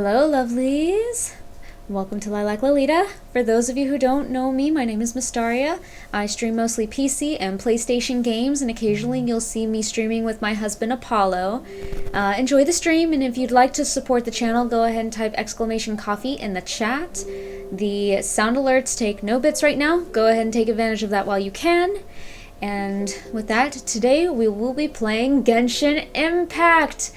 Hello, lovelies! Welcome to Lilac Lolita. For those of you who don't know me, my name is Mystaria. I stream mostly PC and PlayStation games, and occasionally you'll see me streaming with my husband Apollo. Enjoy the stream, and if you'd like to support the channel, go ahead and type !coffee in the chat. The sound alerts take no bits right now. Go ahead and take advantage of that while you can. And with that, today we will be playing Genshin Impact!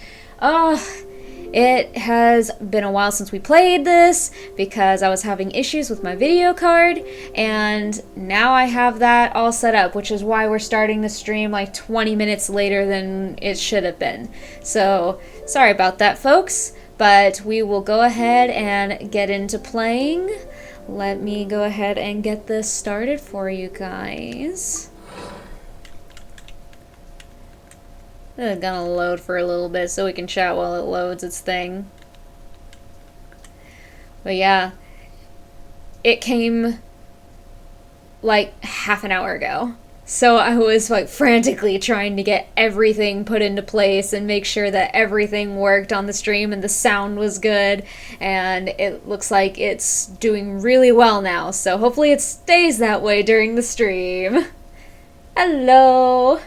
It has been a while since we played this because I was having issues with my video card, and now I have that all set up, which is why we're starting the stream like 20 minutes later than it should have been. So, sorry about that, folks, but we will go ahead and get into playing. Let me go ahead and get this started for you guys. It's gonna load for a little bit so we can chat while it loads its thing. But yeah, it came like half an hour ago. So I was like frantically trying to get everything put into place and make sure that everything worked on the stream and the sound was good. And it looks like it's doing really well now. So hopefully it stays that way during the stream. Hello!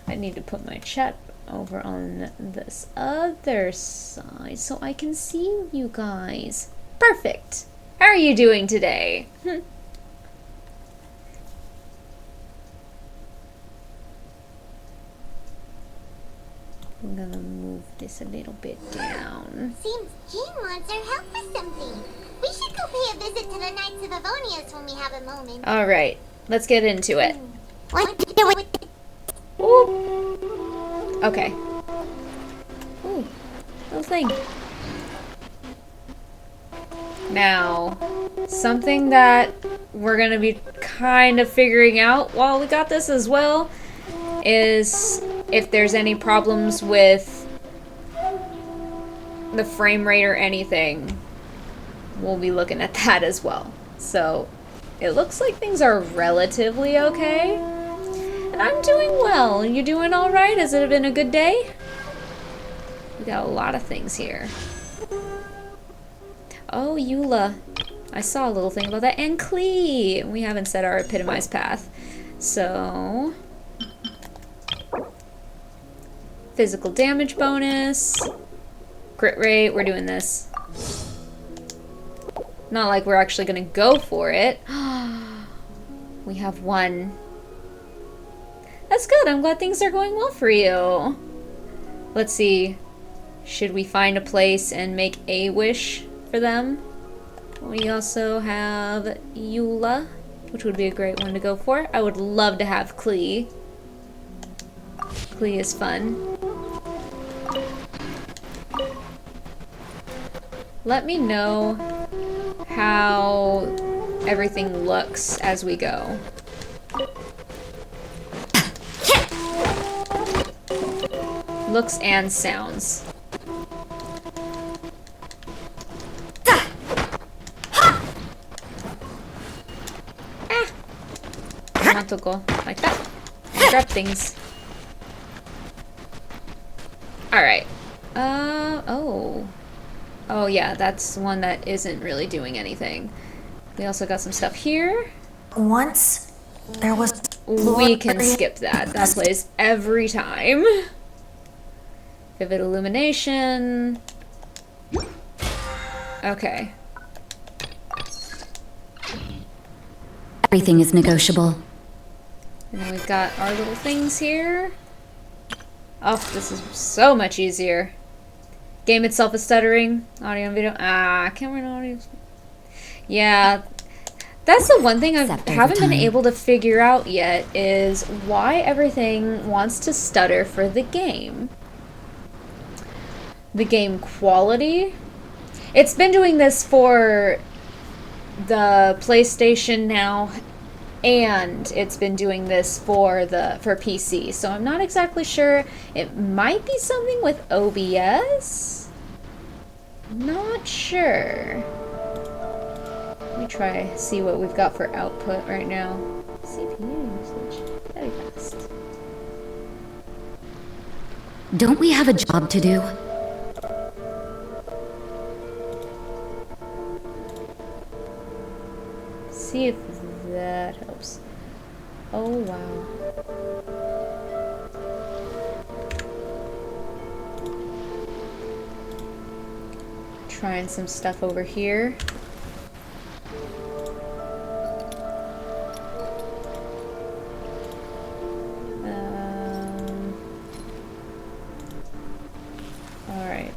I need to put my chat over on this other side so I can see you guys. Perfect. How are you doing today? I'm gonna move this a little bit down. Seems Jean wants our help with something. We should go pay a visit to the Knights of Avonius when we have a moment. Alright, let's get into it. What to do with... Ooh. Okay. Ooh, little thing. Now, something that we're gonna be kind of figuring out while we got this as well is if there's any problems with the frame rate or anything. We'll be looking at that as well. So, it looks like things are relatively okay. And I'm doing well. You doing alright? Has it been a good day? We got a lot of things here. Oh, Eula. I saw a little thing about that. And Klee! We haven't set our epitomized path. So... physical damage bonus. Crit rate. We're doing this. Not like we're actually gonna go for it. We have one. That's good. I'm glad things are going well for you. Let's see. Should we find a place and make a wish for them? We also have Eula, which would be a great one to go for. I would love to have Klee. Klee is fun. Let me know how everything looks as we go. Looks and sounds. I want to go like that. Grab things. Alright. Oh. Oh yeah, that's one that isn't really doing anything. We also got some stuff here. Once there was... We can skip that. That plays every time. Vivid illumination. Okay. Everything is negotiable. And then we've got our little things here. Oh, this is so much easier. Game itself is stuttering. Audio and video. Camera and audio. Yeah. That's the one thing I haven't been able to figure out yet is why everything wants to stutter for the game. The game quality. It's been doing this for the PlayStation now, and it's been doing this for PC. So I'm not exactly sure. It might be something with OBS. Not sure. Let me try see what we've got for output right now. CPU usage. Very fast. Don't we have a job to do? see if that helps. Oh, wow. Trying some stuff over here. Alright.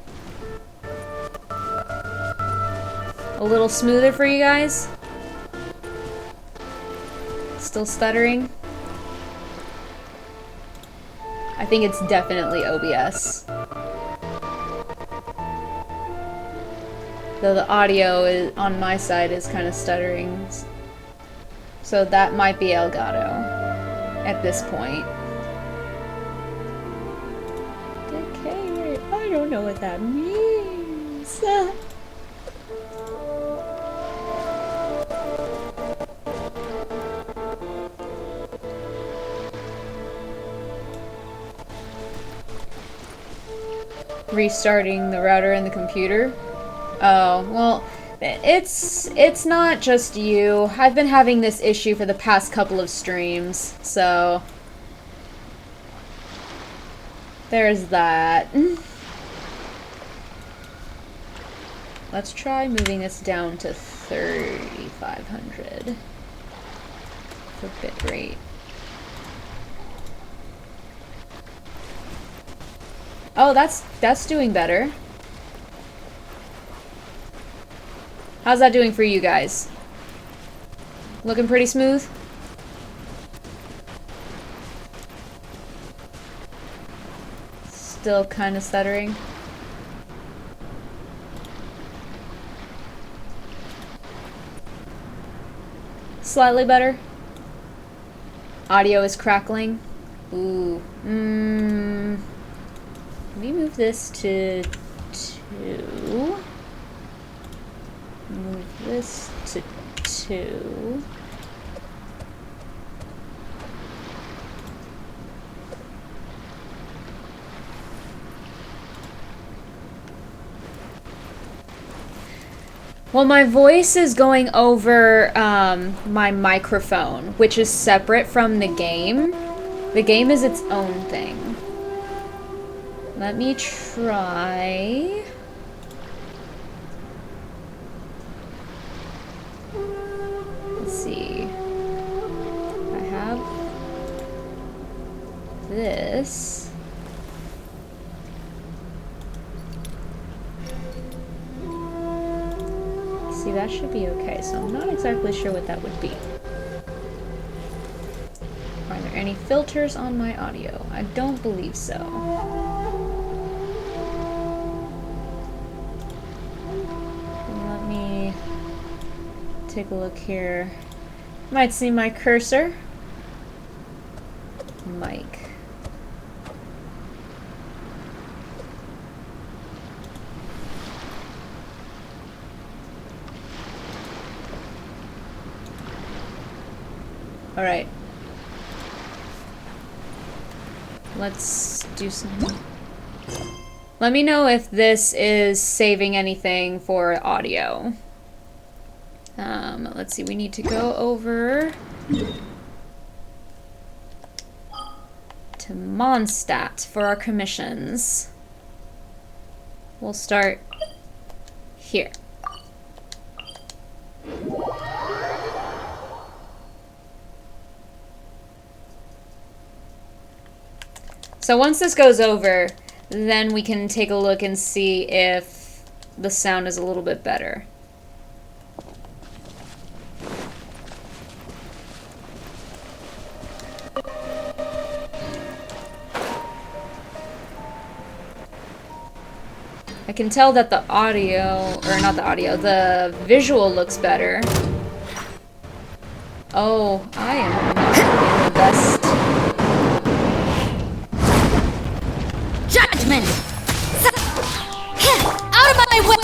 A little smoother for you guys? Still stuttering? I think it's definitely OBS. Though the audio is, on my side is kind of stuttering. So that might be Elgato at this point. Okay, I don't know what that means. Restarting the router and the computer. Oh, well, it's not just you. I've been having this issue for the past couple of streams, so there's that. Let's try moving this down to 3500 for bitrate. Oh, that's doing better. How's that doing for you guys? Looking pretty smooth? Still kind of stuttering. Slightly better. Audio is crackling. Ooh. Let me move this to 2. Move this to 2. Well, my voice is going over my microphone, which is separate from the game. The game is its own thing. Let me try... Let's see. I have this. See, that should be okay, so I'm not exactly sure what that would be. Are there any filters on my audio? I don't believe so. Let me take a look here. Might see my cursor. Mic. All right. Let's do some... Let me know if this is saving anything for audio. Let's see, we need to go over to Mondstadt for our commissions. We'll start here. So once this goes over, then we can take a look and see if the sound is a little bit better. I can tell that the audio, or not the audio, the visual looks better. Oh, I am not in the best... Judgment! Out of my way!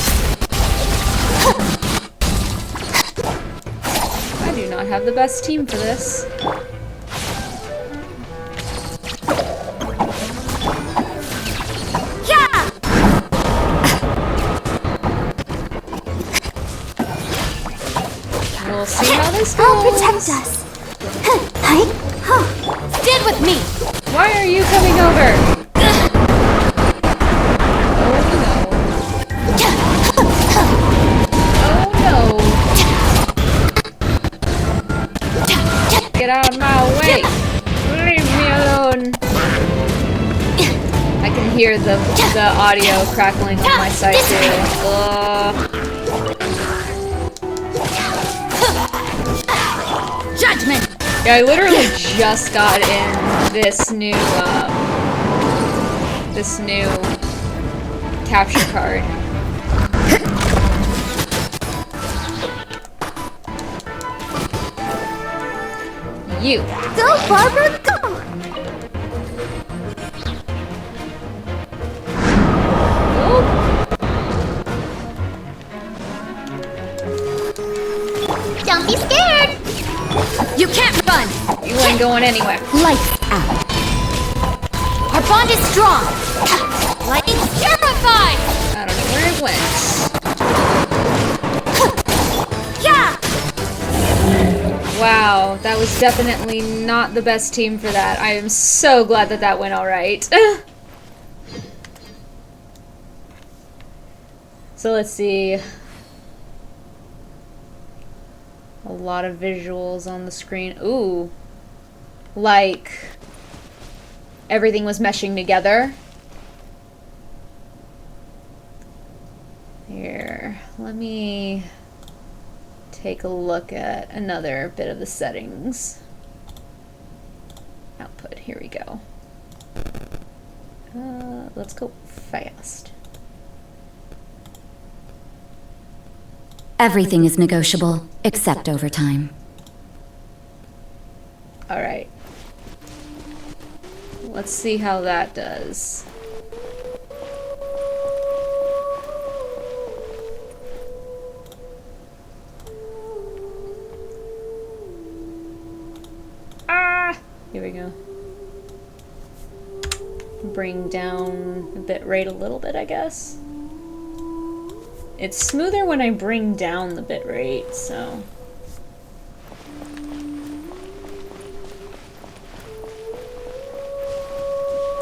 I do not have the best team for this. Yeah! We'll see how this I'll protect us. Hi. Stand with me. Why are you coming over? Oh no. Get out of my way. Leave me alone. I can hear the audio crackling on my side too. Judgment. Yeah, I literally just got in this new capture card. You. Go, Barbara, go. Oh. Don't be scared. You can't run. You ain't going anywhere. Lights out. Our bond is strong. Lightning purified. I don't know where it went. Yeah. Wow, that was definitely not the best team for that. I am so glad that that went all right. So let's see. A lot of visuals on the screen. Ooh. Like everything was meshing together. Here, let me take a look at another bit of the settings. Output, here we go. Let's go fast. Everything is negotiable, except overtime. Alright. Let's see how that does. Ah! Here we go. Bring down the bit rate a little bit, I guess. It's smoother when I bring down the bit rate, so.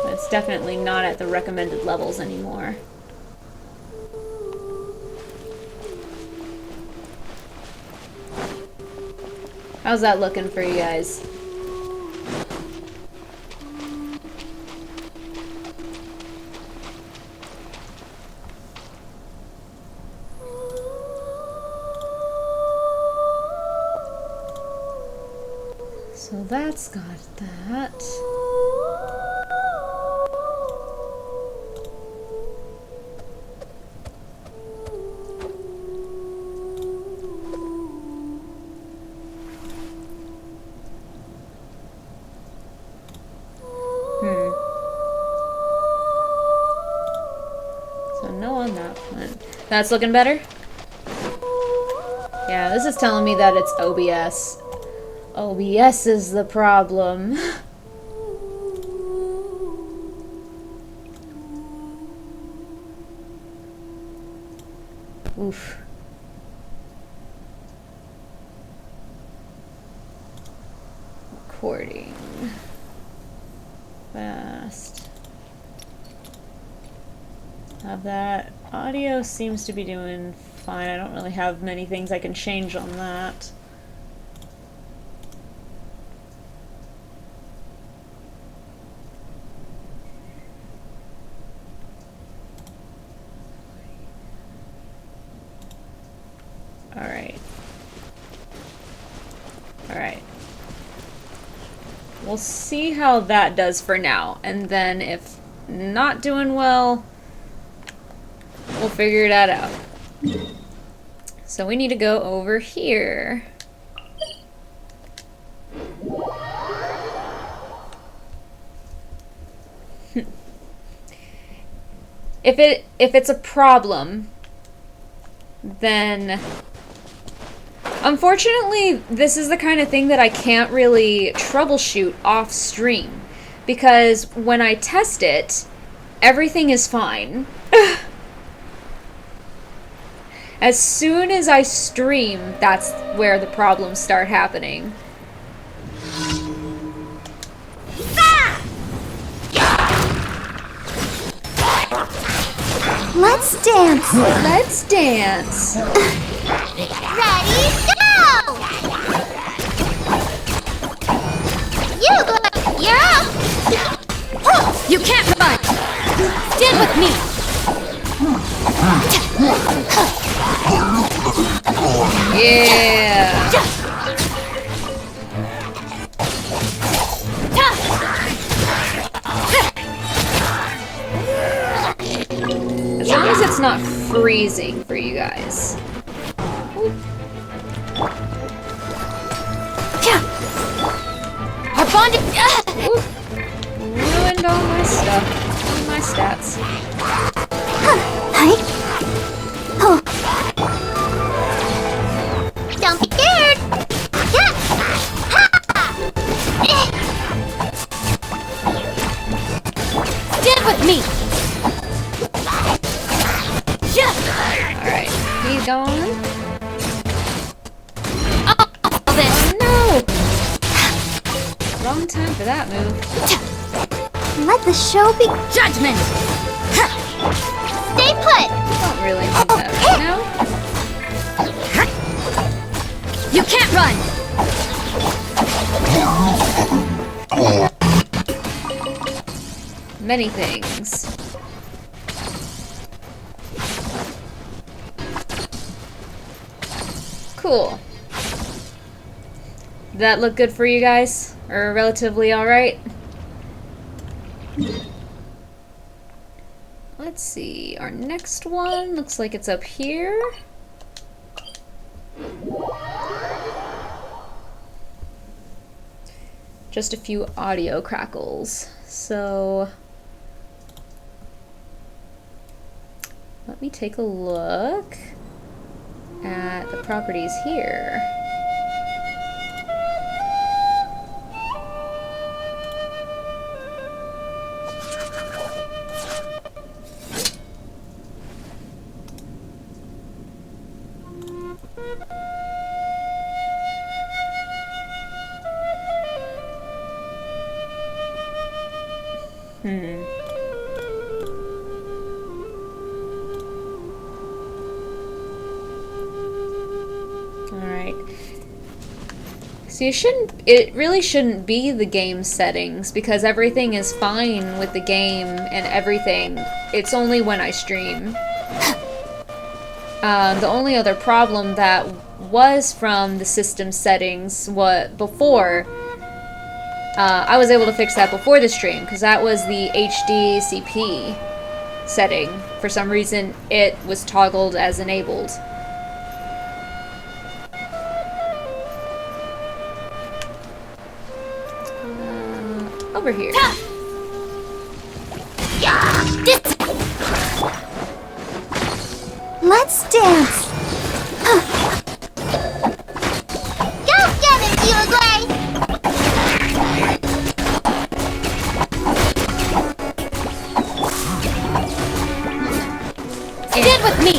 But it's definitely not at the recommended levels anymore. How's that looking for you guys? So that's got that. So no on that one. That's looking better? Yeah, this is telling me that it's OBS. OBS is the problem. Oof. Recording. Fast. Have that. Audio seems to be doing fine. I don't really have many things I can change on that. Alright. We'll see how that does for now, and then if not doing well, we'll figure that out. So we need to go over here. If it's a problem, then unfortunately, this is the kind of thing that I can't really troubleshoot off stream, because when I test it, everything is fine. As soon as I stream, that's where the problems start happening. Let's dance. Let's dance. Ready, go! You're up! You can't run. Stand with me. Yeah. As long as it's not freezing for you guys. Our bonding. Ruined all my stuff. All my stats. Hi. Oh. Don't be scared! Yeah. Stand with me. Alright, he's gone. Oh, this. Oh no! Wrong time for that move. Let the show be. Judgment. Stay put! Don't really need that right now. You can't run. Many things. Cool. Did that look good for you guys? Or relatively alright? Let's see. Our next one looks like it's up here. Just a few audio crackles. So let me take a look at the properties here. Alright. So it really shouldn't be the game settings because everything is fine with the game and everything. It's only when I stream. The only other problem that was from the system settings before, I was able to fix that before the stream because that was the HDCP setting. For some reason, it was toggled as enabled. Over here. Let's dance. Go get it, Uruguay! Stand with me.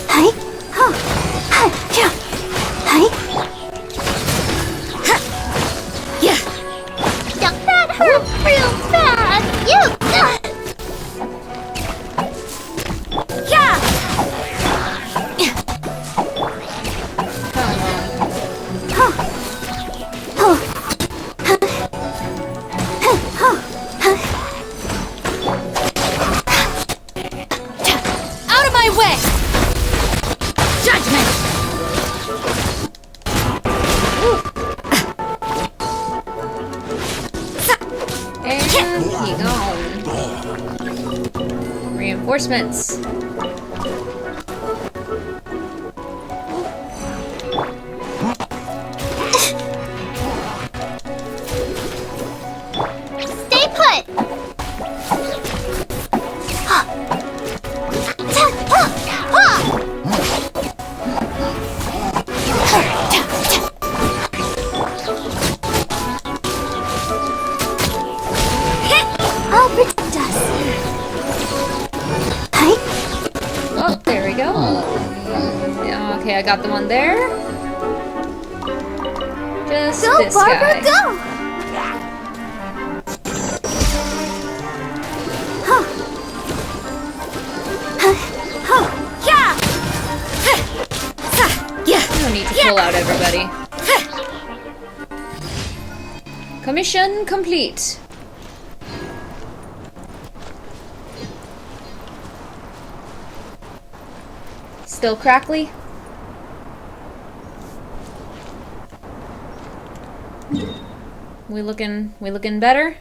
Hi. Huh. Hi. Hi. Yeah. That hurt real bad! You! Yeah. Out of my way. Judgment. And he gone. Reinforcements. Stay put! I'll protect us. Hi. got the one there. Just Go, this Barbara, guy. go! You don't need to kill out everybody. Commission complete. Still crackly? We looking better?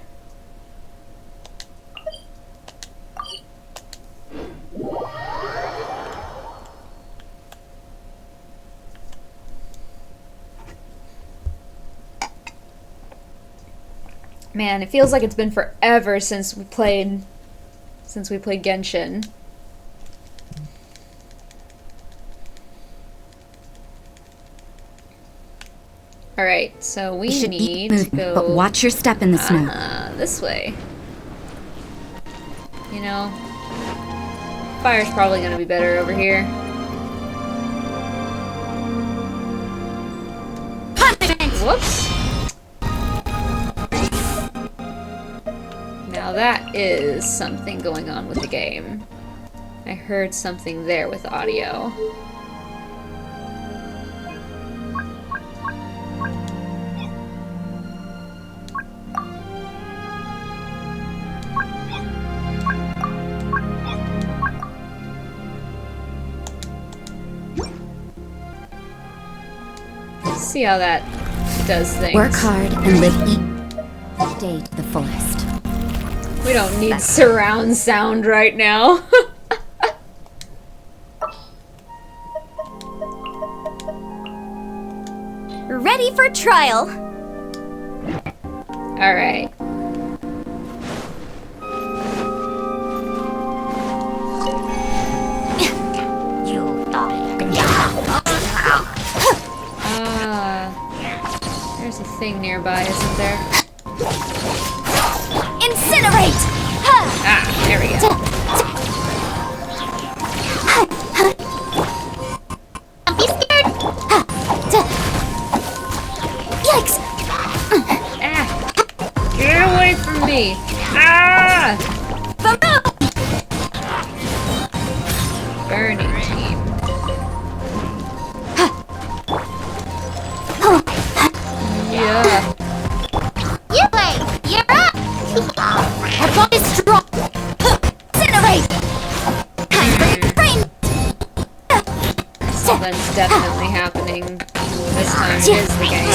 Man, it feels like it's been forever since we played Genshin. Alright, so we should need keep to moving, go but watch your step in the snow. this way. You know, fire's probably gonna be better over here. Whoops. Now that is something going on with the game. I heard something there with audio. See how that does things. Work hard and live each day to the fullest. We don't need surround sound right now. Ready for trial. Alright. There's a thing nearby, isn't there? Incinerate! Ah, there we go. Don't be scared. Yikes! Ah! Get away from me! Ah! Burning team. Yeah. You wait. You're up. Our bond is strong! Incinerate! Time for your brain! Something's definitely happening. This time it is the game.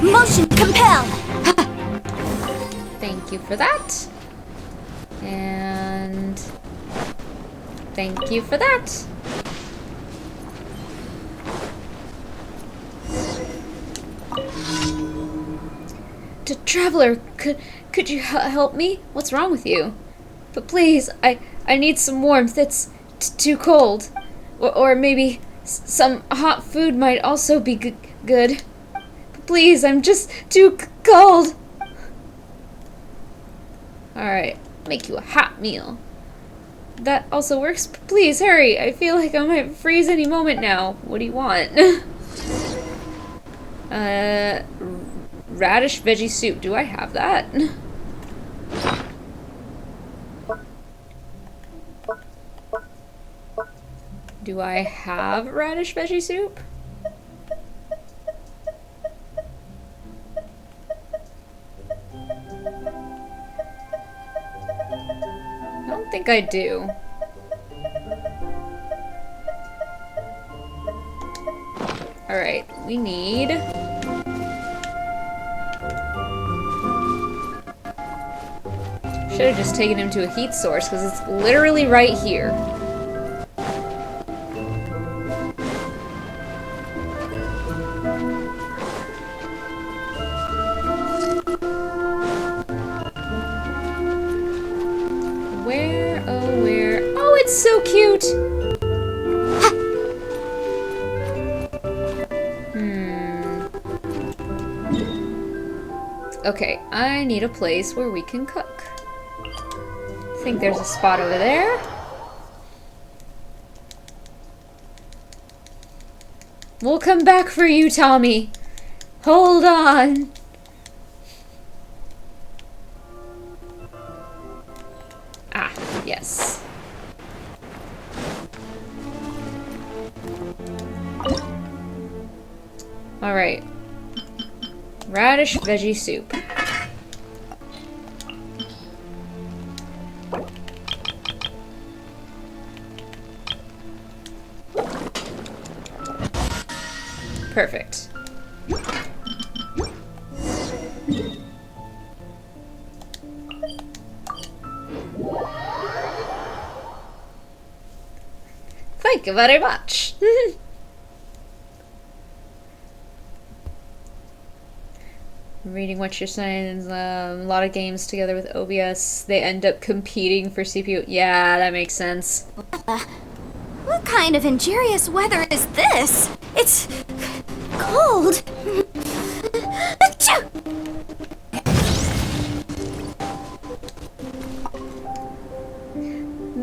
Motion compel! Thank you for that. And thank you for that. Traveler, could you help me? What's wrong with you? But please, I need some warmth. It's too cold. Or maybe some hot food might also be good. But please, I'm just too cold. Alright, make you a hot meal. That also works. Please, hurry. I feel like I might freeze any moment now. What do you want? Radish veggie soup. Do I have that? Do I have radish veggie soup? I don't think I do. Alright, we need... Should have just taken him to a heat source, because it's literally right here. Where? Oh, where? Oh, it's so cute! Okay, I need a place where we can cook. I think there's a spot over there. We'll come back for you, Tommy. Hold on. Ah, yes. Alright. Radish veggie soup. Perfect. Thank you very much. Reading what you're saying, a lot of games together with OBS, they end up competing for CPU. Yeah, that makes sense. What kind of injurious weather is this? It's cold. Achoo!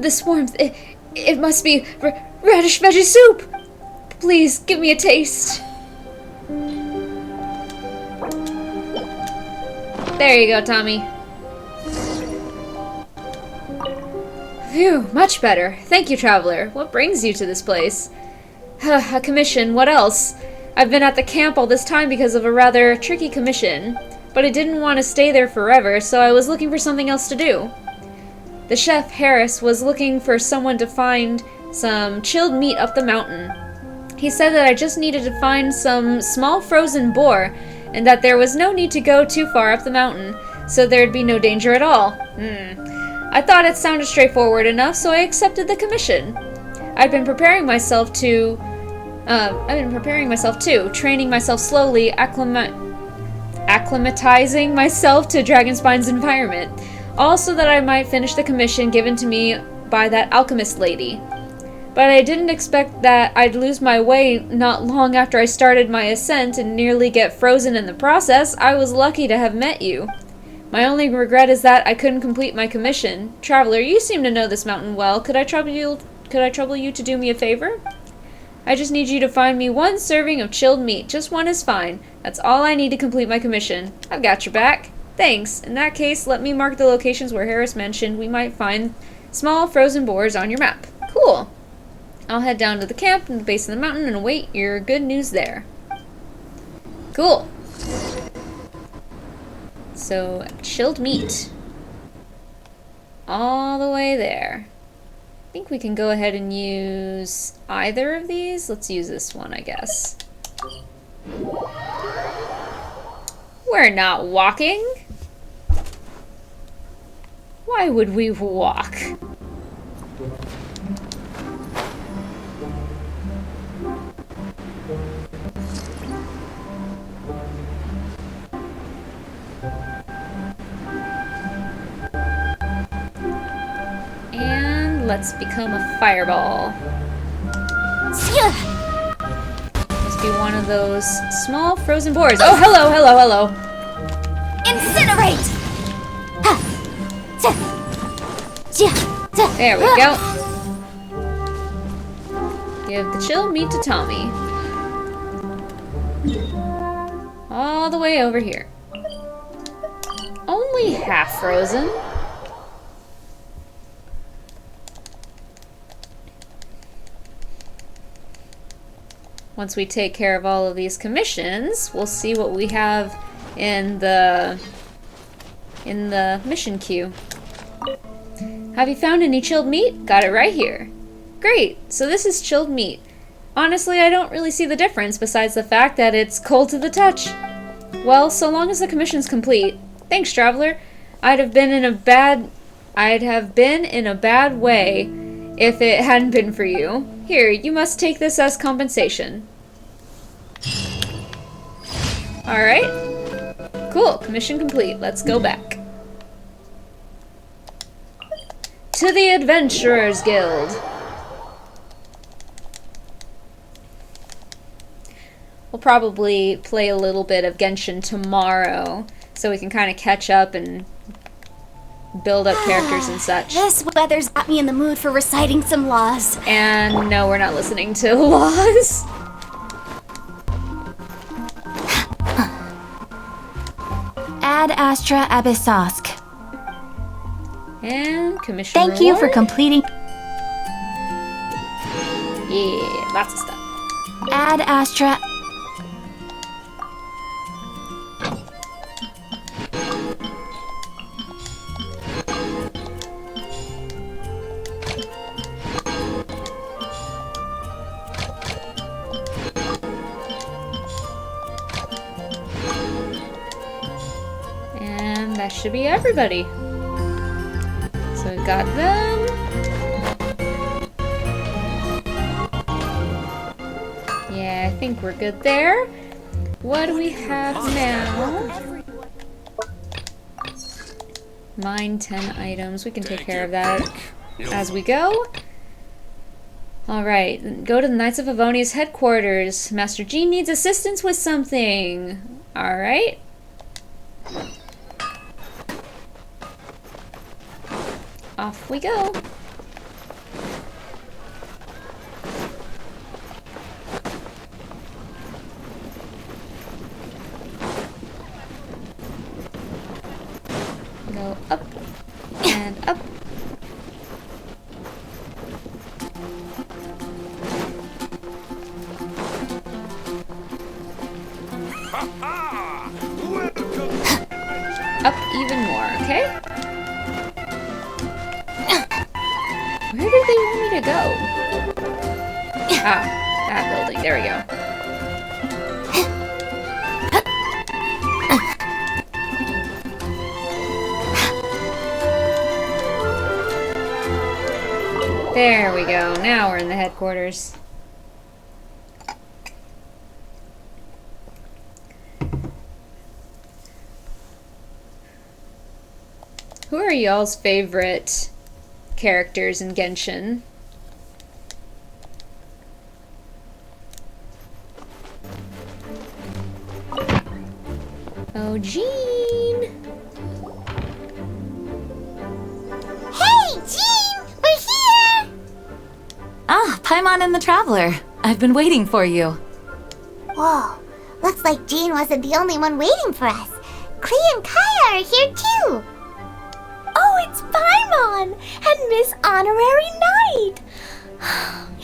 This warmth, it must be radish veggie soup! Please, give me a taste. There you go, Tommy. Phew, much better. Thank you, traveler. What brings you to this place? A commission, what else? I've been at the camp all this time because of a rather tricky commission, but I didn't want to stay there forever, so I was looking for something else to do. The chef, Harris, was looking for someone to find some chilled meat up the mountain. He said that I just needed to find some small frozen boar, and that there was no need to go too far up the mountain, so there'd be no danger at all. I thought it sounded straightforward enough, so I accepted the commission. I've been preparing myself too, training myself slowly, acclimatizing myself to Dragonspine's environment, all so that I might finish the commission given to me by that alchemist lady. But I didn't expect that I'd lose my way not long after I started my ascent and nearly get frozen in the process. I was lucky to have met you. My only regret is that I couldn't complete my commission. Traveler, you seem to know this mountain well. Could I trouble you to do me a favor? I just need you to find me one serving of chilled meat. Just one is fine. That's all I need to complete my commission. I've got your back. Thanks. In that case, let me mark the locations where Harris mentioned we might find small frozen boars on your map. Cool. I'll head down to the camp in the base of the mountain and await your good news there. Cool. So, chilled meat. All the way there. I think we can go ahead and use either of these. Let's use this one, I guess. We're not walking. Why would we walk? And let's become a fireball. Must be one of those small frozen boars. Oh, hello, hello, hello. Incinerate! There we go. Give the chilled meat to Tommy. All the way over here. Only half frozen. Once we take care of all of these commissions, we'll see what we have in the mission queue. Have you found any chilled meat? Got it right here. Great, so this is chilled meat. Honestly, I don't really see the difference besides the fact that it's cold to the touch. Well, so long as the commission's complete. Thanks, traveler. I'd have been in a bad way if it hadn't been for you. Here, you must take this as compensation. Alright. Cool, commission complete. Let's go back. To the Adventurers Guild. We'll probably play a little bit of Genshin tomorrow, so we can kind of catch up and build up characters and such. This weather's got me in the mood for reciting some laws. And no, we're not listening to laws. Ad Astra Abyssosk. And commission Thank you for reward. completing Yeah, lots of stuff. Ad Astra. And that should be everybody. So we got them. Yeah, I think we're good there. What do we have now? Mine 10 items. We can take care of that as we go. Alright, go to the Knights of Avonia's headquarters. Master Jean needs assistance with something. Alright. Off we go. Go up and up. Up even more, okay? Where did they want me to go? Ah, that building. There we go. There we go. Now we're in the headquarters. Who are y'all's favorite characters in Genshin? Oh, Jean! Hey, Jean! We're here! Ah, Paimon and the Traveler. I've been waiting for you. Whoa, looks like Jean wasn't the only one waiting for us. Klee and Kaya are here too. Oh, it's Paimon and Miss Honorary Knight.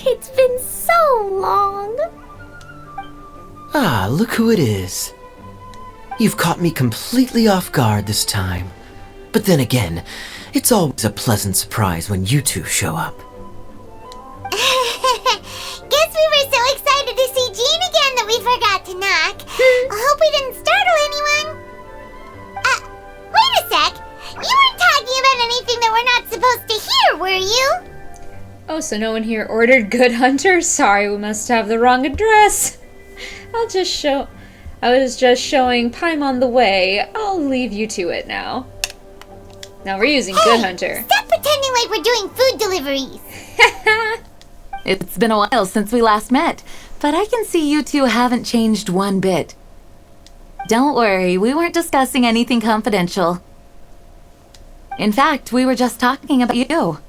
It's been so long. Ah, look who it is. You've caught me completely off guard this time. But then again, it's always a pleasant surprise when you two show up. Guess we were so excited to see Jean again that we forgot to knock. I hope we didn't startle anyone. Wait a sec. You weren't talking about anything that we're not supposed to hear, were you? Oh, so no one here ordered Good Hunter? Sorry, we must have the wrong address. I was just showing Paimon the way. I'll leave you to it now. Now we're using Good Hunter. Stop pretending like we're doing food deliveries. It's been a while since we last met, but I can see you two haven't changed one bit. Don't worry, we weren't discussing anything confidential. In fact, we were just talking about you.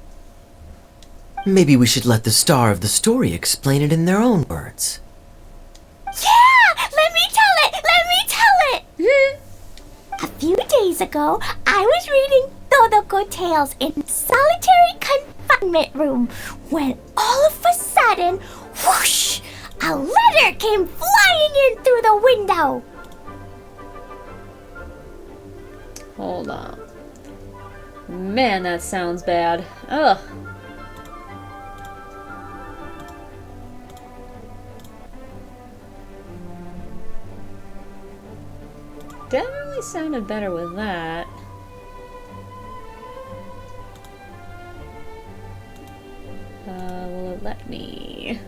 Maybe we should let the star of the story explain it in their own words. Yeah! Let me tell it! Let me tell it! A few days ago, I was reading Todoko Tales in solitary confinement room when all of a sudden, whoosh! A letter came flying in through the window. Hold on. Man, that sounds bad. Ugh. Definitely sounded better with that. Will it let me?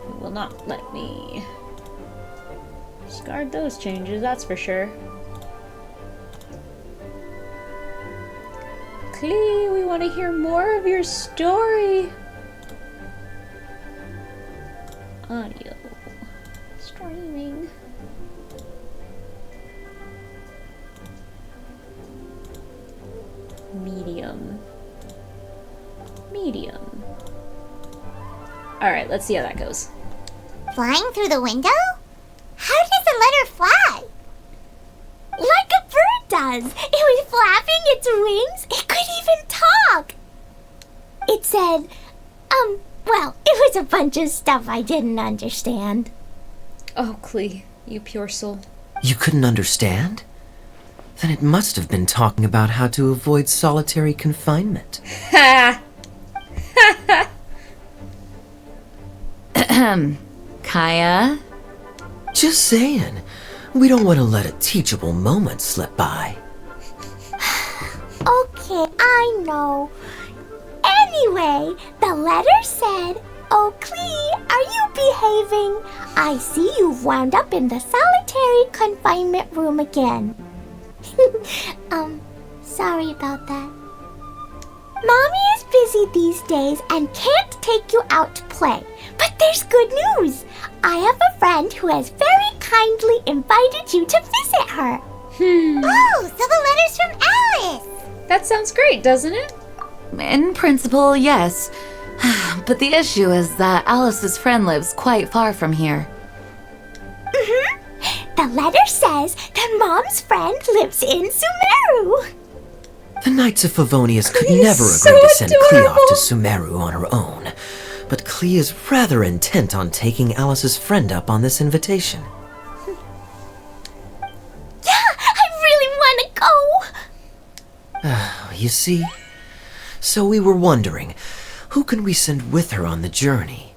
It will not let me. Discard those changes, that's for sure. Klee, we want to hear more of your story. Audio. Streaming. Medium. Medium. Alright, let's see how that goes. Flying through the window? How does a letter fly? Like a bird does. It was flapping its wings. It could even talk. It said, well, it was a bunch of stuff I didn't understand. Oh, Klee, you pure soul. You couldn't understand? Then it must have been talking about how to avoid solitary confinement. Ha! Kaya? Just saying. We don't want to let a teachable moment slip by. Okay, I know. Anyway, the letter said, "Oh, Klee, are you behaving? I see you've wound up in the solitary confinement room again." Sorry about that. Mommy is busy these days and can't take you out to play. But there's good news. I have a friend who has very kindly invited you to visit her. Oh, so the letter's from Alice! That sounds great, doesn't it? In principle, yes. But the issue is that Alice's friend lives quite far from here. The letter says that Mom's friend lives in Sumeru. The Knights of Favonius could Klee is never so agree to send Klee off to adorable. Sumeru on her own. But Klee is rather intent on taking Alice's friend up on this invitation. Yeah, I really want to go. You see? So we were wondering, who can we send with her on the journey?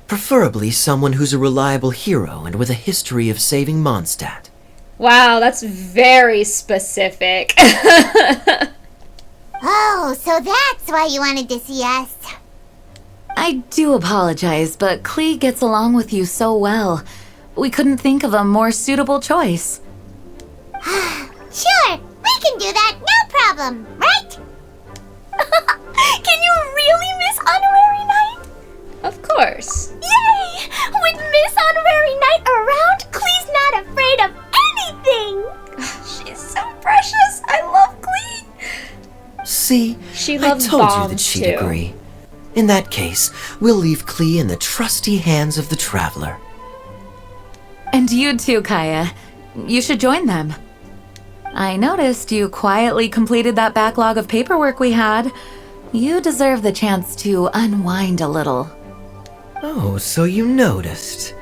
Preferably someone who's a reliable hero and with a history of saving Mondstadt. Wow, that's very specific. Oh, so that's why you wanted to see us. I do apologize, but Klee gets along with you so well. We couldn't think of a more suitable choice. Sure, we can do that, no problem, right? Can you really miss Honorary Knight? Of course. Yay! With Miss Honorary Knight around, Klee's not afraid of anything. She's so precious. I love Klee. See? She I loves told you bombs, that she'd too. agree. In that case, we'll leave Klee in the trusty hands of the Traveler. And you too, Kaya. You should join them. I noticed you quietly completed that backlog of paperwork we had. You deserve the chance to unwind a little. Oh, so you noticed.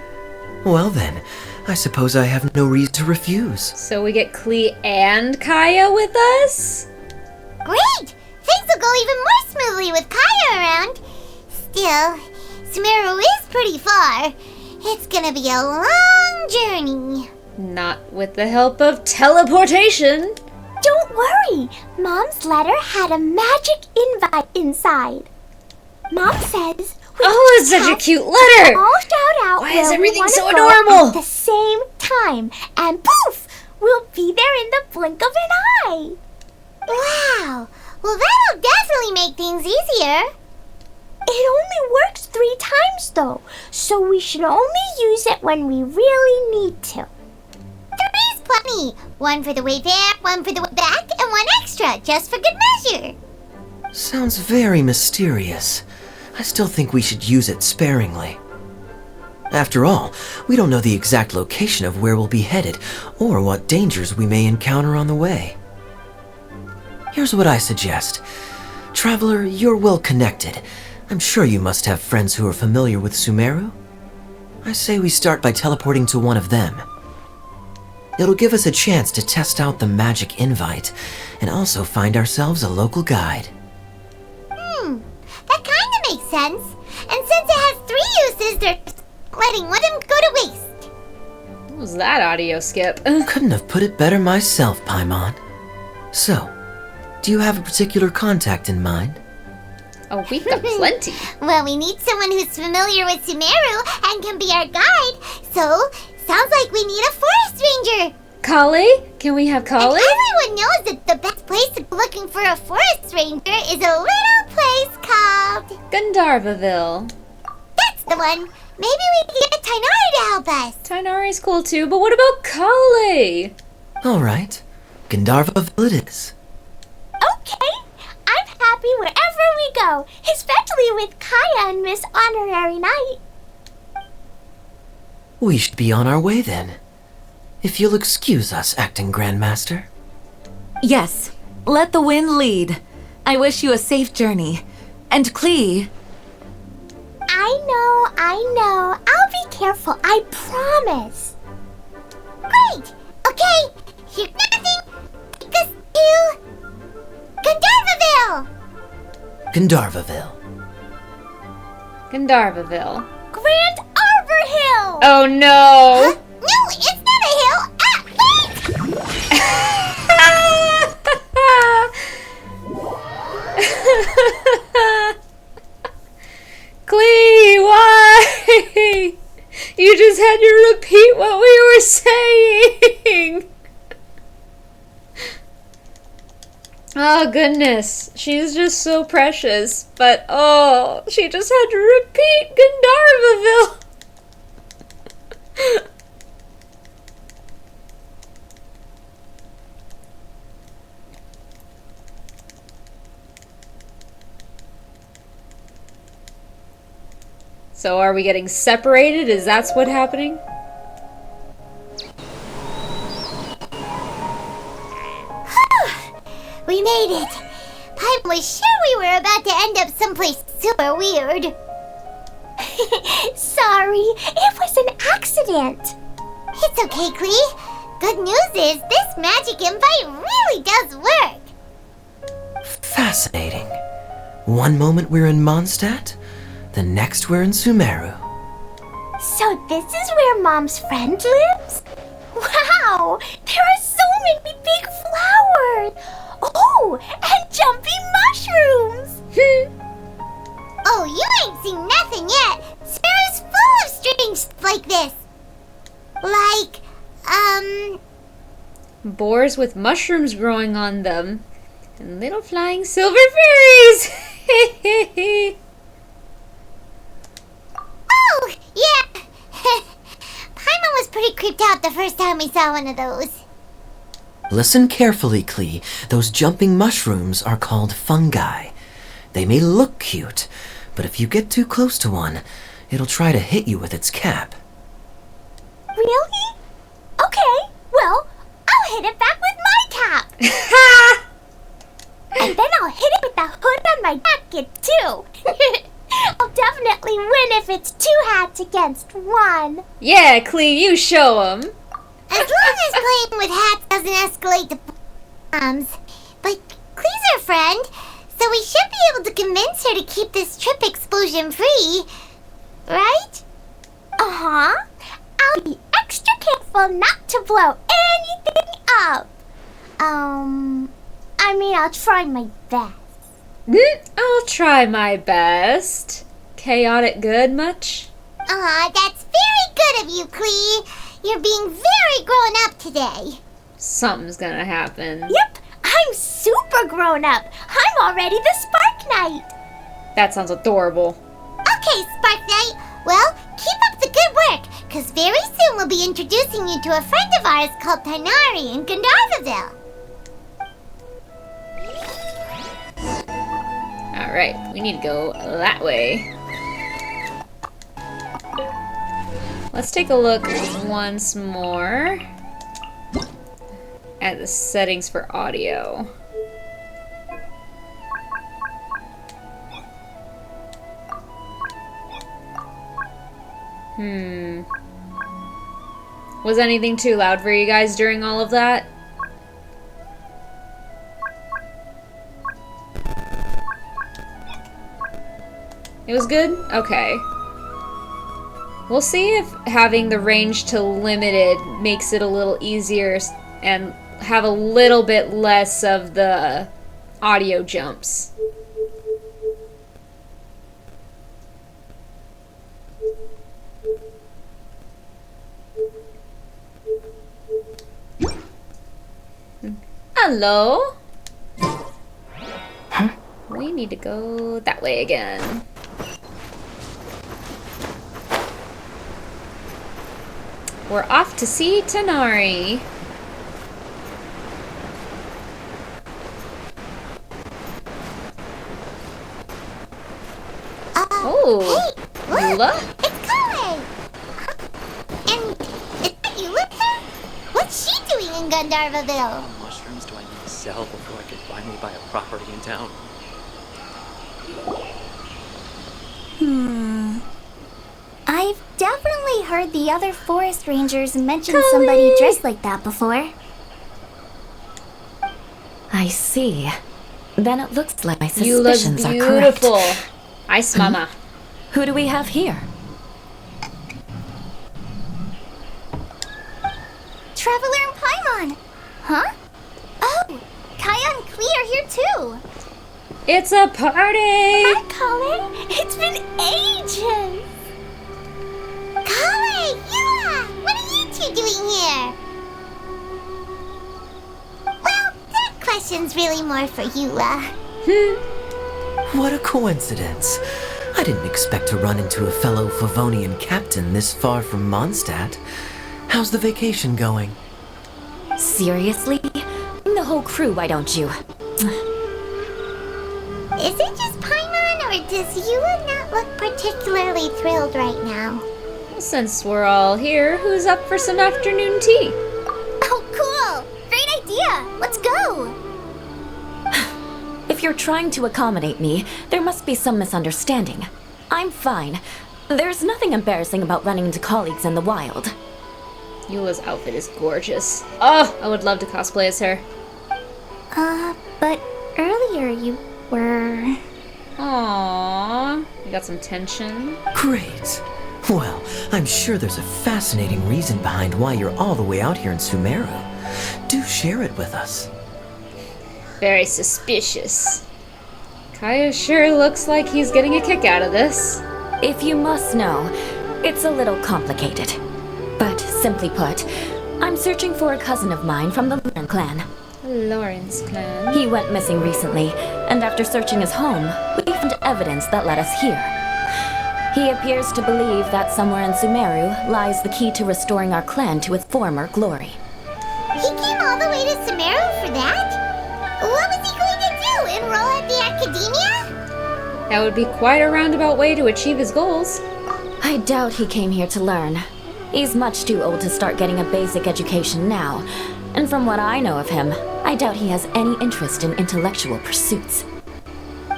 Well then, I suppose I have no reason to refuse. So we get Klee and Kaya with us? Great! Things will go even more smoothly with Kaya around. Still, Sumeru is pretty far. It's gonna be a long journey. Not with the help of teleportation. Don't worry. Mom's letter had a magic invite inside. Mom says we Oh, it's such a cute letter. all shout out Why where is we everything wanna so go adorable? at the same time, and poof, we'll be there in the blink of an eye. Wow! Well, that'll definitely make things easier. It only works 3 times though, so we should only use it when we really need to. 3's plenty. 1 for the way there, 1 for the way back, and 1 extra, just for good measure. Sounds very mysterious. I still think we should use it sparingly. After all, we don't know the exact location of where we'll be headed, or what dangers we may encounter on the way. Here's what I suggest. Traveler, you're well connected. I'm sure you must have friends who are familiar with Sumeru. I say we start by teleporting to one of them. It'll give us a chance to test out the magic invite, and also find ourselves a local guide. That kinda makes sense. And since it has 3 uses, they're letting one of them go to waste. What was that audio skip? Couldn't have put it better myself, Paimon. So, do you have a particular contact in mind? Oh, we've got plenty. Well, we need someone who's familiar with Sumeru and can be our guide. So, sounds like we need a forest ranger. Kali? Can we have And Kali? everyone knows that the best place to go looking for a forest ranger is a little place called... Gandharvaville. That's the one. Maybe we can get Tainari to help us. Tainari's cool too, but what about Kali? All right, Gandharvaville it is. Okay, happy wherever we go, especially with Kaya and Miss Honorary Knight. We should be on our way then. If you'll excuse us, Acting Grandmaster. Yes, let the wind lead. I wish you a safe journey. And Klee, I know. I'll be careful, I promise. Great! Okay, here's nothing. Take us to Gandharvaville! Gandharvaville. Gandharvaville. Grand Arbor Hill! Oh no! No, it's not a hill! Wait! Klee, why? You just had to repeat what we were saying. Oh goodness, she's just so precious. But oh, she just had to repeat Gandharvaville. So are we getting separated? Is that what's happening? We made it! Paimon was sure we were about to end up someplace super weird. Sorry, it was an accident. It's okay, Klee. Good news is this magic invite really does work. Fascinating. One moment we're in Mondstadt, the next we're in Sumeru. So this is where Mom's friend lives? Wow, there are so many big flowers. Oh, and jumping mushrooms. Oh, you ain't seen nothing yet. Sumeru's full of strange stuff like this. Like, Boars with mushrooms growing on them. And little flying silver fairies! Oh, yeah. Paimon was pretty creeped out the first time we saw one of those. Listen carefully, Klee. Those jumping mushrooms are called fungi. They may look cute, but if you get too close to one, it'll try to hit you with its cap. Really? Okay, well, I'll hit it back with my cap. And then I'll hit it with the hood on my jacket, too. I'll definitely win if it's 2 hats against 1. Yeah, Klee, you show 'em. As long as playing with hats doesn't escalate to bombs. But Klee's our friend, so we should be able to convince her to keep this trip explosion free. Right? Uh-huh. I'll be extra careful not to blow anything up. I'll try my best. I'll try my best. Chaotic good much? Aw, that's very good of you, Klee. You're being very grown up today. Something's gonna happen. Yep, I'm super grown up. I'm already the Spark Knight. That sounds adorable. Okay, Spark Knight. Well, keep up the good work, because very soon we'll be introducing you to a friend of ours called Tighnari in Gandharvaville. Alright, we need to go that way. Let's take a look once more at the settings for audio. Was anything too loud for you guys during all of that? It was good? Okay. We'll see if having the range to limited makes it a little easier and have a little bit less of the audio jumps. Hello? Huh? We need to go that way again. We're off to see Tighnari. Eula? It's Kale! And is that Eula there? What's she doing in Gandharvaville? How many mushrooms do I need to sell before I can finally buy a property in town? I've definitely heard the other forest rangers mention somebody dressed like that before. I see. Then it looks like my Eula's suspicions are correct. beautiful. Ice Mama. Who do we have here? Traveler and Paimon! Huh? Oh, Kaya and Klee are here too! It's a party! Hi, Kale! It's been ages! Kale! Eula! What are you two doing here? Well, that question's really more for Eula. What a coincidence. I didn't expect to run into a fellow Favonian captain this far from Mondstadt. How's the vacation going? Seriously? The whole crew, why don't you? Is it just Paimon, or does Eula not look particularly thrilled right now? Since we're all here, who's up for some afternoon tea? Oh, cool! Great idea! Let's go! If you're trying to accommodate me, there must be some misunderstanding. I'm fine. There's nothing embarrassing about running into colleagues in the wild. Eula's outfit is gorgeous. Oh, I would love to cosplay as her. But earlier you were... Aww. You got some tension. Great. Well, I'm sure there's a fascinating reason behind why you're all the way out here in Sumeru. Do share it with us. Very suspicious. Kaya sure looks like he's getting a kick out of this. If you must know, it's a little complicated. But simply put, I'm searching for a cousin of mine from the Lauren clan. Lawrence clan. He went missing recently, and after searching his home, we found evidence that led us here. He appears to believe that somewhere in Sumeru lies the key to restoring our clan to its former glory. He came all the way to Sumeru for that? What was he going to do? Enroll at the academia? That would be quite a roundabout way to achieve his goals. I doubt he came here to learn. He's much too old to start getting a basic education now, and from what I know of him, I doubt he has any interest in intellectual pursuits.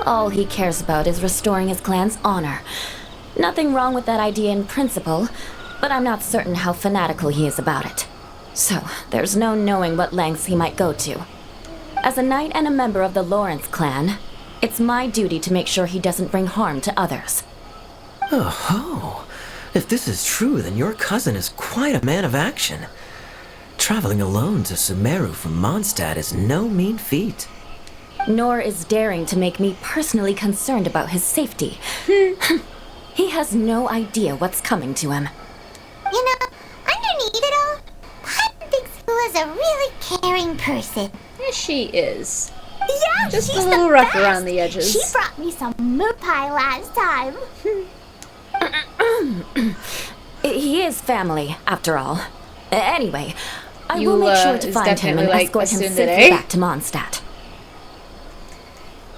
All he cares about is restoring his clan's honor. Nothing wrong with that idea in principle, but I'm not certain how fanatical he is about it. So, there's no knowing what lengths he might go to. As a knight and a member of the Lawrence clan, it's my duty to make sure he doesn't bring harm to others. Oh, if this is true, then your cousin is quite a man of action. Traveling alone to Sumeru from Mondstadt is no mean feat. Nor is daring to make me personally concerned about his safety. He has no idea what's coming to him. You know, underneath it all, Paimon thinks Eula's a really caring person. Yes, she is. Yeah, Just she's a little the rough best. around the edges. She brought me some moon pie last time. He is family, after all. Anyway, I will make Eula sure to is find him and definitely, like, escort him assumed safely today. back to Mondstadt.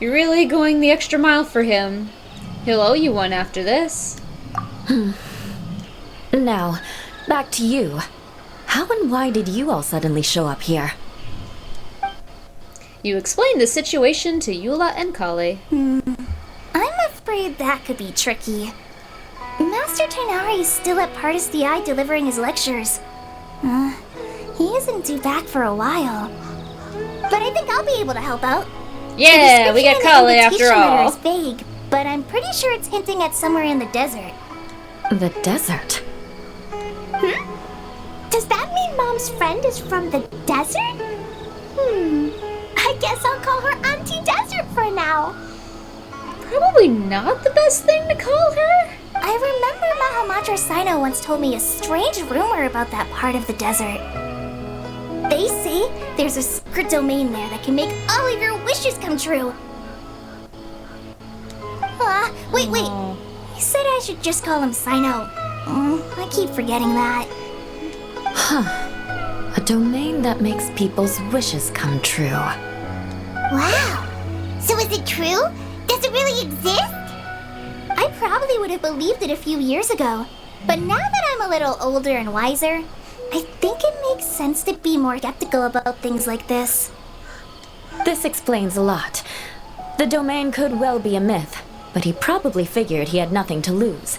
You're really going the extra mile for him. He'll owe you one after this. Now, back to you. How and why did you all suddenly show up here? You explained the situation to Eula and Kale. I'm afraid that could be tricky. Master Tainari is still at Pardus Eye delivering his lectures. He isn't due back for a while. But I think I'll be able to help out. Yeah, we got The Kale invitation after letter all. is vague, but I'm pretty sure it's hinting at somewhere in the desert. The desert? Does that mean Mom's friend is from the desert? I guess I'll call her Auntie Desert for now. Probably not the best thing to call her. I remember Mahamatra Sino once told me a strange rumor about that part of the desert. They say there's a secret domain there that can make all of your wishes come true. Wait. He said I should just call him Sino. I keep forgetting that. A domain that makes people's wishes come true. Wow. So is it true? Does it really exist? I probably would have believed it a few years ago. But now that I'm a little older and wiser, I think it makes sense to be more skeptical about things like this. This explains a lot. The domain could well be a myth, but he probably figured he had nothing to lose.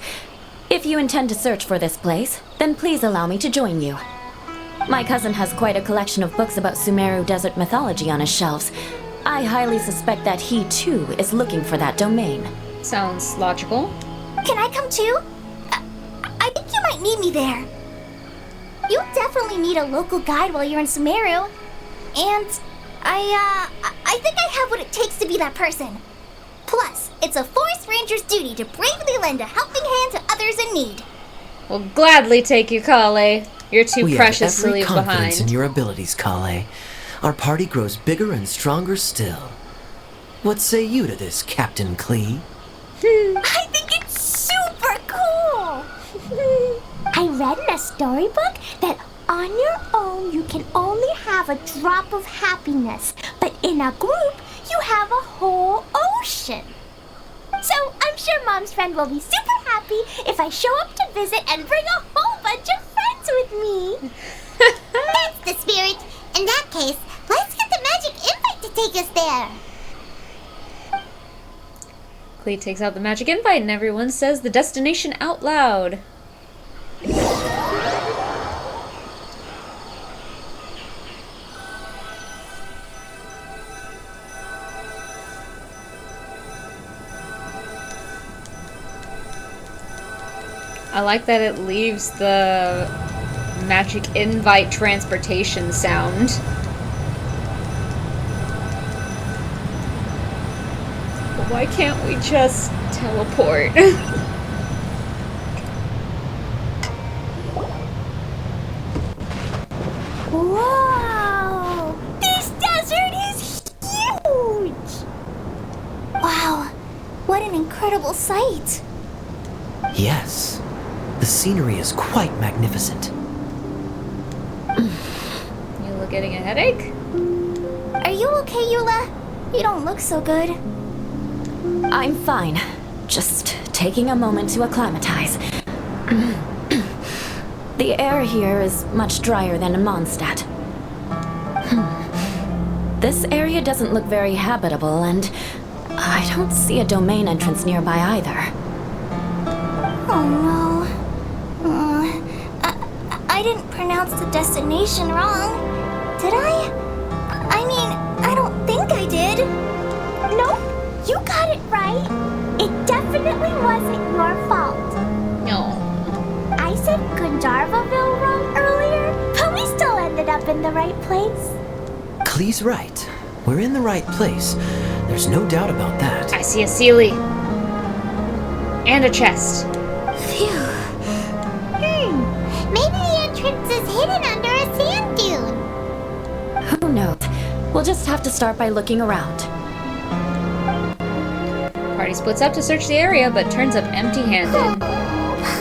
If you intend to search for this place, then please allow me to join you. My cousin has quite a collection of books about Sumeru desert mythology on his shelves. I highly suspect that he, too, is looking for that domain. Sounds logical. Can I come too? I think you might need me there. You'll definitely need a local guide while you're in Sumeru. And I think I have what it takes to be that person. Plus, it's a forest ranger's duty to bravely lend a helping hand to others in need. We'll gladly take you, Kale. You're too We precious have to every leave confidence behind. in your abilities, Kale. Our party grows bigger and stronger still. What say you to this, Captain Klee? I think it's super cool! I read in a storybook that on your own you can only have a drop of happiness, but in a group you have a whole ocean. So I'm sure Mom's friend will be super happy if I show up to visit and bring a whole bunch of friends with me. That's the spirit. In that case, let's get the magic invite to take us there. Klee takes out the magic invite and everyone says the destination out loud. I like that it leaves the magic invite transportation sound. But why can't we just teleport? Whoa! This desert is huge! Wow, what an incredible sight. Yes. The scenery is quite magnificent. You look getting a headache? Are you okay, Eula? You don't look so good. I'm fine. Just taking a moment to acclimatize. The air here is much drier than in Mondstadt. This area doesn't look very habitable, and I don't see a domain entrance nearby either. Oh no. I didn't pronounce the destination wrong. Did I? I mean, I don't think I did. Nope, you got it right. It definitely wasn't your fault. No. I said Gundarvaville wrong earlier, but we still ended up in the right place. Klee's right. We're in the right place. There's no doubt about that. I see a Sealy. And a chest. Phew. Maybe the entrance is hidden under a sand dune. Who knows? We'll just have to start by looking around. Party splits up to search the area, but turns up empty-handed.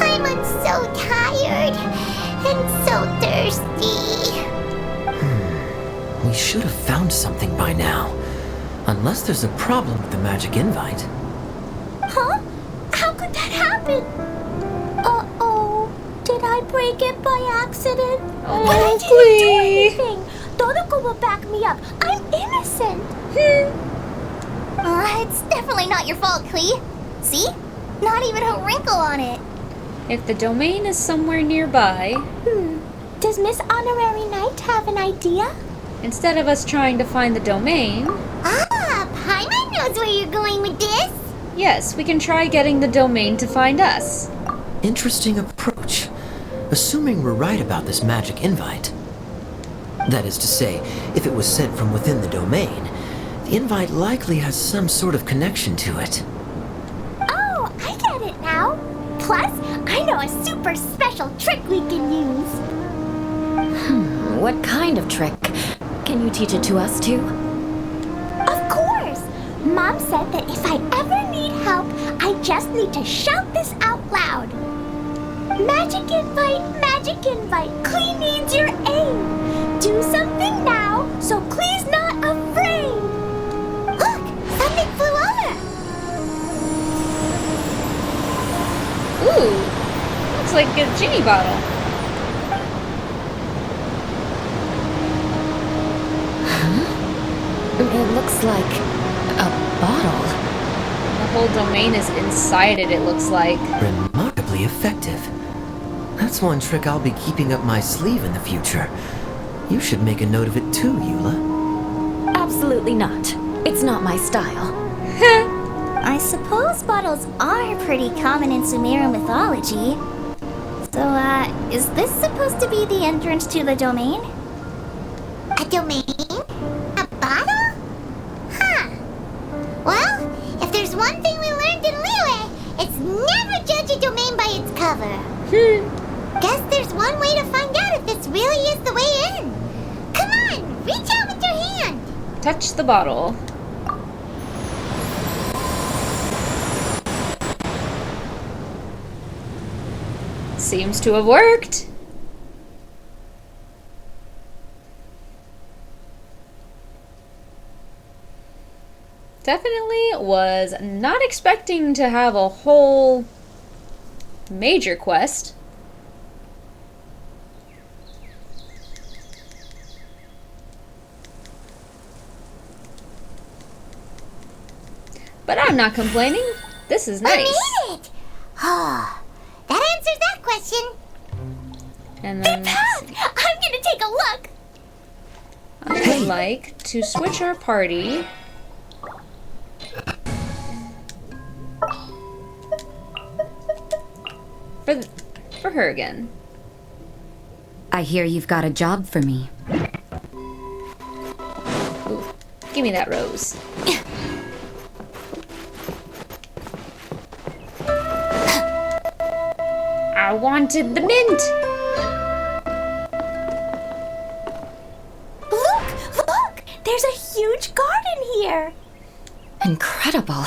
Paimon's so tired and so thirsty. We should have found something by now. Unless there's a problem with the magic invite. Huh? How could that happen? Uh-oh. Did I break it by accident? Oh, But I didn't do Klee. anything. Todoko will back me up. I'm innocent. It's definitely not your fault, Klee. See? Not even a wrinkle on it. If the domain is somewhere nearby, Does Miss Honorary Knight have an idea? instead of us trying to find the domain, Paimon knows where you're going with this. yes, we can try getting the domain to find us. Interesting approach. Assuming we're right about this magic invite. That is to say, if it was sent from within the domain, the invite likely has some sort of connection to it. Oh, I get it now. Plus, I know a super special trick we can use. What kind of trick? Can you teach it to us too? Of course! Mom said that if I ever need help, I just need to shout this out loud. Magic invite, Klee needs your aid. Do something now, so Klee's not afraid. Look, something flew over. like a genie bottle. It looks like a bottle. The whole domain is inside it looks like. Remarkably effective. That's one trick I'll be keeping up my sleeve in the future. You should make a note of it too, Eula. Absolutely not. It's not my style. I suppose bottles are pretty common in Sumeran mythology. So, is this supposed to be the entrance to the domain? A domain? A bottle? Huh. Well, if there's one thing we learned in Liyue, it's never judge a domain by its cover. Guess there's one way to find out if this really is the way in. Come on, reach out with your hand. Touch the bottle. Seems to have worked. Definitely was not expecting to have a whole major quest. But I'm not complaining. This is nice. I made it! Ah, that answers that question. And then I'm gonna take a look. I would like to switch our party. For her again. I hear you've got a job for me. Ooh, give me that rose. I wanted the mint. Look! There's a huge garden here. Incredible.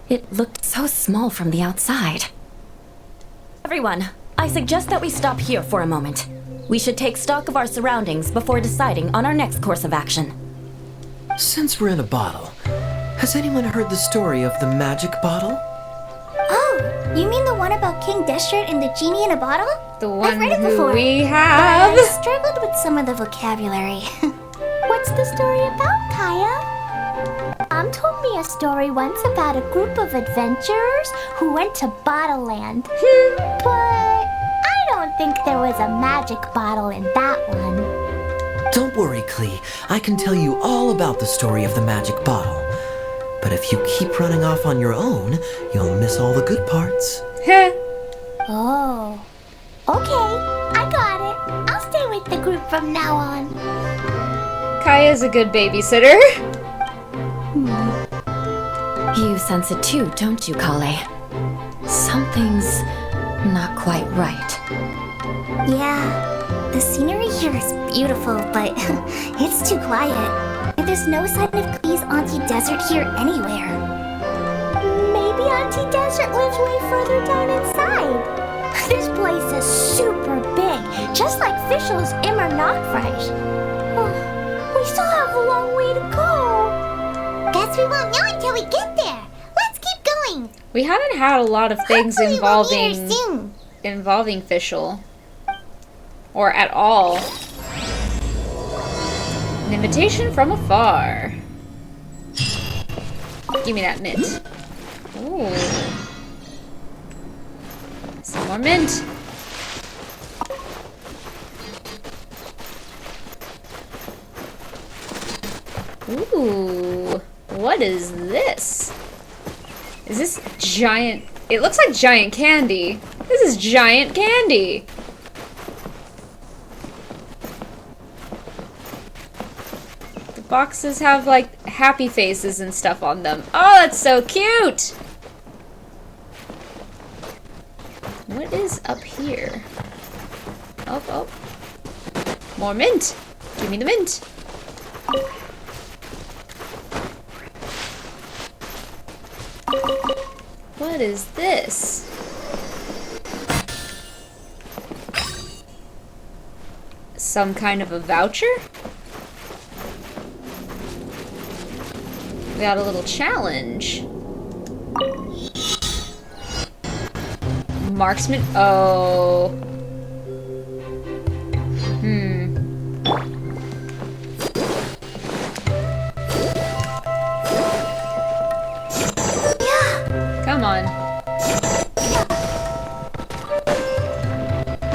It looked so small from the outside. Everyone, I suggest that we stop here for a moment. We should take stock of our surroundings before deciding on our next course of action. Since we're in a bottle, has anyone heard the story of the magic bottle? Oh, you mean the one about King Deshret and the genie in a bottle? The one I've read it who before, we but have. I struggled with some of the vocabulary. What's the story about, Kaya? Mom told me a story once about a group of adventurers who went to Bottle Land. But I don't think there was a magic bottle in that one. Don't worry, Klee. I can tell you all about the story of the magic bottle. But if you keep running off on your own, you'll miss all the good parts. Oh. Okay, I got it. I'll stay with the group from now on. Kaya's a good babysitter. You sense it too, don't you, Kale? Something's not quite right. Yeah, the scenery here is beautiful, but it's too quiet. And there's no sign of Klee's Auntie Desert here anywhere. Maybe Auntie Desert lives way further down inside. This place is super big, just like Fischl's Immer Nachtreich. We still have a long way to go. Guess we won't know until we get there. Let's keep going. We haven't had a lot of things Hopefully we'll meet her involving soon. Fischl. Or at all. An invitation from afar. Give me that mint. Ooh. Some more mint. Ooh. What is this? Is this giant? It looks like giant candy. This is giant candy. The boxes have like happy faces and stuff on them. Oh, that's so cute. What is up here? Oh, oh. More mint. Give me the mint. What is this? Some kind of a voucher? We got a little challenge. Marksman. Oh. Come on.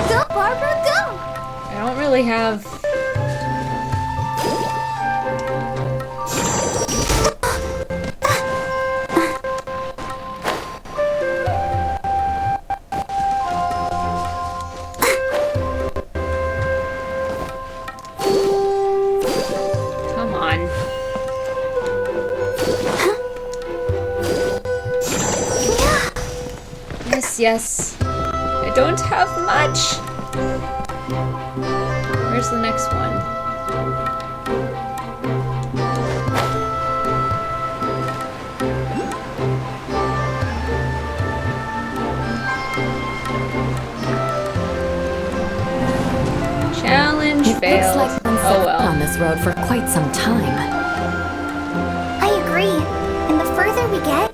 Go, Barbara, go! I don't really have. Come on. Yes, yes. I don't have much. Where's the next one? Challenge failed. Looks like I'm Oh well. on this road for quite some time. I agree. And the further we get,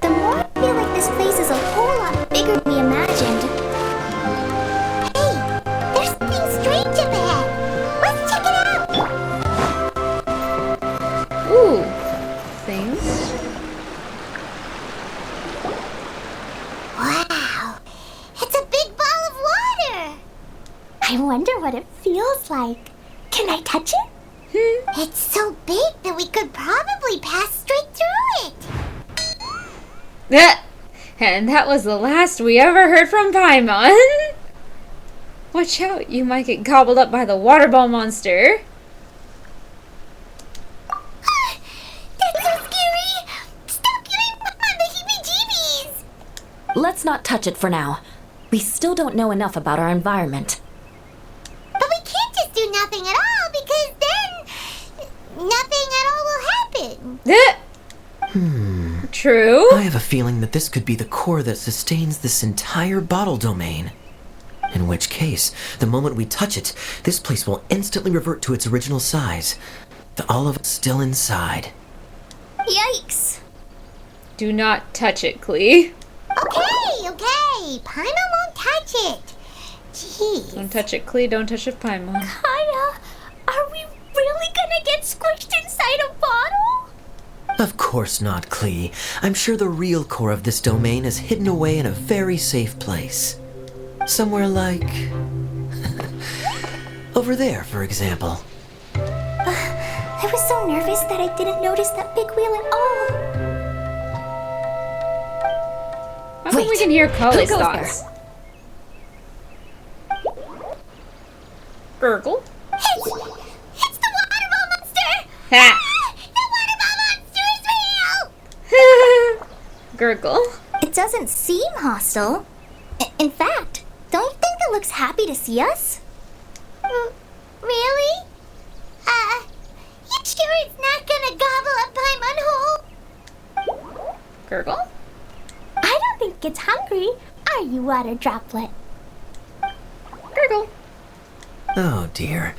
the more I feel like this place is a whole lot bigger than we imagined. Hey, there's something strange up ahead. Let's check it out. Ooh. Things. Wow, it's a big ball of water. I wonder what it feels like. Can I touch it? It's so big that we could probably pass straight through it. And that was the last we ever heard from Paimon. Watch out, you might get gobbled up by the water ball monster. That's so scary. Stop giving Mama the heebie-jeebies. Let's not touch it for now. We still don't know enough about our environment. But we can't just do nothing at all because then nothing at all will happen. True. I have a feeling that this could be the core that sustains this entire bottle domain. In which case, the moment we touch it, this place will instantly revert to its original size. With all of us still inside. Yikes. Do not touch it, Klee. Okay. Paimon won't touch it. Jeez. Don't touch it, Klee. Don't touch it, Paimon. Kaya, are we really gonna get squished inside a bottle? Of course not, Klee. I'm sure the real core of this domain is hidden away in a very safe place. Somewhere like... over there, for example. I was so nervous that I didn't notice that big wheel at all. How come we Wait, can hear Kale's who goes thoughts? Gurgle. It's the water ball monster. Ha! The water ball monster is real. Gurgle. It doesn't seem hostile. In fact, don't you think it looks happy to see us? Really? You sure it's not gonna gobble up Paimon whole? Gurgle. I don't think it's hungry. Are you, water droplet? Gurgle. Oh dear.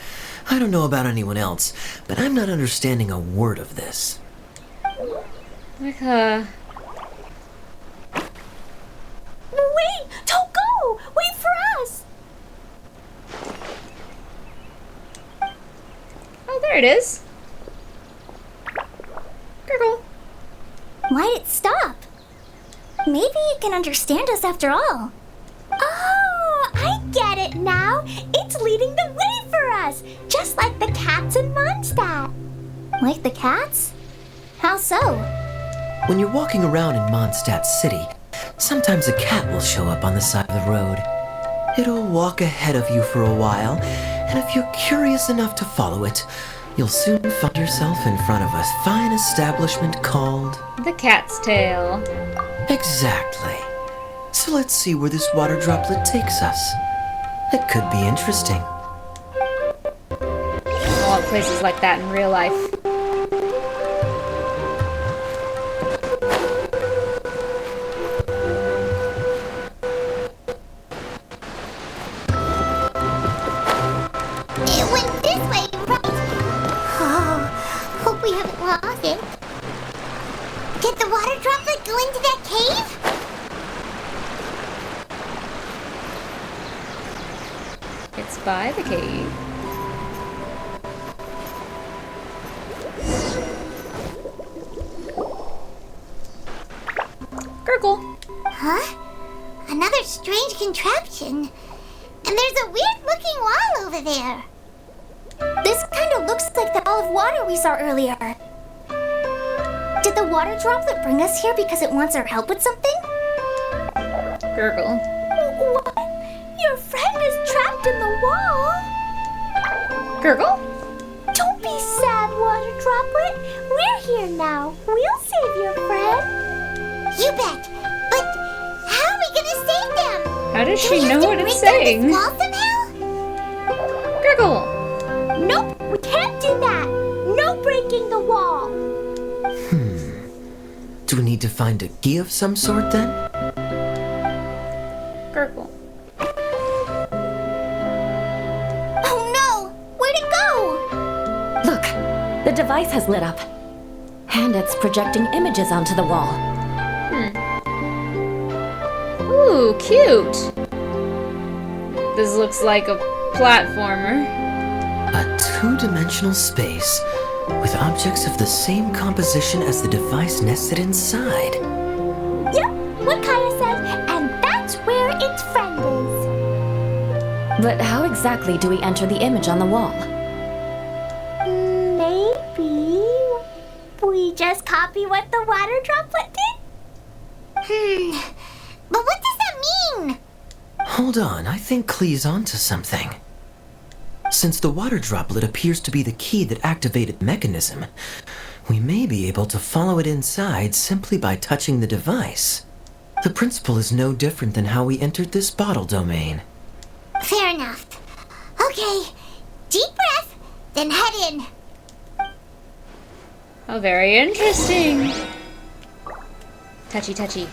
I don't know about anyone else, but I'm not understanding a word of this. Like, Wait! Don't go! Wait for us! oh, there it is. Gurgle. Why'd it stop? Maybe it can understand us after all. Oh, I get it now. It's leading the way for us, just like the cats in Mondstadt. Like the cats? How so? When you're walking around in Mondstadt City, sometimes a cat will show up on the side of the road. It'll walk ahead of you for a while, and if you're curious enough to follow it, you'll soon find yourself in front of a fine establishment called... The cat's tail. Exactly. So let's see where this water droplet takes us. It could be interesting. I want places like that in real life. It went this way, right? Oh, hope we haven't lost it. Did the water droplet go into that cave? by the cave. Gurgle. Huh? Another strange contraption. And there's a weird-looking wall over there. This kind of looks like the ball of water we saw earlier. Did the water droplet bring us here because it wants our help with something? Gurgle. What? Your friend is trapped in the wall? Gurgle? Don't be sad, water droplet. We're here now. We'll save your friend. You bet. But how are we gonna save them? How does Do we she have know to what it's break down this saying? wall somehow? Gurgle. Nope, we can't do that. No breaking the wall. Do we need to find a key of some sort then? Gurgle. Oh no! Where'd it go? Look, the device has lit up. And it's projecting images onto the wall. Ooh, cute. This looks like a platformer. A two-dimensional space with objects of the same composition as the device nested inside. Yep, what Kaya said, and that's where its friend is. But how exactly do we enter the image on the wall? Maybe we just copy what the water droplet did? But what does that mean? Hold on, I think Klee's onto something. Since the water droplet appears to be the key that activated the mechanism, we may be able to follow it inside simply by touching the device. The principle is no different than how we entered this bottle domain. Fair enough. Okay, deep breath, then head in. Oh, very interesting. Touchy, touchy.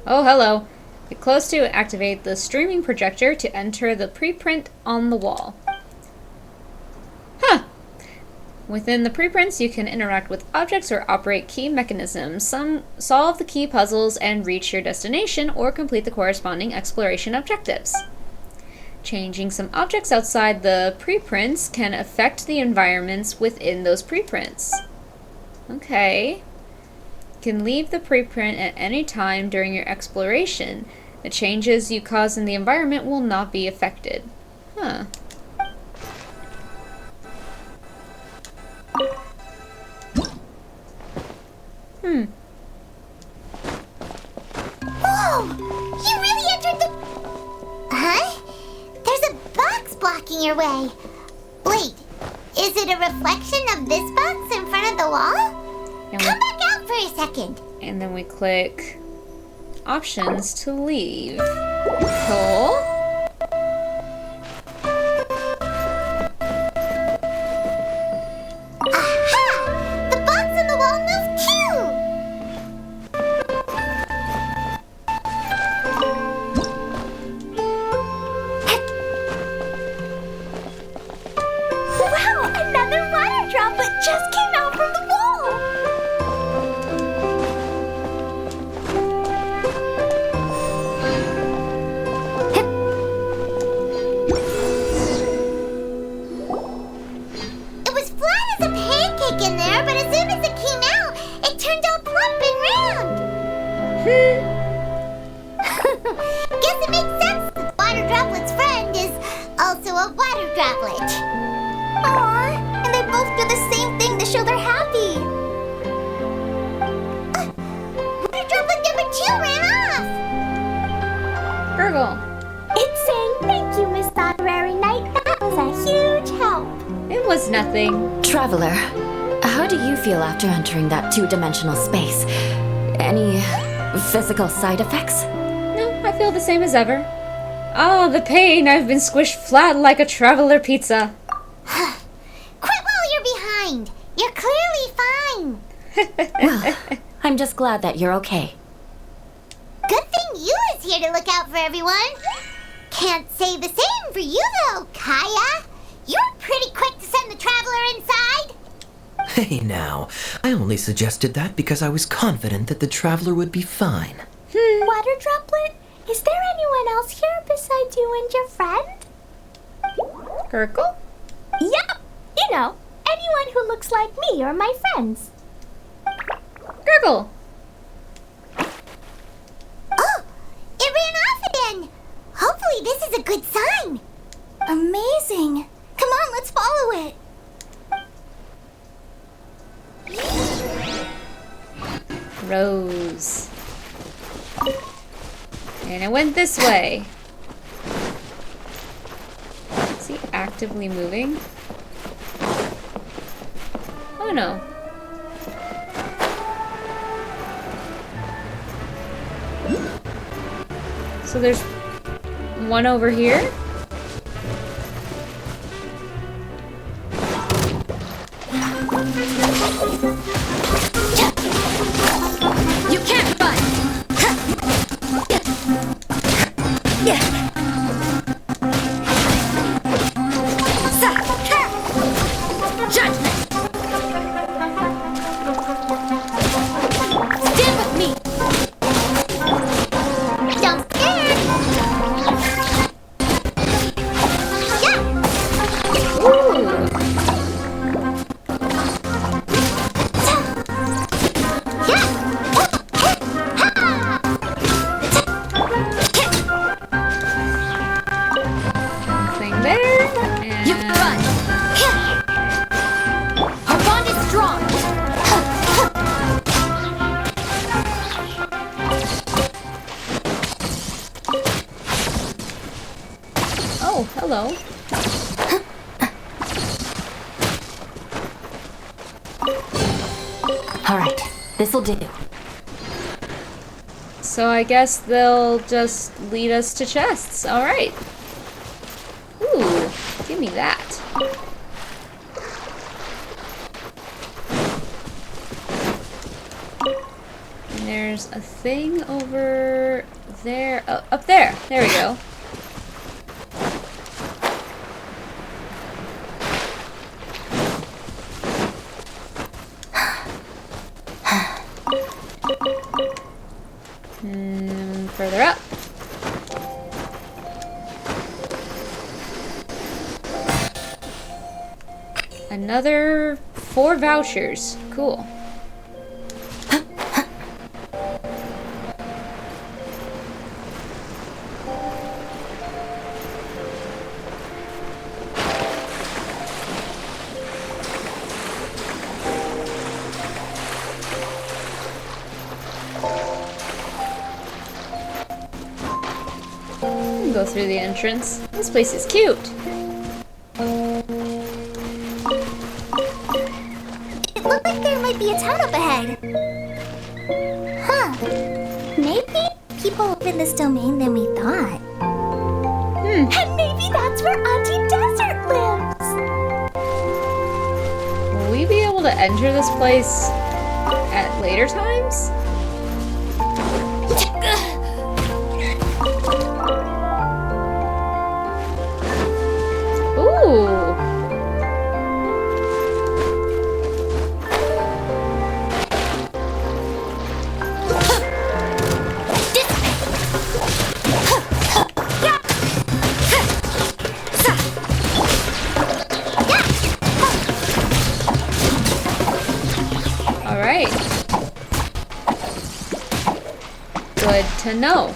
Oh, hello. Get close to activate the streaming projector to enter the preprint on the wall. Huh. Within the preprints, you can interact with objects or operate key mechanisms. Some solve the key puzzles and reach your destination or complete the corresponding exploration objectives. Changing some objects outside the preprints can affect the environments within those preprints. Okay. You can leave the preprint at any time during your exploration. The changes you cause in the environment will not be affected. Huh. Whoa! You really entered the... Huh? There's a box blocking your way. Wait, is it a reflection of this box in front of the wall? And Come back out for a second. And then we click options to leave. Cool. Aha! The box on the wall moved too! Wow, another water droplet just came out from the wall. It was flat as a pancake in there, but as soon as it came out, it turned all plump and round. Guess it makes sense that the water droplet's friend is also a water droplet. Aw, and they both do the same thing to show they're happy. Water droplet number 2 ran off. Gurgle. It's saying thank you, Miss Honorary Knight. That was a huge help. It was nothing. Traveler, how do you feel after entering that two-dimensional space? Any physical side effects? No, I feel the same as ever. Oh, the pain! I've been squished flat like a traveler pizza. Quit while you're behind. You're clearly fine. Well, I'm just glad that you're okay. Good thing you is here to look out for everyone. Can't say the same for you though, Kaya. You're pretty quick to send the traveler inside. Hey now, I only suggested that because I was confident that the traveler would be fine. Water droplet, is there anyone else here besides you and your friend? Gurgle? Yup! You know, anyone who looks like me or my friends. Gurgle! Oh, it ran off again. Hopefully this is a good sign. Amazing! Come on, let's follow it. Rose. And it went this way. Is he actively moving? Oh no. So there's one over here? You can't run! Judgment! Stand with me! Jump scared. Nothing there. You And run! Our bond is strong! oh, hello. Alright, this'll do. So I guess they'll just lead us to chests. Alright. Ooh, give me that. And there's a thing over there. Oh, up there. There we go. Further up. Another 4 vouchers. Cool. Go through the entrance. This place is cute. It looked like there might be a town up ahead. Huh. Maybe people live in this domain than we thought. And maybe that's where Auntie Desert lives. Will we be able to enter this place at later times? Ooh. All right. Good to know.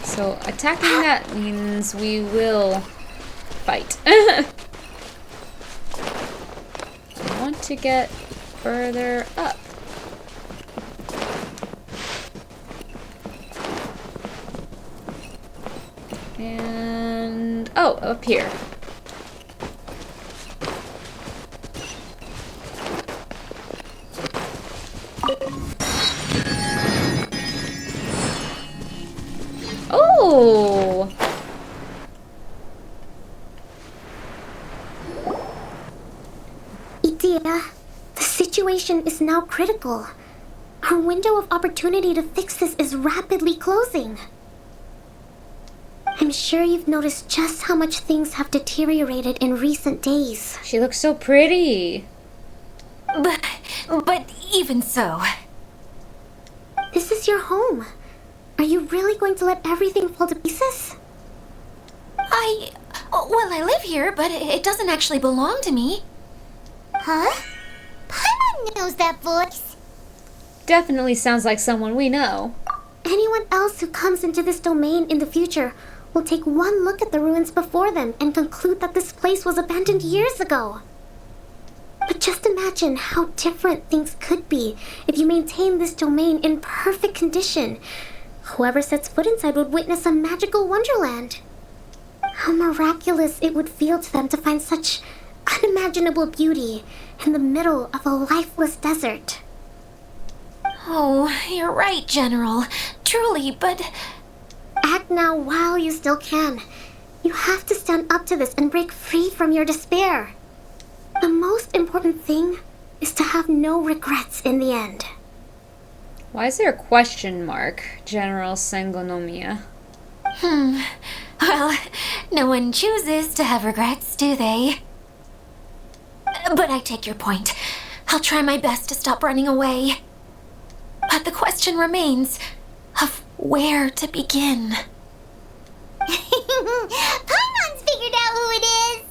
So attacking that means we will fight. I want to get further up. And oh, up here. Oh! Idea, the situation is now critical. Our window of opportunity to fix this is rapidly closing. I'm sure you've noticed just how much things have deteriorated in recent days. She looks so pretty. But even so, This is your home. Are you really going to let everything fall to pieces? Well, I live here, but it doesn't actually belong to me. Huh? Paimon knows that voice. Definitely sounds like someone we know. Anyone else who comes into this domain in the future will take one look at the ruins before them and conclude that this place was abandoned years ago. But just imagine how different things could be if you maintain this domain in perfect condition. Whoever sets foot inside would witness a magical wonderland. How miraculous it would feel to them to find such unimaginable beauty in the middle of a lifeless desert. Oh, you're right, General. Truly, but... Act now while you still can. You have to stand up to this and break free from your despair. The most important thing is to have no regrets in the end. Why is there a question mark, General Sengonomiya? Well, no one chooses to have regrets, do they? But I take your point. I'll try my best to stop running away. But the question remains of where to begin. Paimon's figured out who it is.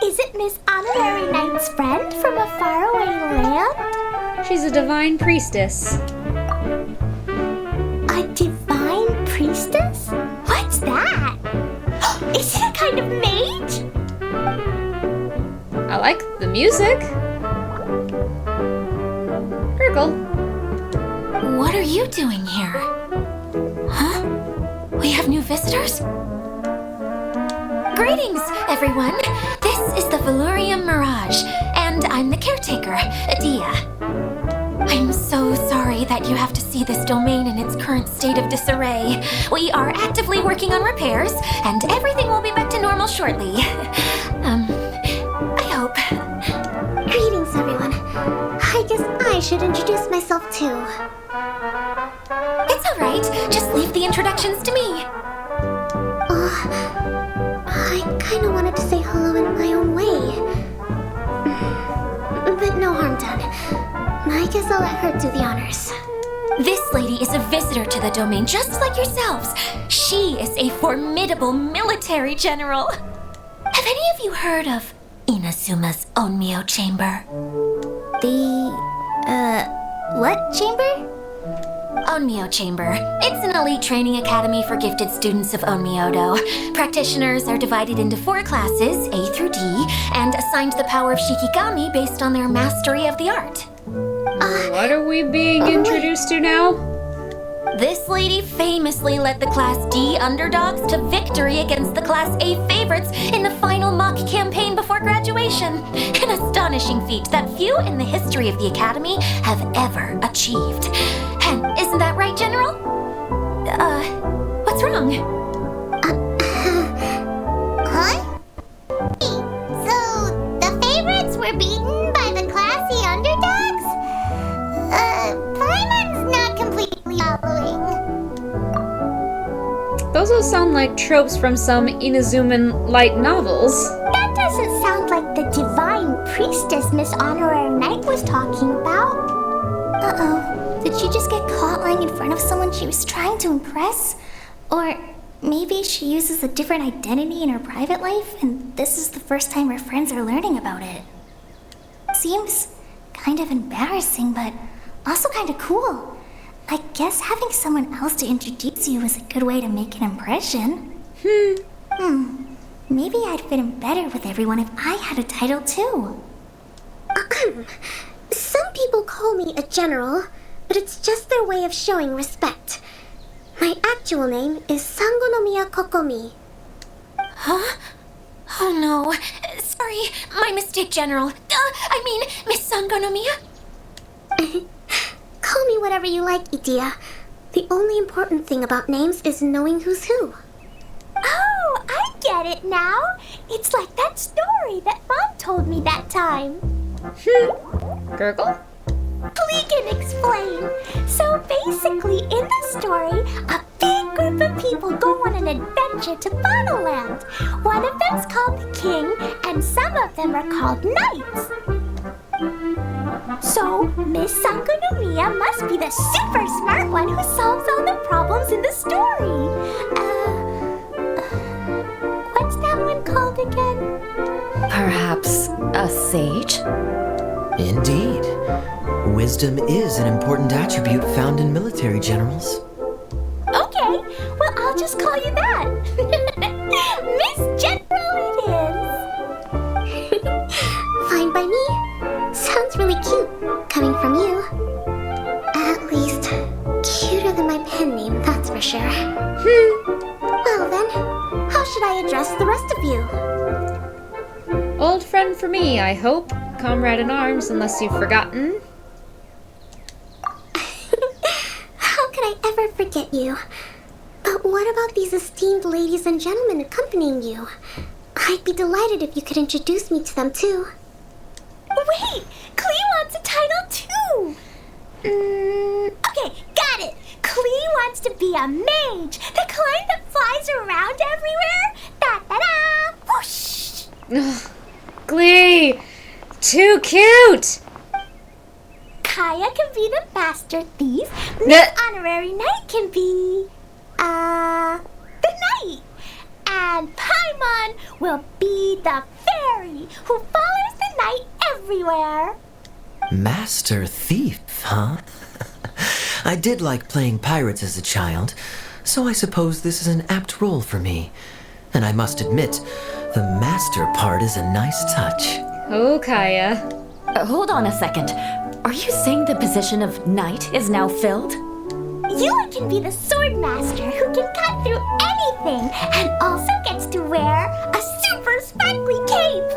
Is it Miss Honorary Knight's friend from a faraway land? She's a divine priestess. A divine priestess? What's that? Is it a kind of mage? I like the music. Gurgle. What are you doing here? Huh? We have new visitors? Greetings, everyone. This is the Valurium Mirage, and I'm the caretaker, Adia. I'm so sorry that you have to see this domain in its current state of disarray. We are actively working on repairs, and everything will be back to normal shortly. I hope. Greetings, everyone. I guess I should introduce myself too. It's all right. Just leave the introductions to me. I kind of wanted to say hello in my own way. But no harm done. I guess I'll let her do the honors. This lady is a visitor to the domain, just like yourselves. She is a formidable military general. Have any of you heard of Inazuma's Onmyo Chamber? What chamber? Onmyo Chamber. It's an elite training academy for gifted students of Onmyodo. Practitioners are divided into 4 classes, A through D, and assigned the power of Shikigami based on their mastery of the art. What are we being introduced to now? This lady famously led the Class D underdogs to victory against the Class A favorites in the final mock campaign before graduation. An astonishing feat that few in the history of the Academy have ever achieved. And isn't that right, General? What's wrong? Huh? So, the favorites were beaten by the classy underdogs? Paimon's not completely following. Those all sound like tropes from some Inazuman light novels. That doesn't sound like the divine priestess Miss Honorary Knight was talking about. Uh-oh. Did she just get caught lying in front of someone she was trying to impress? Or maybe she uses a different identity in her private life, and this is the first time her friends are learning about it. Seems kind of embarrassing, but also kind of cool. I guess having someone else to introduce you is a good way to make an impression. Maybe I'd fit in better with everyone if I had a title too. Some people call me a general, but it's just their way of showing respect. My actual name is Sangonomiya Kokomi. Huh? Oh no. Sorry, my mistake, General. I mean, Miss Sangonomiya? Call me whatever you like, Idia. The only important thing about names is knowing who's who. Oh, I get it now. It's like that story that Mom told me that time. Gurgle? Please can explain. So basically, in the story, a big group of people go on an adventure to Bottleland. One of them's called the King, and some of them are called Knights. So, Miss Sangonomiya must be the super smart one who solves all the problems in the story. around again? Perhaps a sage? Indeed. Wisdom is an important attribute found in military generals. Okay, well, I'll just call you that. Miss General it is. Fine by me. Sounds really cute, coming from you. At least, cuter than my pen name, that's for sure. Well then, how should I address the rest of you? Old friend for me, I hope. Comrade in arms, unless you've forgotten. How could I ever forget you? But what about these esteemed ladies and gentlemen accompanying you? I'd be delighted if you could introduce me to them too. Wait, Klee wants a title too. Okay, got it. Klee wants to be a mage, the kind that flies around everywhere. Da da da! Whoosh! Ugh, Glee! Too cute! Kaya can be the master thief. Miss Honorary Knight can be, the knight. And Paimon will be the fairy who follows the knight everywhere. Master Thief, huh? I did like playing pirates as a child, so I suppose this is an apt role for me. And I must admit, the master part is a nice touch. Oh, Kaya. Hold on a second. Are you saying the position of knight is now filled? Eula can be the sword master who can cut through anything and also gets to wear a super sparkly cape.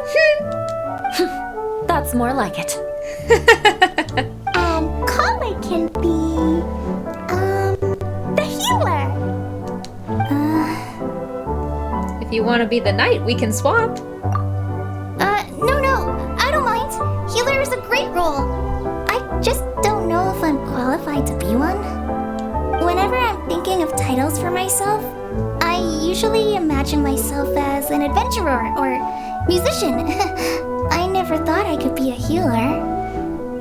That's more like it. And Kale can be, the healer. If you want to be the knight, we can swap. No, I don't mind. Healer is a great role. I just don't know if I'm qualified to be one. Whenever I'm thinking of titles for myself, I usually imagine myself as an adventurer or musician. I never thought I could be a healer.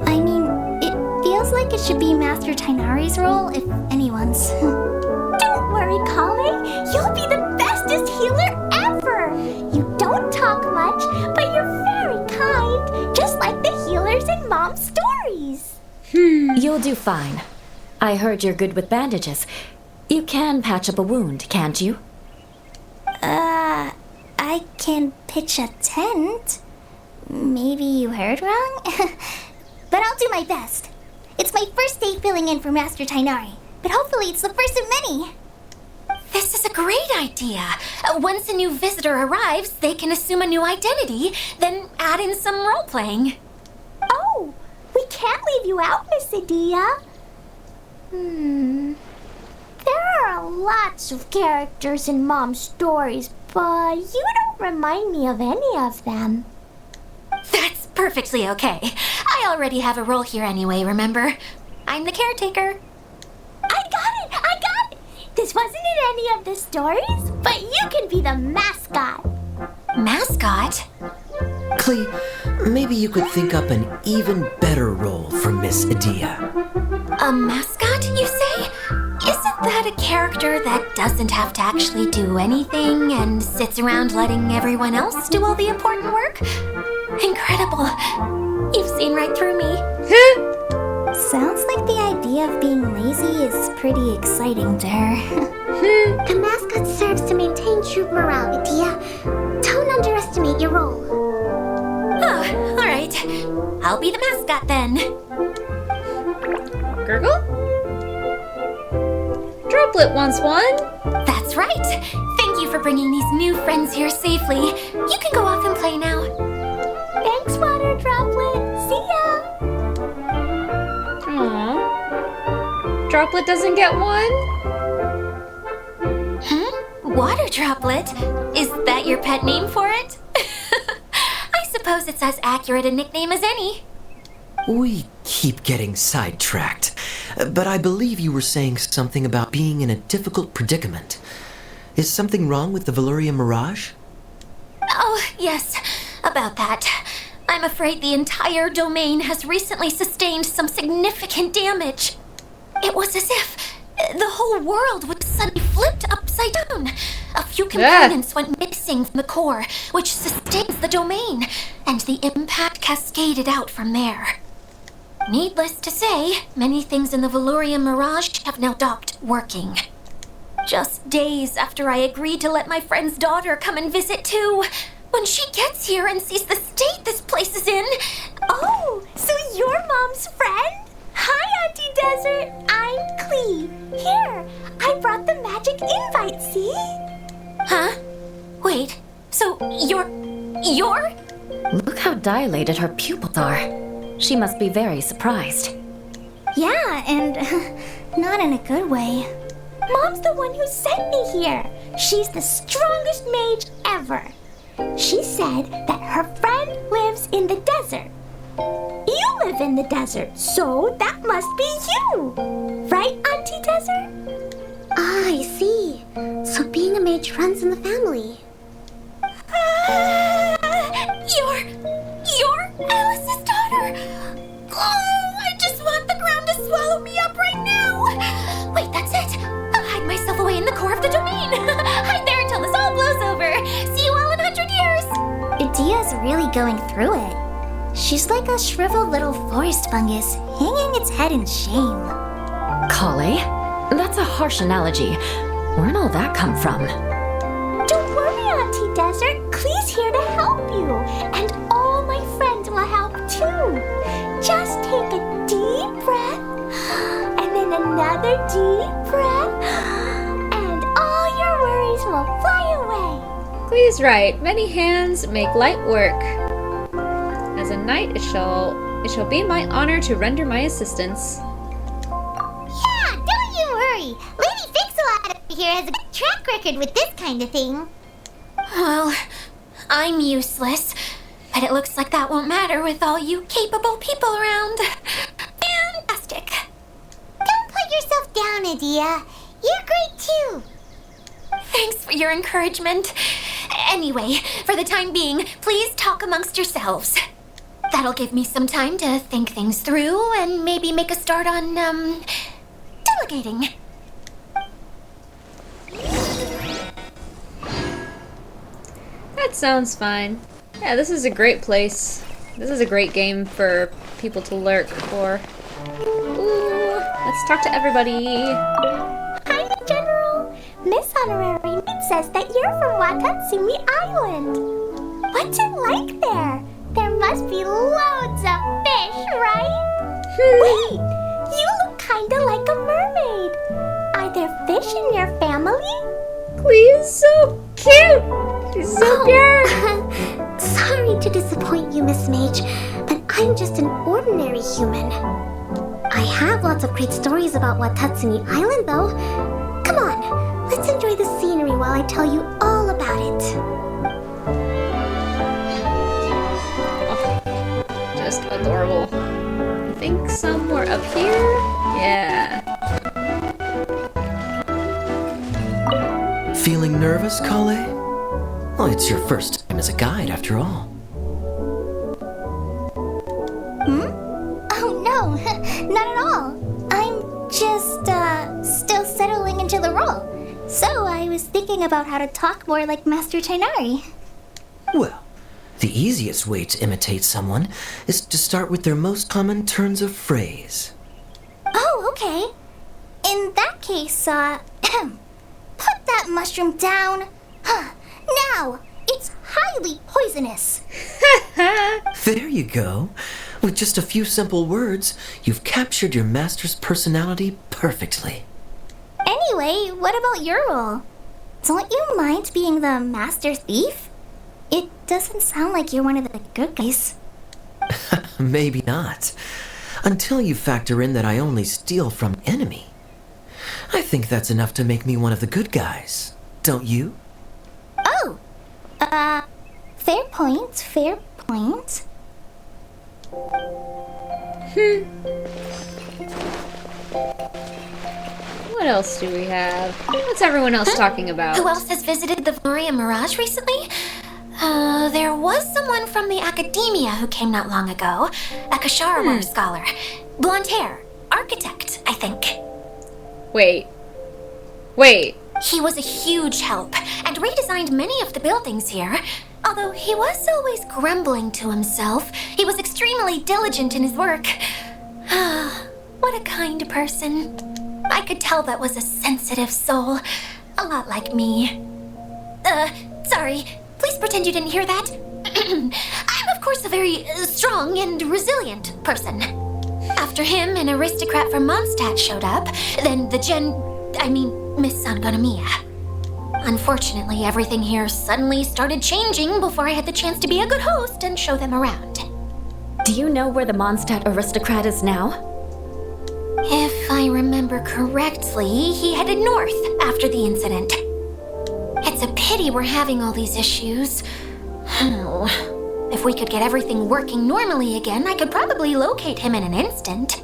I mean, it feels like it should be Master Tainari's role, if anyone's. Don't worry, Kale. You'll be the bestest healer ever. You don't talk much, but you're very kind, just like the healers in Mom's stories. You'll do fine. I heard you're good with bandages. You can patch up a wound, can't you? I can pitch a tent. Maybe you heard wrong? But I'll do my best. It's my first day filling in for Master Tainari, but hopefully it's the first of many. This is a great idea. Once a new visitor arrives, they can assume a new identity, then add in some role-playing. Oh, we can't leave you out, Miss Adia. There are lots of characters in Mom's stories, but you don't remind me of any of them. That's perfectly okay. I already have a role here anyway, remember? I'm the caretaker. I got it! This wasn't in any of the stories, but you can be the mascot. Mascot? Klee, maybe you could think up an even better role for Miss Adia. A mascot, you say? Isn't that a character that doesn't have to actually do anything and sits around letting everyone else do all the important work? Incredible. You've seen right through me. Sounds like the idea of being lazy is pretty exciting to her. The mascot serves to maintain troop morale, Adia. Don't underestimate your role. Oh, all right. I'll be the mascot then. Gurgle? Droplet wants one. That's right. Thank you for bringing these new friends here safely. You can go off and play now. Thanks, Water Droplet. See ya. Aww. Droplet doesn't get one? Water Droplet? Is that your pet name for it? I suppose it's as accurate a nickname as any. We keep getting sidetracked, but I believe you were saying something about being in a difficult predicament. Is something wrong with the Valyria Mirage? Oh, yes, about that. I'm afraid the entire domain has recently sustained some significant damage. It was as if the whole world was suddenly flipped upside down. A few components went missing from the core, which sustains the domain, and the impact cascaded out from there. Needless to say, many things in the Valorian Mirage have now stopped working. Just days after I agreed to let my friend's daughter come and visit too. When she gets here and sees the state this place is in... Oh, so you're Mom's friend? Hi, Auntie Desert. I'm Clee. Here, I brought the magic invite, see? Huh? Wait, so you're... Look how dilated her pupils are. She must be very surprised. Yeah, and not in a good way. Mom's the one who sent me here. She's the strongest mage ever. She said that her friend lives in the desert. You live in the desert, so that must be you. Right, Auntie Desert? Ah, I see. So being a mage runs in the family. You're Alice's daughter. Oh, I just want the ground to swallow me up right now. Wait, that's it. I'll hide myself away in the core of the domain. Hide there until this all blows over. See you all in 100 years. Idia's really going through it. She's like a shriveled little forest fungus, hanging its head in shame. Kale? That's a harsh analogy. Where'd all that come from? Don't worry, Auntie Desert. Clee's here to help you. And all my friends will help too. Just take a deep breath, and then another deep breath, and all your worries will fly away. Please right. Many hands make light work. As a knight, it shall be my honor to render my assistance. Yeah, don't you worry. Lady Fix-A-Lot over here has a good track record with this kind of thing. Well, I'm useless, but it looks like that won't matter with all you capable people around. Fantastic. Don't put yourself down, Idia. You're great too. Thanks for your encouragement. Anyway, for the time being, please talk amongst yourselves. That'll give me some time to think things through and maybe make a start on, delegating. That sounds fine. Yeah, this is a great place. This is a great game for people to lurk for. Ooh, let's talk to everybody. Hi, General. Miss Honorary Knight says that you're from Watatsumi Island. What's it like there? There must be loads of fish, right? Wait, you look kinda like a mermaid. Are there fish in your family? Clee is so cute! She's so pure! Sorry to disappoint you, Miss Mage, but I'm just an ordinary human. I have lots of great stories about Watatsumi Island, though. Come on, let's enjoy the scenery while I tell you all about it. Just adorable. I think somewhere up here? Yeah. Feeling nervous, Kale? Well, it's your first time as a guide, after all. Oh, no, not at all. I'm just, still settling into the role. So I was thinking about how to talk more like Master Tainari. Well, the easiest way to imitate someone is to start with their most common turns of phrase. Oh, okay. In that case, put that mushroom down. Now, it's highly poisonous. There you go. With just a few simple words, you've captured your master's personality perfectly. Anyway, what about your role? Don't you mind being the master thief? It doesn't sound like you're one of the good guys. Maybe not. Until you factor in that I only steal from enemy. I think that's enough to make me one of the good guys. Don't you? Oh! Fair point, fair point. What else do we have? What's everyone else talking about? Who else has visited the Valorian Mirage recently? There was someone from the academia who came not long ago. A Kasharamar scholar. Blonde hair. Architect, I think. Wait. Wait. He was a huge help and redesigned many of the buildings here. Although he was always grumbling to himself, he was extremely diligent in his work. What a kind person. I could tell that was a sensitive soul. A lot like me. Sorry. Please pretend you didn't hear that. I'm, of course, a very strong and resilient person. After him, an aristocrat from Mondstadt showed up, then Miss Sangonomiya. Unfortunately, everything here suddenly started changing before I had the chance to be a good host and show them around. Do you know where the Mondstadt aristocrat is now? If I remember correctly, he headed north after the incident. It's a pity we're having all these issues. If we could get everything working normally again, I could probably locate him in an instant.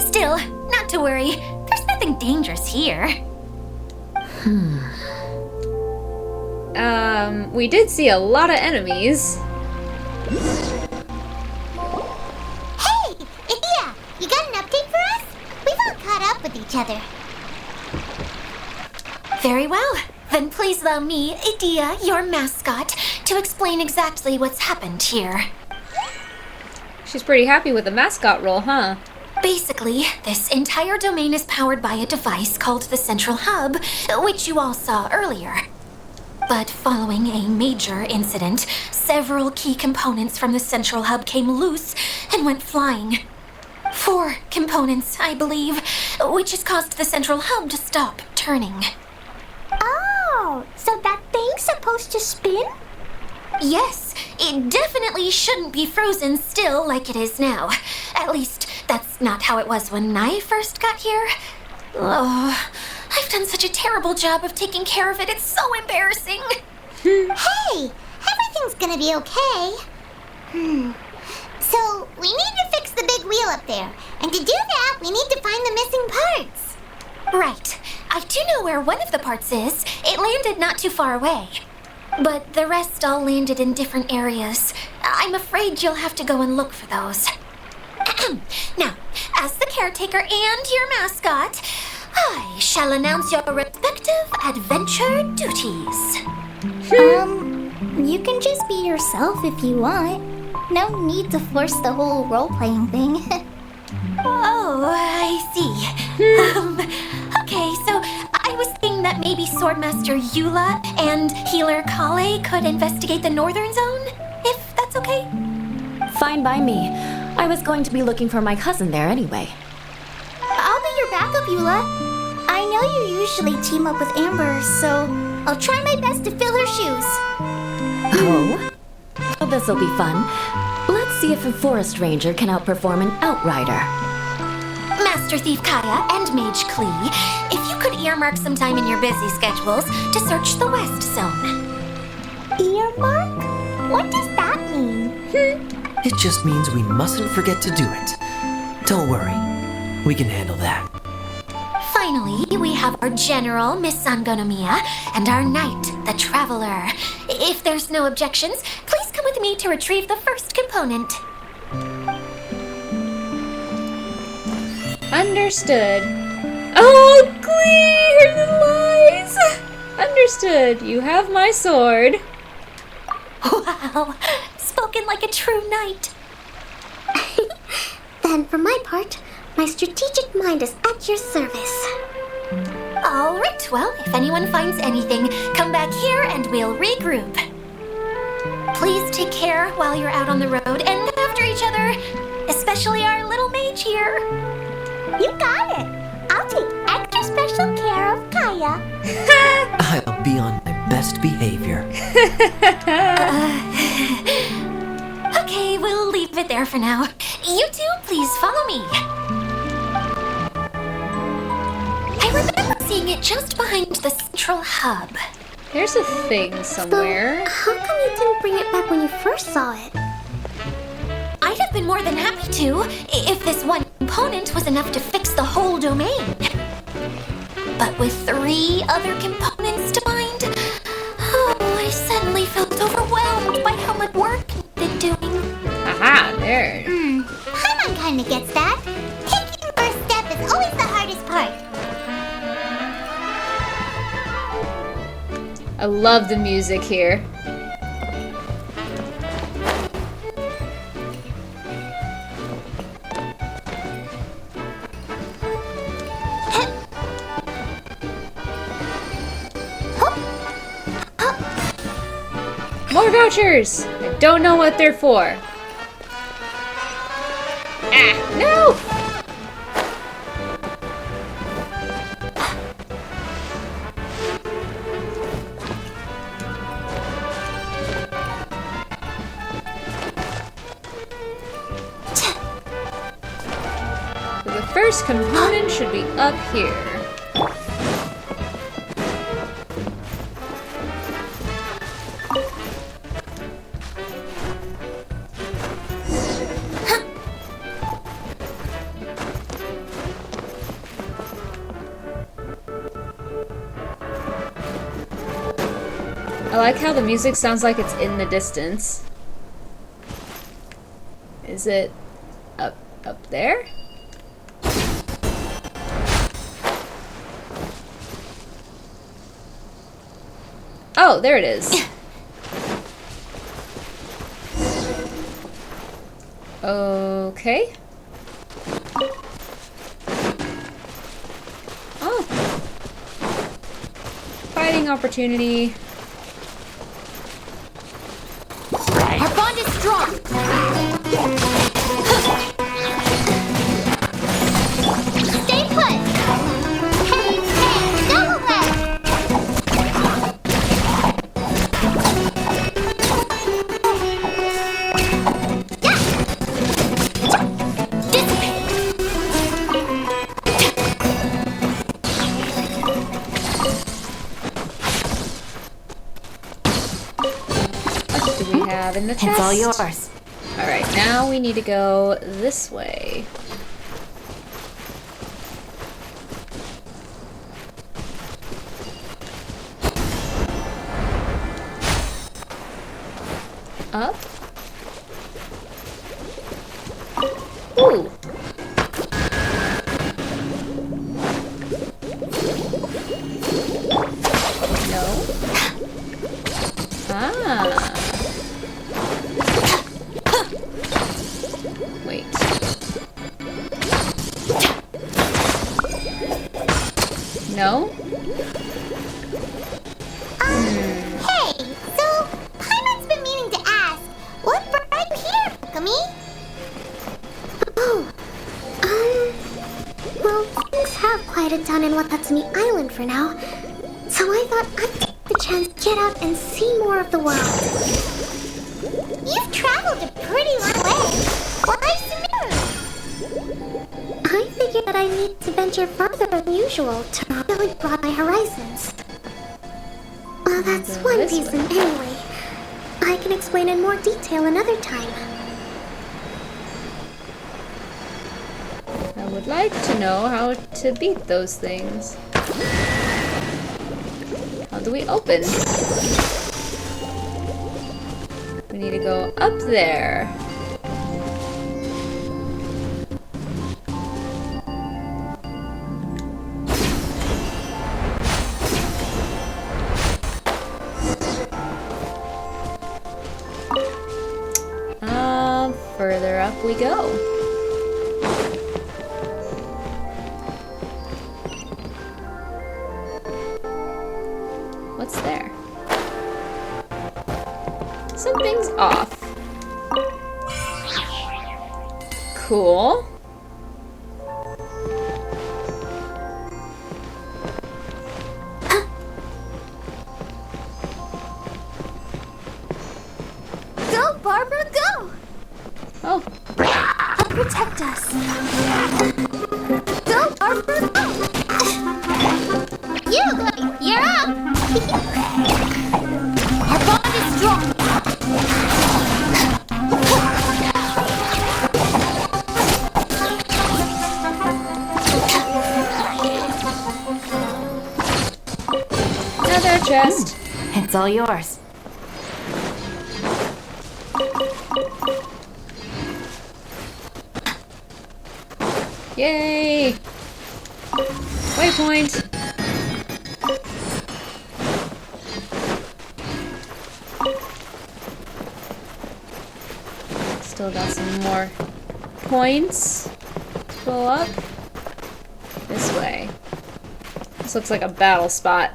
Still, not to worry. There's nothing dangerous here. We did see a lot of enemies. Hey, Idia, you got an update for us? We've all caught up with each other. Very well. Then please allow me, Idia, your mascot, to explain exactly what's happened here. She's pretty happy with the mascot role, huh? Basically, this entire domain is powered by a device called the Central Hub, which you all saw earlier. But following a major incident, several key components from the Central Hub came loose and went flying. 4 components, I believe, which has caused the Central Hub to stop turning. Oh, so that thing's supposed to spin? Yes, it definitely shouldn't be frozen still like it is now. At least, that's not how it was when I first got here. Oh, I've done such a terrible job of taking care of it. It's so embarrassing. Hey, everything's gonna be okay. So, we need to fix the big wheel up there. And to do that, we need to find the missing parts. Right. I do know where one of the parts is. It landed not too far away. But the rest all landed in different areas. I'm afraid you'll have to go and look for those. Now, as the caretaker and your mascot, I shall announce your respective adventure duties. You can just be yourself if you want. No need to force the whole role-playing thing. Oh, I see. Okay, so I was thinking that maybe Swordmaster Eula and Healer Kale could investigate the northern zone, if that's okay? Fine by me. I was going to be looking for my cousin there anyway. I'll be your backup, Eula. I know you usually team up with Amber, so I'll try my best to fill her shoes. Oh? Well, this'll be fun. Let's see if a forest ranger can outperform an outrider. Master Thief Kaya and Mage Klee, if you could earmark some time in your busy schedules to search the west zone. Earmark? What does that mean? It just means we mustn't forget to do it. Don't worry. We can handle that. Finally, we have our general, Miss Sangonomiya, and our knight, the Traveler. If there's no objections, please come with me to retrieve the first component. Understood. Oh, Glee! Her little eyes! Understood. You have my sword. Wow, spoken like a true knight. Then, for my part, my strategic mind is at your service. All right, well, if anyone finds anything, come back here and we'll regroup. Please take care while you're out on the road and look after each other, especially our little mage here. You got it. I'll take extra special care of Kaya. I'll be on my best behavior. Okay, we'll leave it there for now. You two, please follow me. I remember seeing it just behind the central hub. There's a thing somewhere. How come you didn't bring it back when you first saw it? I'd have been more than happy to, if this one component was enough to fix the whole domain. But with 3 other components to mind, I suddenly felt overwhelmed by how much work needed doing. Aha, there. Paimon kinda gets that. Taking the first step is always the hardest part. I love the music here. More vouchers! I don't know what they're for. Ah, no! The first component should be up here. I like how the music sounds like it's in the distance. Is it up there? Oh, there it is. Okay. Oh. Fighting opportunity. Our bond is strong. Stay put! Hey, go away! What do we have in the chest? It's all yours. Alright, now we need to go this way. Up. Ooh. No. Ah. Wait. No? Hey, so Paimon's been meaning to ask, what brought you here, Kami? Oh, well, things have quieted down in Watatsumi Island for now, so I thought I'd take the chance to get out and see more of the world. You've traveled a pretty long way. Why Sumeru? I figured that I need to venture further than usual to really broaden my horizons. Well, that's Go one this reason anyway. I can explain in more detail another time. I would like to know how to beat those things. How do we open? We need to go up there. Further up we go. What's there? Something's off. Cool. Go, Barbara, go! Oh, Protect us. Go, Barbara, go! You're up! Our bond is strong. another chest. It's all yours. Yay! Waypoint. Still got some more points. Go up. This way. This looks like a battle spot.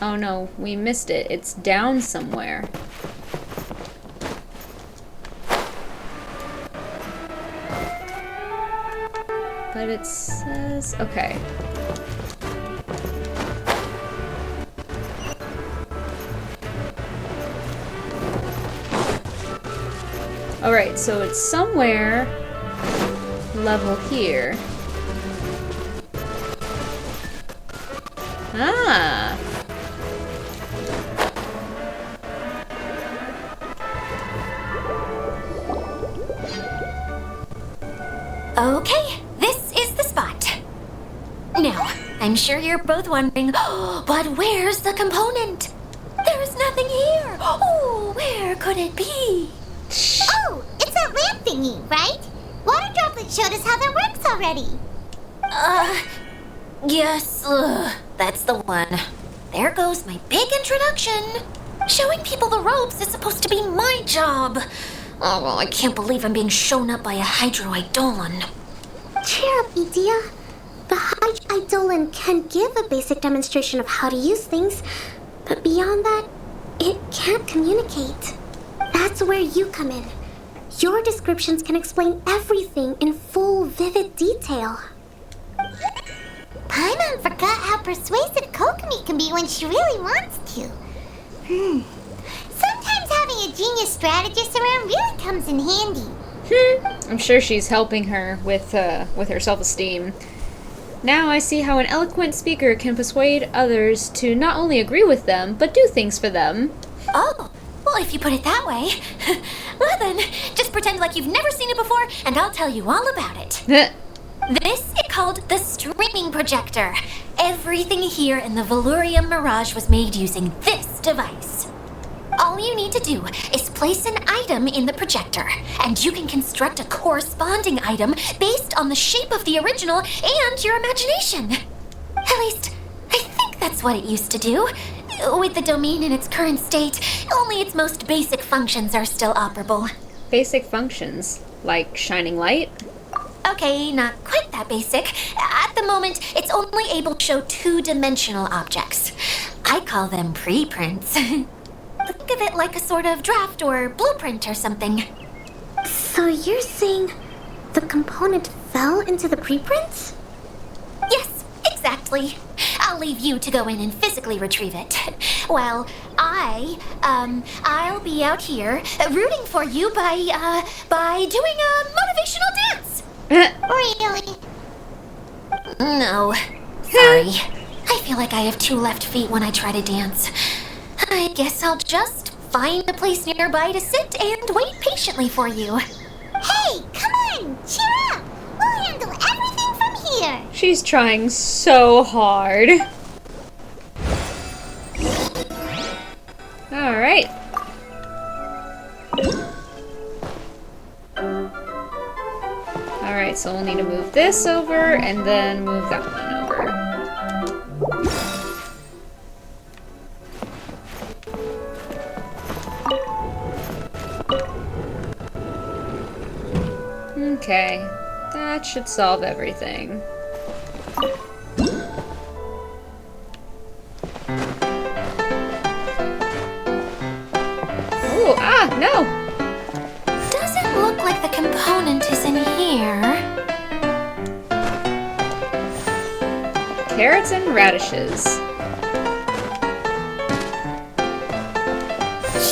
Oh no, we missed it. It's down somewhere. But it says... okay. Alright, so it's somewhere level here. Ah! Okay, this is the spot. Now, I'm sure you're both wondering, but where's the component? There's nothing here. Oh, where could it be? Oh, it's that lamp thingy, right? Water Droplet showed us how that works already. Yes, that's the one. There goes my big introduction. Showing people the ropes is supposed to be my job. Oh, I can't believe I'm being shown up by a Hydroidolon. Cheer up, Edea. The Hydroidolon can give a basic demonstration of how to use things, but beyond that, it can't communicate. That's where you come in. Your descriptions can explain everything in full, vivid detail. Paimon forgot how persuasive Kokomi can be when she really wants to. Sometimes having a genius strategist around really comes in handy. I'm sure she's helping her with her self-esteem. Now I see how an eloquent speaker can persuade others to not only agree with them, but do things for them. Oh, well, if you put it that way. Well then, just pretend like you've never seen it before, and I'll tell you all about it. This is called the streaming projector. Everything here in the Valurium Mirage was made using this device. All you need to do is place an item in the projector, and you can construct a corresponding item based on the shape of the original and your imagination. At least, I think that's what it used to do. With the domain in its current state, only its most basic functions are still operable. Basic functions, like shining light? Okay, not quite that basic. At the moment, it's only able to show two-dimensional objects. I call them preprints. Think of it like a sort of draft or blueprint or something. So you're saying the component fell into the preprints? Yes, exactly. I'll leave you to go in and physically retrieve it. Well, I'll be out here rooting for you by doing a motivational dance. Really? No, sorry. I feel like I have two left feet when I try to dance. I guess I'll just find a place nearby to sit and wait patiently for you. Hey, come on, cheer up. We'll handle everything from here. She's trying so hard. Alright. Alright, so we'll need to move this over and then move that one over. Okay, that should solve everything. Ooh, no! Doesn't look like the component is in here. Carrots and radishes.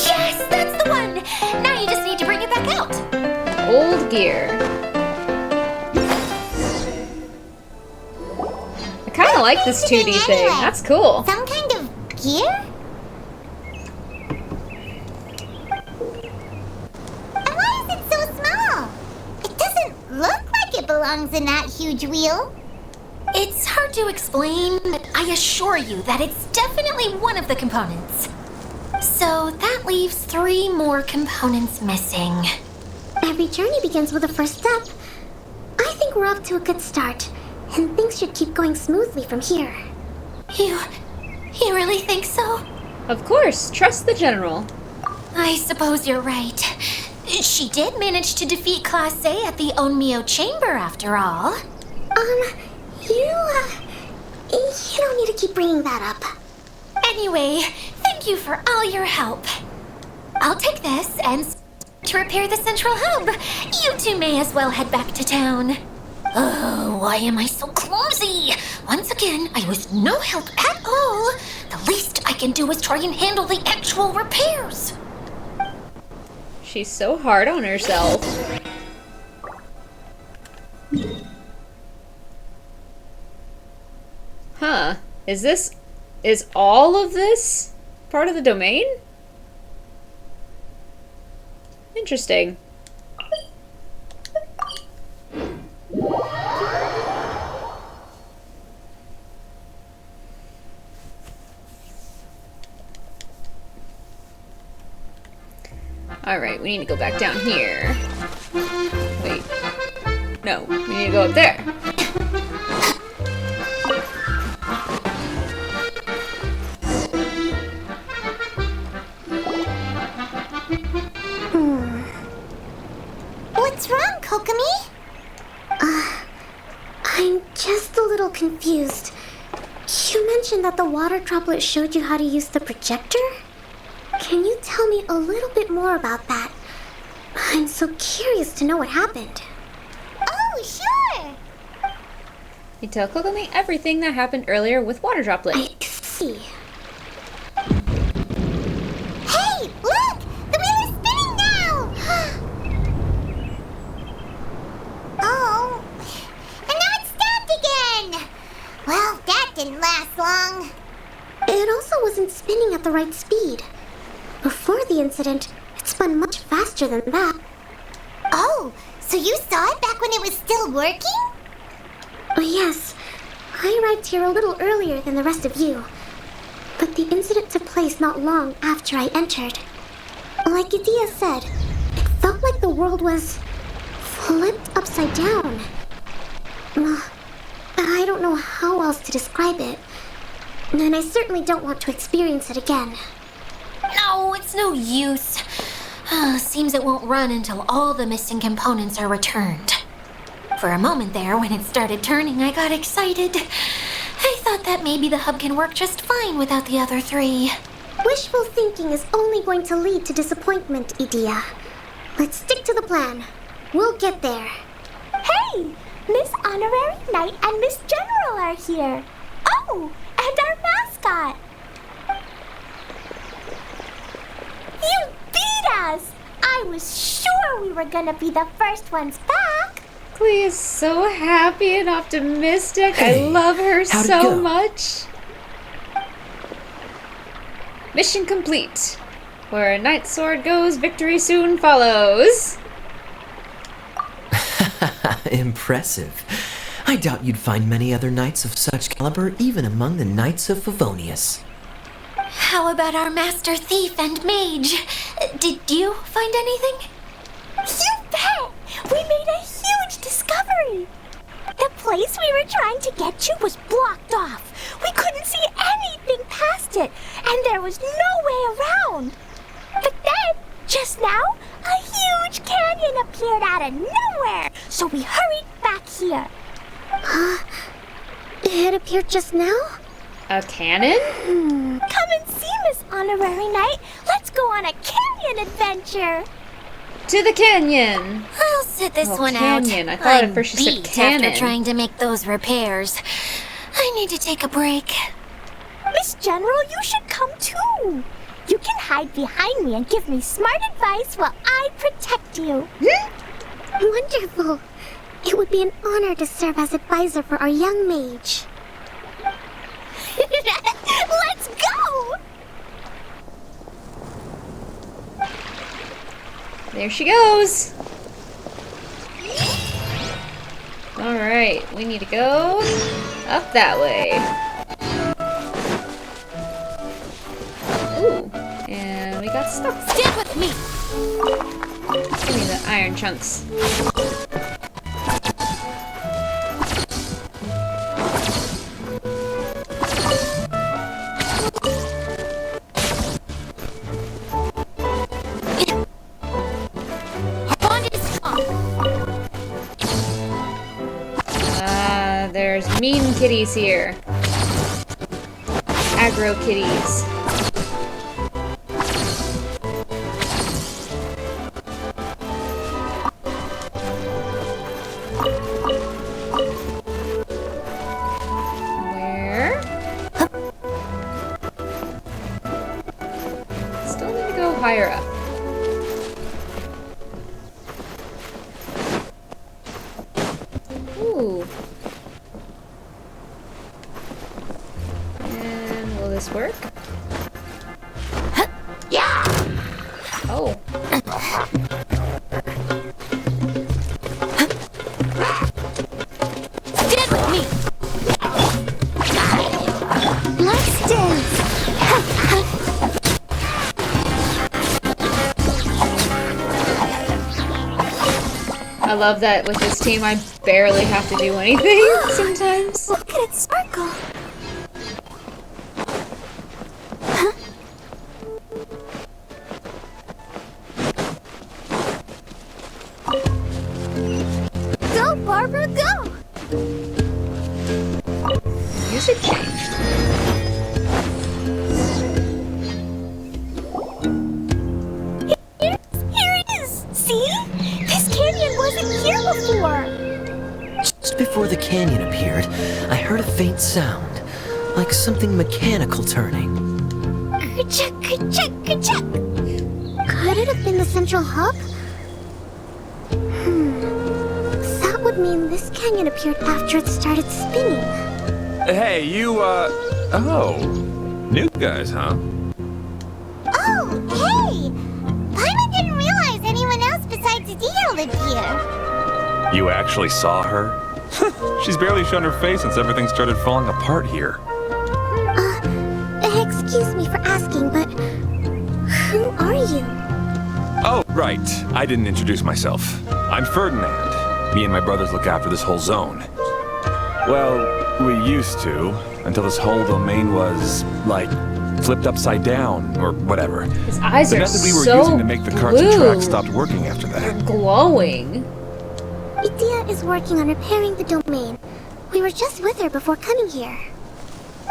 Yes, that's the one! Now you just need to bring it back out. Old gear. I kind of like this 2D thing. That's cool. Some kind of gear? And why is it so small? It doesn't look like it belongs in that huge wheel. It's hard to explain, but I assure you that it's definitely one of the components. So that leaves 3 more components missing. Every journey begins with a first step. I think we're off to a good start. and things should keep going smoothly from here. You really think so? Of course, trust the general. I suppose you're right. She did manage to defeat Class A at the Onmyo Chamber, after all. You don't need to keep bringing that up. Anyway, thank you for all your help. I'll take this and to repair the central hub. You two may as well head back to town. Oh, why am I so clumsy? Once again, I was no help at all. The least I can do is try and handle the actual repairs. She's so hard on herself. Huh. Is all of this part of the domain? Interesting. Alright, we need to go back down here. Wait. No, we need to go up there. What's wrong, Kokomi? I'm just a little confused. You mentioned that the water droplet showed you how to use the projector? Can you tell me a little bit more about that? I'm so curious to know what happened. Oh, sure. You tell Kokomi everything that happened earlier with water droplet. I see. Hey, look! The wheel is spinning now! Oh, and now it's stopped again! Well, that didn't last long. It also wasn't spinning at the right speed. Before the incident, it spun much faster than that. Oh, so you saw it back when it was still working? Oh, yes. I arrived here a little earlier than the rest of you. But the incident took place not long after I entered. Like Idia said, it felt like the world was flipped upside down. I don't know how else to describe it. And I certainly don't want to experience it again. No, it's no use. Seems it won't run until all the missing components are returned. For a moment there, when it started turning, I got excited. I thought that maybe the hub can work just fine without the other three. Wishful thinking is only going to lead to disappointment, Idia. Let's stick to the plan. We'll get there. Hey! Miss Honorary Knight and Miss General are here. Oh, and our mascot. You beat us! I was sure we were gonna be the first ones back. Klee is so happy and optimistic. Hey, I love her how'd it so go? much. Mission complete. Where a knight's sword goes, victory soon follows. Impressive. I doubt you'd find many other knights of such caliber even among the Knights of Favonius. How about our master thief and mage? Did you find anything? You bet! We made a huge discovery! The place we were trying to get to was blocked off. We couldn't see anything past it, and there was no way around. But then, just now, a huge canyon appeared out of nowhere, so we hurried back here. It appeared just now? A cannon? Come and see, Miss Honorary Knight. Let's go on a canyon adventure. To the canyon! I'll sit this Oh, one canyon. out. I thought at I'm first you said beat cannon. after trying to make those repairs. I need to take a break. Miss General, you should come too. You can hide behind me and give me smart advice while I protect you. Wonderful. It would be an honor to serve as advisor for our young mage. Let's go! There she goes. Alright, we need to go up that way. Ooh, and we got stuck. Stick with me. Give me the iron chunks. There's mean kitties here. Aggro kitties. Where? Still need to go higher up. Ooh. And will this work? Yeah! Oh. Stand with me! Let's dance! I love that with this team I barely have to do anything sometimes. Look at it sparkle! Go, Barbara, go! Music changed. Here it is! See? This canyon wasn't here before! Just before the canyon appeared, I heard a faint sound, like something mechanical turning. Ka-chuck, ka-chuck, ka-chuck! Could it have been the central hub? That would mean this canyon appeared after it started spinning. Hey, you, oh. New guys, huh? Oh, hey! Paimon didn't realize anyone else besides Adia lived here. You actually saw her? She's barely shown her face since everything started falling apart here. Excuse me for asking, but who are you? Oh, right. I didn't introduce myself. I'm Ferdinand. Me and my brothers look after this whole zone. Well, we used to, until this whole domain was, like, flipped upside down, or whatever. His eyes The are method we were so using to make the carts and blue. tracks stopped working after They're that. glowing. Idia is working on repairing the domain. We were just with her before coming here.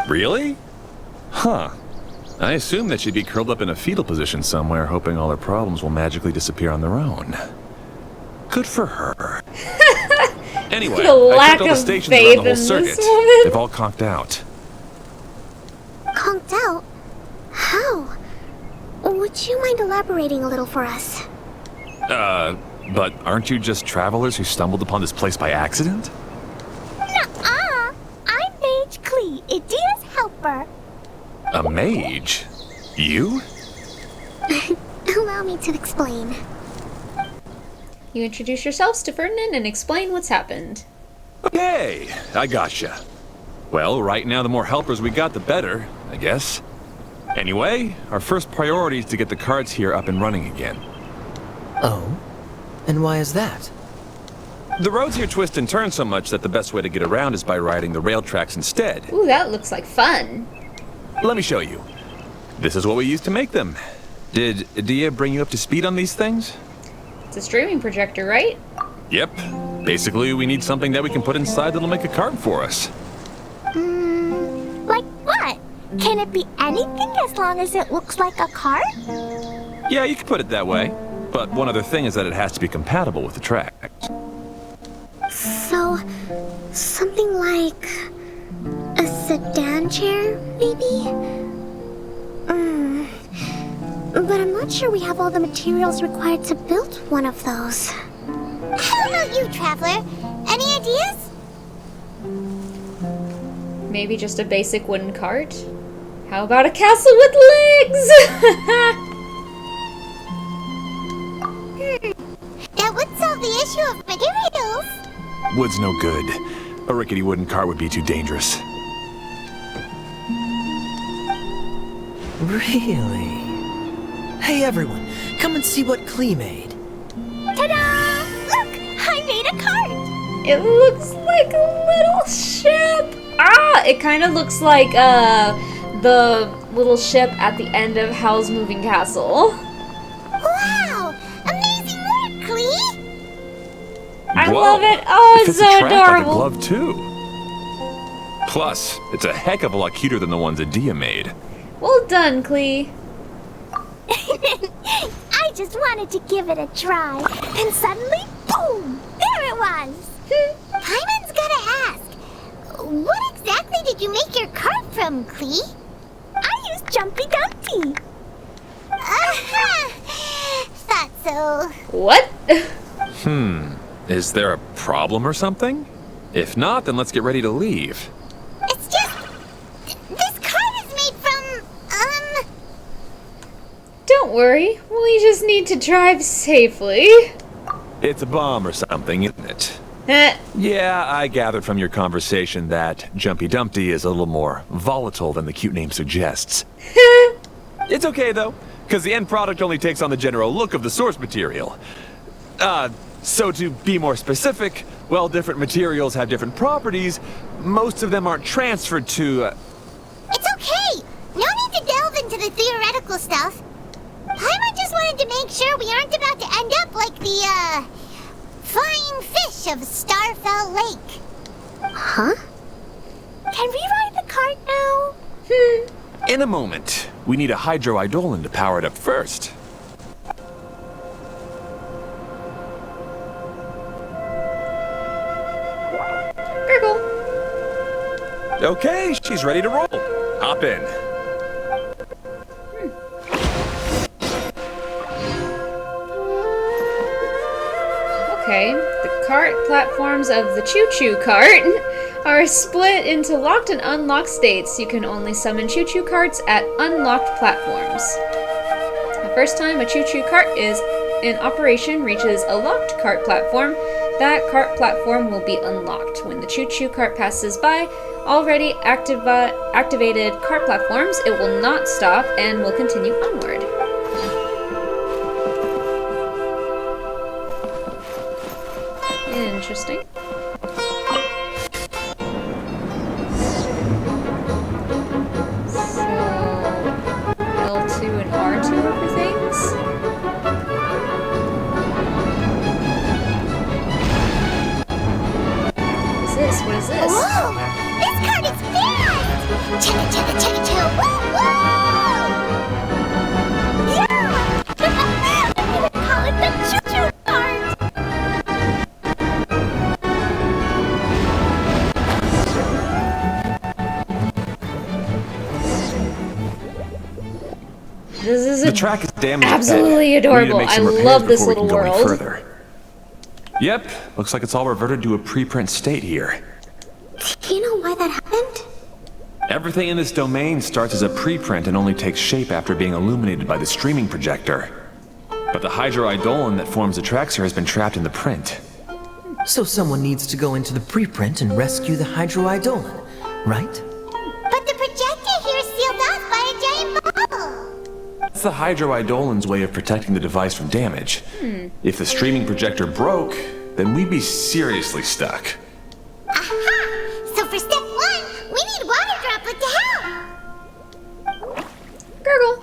Really? Huh. I assume that she'd be curled up in a fetal position somewhere, hoping all her problems will magically disappear on their own. Good for her. Anyway, The I lack checked all the of stations faith around the whole in this circuit. woman. They've all conked out. Conked out? How? Would you mind elaborating a little for us? But aren't you just travelers who stumbled upon this place by accident? Nuh-uh! I'm Mage Klee, Idia's helper. A mage? You? Allow me to explain. You introduce yourselves to Ferdinand and explain what's happened. Okay, I gotcha. Well, right now the more helpers we got, the better, I guess. Anyway, our first priority is to get the carts here up and running again. Oh? And why is that? The roads here twist and turn so much that the best way to get around is by riding the rail tracks instead. Ooh, that looks like fun. Let me show you. This is what we used to make them. Did Adia bring you up to speed on these things? It's a streaming projector, right? Yep. Basically, we need something that we can put inside that'll make a cart for us. Like what? Can it be anything as long as it looks like a cart? Yeah, you could put it that way. But one other thing is that it has to be compatible with the track. So, something like a sedan chair, maybe? But I'm not sure we have all the materials required to build one of those. How about you, Traveler? Any ideas? Maybe just a basic wooden cart? How about a castle with legs? That would solve the issue of materials. Wood's no good. A rickety wooden cart would be too dangerous. Really? Hey everyone, come and see what Klee made. Ta-da! Look! I made a cart! It looks like a little ship. Ah, it kind of looks like the little ship at the end of Howl's Moving Castle. Wow! Amazing work, Klee! I Whoa. love it. Oh, It it's fits the so track like a adorable. glove too. Plus, it's a heck of a lot cuter than the ones Adia made. Well done, Klee. I just wanted to give it a try, and suddenly, boom! There it was! Paimon's gotta ask, what exactly did you make your cart from, Klee? I used Jumpy Dumpty. Thought so. What? Is there a problem or something? If not, then let's get ready to leave. It's just... this cart is made from, Don't worry. We just need to drive safely. It's a bomb or something, isn't it? Heh. Yeah, I gathered from your conversation that Jumpy Dumpty is a little more volatile than the cute name suggests. It's okay, though, because the end product only takes on the general look of the source material. So to be more specific, while different materials have different properties, most of them aren't transferred to, It's okay. No need to delve into the theoretical stuff. Paimon just wanted to make sure we aren't about to end up like the, flying fish of Starfell Lake. Huh? Can we ride the cart now? In a moment. We need a hydroidolin to power it up first. Gurgle. Okay, she's ready to roll. Hop in. Okay, the cart platforms of the choo-choo cart are split into locked and unlocked states. You can only summon choo-choo carts at unlocked platforms. The first time a choo-choo cart is in operation reaches a locked cart platform, that cart platform will be unlocked. When the choo-choo cart passes by already activated cart platforms, it will not stop and will continue onward. Interesting. So, L2 and R2 for things? What is this? What is this? Whoa! This cart is fast! Chugga chugga chugga chugga! Woo woo! Yeah! I'm gonna call it the choo-choo cart! This is The track is damaged. absolutely We need to adorable. make I some repairs love this before we little can go any world. further. Yep, looks like it's all reverted to a preprint state here. Do you know why that happened? Everything in this domain starts as a preprint and only takes shape after being illuminated by the streaming projector. But the hydroidolin that forms the traxer has been trapped in the print. So someone needs to go into the preprint and rescue the hydroidolin, right? But the projector here is sealed off by a giant bubble. That's the hydroidolin's way of protecting the device from damage. If the streaming projector broke, then we'd be seriously stuck. Aha! So for step 1, we need water droplet to help. Gurgle.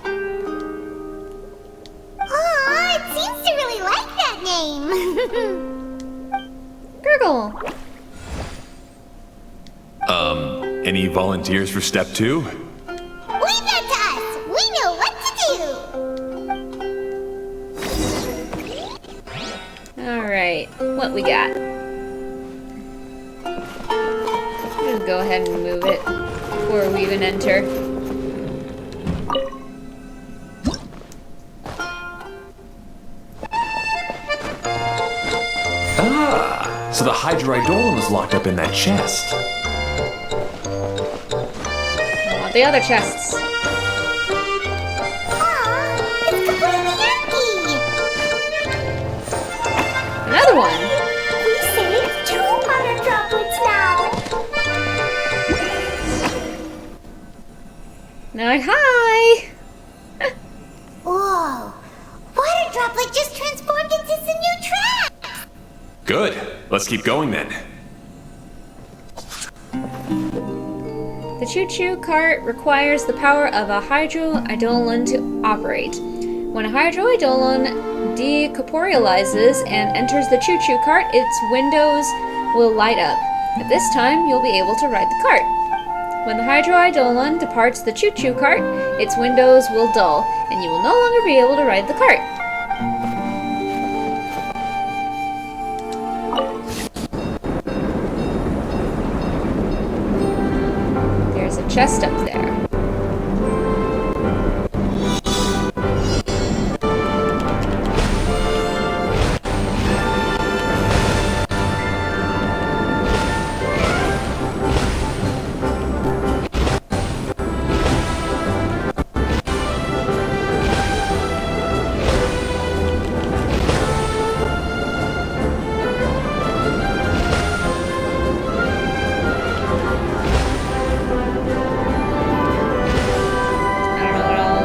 Aw, it seems to really like that name. Gurgle. Any volunteers for step 2? Leave that to us. We know what to do. Alright, what we got? Just go ahead and move it before we even enter. So the hydroidolin was locked up in that chest. I want the other chests. Aw, it's completely empty. Another one! We saved 2 water droplets now! Now, hi! Whoa, water droplet just transformed into some new track. Good. Let's keep going then. The choo-choo cart requires the power of a hydroidolin to operate. When a hydroidolin decorporealizes and enters the choo-choo cart, its windows will light up. At this time, you'll be able to ride the cart. When the Hydroidolon departs the choo-choo cart, its windows will dull, and you will no longer be able to ride the cart. There's a chest up there.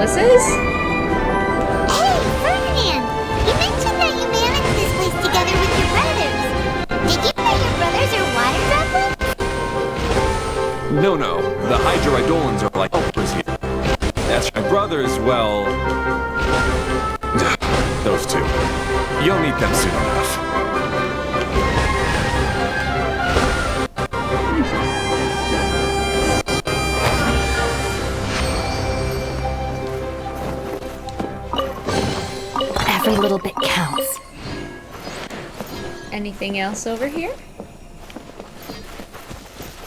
This is? Hey, Ferdinand! You mentioned that you managed this place together with your brothers. Did you know your brothers are water droplets? No, the Hydroidolons are like helpers here. As for my brothers, well... those two. You'll meet them soon enough. Every little bit counts. Anything else over here?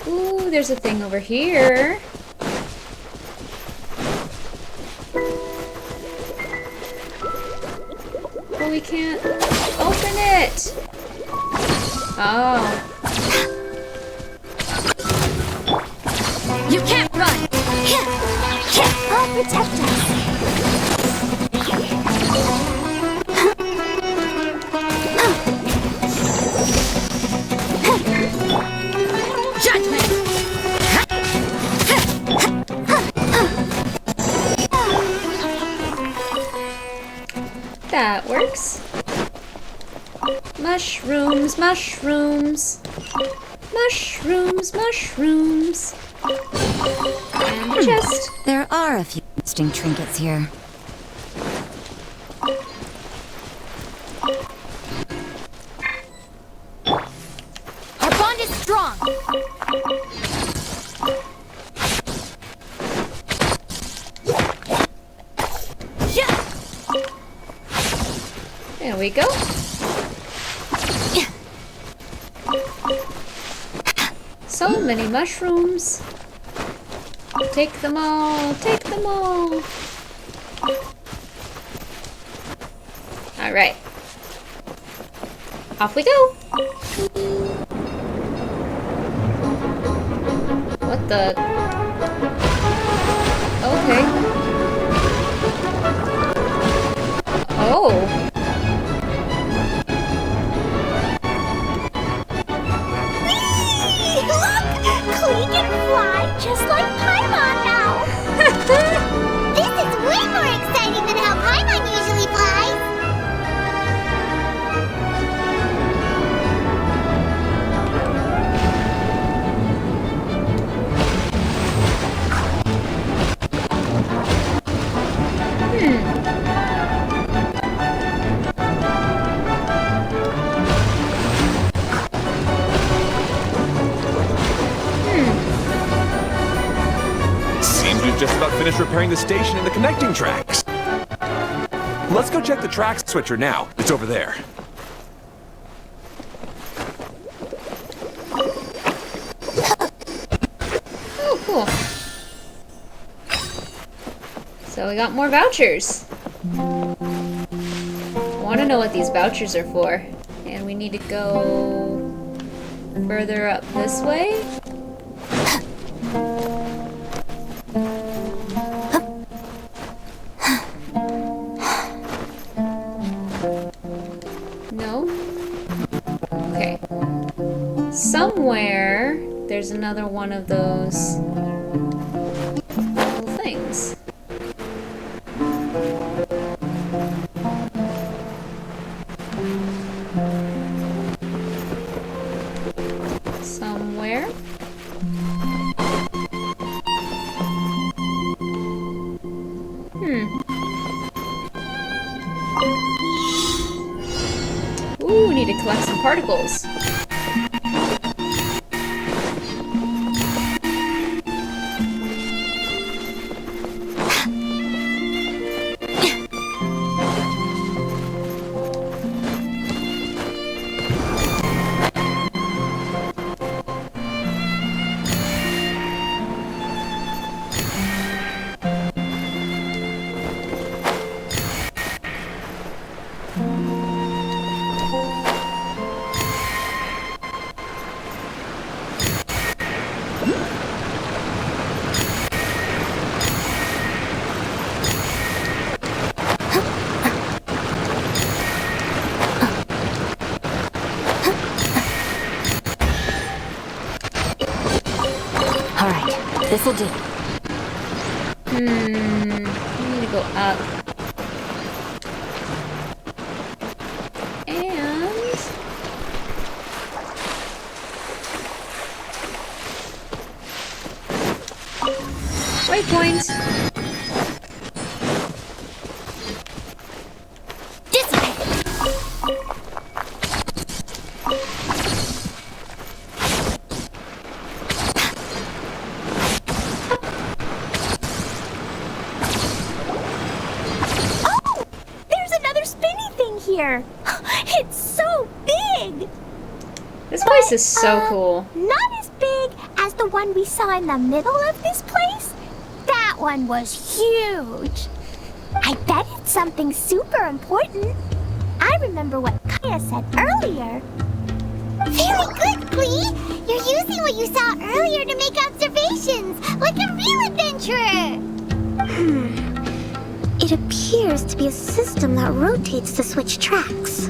Ooh, there's a thing over here. But we can't open it. Oh. You can't run! I'll protect us. That works. Mushrooms, mushrooms. Mushrooms, mushrooms. And the chest. There are a few interesting trinkets here. Our bond is strong! There we go. So many mushrooms. Take them all, take them all. Alright. Off we go. What the? Okay. Oh. Clee can fly just like Paimon now! This is way more exciting than how Paimon usually flies! Just about finished repairing the station and the connecting tracks. Let's go check the track switcher now. It's over there. Oh, cool. So we got more vouchers. I want to know what these vouchers are for. And we need to go further up this way. No? Okay. Somewhere there's another one of those little things. Somewhere. Ooh, we need to collect some particles. This'll do. We need to go up. And... waypoint! This way. There's another spinny thing here. It's so big. This place is so cool. Not as big as the one we saw in the middle of this place. That one was huge. I bet it's something super important. I remember what Kaya said earlier. Very good, Klee. You're using what you saw earlier to make observations, like a real adventurer. It appears to be a system that rotates to switch tracks.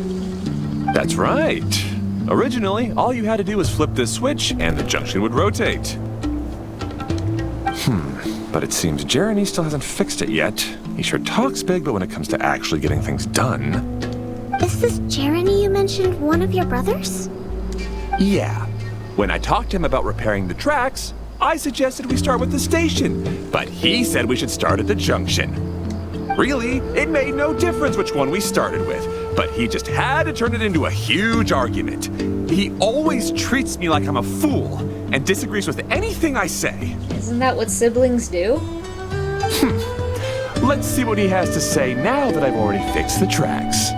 That's right. Originally, all you had to do was flip this switch and the junction would rotate. But it seems Jeremy still hasn't fixed it yet. He sure talks big, but when it comes to actually getting things done... Is this Jeremy you mentioned one of your brothers? Yeah. When I talked to him about repairing the tracks, I suggested we start with the station, but he said we should start at the junction. Really, it made no difference which one we started with, but he just had to turn it into a huge argument. He always treats me like I'm a fool and disagrees with anything I say. Isn't that what siblings do? Let's see what he has to say now that I've already fixed the tracks.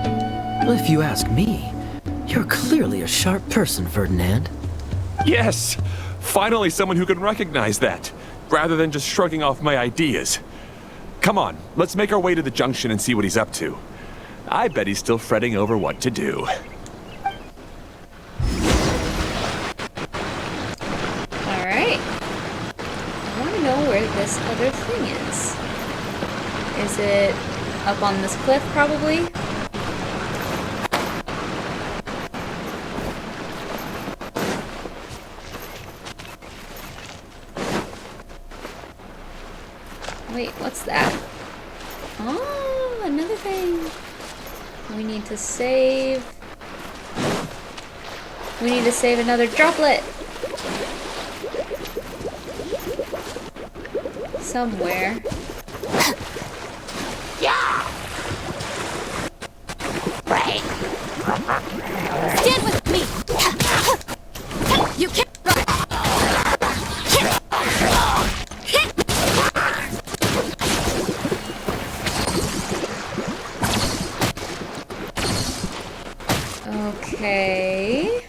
If you ask me, you're clearly a sharp person, Ferdinand. Yes, finally someone who can recognize that, rather than just shrugging off my ideas. Come on, let's make our way to the junction and see what he's up to. I bet he's still fretting over what to do. Alright. I want to know where this other thing is. Is it up on this cliff, probably? Wait, what's that? Oh, another thing. We need to save. We need to save another droplet. Somewhere. Right. Stand with me. You can't run. Okay.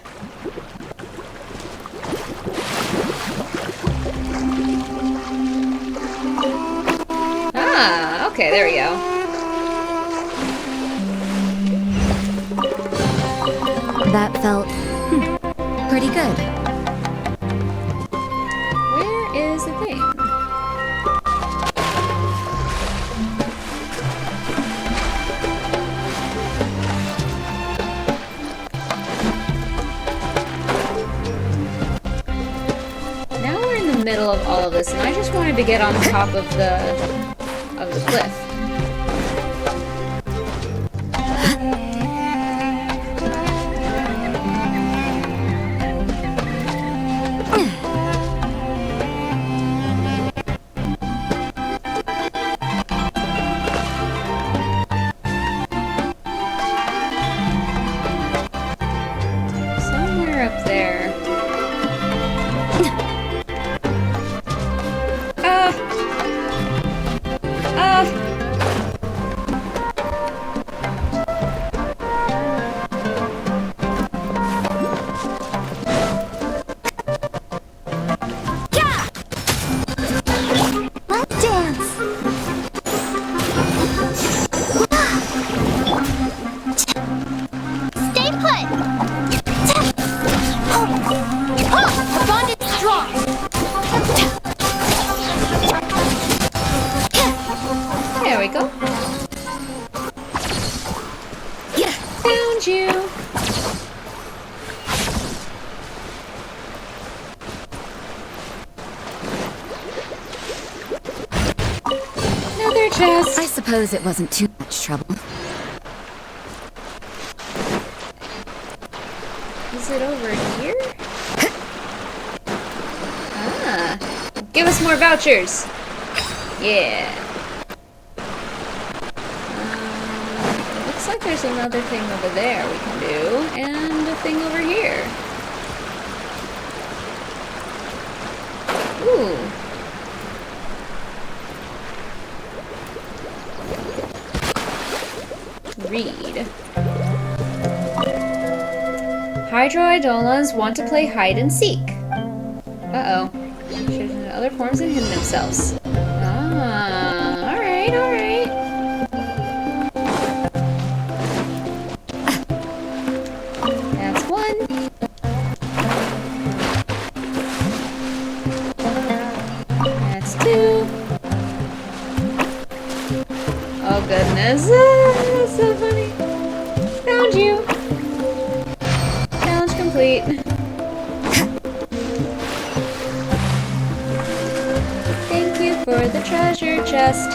Ah, okay, there we go. That felt pretty good. Where is the thing? Now we're in the middle of all of this, and I just wanted to get on top of the cliff. Somewhere up there. Stay put. Bond is strong. There we go. Found you. chest. I suppose it wasn't too much trouble. Is it over here? Ah. Give us more vouchers. Yeah. Looks like there's another thing over there we can do, and a thing over here. Ooh. Read. Hydroidolans want to play hide and seek. Uh-oh. Shows in other forms and hidden themselves. Ah, alright, alright. That's one. That's two. Oh goodness. That's so funny. Found you. Challenge complete. Thank you for the treasure chest.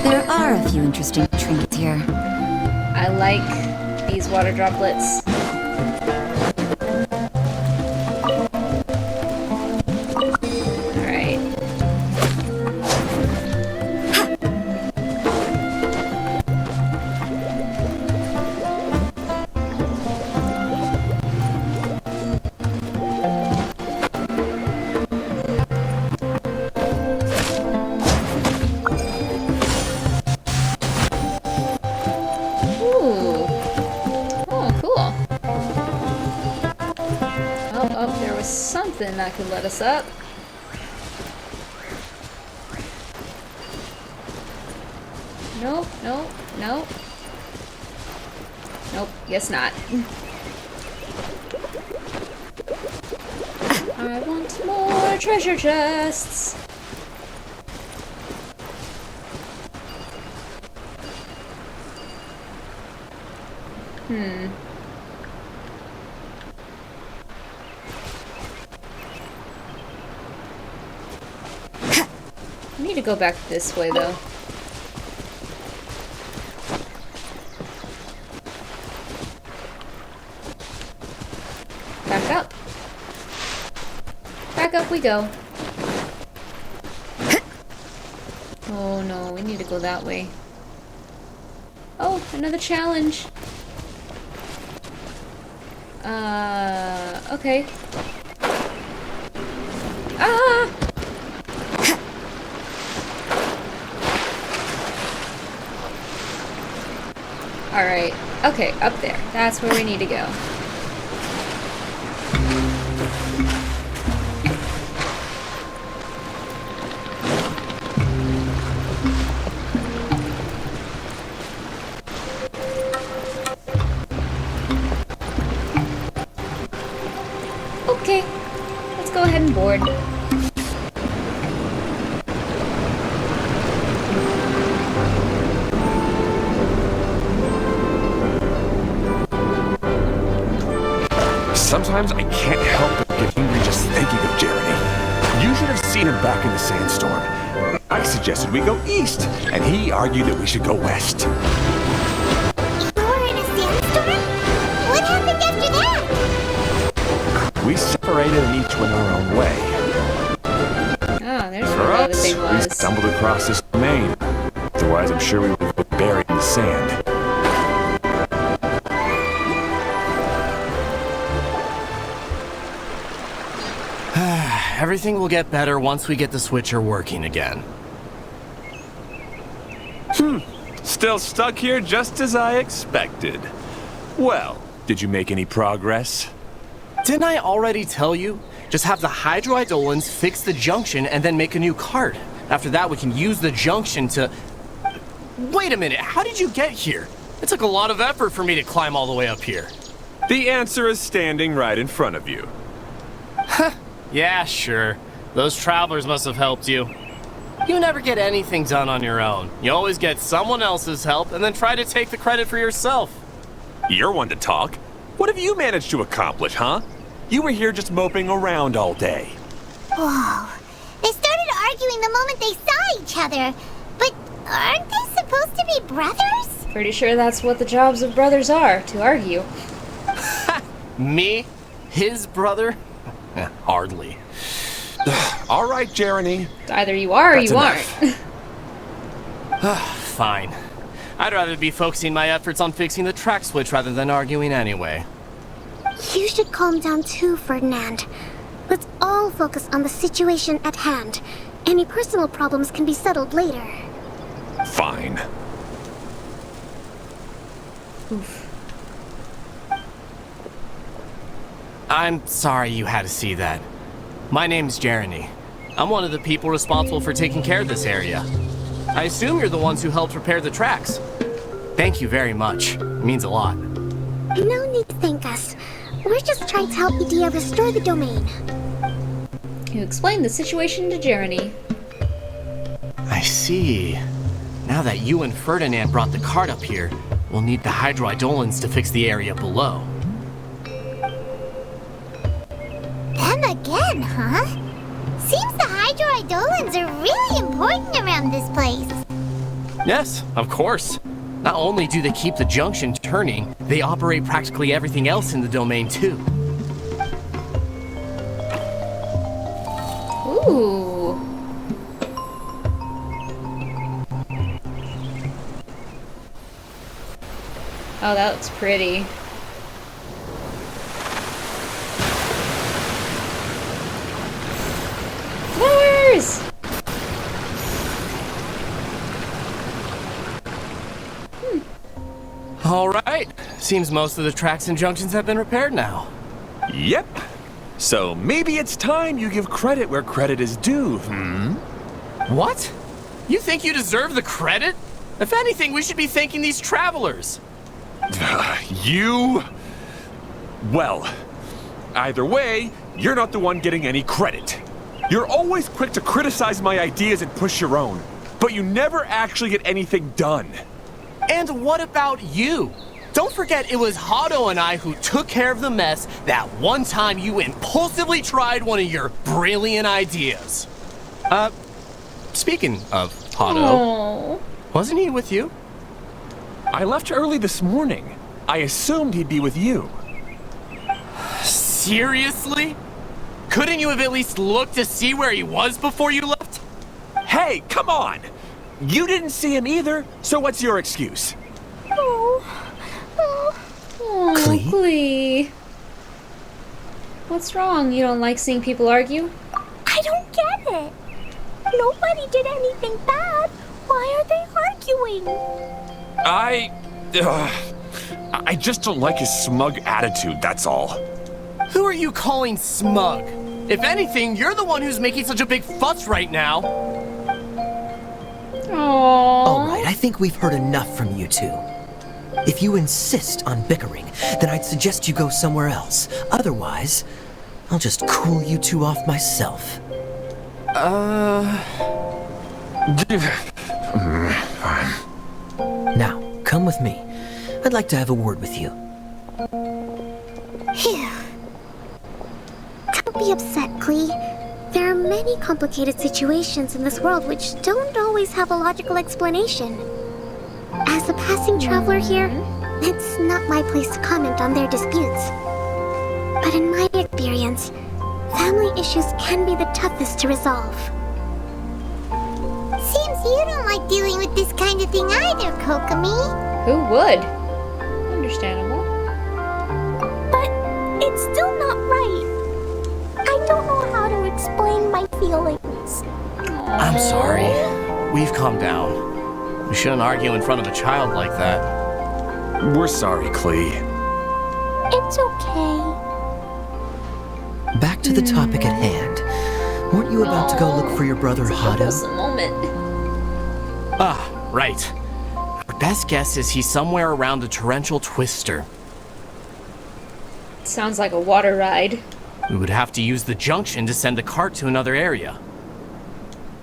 There are a few interesting trinkets here. I like these water droplets. Alright. Ooh. Oh, cool. Oh, there was something that could let us up. Nope, nope, nope. Nope, guess not. I want more treasure chests. I need to go back this way, though. Back up. Back up we go. Oh no, we need to go that way. Oh, another challenge. Okay. Ah! Alright. Okay, up there. That's where we need to go. Okay. Let's go ahead and board. Sometimes I can't help but get angry just thinking of Jeremy. You should have seen him back in the sandstorm. I suggested we go east, and he argued that we should go west. You were in a sandstorm? What happened after that? We separated and each went our own way. Ah, there's For where the us, thing we was. stumbled across this domain. Otherwise, I'm sure we would have been buried in the sand. Everything will get better once we get the switcher working again. Still stuck here just as I expected. Well, did you make any progress? Didn't I already tell you? Just have the hydroidolans fix the junction and then make a new cart. After that, we can use the junction to... Wait a minute, how did you get here? It took a lot of effort for me to climb all the way up here. The answer is standing right in front of you. Yeah, sure. Those travelers must have helped you. You never get anything done on your own. You always get someone else's help and then try to take the credit for yourself. You're one to talk. What have you managed to accomplish, huh? You were here just moping around all day. Whoa. They started arguing the moment they saw each other. But aren't they supposed to be brothers? Pretty sure that's what the jobs of brothers are, to argue. Me? His brother? Hardly. All right, Jeremy. Either you are or That's you enough. aren't. Fine. I'd rather be focusing my efforts on fixing the track switch rather than arguing anyway. You should calm down too, Ferdinand. Let's all focus on the situation at hand. Any personal problems can be settled later. Fine. Oof. I'm sorry you had to see that. My name's Jeremy. I'm one of the people responsible for taking care of this area. I assume you're the ones who helped repair the tracks. Thank you very much. It means a lot. No need to thank us. We're just trying to help Edea restore the domain. You explained the situation to Jeremy. I see. Now that you and Ferdinand brought the cart up here, we'll need the hydroidolins to fix the area below. Them again, huh? Seems the hydroidolins are really important around this place. Yes, of course. Not only do they keep the junction turning, they operate practically everything else in the domain too. Ooh. Oh, that looks pretty. Flowers! All right. Seems most of the tracks and junctions have been repaired now. Yep. So maybe it's time you give credit where credit is due, What? You think you deserve the credit? If anything, we should be thanking these travelers. You... Well, either way, you're not the one getting any credit. You're always quick to criticize my ideas and push your own, but you never actually get anything done. And what about you? Don't forget it was Hado and I who took care of the mess that one time you impulsively tried one of your brilliant ideas. Speaking of Hado, Oh. wasn't he with you? I left early this morning. I assumed he'd be with you. Seriously? Couldn't you have at least looked to see where he was before you left? Hey, come on! You didn't see him either, so what's your excuse? Oh, Clee? Clee. What's wrong? You don't like seeing people argue? I don't get it. Nobody did anything bad. Why are they arguing? I just don't like his smug attitude, that's all. Who are you calling smug? If anything, you're the one who's making such a big fuss right now. Aww. All right, I think we've heard enough from you two. If you insist on bickering, then I'd suggest you go somewhere else. Otherwise, I'll just cool you two off myself. Now, come with me. I'd like to have a word with you. Phew. Don't be upset, Clee. There are many complicated situations in this world which don't always have a logical explanation. As a passing traveler here, it's not my place to comment on their disputes. But in my experience, family issues can be the toughest to resolve. Seems you don't like dealing with this kind of thing either, Kokomi. Who would? Understandable. But it's still not right. I don't know how to explain my feelings. I'm sorry. We've calmed down. We shouldn't argue in front of a child like that. We're sorry, Clee. It's okay. Back to the topic at hand. Weren't you about to go look for your brother Hado? Just a moment. Ah, right. Our best guess is he's somewhere around the torrential twister. Sounds like a water ride. We would have to use the junction to send the cart to another area.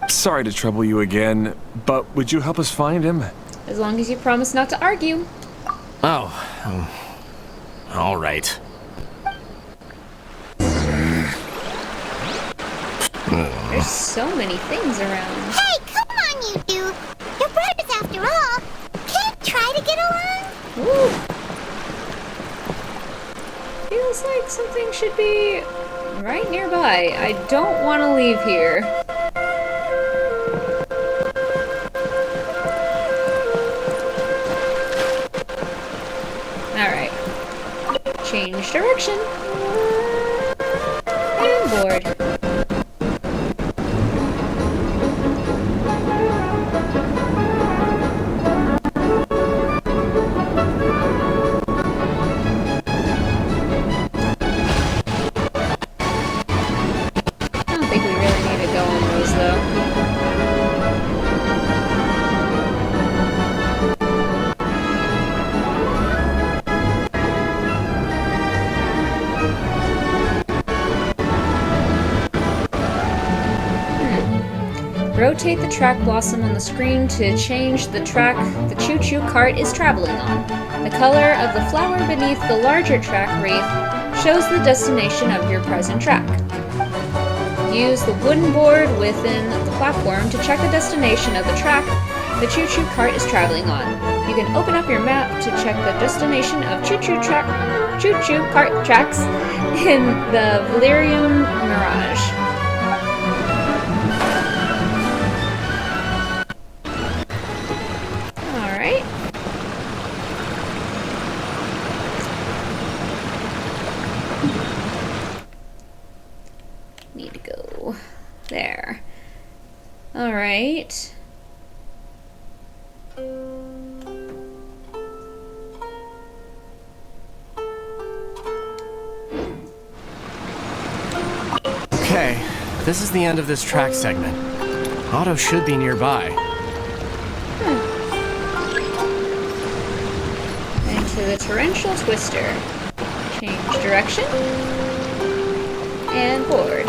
Sorry to trouble you again, but would you help us find him? As long as you promise not to argue. Oh, all right. There's so many things around. Hey, come on, you two. You're brothers after all. Can't try to get along? Ooh. Feels like something should be right nearby. I don't want to leave here. Alright. Change direction. And board. I don't think we really need to go on those though. Rotate the track blossom on the screen to change the track the choo-choo cart is traveling on. The color of the flower beneath the larger track wreath shows the destination of your present track. Use the wooden board within the platform to check the destination of the track the choo-choo cart is traveling on. You can open up your map to check the destination of choo-choo cart tracks in the Valerium Mirage. Alright. Need to go there. Alright. Okay, this is the end of this track segment. Otto should be nearby. Into the torrential twister. Change direction. And board.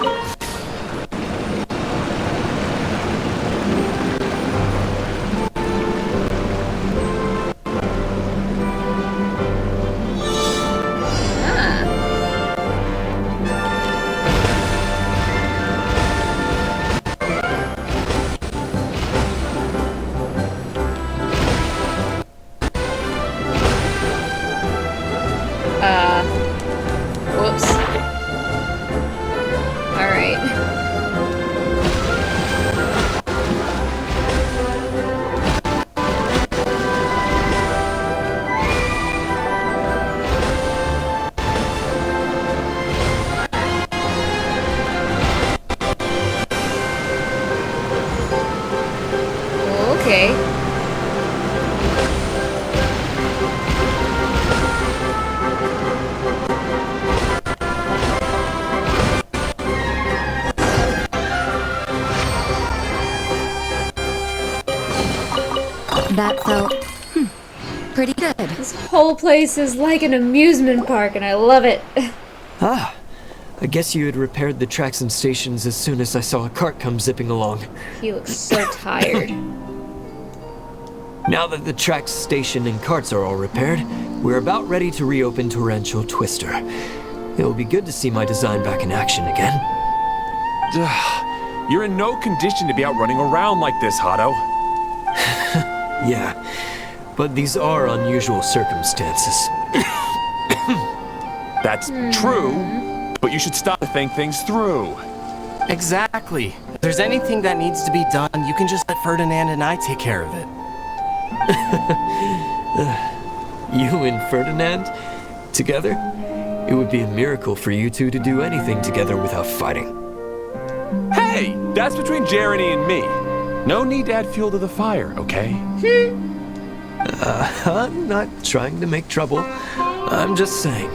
Whoops. Alright. Okay. That felt pretty good. This whole place is like an amusement park and I love it. Ah, I guess you had repaired the tracks and stations as soon as I saw a cart come zipping along. He looks so tired. Now that the tracks, station, and carts are all repaired, we're about ready to reopen Torrential Twister. It will be good to see my design back in action again. You're in no condition to be out running around like this, Otto. Yeah, but these are unusual circumstances. That's true, but you should stop to think things through. Exactly. If there's anything that needs to be done, you can just let Ferdinand and I take care of it. You and Ferdinand? Together? It would be a miracle for you two to do anything together without fighting. Hey, that's between Jeremy and me. No need to add fuel to the fire, okay? I'm not trying to make trouble. I'm just saying.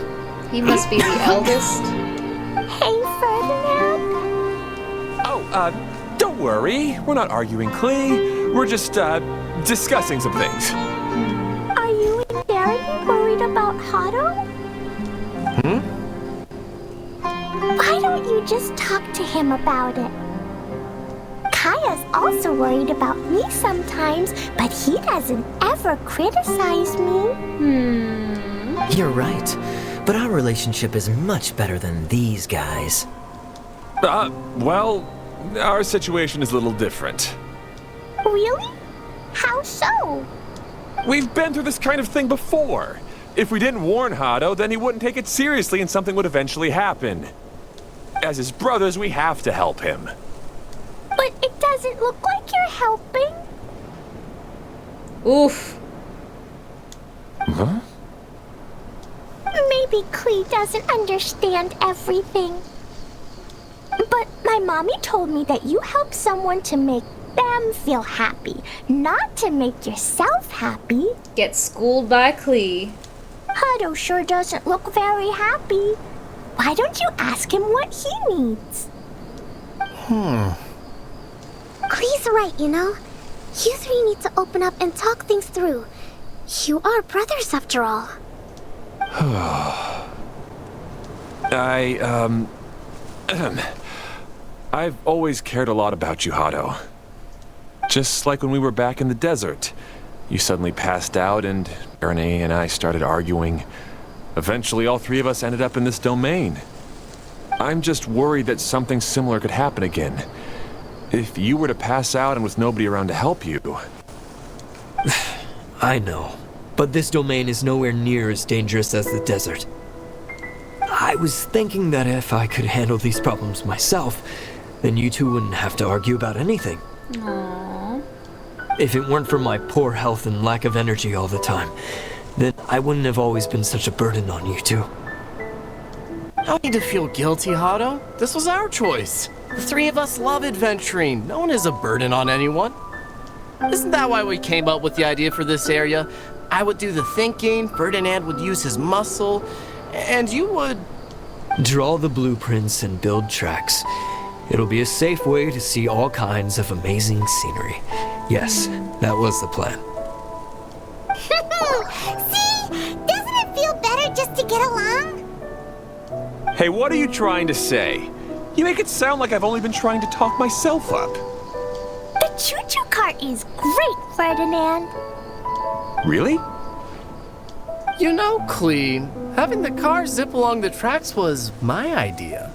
He must be the eldest. Hey, Ferdinand. Oh, don't worry. We're not arguing, Clee. We're just, discussing some things. Are you and Jeremy worried about Otto? Why don't you just talk to him about it? Kaya's also worried about me sometimes, but he doesn't ever criticize me. You're right. But our relationship is much better than these guys. Well, our situation is a little different. Really? How so? We've been through this kind of thing before. If we didn't warn Hado, then he wouldn't take it seriously and something would eventually happen. As his brothers, we have to help him. But it doesn't look like you're helping. Oof. Huh? Maybe Klee doesn't understand everything. But my mommy told me that you help someone to make them feel happy, not to make yourself happy. Get schooled by Klee. Hado sure doesn't look very happy. Why don't you ask him what he needs? Klee's right, you know? You three need to open up and talk things through. You are brothers after all. I've always cared a lot about you, Hado. Just like when we were back in the desert. You suddenly passed out and Erne and I started arguing. Eventually, all three of us ended up in this domain. I'm just worried that something similar could happen again. If you were to pass out and with nobody around to help you... I know, but this domain is nowhere near as dangerous as the desert. I was thinking that if I could handle these problems myself, then you two wouldn't have to argue about anything. Aww. If it weren't for my poor health and lack of energy all the time, then I wouldn't have always been such a burden on you two. No need to feel guilty, Hado. This was our choice. The three of us love adventuring. No one is a burden on anyone. Isn't that why we came up with the idea for this area? I would do the thinking, Ferdinand would use his muscle, and you would... Draw the blueprints and build tracks. It'll be a safe way to see all kinds of amazing scenery. Yes, that was the plan. See? Doesn't it feel better just to get along? Hey, what are you trying to say? You make it sound like I've only been trying to talk myself up. The choo-choo cart is great, Ferdinand. Really? You know, Klee, having the car zip along the tracks was my idea.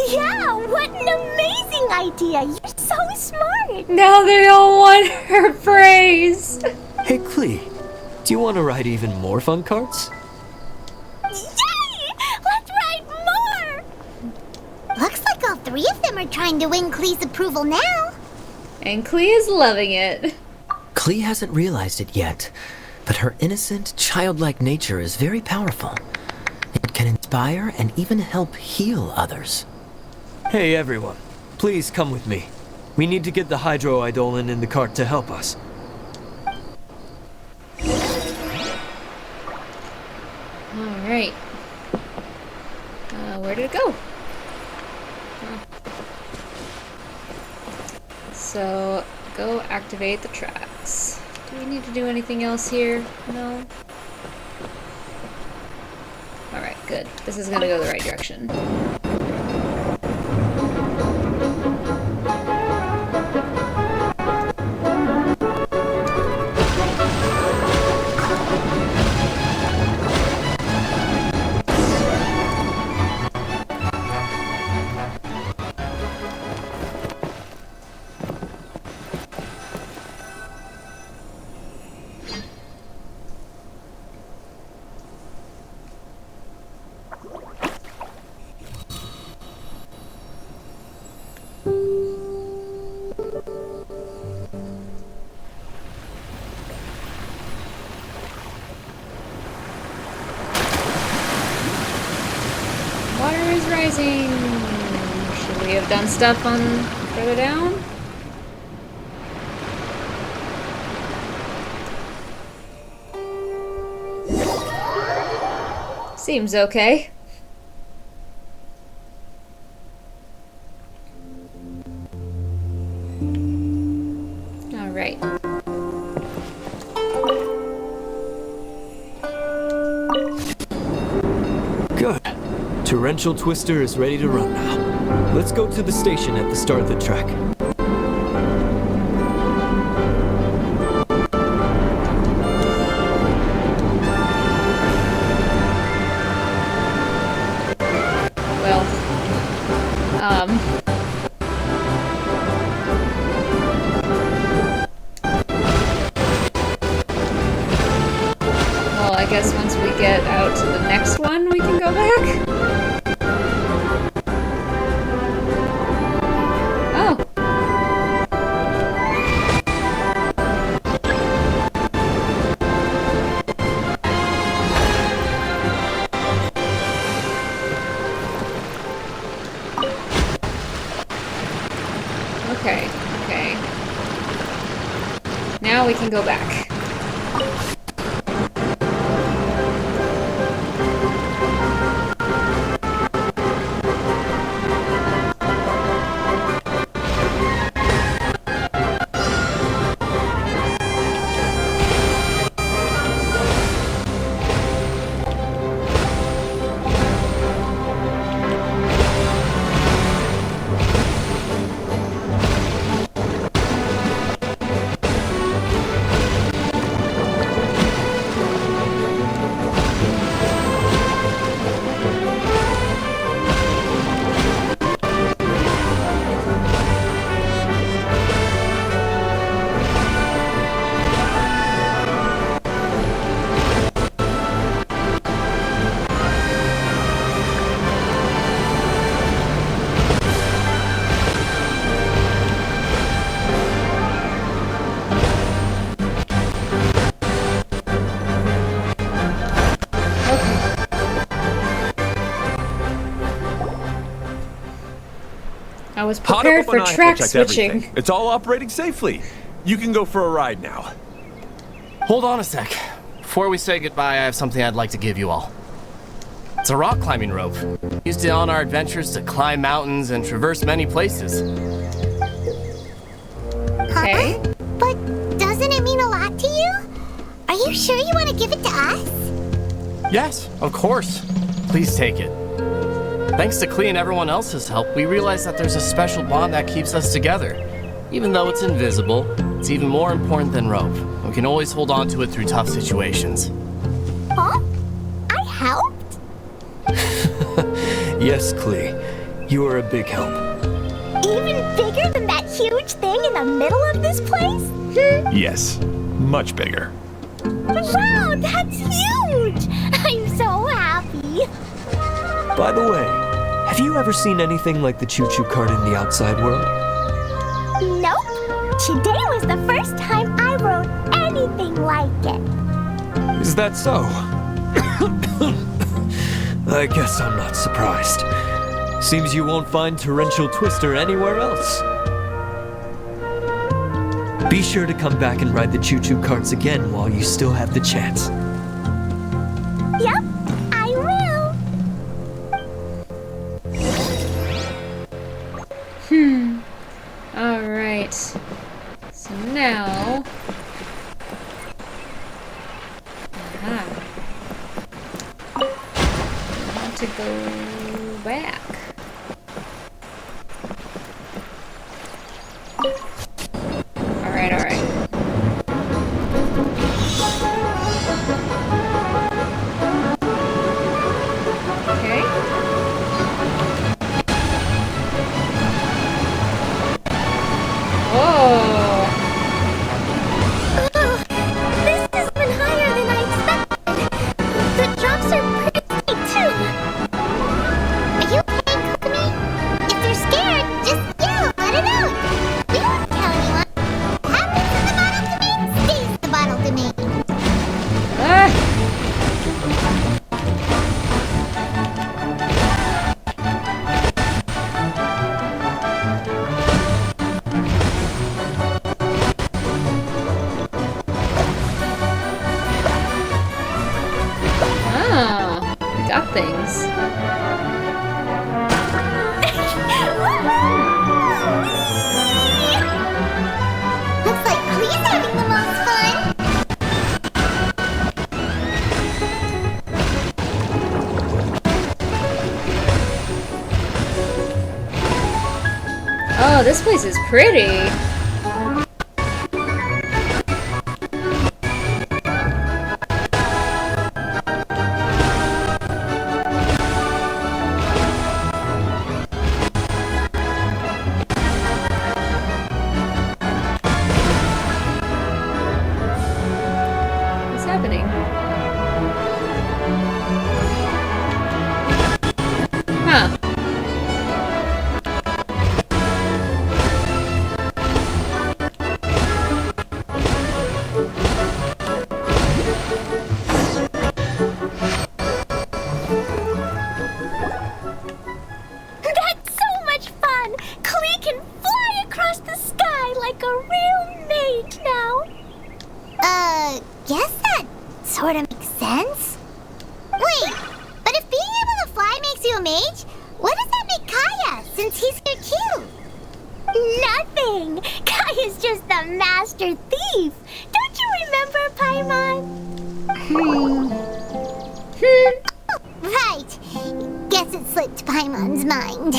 Yeah, what an amazing idea. You're so smart. Now they all want her praise. Hey, Klee, do you want to ride even more fun carts? Yay! Let's ride more. Looks like all three of them are trying to win Klee's approval now. And Klee is loving it. Klee hasn't realized it yet, but her innocent, childlike nature is very powerful. It can inspire and even help heal others. Hey everyone, please come with me. We need to get the hydroidolin in the cart to help us. Alright. Where did it go? So, go activate the tracks. Do we need to do anything else here? No? Alright, good. This is gonna go the right direction. Water is rising. Should we have done stuff on further down? Seems okay. All right. Good. Torrential Twister is ready to run now. Let's go to the station at the start of the track. Well, Okay, okay. Now we can go back. I was prepared for track switching. Everything. It's all operating safely. You can go for a ride now. Hold on a sec. Before we say goodbye, I have something I'd like to give you all. It's a rock climbing rope. Used it on our adventures to climb mountains and traverse many places. Okay. But doesn't it mean a lot to you? Are you sure you want to give it to us? Yes, of course. Please take it. Thanks to Klee and everyone else's help, we realized that there's a special bond that keeps us together. Even though it's invisible, it's even more important than rope. We can always hold on to it through tough situations. Huh? I helped? Yes, Klee. You are a big help. Even bigger than that huge thing in the middle of this place? Yes, much bigger. Wow, that's huge! I'm so happy. By the way, have you ever seen anything like the choo-choo cart in the outside world? Nope. Today was the first time I rode anything like it. Is that so? I guess I'm not surprised. Seems you won't find Torrential Twister anywhere else. Be sure to come back and ride the choo-choo carts again while you still have the chance. Yep, I will. Alright. So now... Aha. I want to go back. Alright, alright. Okay. Whoa! This has been higher than I expected. The drops are pretty steep too. Are you okay, Kokomi? If you're scared, just yell, let it out. We won't tell anyone. What happens in the bottle domain stays the bottle domain. Ah! Ah, we got things. Looks like Klee's having the most fun. Oh, this place is pretty. What's happening? Huh. sorta makes sense. Wait, but if being able to fly makes you a mage, what does that make Kaya, since he's here too? Nothing! Kaya's just the master thief! Don't you remember, Paimon? Right. Guess it slipped Paimon's mind.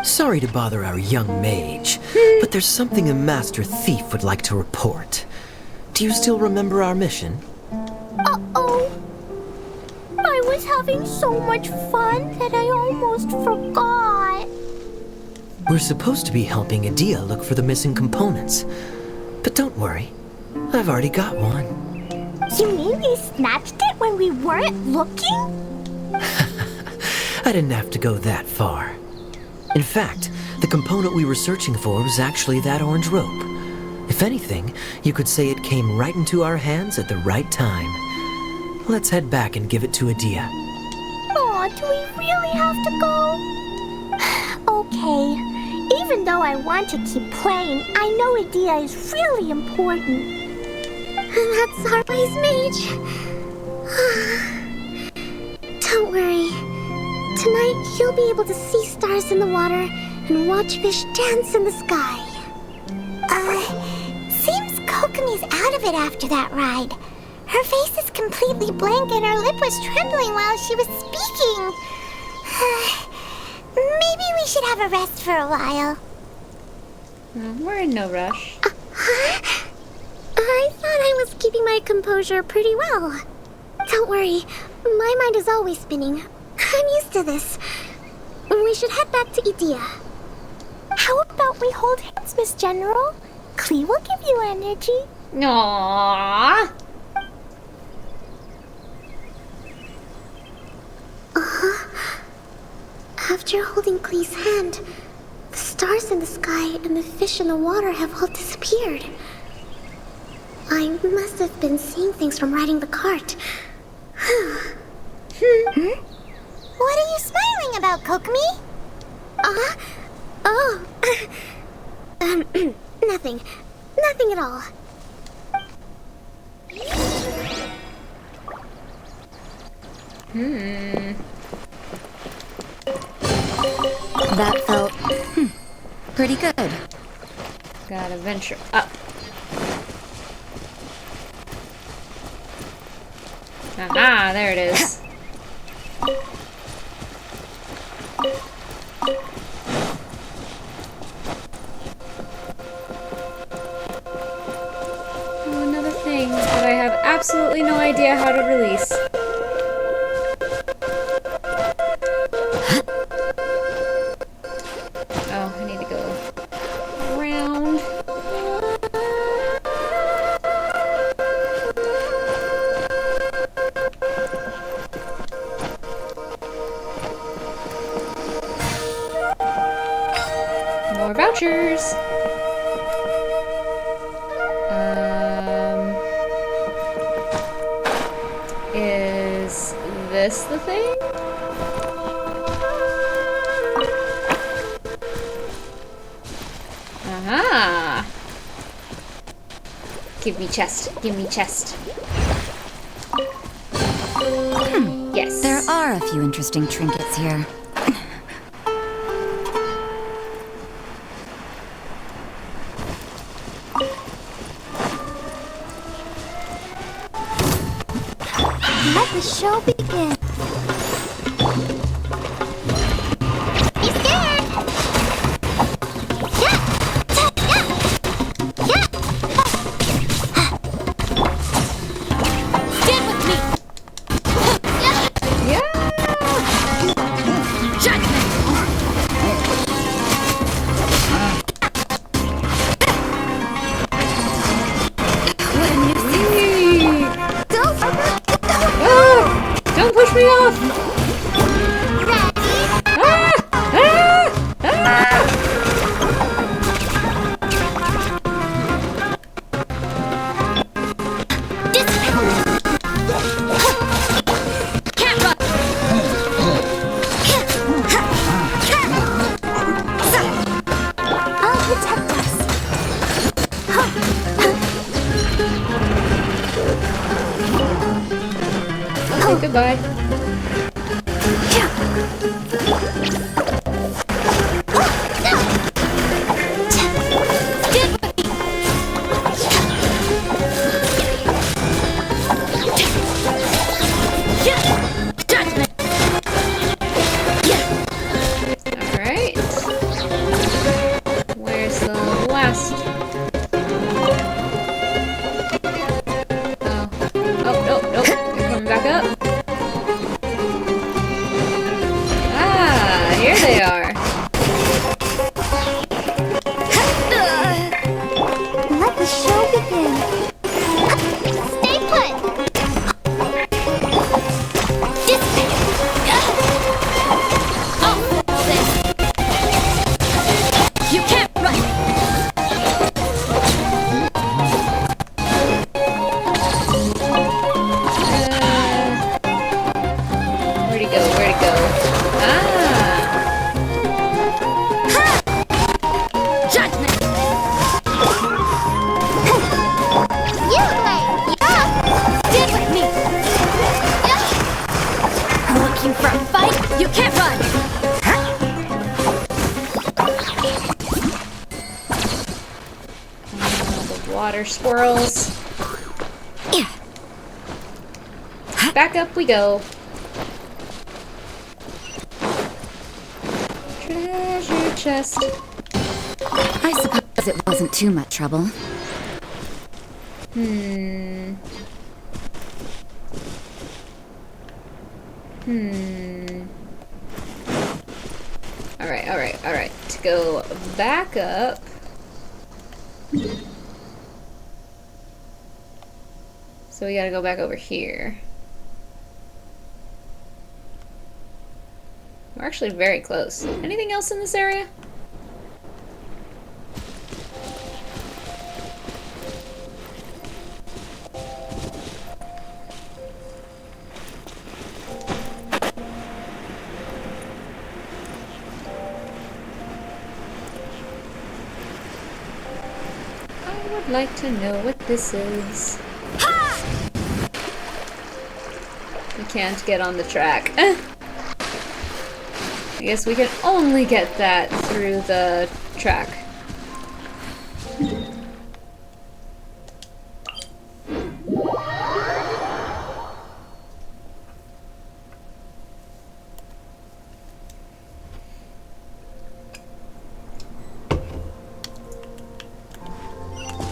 Sorry to bother our young mage, but there's something a master thief would like to report. Do you still remember our mission? Uh-oh. I was having so much fun that I almost forgot. We're supposed to be helping Adia look for the missing components. But don't worry, I've already got one. You mean we snatched it when we weren't looking? I didn't have to go that far. In fact, the component we were searching for was actually that orange rope. If anything, you could say it came right into our hands at the right time. Let's head back and give it to Adia. Aw, do we really have to go? Okay. Even though I want to keep playing, I know Adia is really important. That's our wise mage. Don't worry. Tonight, you'll be able to see stars in the water and watch fish dance in the sky. Seems Kokomi's out of it after that ride. Her face is completely blank and her lip was trembling while she was speaking. Maybe we should have a rest for a while. We're in no rush. I thought I was keeping my composure pretty well. Don't worry, my mind is always spinning. I'm used to this. We should head back to Idia. How about we hold hands, Miss General? Klee will give you energy. Aww. After holding Klee's hand, the stars in the sky and the fish in the water have all disappeared. I must have been seeing things from riding the cart. What are you smiling about, Kokomi? Nothing. Nothing at all. That felt pretty good. Gotta venture up. Aha, there it is. Oh, another thing that I have absolutely no idea how to release. Oh, I need to go around. More vouchers. Is this the thing? Aha! Give me chest. Give me chest. Yes. There are a few interesting trinkets here. Let the show begin. Be scared! Stand with me. Don't push me Goodbye. Alright. Where's the last? Oh. Oh, nope. They're coming back up. Ah, here they are. Let the show begin. Stay put. You can't run! Where'd he go? Ah! Judgment! You play. Yeah. Stand with me! Looking for a fight? You can't run! The water squirrels. Back up we go. Treasure chest. I suppose it wasn't too much trouble. Alright. To go back up. So we gotta go back over here. We're actually very close. Anything else in this area? I would like to know what this is. We can't get on the track. I guess we can only get that through the track.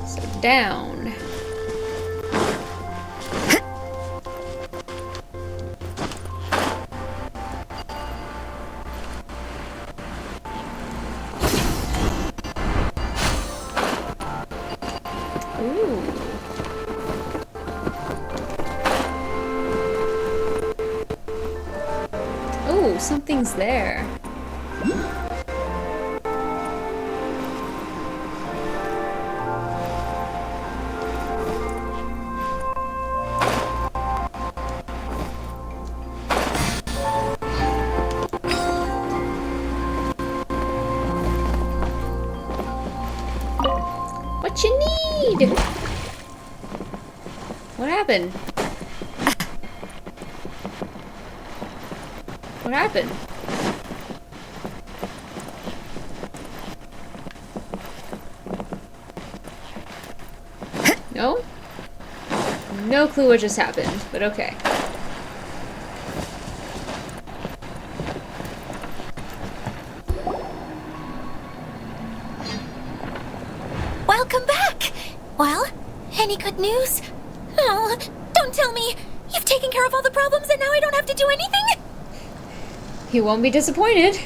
So down. Ooh, something's there. What you need? What happened? What happened? No? No clue what just happened, but okay. Welcome back! Well, any good news? Oh, don't tell me! You've taken care of all the problems and now I don't have to do anything? He won't be disappointed.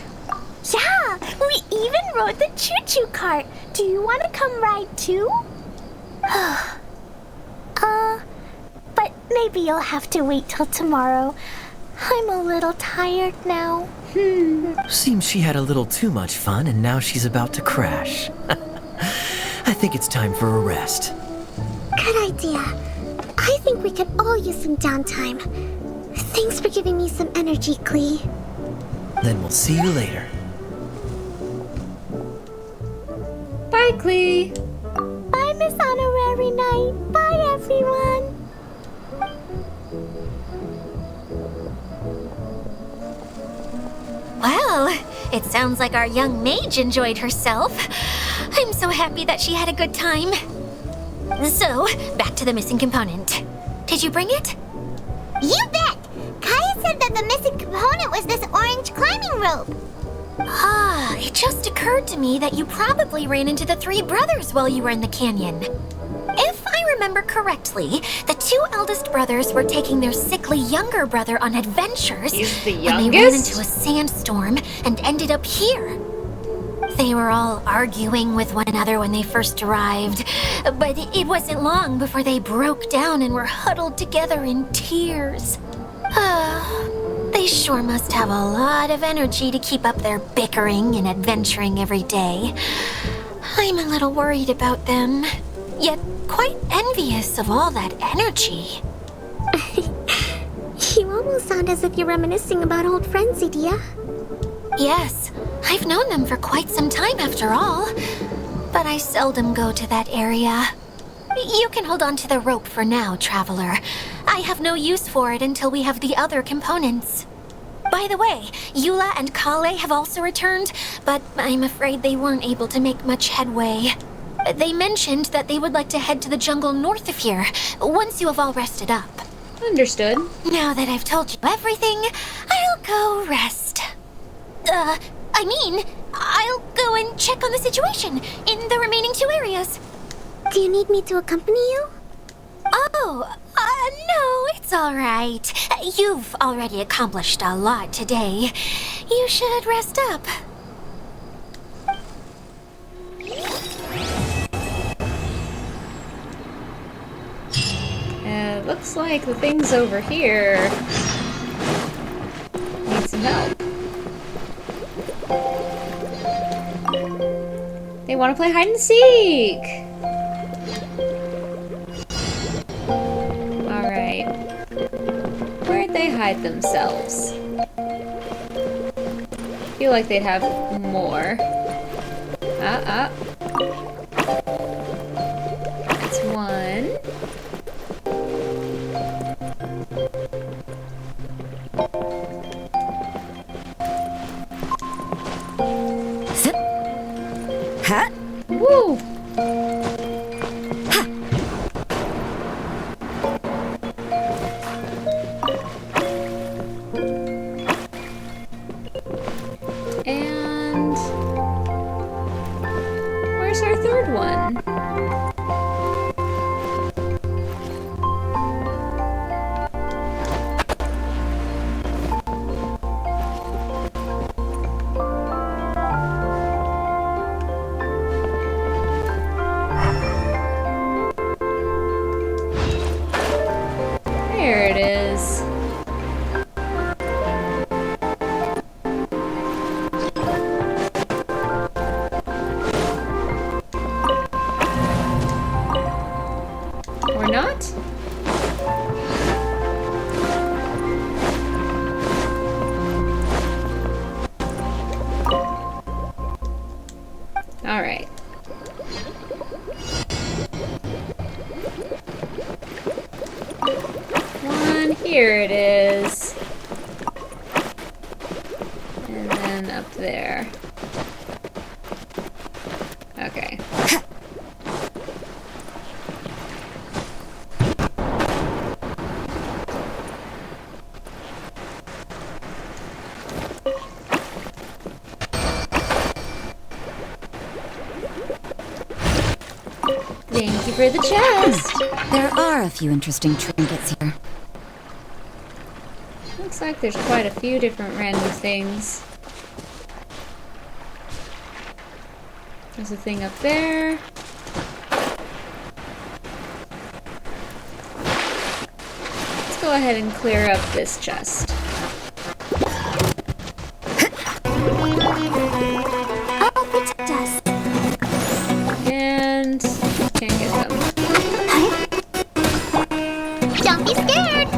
Yeah, we even rode the choo-choo cart. Do you want to come ride too? But maybe you'll have to wait till tomorrow. I'm a little tired now. Seems she had a little too much fun and now she's about to crash. I think it's time for a rest. Good idea. I think we could all use some downtime. Thanks for giving me some energy, Klee. Then we'll see you later. Bye, Klee. Bye, Miss Honorary Knight. Bye, everyone. It sounds like our young mage enjoyed herself. I'm so happy that she had a good time. So, back to the missing component. Did you bring it? You bet! Kaya said that the missing component was this orange climbing rope. Ah, it just occurred to me that you probably ran into the three brothers while you were in the canyon. If I remember correctly, the two eldest brothers were taking their sickly younger brother on adventures. He's the when they ran youngest? into a sandstorm and ended up here. They were all arguing with one another when they first arrived, but it wasn't long before they broke down and were huddled together in tears. They sure must have a lot of energy to keep up their bickering and adventuring every day. I'm a little worried about them, yet quite envious of all that energy. You almost sound as if you're reminiscing about old friends, Idia. Yes, I've known them for quite some time after all, but I seldom go to that area. You can hold on to the rope for now, Traveler. I have no use for it until we have the other components. By the way, Eula and Kale have also returned, but I'm afraid they weren't able to make much headway. They mentioned that they would like to head to the jungle north of here, once you have all rested up. Understood. Now that I've told you everything, I'll go rest. I'll go and check on the situation in the remaining two areas. Do you need me to accompany you? Oh, no, it's all right. You've already accomplished a lot today. You should rest up. It looks like the things over here need some help. They want to play hide and seek! Alright. Where'd they hide themselves? I feel like they'd have more. That's one. Woo! And where's our third one? There it is. Or not? All right. Here it is. And then up there. Okay. Thank you for the chest. There are a few interesting trinkets here. Looks like there's quite a few different random things. There's a thing up there. Let's go ahead and clear up this chest. Oh, protect us. And can't get them. Don't be scared!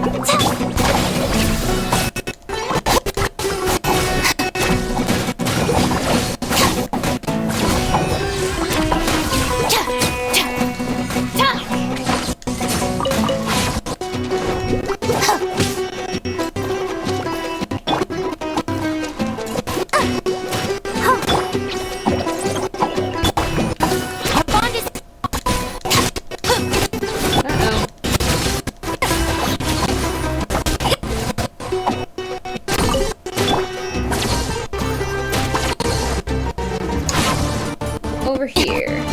over here.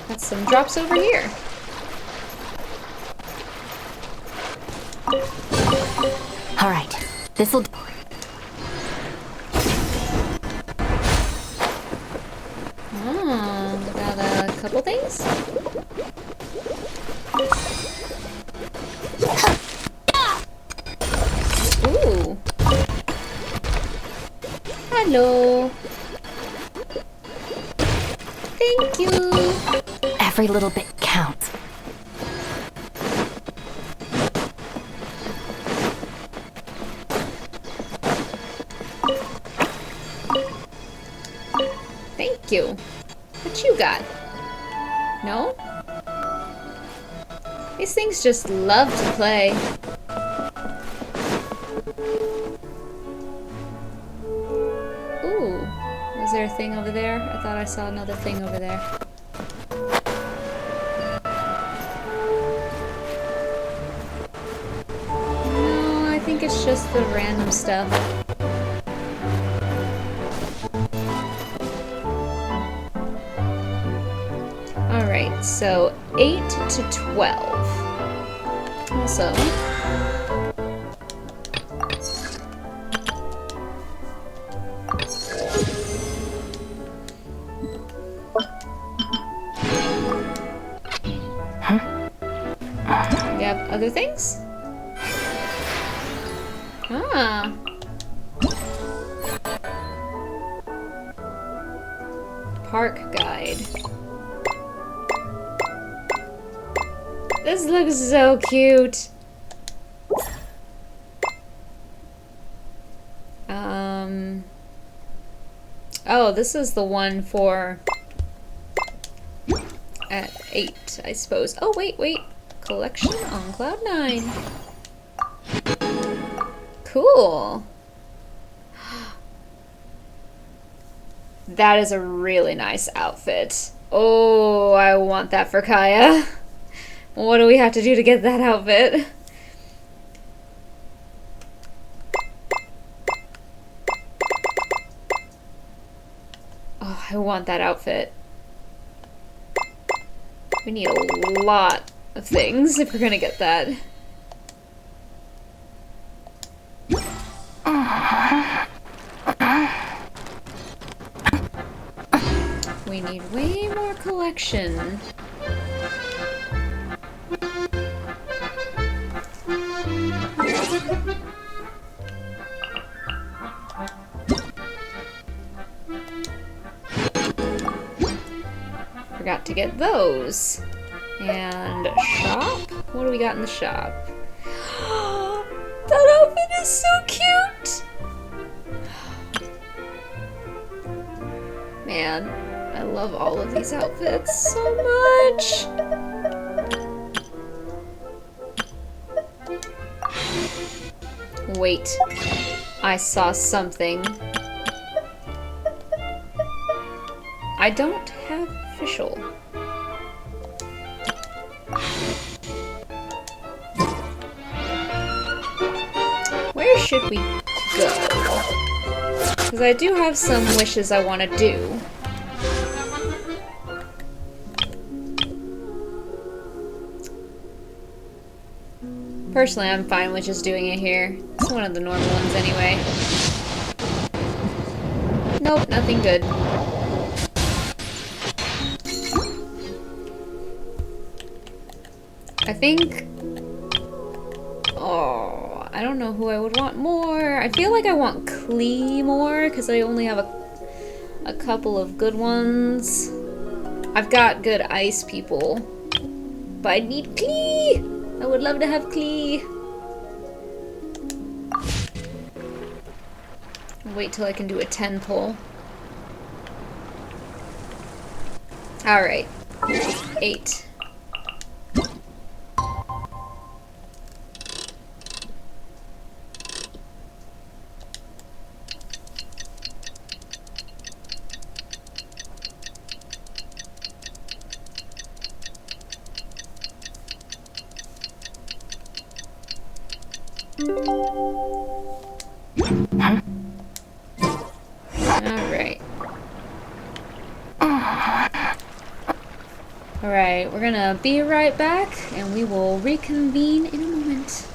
Got some drops over here. All right, this'll. Oh, got a couple things. Ooh. Hello. Thank you. Every little bit counts. Thank you. What you got? No? These things just love to play. Ooh. Was there a thing over there? I thought I saw another thing over there. No, I think it's just the random stuff. Alright, so 8 to 12. Also, we have other things? Ah. Park guide. This looks so cute. Oh, this is the one for at 8, I suppose. Oh, wait. Collection on Cloud 9. Cool. That is a really nice outfit. Oh, I want that for Kaya. What do we have to do to get that outfit? Oh, I want that outfit. We need a lot of things if we're gonna get that. We need way more collection. Forgot to get those. And shop? What do we got in the shop? That outfit is so cute! Man, I love all of these outfits so much! Wait, I saw something. I don't have official. Where should we go? Because I do have some wishes I want to do. Personally, I'm fine with just doing it here. It's one of the normal ones anyway. Nope, nothing good. I think... Oh, I don't know who I would want more. I feel like I want Klee more, because I only have a couple of good ones. I've got good ice people. But I need Klee! I would love to have Klee. Wait till I can do a 10 pull. Alright. 8. Alright. Alright, we're gonna be right back, and we will reconvene in a moment.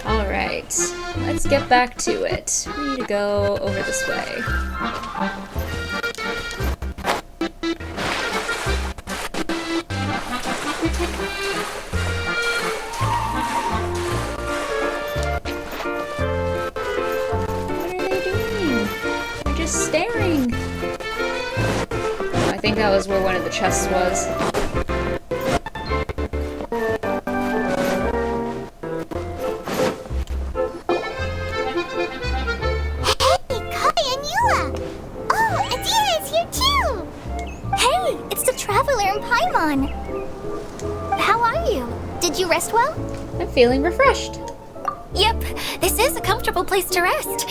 Alright, let's get back to it. We need to go over this way. What are they doing? They're just staring. I think that was where one of the chests was. Did you rest well? I'm feeling refreshed. Yep, this is a comfortable place to rest.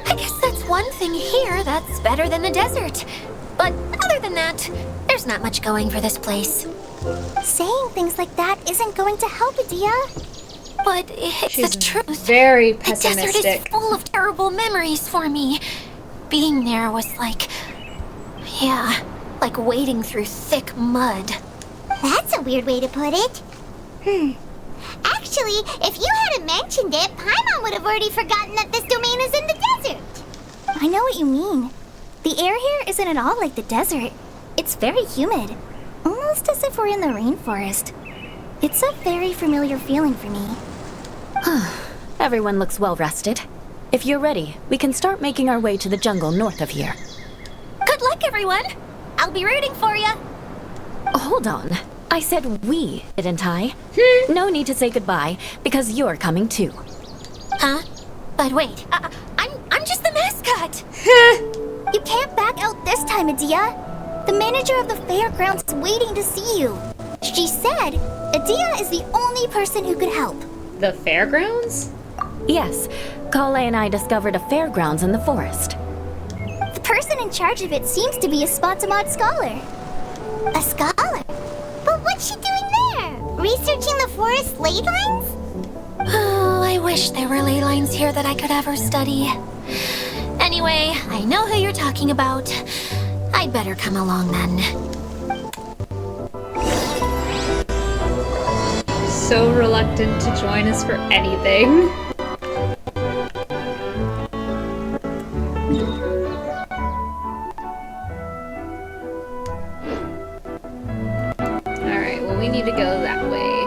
I guess that's one thing here that's better than the desert. But other than that, there's not much going for this place. Saying things like that isn't going to help, Adia. But it's She's the truth. very The desert is pessimistic. full of terrible memories for me. Being there was like wading through thick mud. That's a weird way to put it. Actually, if you hadn't mentioned it, Paimon would have already forgotten that this domain is in the desert. I know what you mean. The air here isn't at all like the desert. It's very humid. Almost as if we're in the rainforest. It's a very familiar feeling for me. Everyone looks well rested. If you're ready, we can start making our way to the jungle north of here. Good luck, everyone! I'll be rooting for you. Hold on. I said we, didn't I? No need to say goodbye, because you're coming too. Huh? But wait, I'm just the mascot! You can't back out this time, Adia. The manager of the fairgrounds is waiting to see you. She said Adia is the only person who could help. The fairgrounds? Yes, Kale and I discovered a fairgrounds in the forest. The person in charge of it seems to be a Spotamod scholar. A scholar? But what's she doing there? Researching the forest ley lines? Oh, I wish there were ley lines here that I could ever study. Anyway, I know who you're talking about. I'd better come along then. So reluctant to join us for anything. we need to go that way.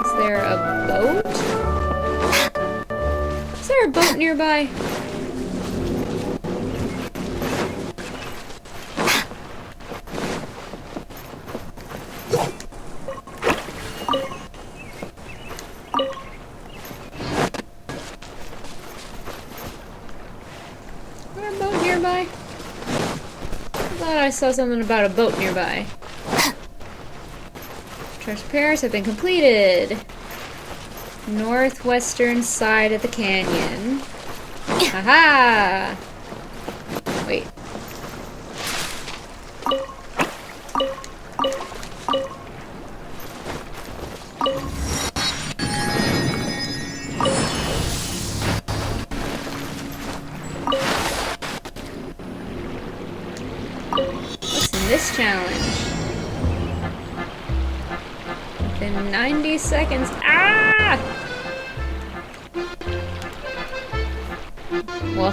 Is there a boat? Is there a boat nearby? I saw something about a boat nearby. Treasure repairs have been completed. Northwestern side of the canyon. Haha! Wait. This challenge. Within 90 seconds. Ah! Whoa.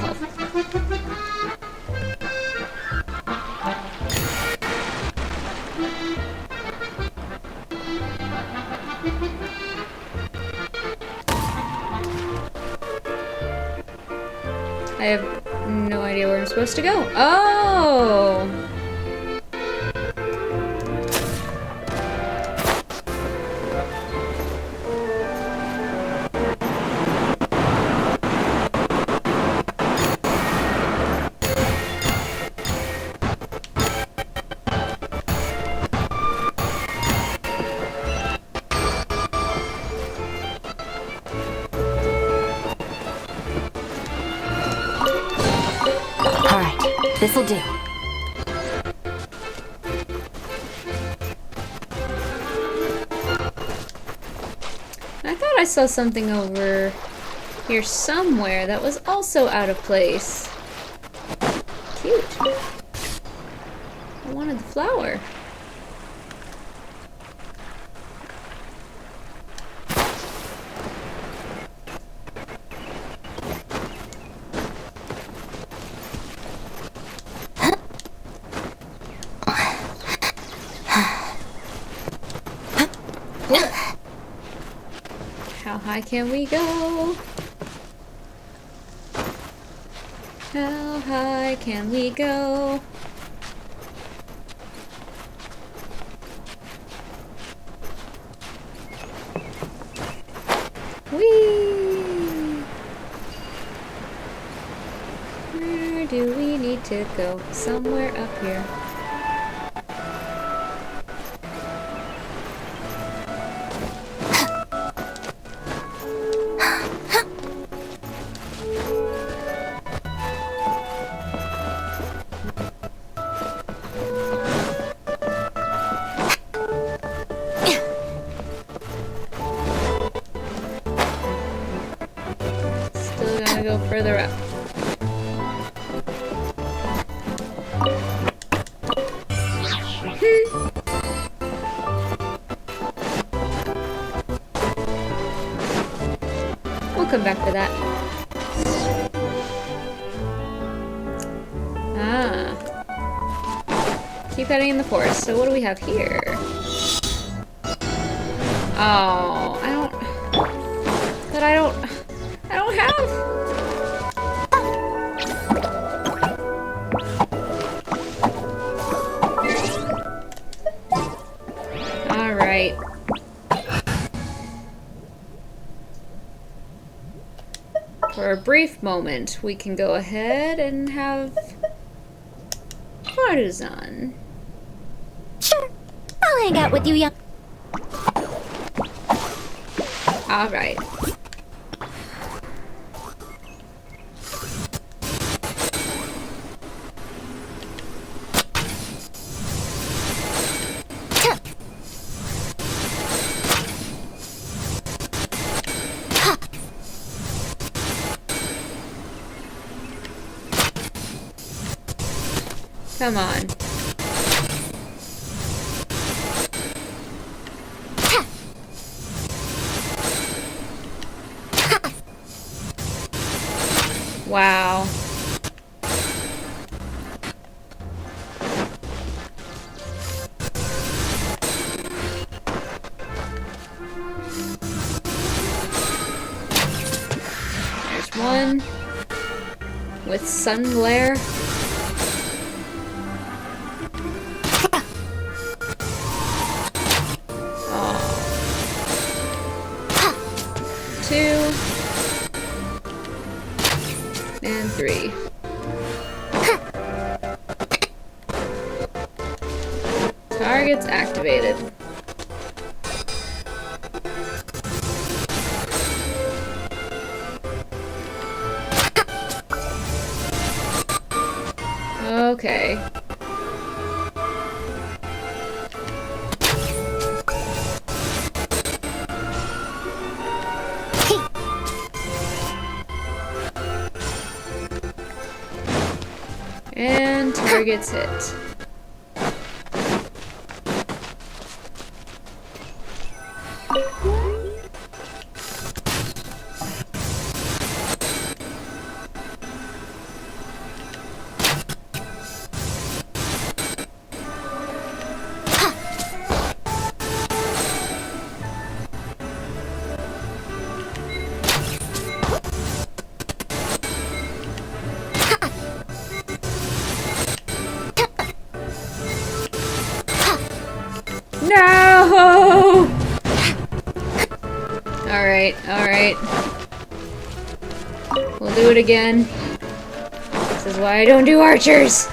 I have no idea where I'm supposed to go. Oh! This'll do. I thought I saw something over here somewhere that was also out of place. Cute. I wanted the flower. How high can we go? How high can we go? Whee! Where do we need to go? Somewhere up here. Go further up. We'll come back to that. Ah. Keep heading in the forest. So what do we have here? Oh, I don't have. Alright. For a brief moment, we can go ahead and have partisan. Sure. I'll hang out with you, young. Alright. Come on. Wow. There's one with sun glare. Two and three. Targets activated. Okay. And targets hit. No! Alright, alright. We'll do it again. This is why I don't do archers!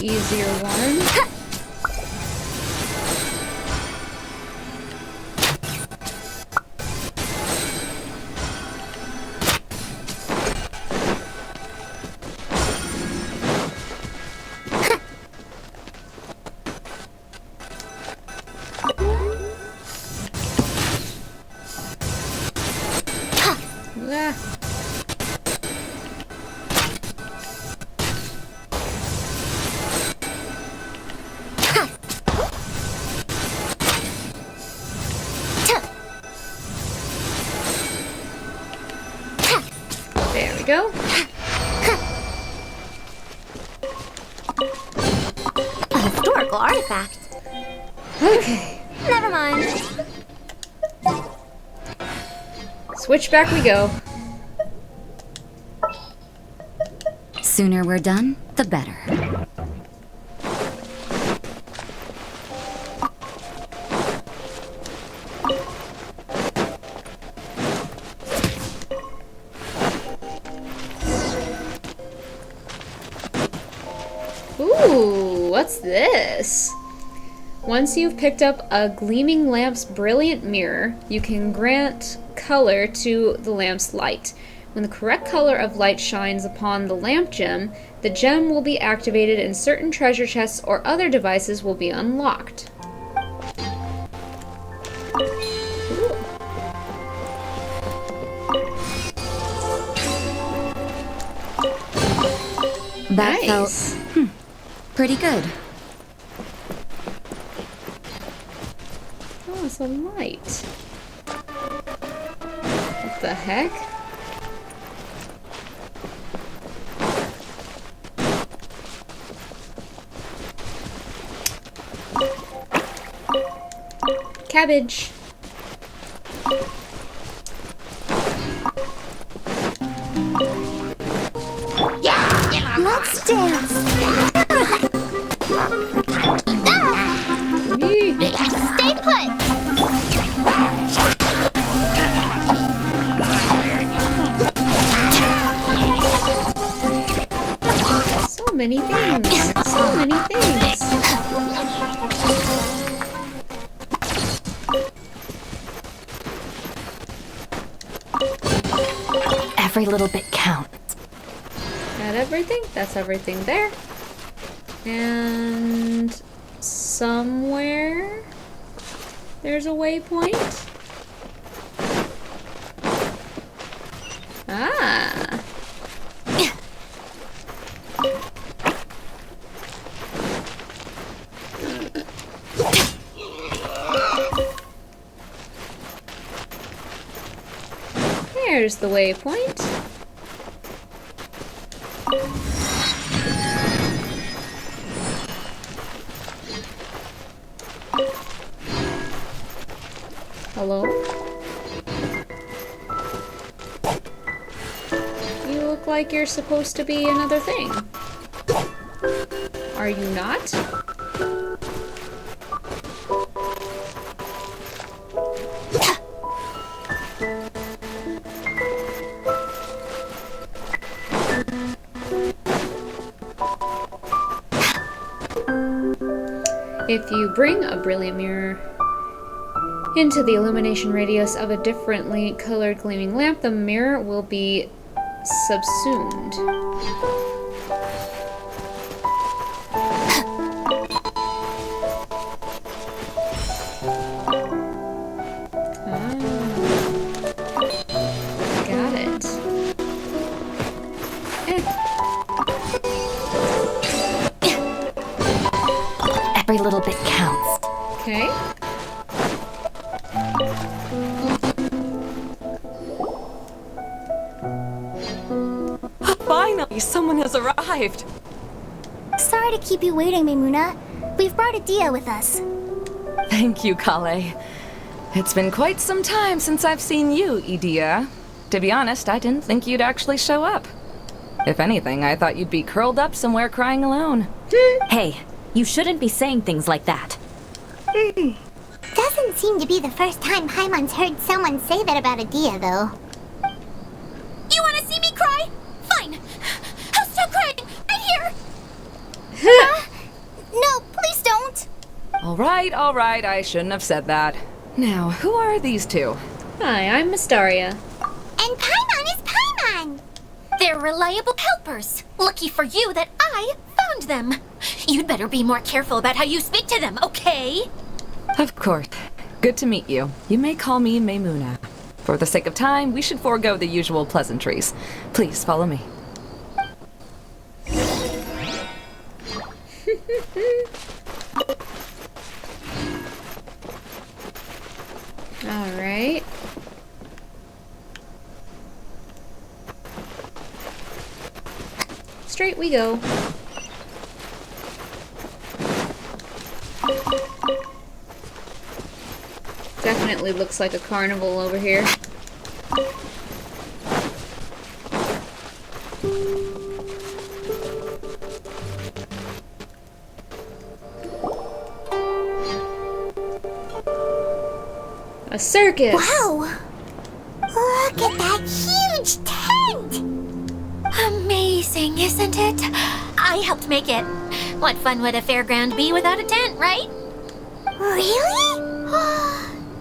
Easier one. There we go. A historical artifact. Okay. Never mind. Switchback we go. Sooner we're done, the better. Ooh, what's this? Once you've picked up a gleaming lamp's brilliant mirror, you can grant color to the lamp's light. When the correct color of light shines upon the lamp gem, the gem will be activated and certain treasure chests or other devices will be unlocked. That Nice. felt pretty good. Oh, it's a light. What the heck? cabbage. Let's dance. Stay put! So many things. So many things. Every little bit counts. Got everything? That's everything there. And somewhere there's a waypoint. Ah. There's the waypoint. Hello? You look like you're supposed to be another thing. Are you not? If you bring a brilliant mirror into the illumination radius of a differently colored gleaming lamp, the mirror will be subsumed. Got it. Every little bit counts. Okay. Finally, someone has arrived. Sorry to keep you waiting, Maimuna. We've brought Adia with us. Thank you, Kale. It's been quite some time since I've seen you, Idia. To be honest, I didn't think you'd actually show up. If anything, I thought you'd be curled up somewhere crying alone. Hey, you shouldn't be saying things like that. Doesn't seem to be the first time Paimon's heard someone say that about Adia, though. You want to see me cry? Fine. I'll stop crying right here. No, please don't. All right, I shouldn't have said that. Now, who are these two? Hi, I'm Mystaria. And Paimon is Paimon! They're reliable helpers. Lucky for you that I found them. You'd better be more careful about how you speak to them, okay? Of course. Good to meet you. You may call me Maimuna. For the sake of time, we should forego the usual pleasantries. Please follow me. Alright. Straight we go. Definitely looks like a carnival over here. A circus! Wow! Look at that huge tent! Amazing, isn't it? I helped make it. What fun would a fairground be without a tent, right? Really?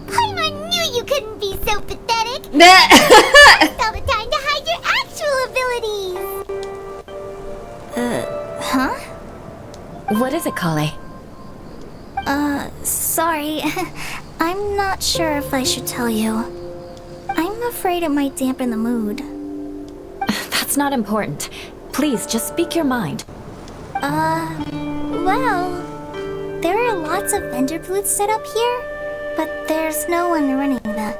Paimon knew you couldn't be so pathetic! All the time to hide your actual abilities! Huh? What is it, Kale? Sorry. I'm not sure if I should tell you. I'm afraid it might dampen the mood. That's not important. Please, just speak your mind. Well, there are lots of vendor booths set up here, but there's no one running them.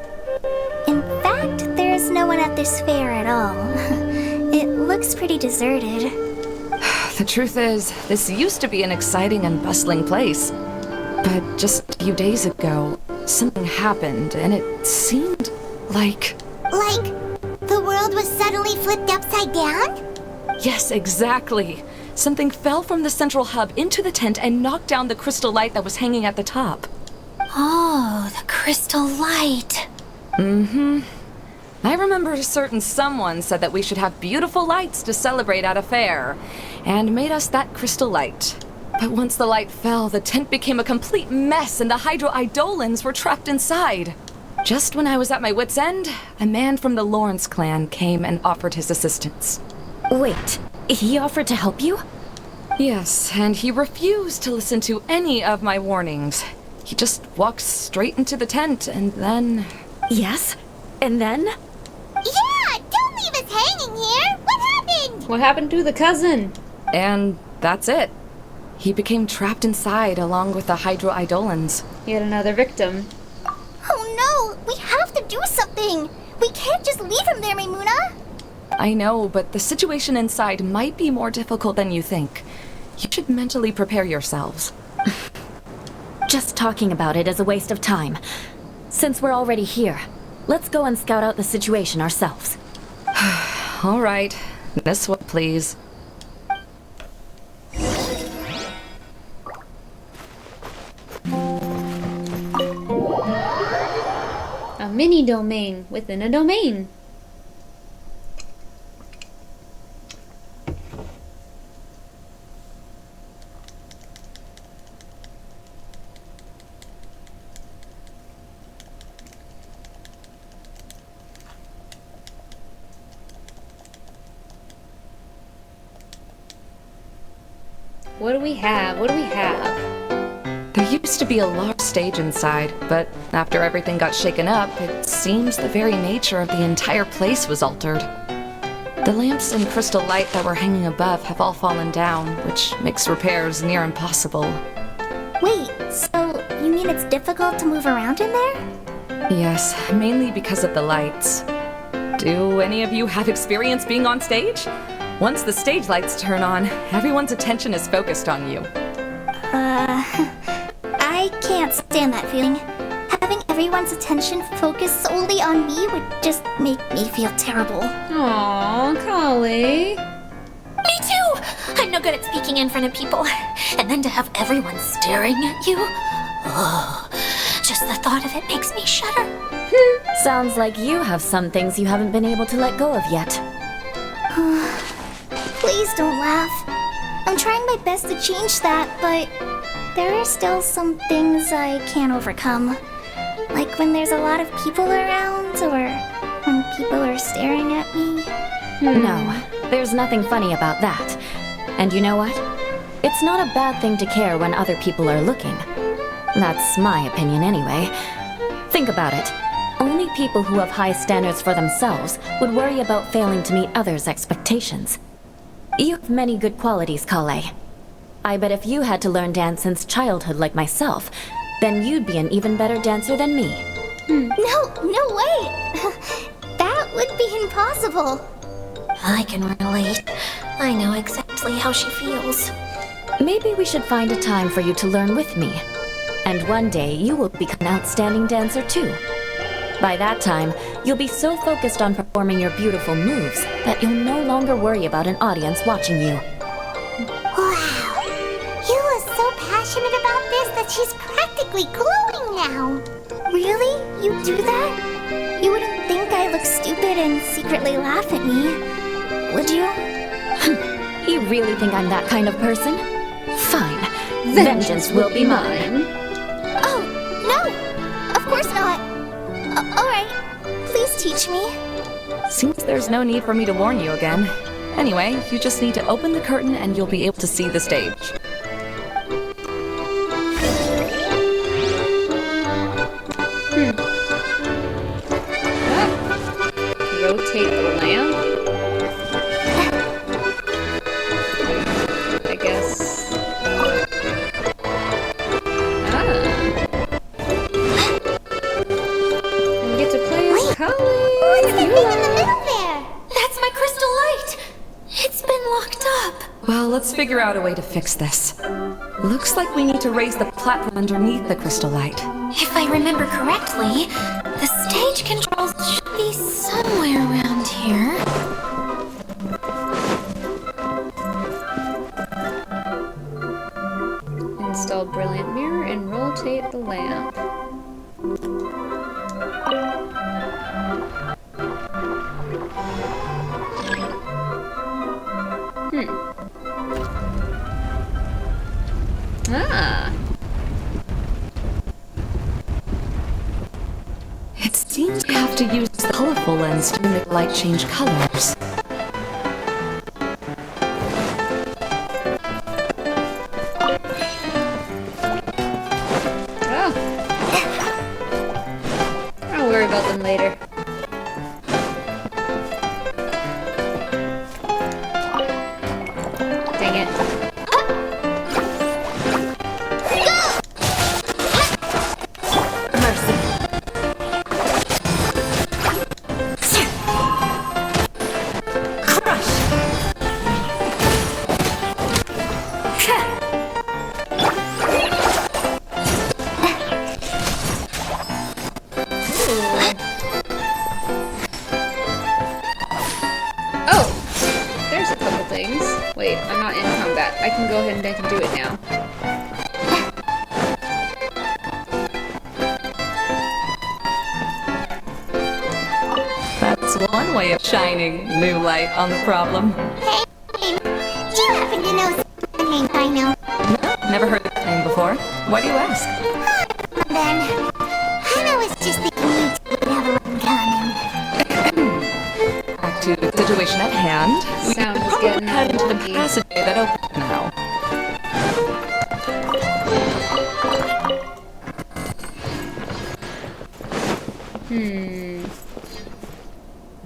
In fact, there's no one at this fair at all. It looks pretty deserted. The truth is, this used to be an exciting and bustling place. But just a few days ago, something happened, and it seemed like... Like, the world was suddenly flipped upside down? Yes, exactly. Something fell from the central hub into the tent and knocked down the crystal light that was hanging at the top. Oh, the crystal light. Mm-hmm. I remember a certain someone said that we should have beautiful lights to celebrate at a fair, and made us that crystal light. But once the light fell, the tent became a complete mess and the Hydro-Eidolons were trapped inside. Just when I was at my wit's end, a man from the Lawrence clan came and offered his assistance. Wait, he offered to help you? Yes, and he refused to listen to any of my warnings. He just walked straight into the tent and then... Yes? And then? Yeah, don't leave us hanging here. What happened? What happened to the cousin? And that's it. He became trapped inside along with the Hydro-Eidolons. Yet another victim. Oh no, we have to do something. We can't just leave him there, Maimuna. I know, but the situation inside might be more difficult than you think. You should mentally prepare yourselves. Just talking about it is a waste of time. Since we're already here, let's go and scout out the situation ourselves. All right. This way, please. A mini domain within a domain. What do we have? What do we have? There used to be a large stage inside, but after everything got shaken up, it seems the very nature of the entire place was altered. The lamps and crystal light that were hanging above have all fallen down, which makes repairs near impossible. Wait, so you mean it's difficult to move around in there? Yes, mainly because of the lights. Do any of you have experience being on stage? Once the stage lights turn on, everyone's attention is focused on you. I can't stand that feeling. Having everyone's attention focused solely on me would just make me feel terrible. Aww, Kali. Me too! I'm no good at speaking in front of people. And then to have everyone staring at you. Oh, just the thought of it makes me shudder. Sounds like you have some things you haven't been able to let go of yet. Please don't laugh. I'm trying my best to change that, but there are still some things I can't overcome. Like when there's a lot of people around, or when people are staring at me. No, there's nothing funny about that. And you know what? It's not a bad thing to care when other people are looking. That's my opinion anyway. Think about it. Only people who have high standards for themselves would worry about failing to meet others' expectations. You have many good qualities, Kale. I bet if you had to learn dance since childhood like myself, then you'd be an even better dancer than me. No way! That would be impossible. I can relate. I know exactly how she feels. Maybe we should find a time for you to learn with me. And one day you will become an outstanding dancer too. By that time, you'll be so focused on performing your beautiful moves that you'll no longer worry about an audience watching you. Wow. Yula's so passionate about this that she's practically glowing now. Really? You do that? You wouldn't think I look stupid and secretly laugh at me, would you? You really think I'm that kind of person? Fine. Vengeance will be mine. Oh, no! Of course not. Alright, please teach me. Seems there's no need for me to warn you again. Anyway, you just need to open the curtain and you'll be able to see the stage. Rotate the lamp? I guess. We get to play as Kali. What's that thing in the middle there? That's my crystal light! It's been locked up. Well, let's figure out a way to fix this. Looks like we need to raise the platform underneath the crystal light. If I remember correctly, the stage controls should be somewhere around here. Install brilliant mirror and rotate the lamp. Ah. It seems to have to use the colorful lens to make light change colors. Oh. I'll worry about them later. Dang it. Wait, I'm not in combat. I can go ahead and I can do it now. That's one way of shining new light on the problem. Hey, do you happen to know someone named Dino? No, never heard that name before. Why do you ask? Then, I was just thinking you two would have a lot in common. Back to the situation at hand. We Sound can is probably getting head into the wonky. passageway that opens now.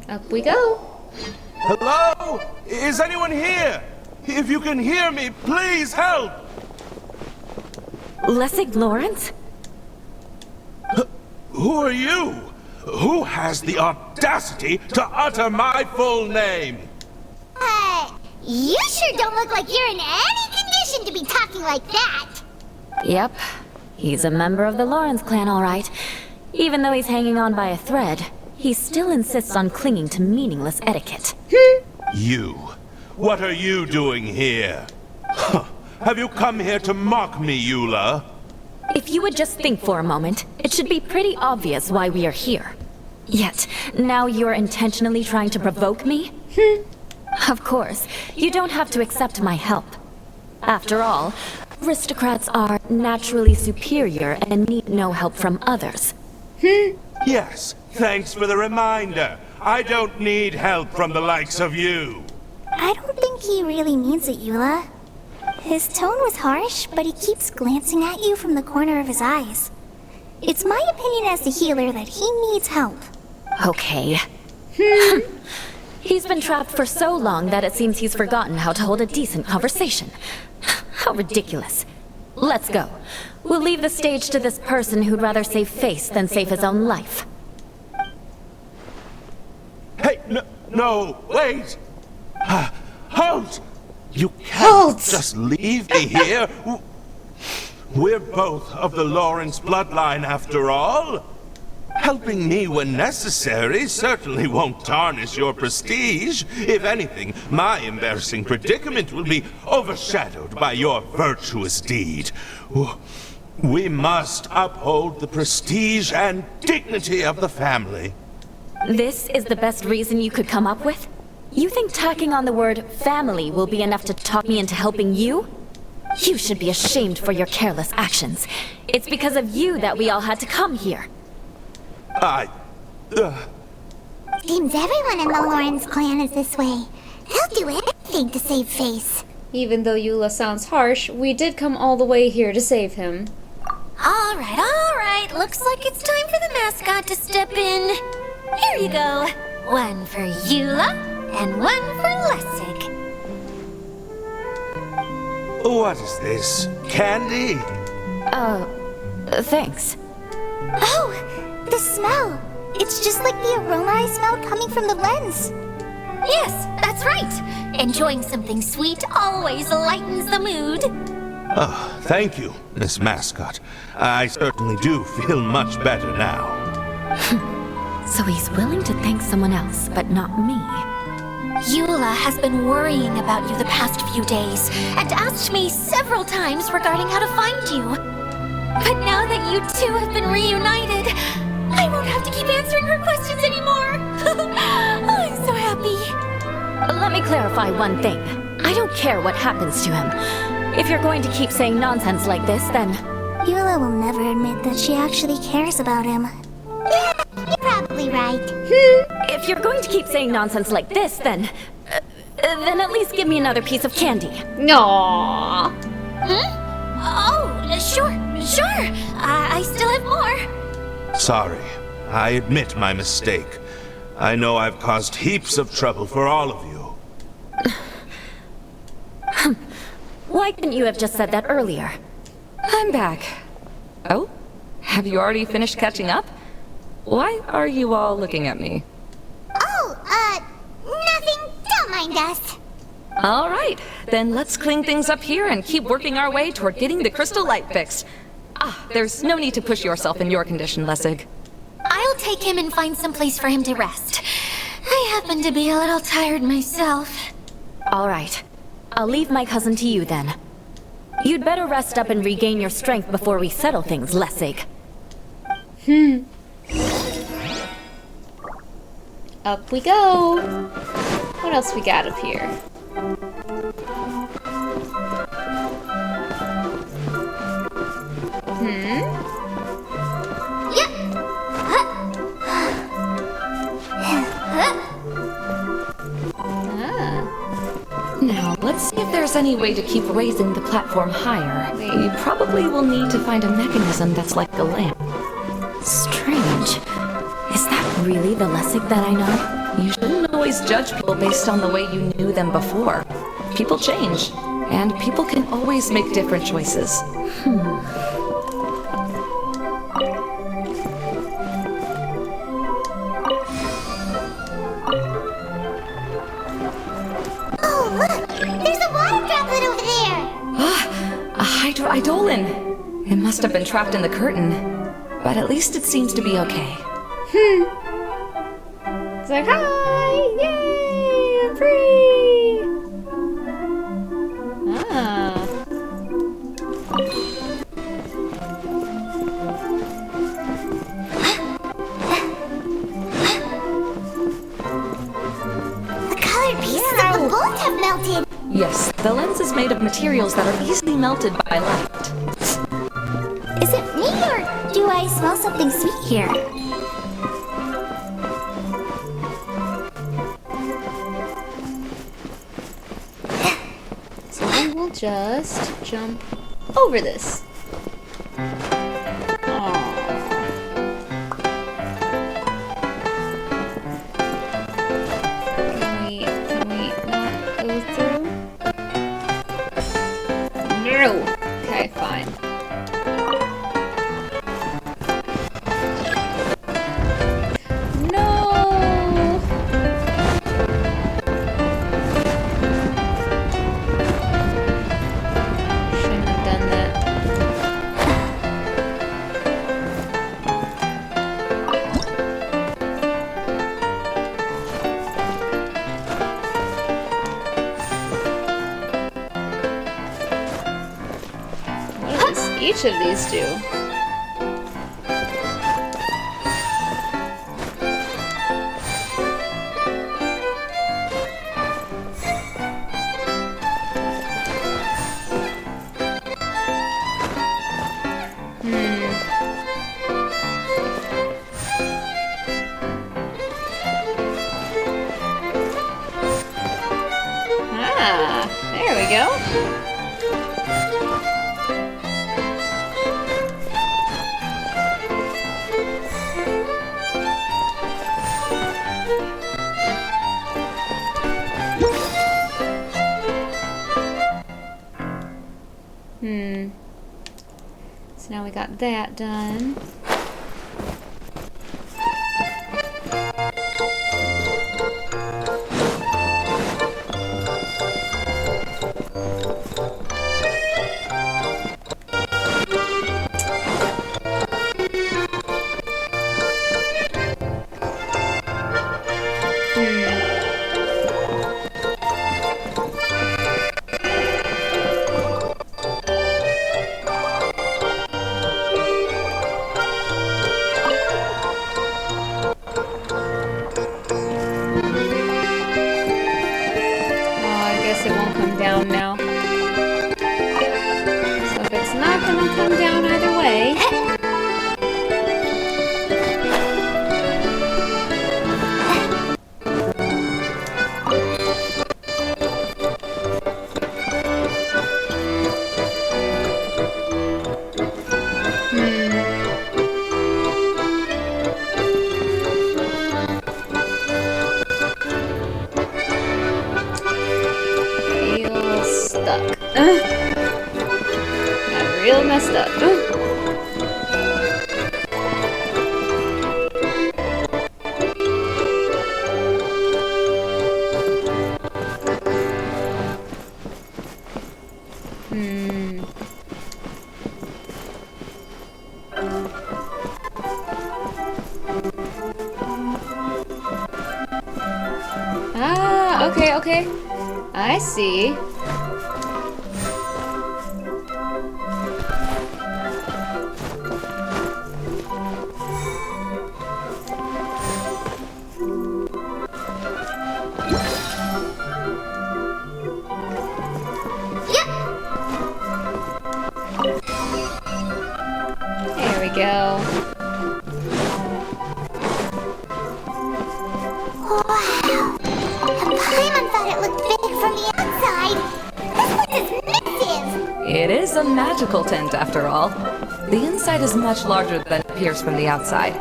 Up we go. Hello? Is anyone here? If you can hear me, please help! Lessig Lawrence? Who are you? Who has the audacity to utter my full name? You sure don't look like you're in any condition to be talking like that. Yep. He's a member of the Lawrence clan, all right. Even though he's hanging on by a thread, he still insists on clinging to meaningless etiquette. You. What are you doing here? Huh. Have you come here to mock me, Eula? If you would just think for a moment, it should be pretty obvious why we are here. Yet, now you're intentionally trying to provoke me? Of course, you don't have to accept my help. After all, aristocrats are naturally superior and need no help from others. Yes, thanks for the reminder. I don't need help from the likes of you. I don't think he really means it, Eula. His tone was harsh, but he keeps glancing at you from the corner of his eyes. It's my opinion as the healer that he needs help. Okay. He's been trapped for so long that it seems he's forgotten how to hold a decent conversation. How ridiculous. Let's go. We'll leave the stage to this person who'd rather save face than save his own life. Hey, no, wait! Halt! You can't just leave me here. We're both of the Lawrence bloodline after all. Helping me when necessary certainly won't tarnish your prestige. If anything, my embarrassing predicament will be overshadowed by your virtuous deed. We must uphold the prestige and dignity of the family. This is the best reason you could come up with? You think tacking on the word family will be enough to talk me into helping you? You should be ashamed for your careless actions. It's because of you that we all had to come here. Seems everyone in the Lawrence clan is this way. They'll do anything to save face. Even though Eula sounds harsh, we did come all the way here to save him. All right. Looks like it's time for the mascot to step in. Here you go. One for Eula, and one for Lessig. What is this? Candy? Thanks. Oh, the smell. It's just like the aroma I smell coming from the lens. Yes, that's right. Enjoying something sweet always lightens the mood. Oh, thank you, Miss Mascot. I certainly do feel much better now. So he's willing to thank someone else, but not me. Eula has been worrying about you the past few days and asked me several times regarding how to find you. But now that you two have been reunited, I won't have to keep answering her questions anymore. Oh, I'm so happy. Let me clarify one thing. I don't care what happens to him. If you're going to keep saying nonsense like this, then... Eula will never admit that she actually cares about him. Yeah, you're probably right. If you're going to keep saying nonsense like this, then at least give me another piece of candy. Aww. Oh, sure. I still have more. Sorry. I admit my mistake. I know I've caused heaps of trouble for all of you. Why couldn't you have just said that earlier? I'm back. Oh? Have you already finished catching up? Why are you all looking at me? Oh, nothing. Don't mind us. All right, then let's clean things up here and keep working our way toward getting the crystal light fixed. There's no need to push yourself in your condition, Lessig. I'll take him and find some place for him to rest. I happen to be a little tired myself. All right. I'll leave my cousin to you then. You'd better rest up and regain your strength before we settle things, Lessig. Up we go. What else we got up here? Now, let's see if there's any way to keep raising the platform higher. You probably will need to find a mechanism that's like a lamp. Strange. Is that really the Lessig that I know? You shouldn't always judge people based on the way you knew them before. People change, and people can always make different choices. Oh, look! There's a water droplet over there! A hydroidolin! It must have been trapped in the curtain, but at least it seems to be okay. It's like, hi! Yay! I'm free! The colored pieces of the bolt have melted! Yes, the lens is made of materials that are easily melted by light. Is it me, or do I smell something sweet here? So we will just jump over this. Can we not go through? No! Okay, fine. No! Shouldn't have done that. What does each of these do? There we go. So now we got that done. won't come down now. So if it's not gonna come down either way... Real messed up. Ah, okay. I see. There we go. Wow. And Paimon thought it looked big from the outside. This place is massive. It is a magical tent, after all. The inside is much larger than it appears from the outside.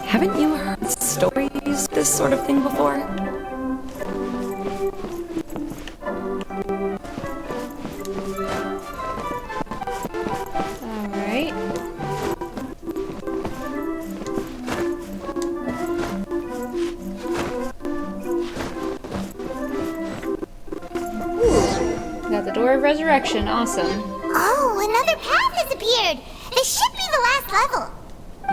Haven't you heard stories of this sort of thing before? Alright. Got the Door of Resurrection. Awesome. Oh, another path has appeared. This should be the last level.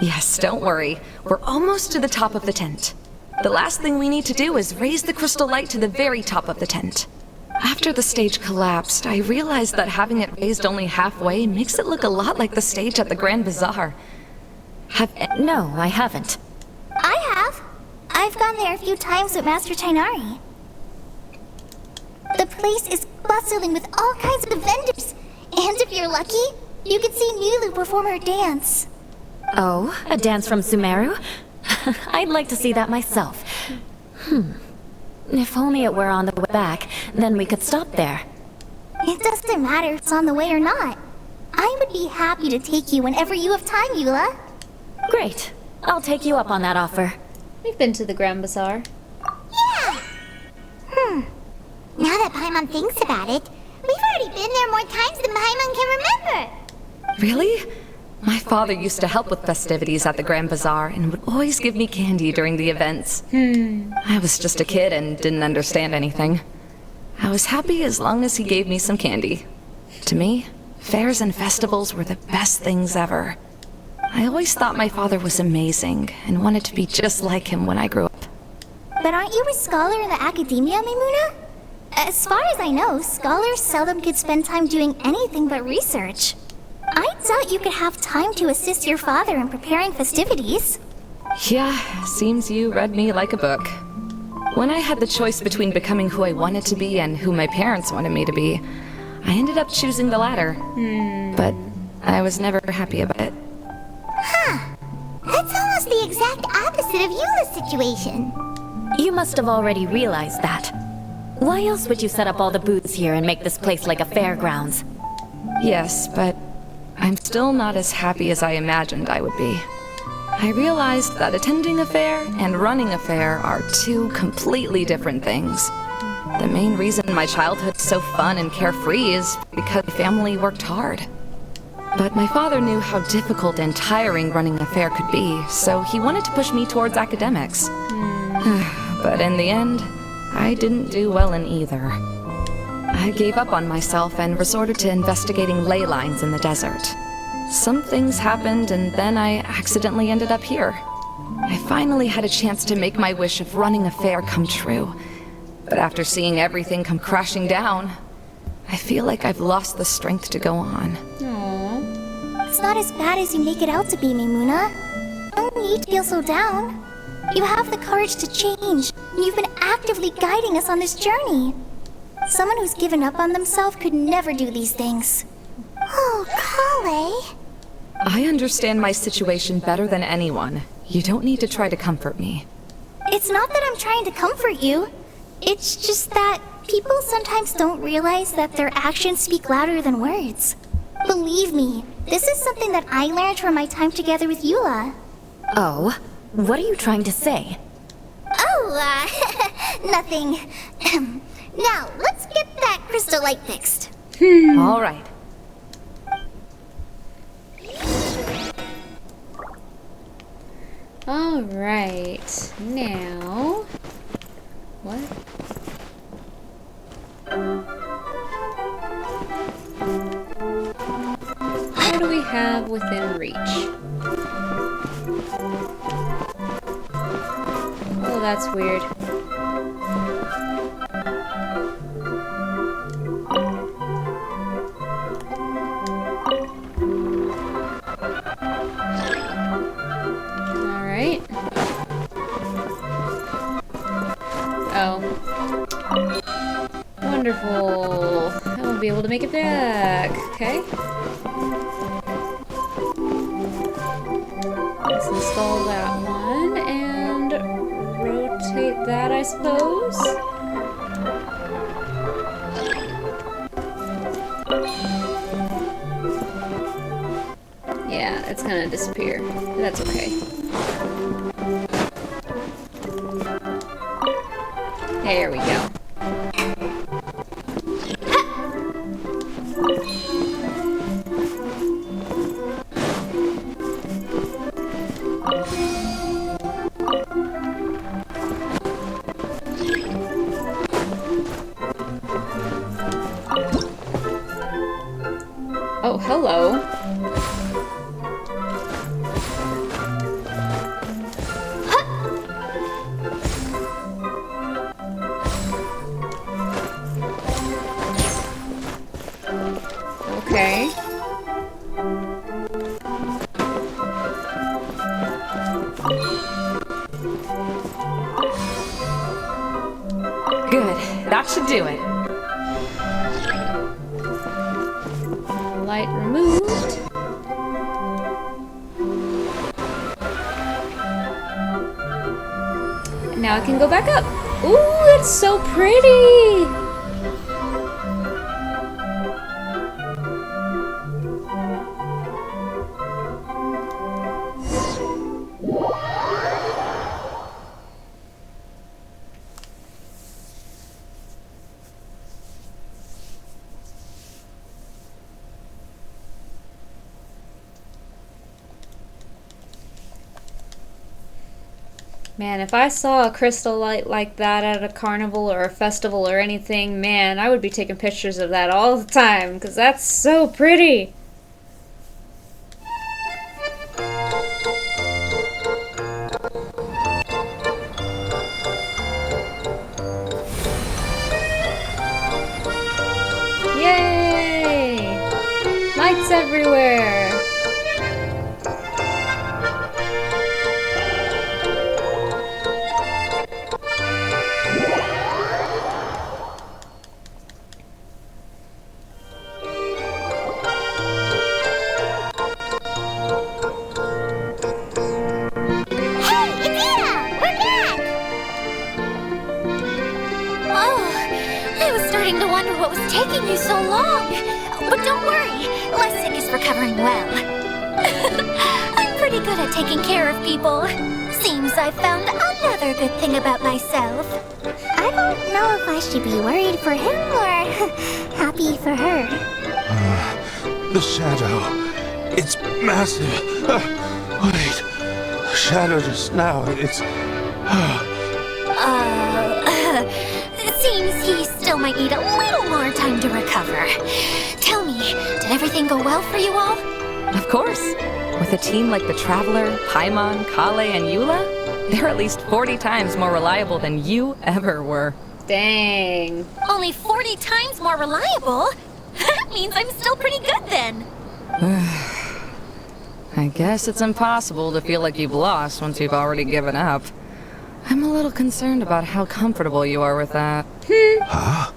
Yes, don't worry. We're almost to the top of the tent. The last thing we need to do is raise the crystal light to the very top of the tent. After the stage collapsed, I realized that having it raised only halfway makes it look a lot like the stage at the Grand Bazaar. No, I haven't. I have. I've gone there a few times with Master Tainari. The place is bustling with all kinds of vendors. And if you're lucky, you can see Nulu perform her dance. Oh, a dance from Sumeru? I'd like to see that myself. If only it were on the way back, then we could stop there. It doesn't matter if it's on the way or not. I would be happy to take you whenever you have time, Eula. Great. I'll take you up on that offer. We've been to the Grand Bazaar. Yeah. Now that Paimon thinks about it, we've already been there more times than Paimon can remember. Really? My father used to help with festivities at the Grand Bazaar and would always give me candy during the events. I was just a kid and didn't understand anything. I was happy as long as he gave me some candy. To me, fairs and festivals were the best things ever. I always thought my father was amazing and wanted to be just like him when I grew up. But aren't you a scholar in the academia, Maimuna? As far as I know, scholars seldom could spend time doing anything but research. I doubt you could have time to assist your father in preparing festivities. Yeah, seems you read me like a book. When I had the choice between becoming who I wanted to be and who my parents wanted me to be, I ended up choosing the latter. But I was never happy about it. That's almost the exact opposite of Eula's situation. You must have already realized that. Why else would you set up all the booths here and make this place like a fairgrounds? Yes, but I'm still not as happy as I imagined I would be. I realized that attending a fair and running a fair are two completely different things. The main reason my childhood's so fun and carefree is because my family worked hard. But my father knew how difficult and tiring running a fair could be, so he wanted to push me towards academics. But in the end, I didn't do well in either. I gave up on myself and resorted to investigating ley lines in the desert. Some things happened, and then I accidentally ended up here. I finally had a chance to make my wish of running a fair come true. But after seeing everything come crashing down, I feel like I've lost the strength to go on. It's not as bad as you make it out to be, Maimuna. You don't need to feel so down. You have the courage to change. You've been actively guiding us on this journey. Someone who's given up on themselves could never do these things. Oh, Kale. I understand my situation better than anyone. You don't need to try to comfort me. It's not that I'm trying to comfort you. It's just that people sometimes don't realize that their actions speak louder than words. Believe me, this is something that I learned from my time together with Eula. Oh, what are you trying to say? Oh, nothing. Now, let's get that crystal light fixed. All right. All right. Now, what? What do we have within reach? Oh, that's weird. Alright. Oh. Wonderful. I won't be able to make it back. Okay. Let's install that one and rotate that, I suppose. Yeah, it's gonna disappear. That's okay. There we go. Oh, hello. Okay. Good. That should do it. Light removed. Now I can go back up. Ooh, it's so pretty! Man, if I saw a crystal light like that at a carnival or a festival or anything, man, I would be taking pictures of that all the time, because that's so pretty! Yay! Lights everywhere! Taking you so long. But don't worry, Lessig is recovering well. I'm pretty good at taking care of people. Seems I found another good thing about myself. I don't know if I should be worried for him or happy for her. The shadow. It's massive. Wait. The shadow just now. It's... It seems he still might need a little more time to recover. Tell me, did everything go well for you all? Of course. With a team like the Traveler, Paimon, Kale, and Eula, they're at least 40 times more reliable than you ever were. Dang. Only 40 times more reliable? That means I'm still pretty good then. I guess it's impossible to feel like you've lost once you've already given up. I'm a little concerned about how comfortable you are with that. Huh?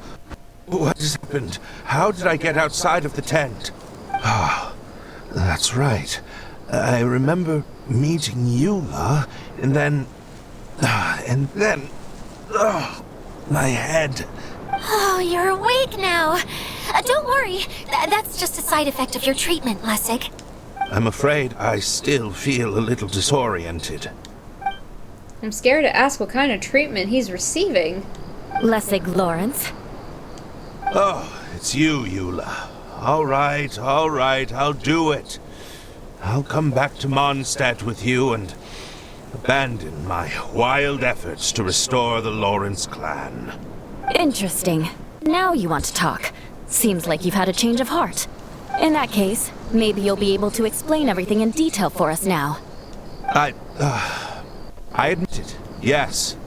What has happened? How did I get outside of the tent? Ah, that's right. I remember meeting Eula, and then... my head. Oh, you're awake now. Don't worry. That's just a side effect of your treatment, Lessig. I'm afraid I still feel a little disoriented. I'm scared to ask what kind of treatment he's receiving. Lessig Lawrence. Oh, it's you, Eula. All right, I'll do it. I'll come back to Mondstadt with you and abandon my wild efforts to restore the Lawrence clan. Interesting. Now you want to talk. Seems like you've had a change of heart. In that case, maybe you'll be able to explain everything in detail for us now. I admit it, yes.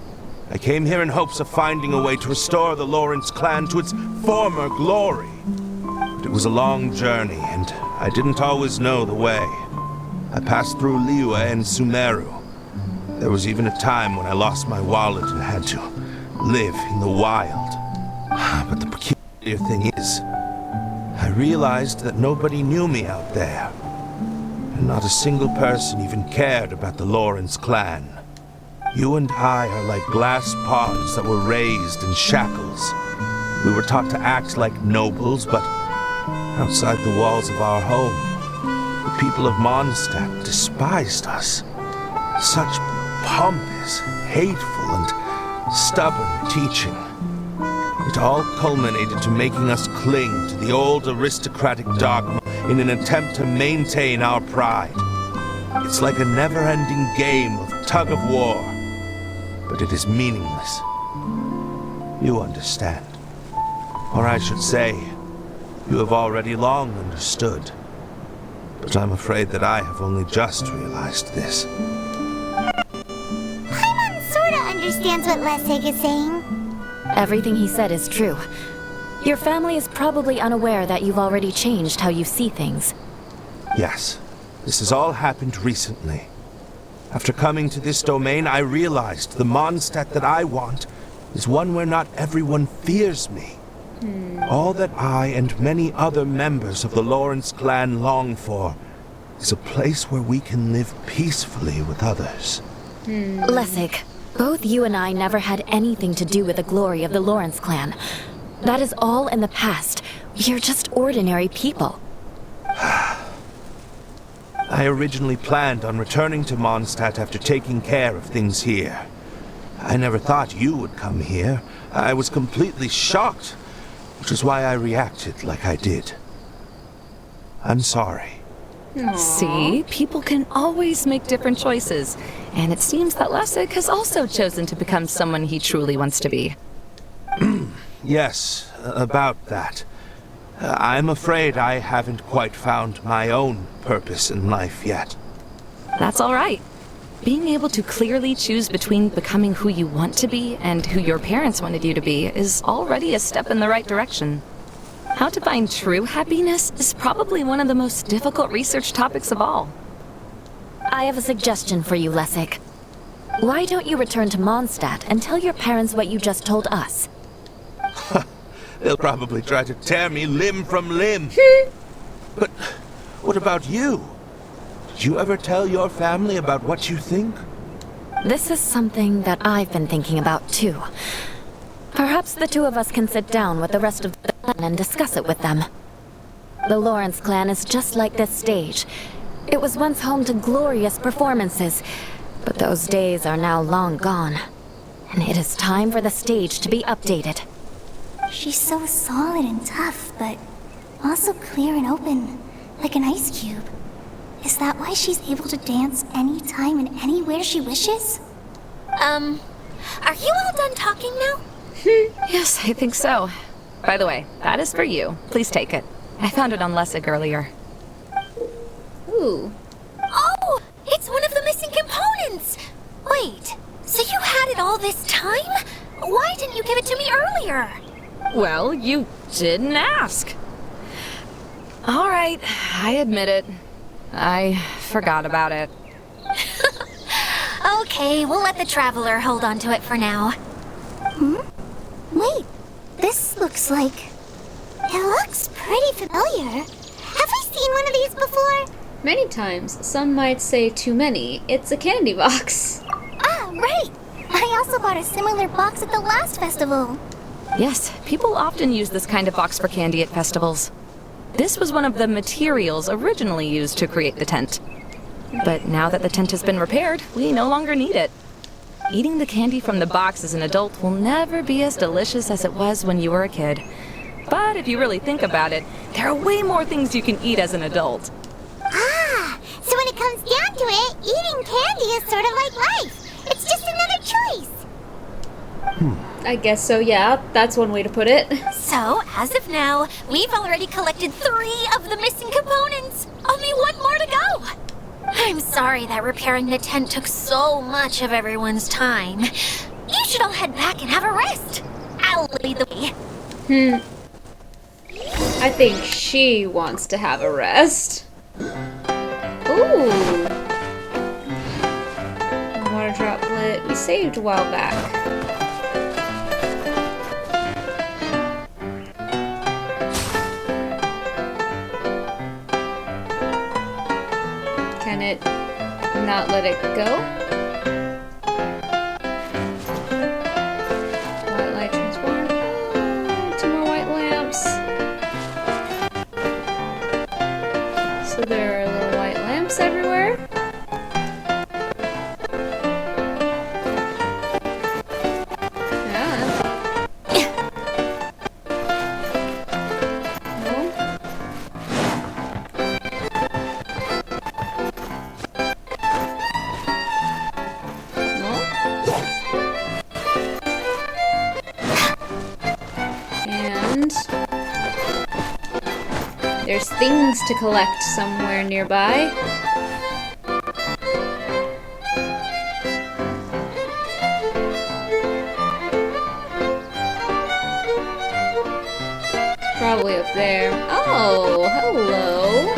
I came here in hopes of finding a way to restore the Lawrence clan to its former glory. But it was a long journey, and I didn't always know the way. I passed through Liyue and Sumeru. There was even a time when I lost my wallet and had to live in the wild. But the peculiar thing is, I realized that nobody knew me out there. And not a single person even cared about the Lawrence clan. You and I are like glass pods that were raised in shackles. We were taught to act like nobles, but outside the walls of our home, the people of Mondstadt despised us. Such pompous, hateful, and stubborn teaching. It all culminated to making us cling to the old aristocratic dogma in an attempt to maintain our pride. It's like a never-ending game of tug-of-war, but it is meaningless. You understand. Or I should say, you have already long understood. But I'm afraid that I have only just realized this. Paimon sorta understands what Lessig is saying. Everything he said is true. Your family is probably unaware that you've already changed how you see things. Yes, this has all happened recently. After coming to this domain, I realized the Mondstadt that I want is one where not everyone fears me. All that I and many other members of the Lawrence clan long for is a place where we can live peacefully with others. Lessig, both you and I never had anything to do with the glory of the Lawrence clan. That is all in the past. You're just ordinary people. I originally planned on returning to Mondstadt after taking care of things here. I never thought you would come here. I was completely shocked, which is why I reacted like I did. I'm sorry. See, people can always make different choices. And it seems that Lessig has also chosen to become someone he truly wants to be. Yes, about that. I'm afraid I haven't quite found my own purpose in life yet. That's all right. Being able to clearly choose between becoming who you want to be and who your parents wanted you to be is already a step in the right direction. How to find true happiness is probably one of the most difficult research topics of all. I have a suggestion for you, Lessig. Why don't you return to Mondstadt and tell your parents what you just told us? They'll probably try to tear me limb from limb. But what about you? Did you ever tell your family about what you think? This is something that I've been thinking about, too. Perhaps the two of us can sit down with the rest of the clan and discuss it with them. The Lawrence clan is just like this stage. It was once home to glorious performances, but those days are now long gone. And it is time for the stage to be updated. She's so solid and tough, but also clear and open, like an ice cube. Is that why she's able to dance anytime and anywhere she wishes? Are you all done talking now? Yes, I think so. By the way, that is for you. Please take it. I found it on Lessig earlier. Ooh. Oh, it's one of the missing components! Wait, so you had it all this time? Why didn't you give it to me earlier? Well, you didn't ask. All right, I admit it. I forgot about it. Okay, we'll let the Traveler hold on to it for now. Wait, this This looks like... It looks pretty familiar. Have we seen one of these before? Many times. Some might say too many. It's a candy box. Ah, right! I also bought a similar box at the last festival. Yes, people often use this kind of box for candy at festivals. This was one of the materials originally used to create the tent. But now that the tent has been repaired, we no longer need it. Eating the candy from the box as an adult will never be as delicious as it was when you were a kid. But if you really think about it, there are way more things you can eat as an adult. Ah, so when it comes down to it, eating candy is sort of like life. It's just another choice. I guess so, yeah. That's one way to put it. So, as of now, we've already collected 3 of the missing components. Only 1 more to go. I'm sorry that repairing the tent took so much of everyone's time. You should all head back and have a rest. I'll lead the way. I think she wants to have a rest. Ooh. Water droplet. We saved a while back. Can it not let it go? White light transform. Oh, 2 more white lamps. So there are little white lamps everywhere. Yeah. No? And there's things to collect somewhere nearby. It's probably up there. Oh, hello.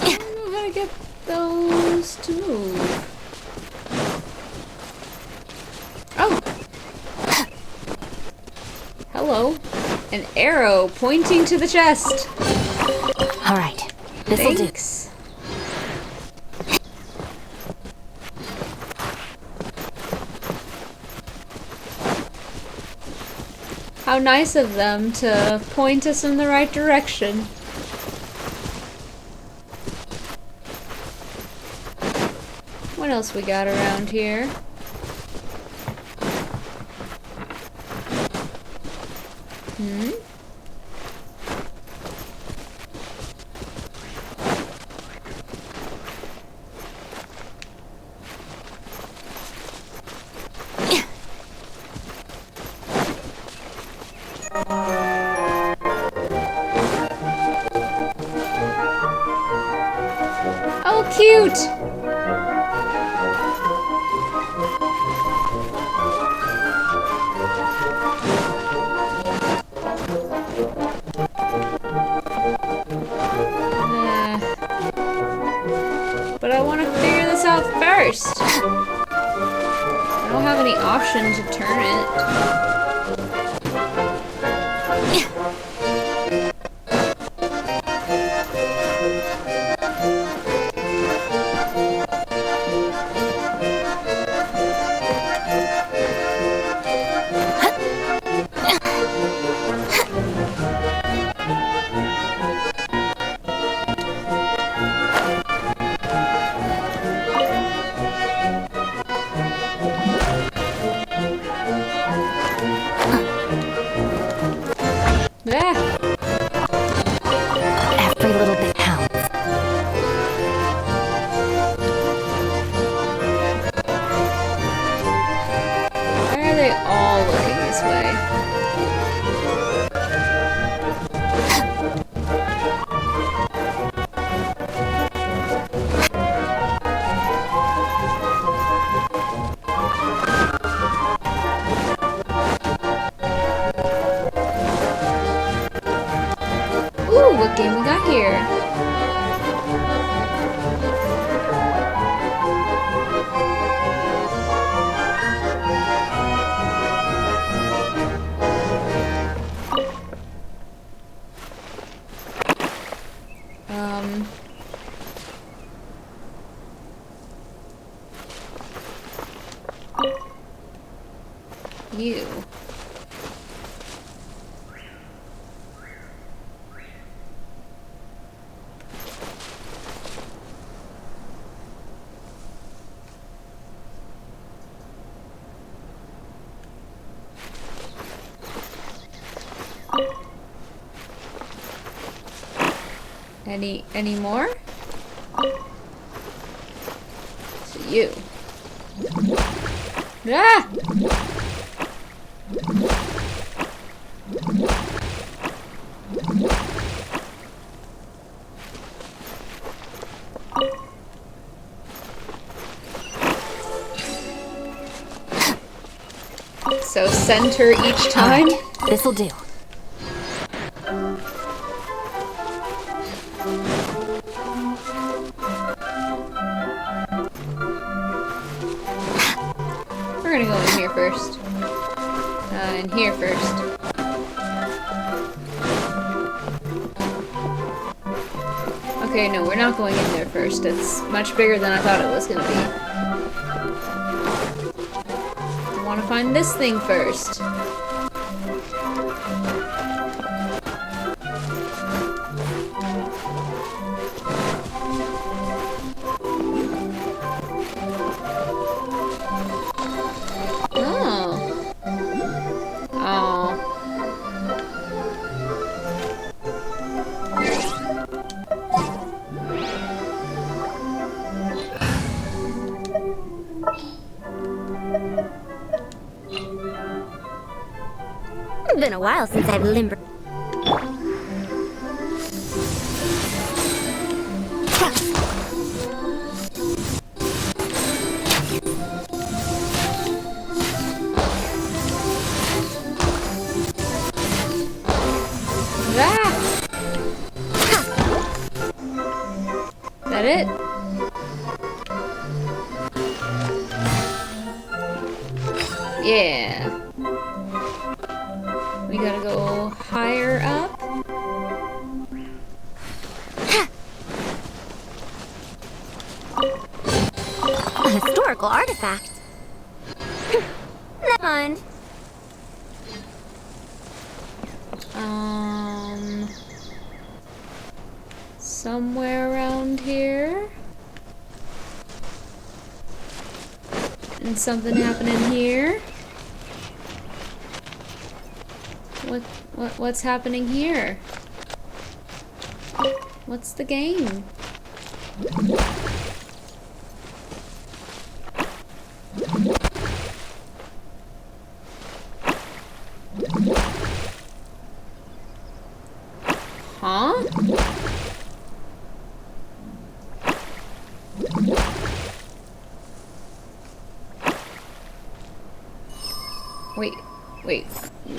I don't know how to get those to move. Oh! Hello. An arrow pointing to the chest. All right, this'll do. Thanks. How nice of them to point us in the right direction. What else we got around here? Hmm? Oh, cute! But I want to figure this out first. I don't have any option to turn it. Ah. Every little bit counts. Why are they all looking this way? what game we got here. You. Any more? So you. Ah! So center each time. This'll do. We're gonna go in here first. In here first. Okay, no, we're not going in there first. It's much bigger than I thought it was gonna be. I want to find this thing first. It's been a while since I've limbered. Is that it? Yeah. We gotta go higher up. A historical artifact. Never mind. Somewhere around here. And something happening here. What's happening here? What's the game? Huh? Wait,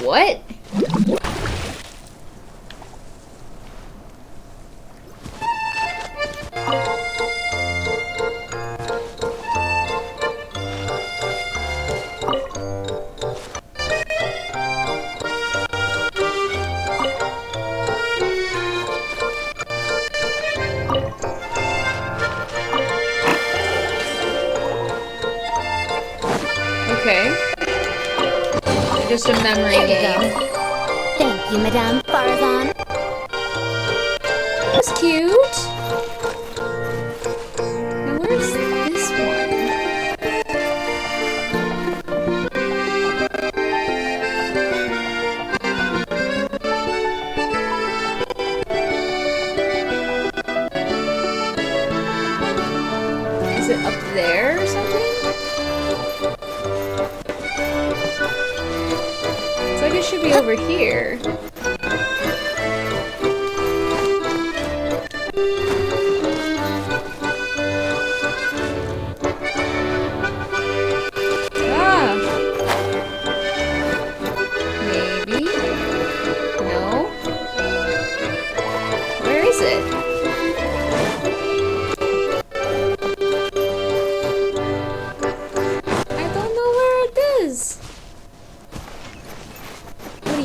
what? Okay. Just a memory game. Thank you, Madame Farazan. That's cute. Now where's this one? Is it up there or something? It's like it should be over here.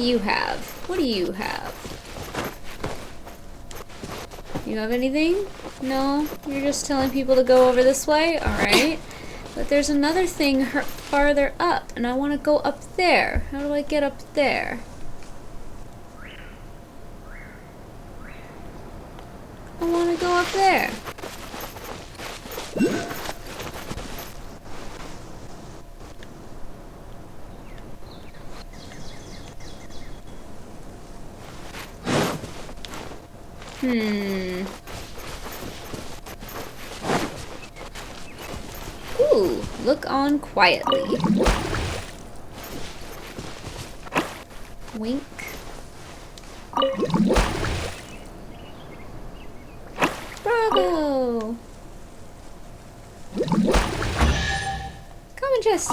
you have? What do you have? You have anything? No? You're just telling people to go over this way? Alright. But there's another thing farther up, and I want to go up there. How do I get up there? I want to go up there. Ooh, look on quietly. Wink. Bravo! Come and just...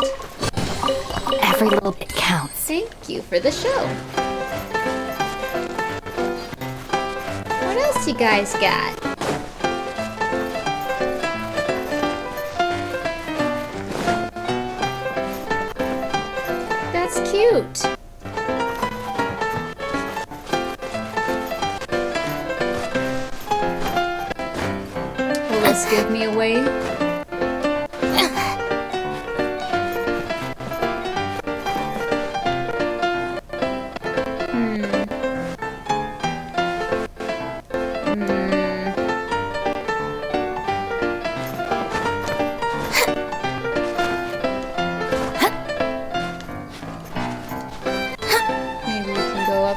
Every little bit counts. Thank you for the show. What else you guys got? That's cute. Will this give me away?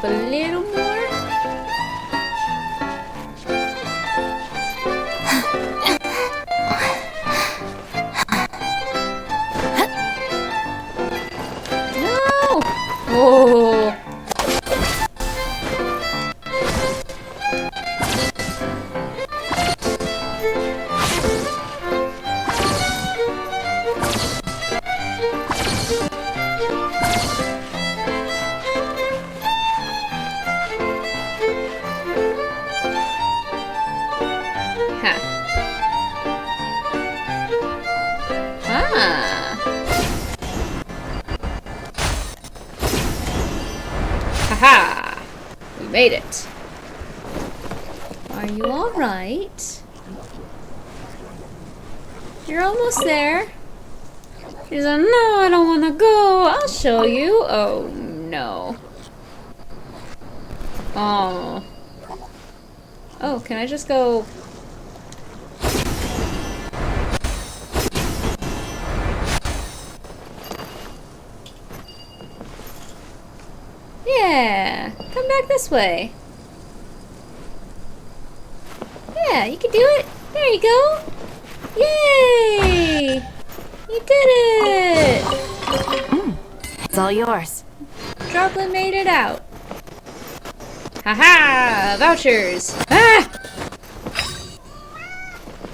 A little more. No! Oh. Haha! We made it. Are you alright? You're almost there. She's like, no, I don't want to go. I'll show you. Oh, no. Oh. Oh, can I just go... Yeah, come back this way. Yeah, you can do it. There you go. Yay! You did it! It's all yours. Droplet made it out. Haha! Vouchers! Ah!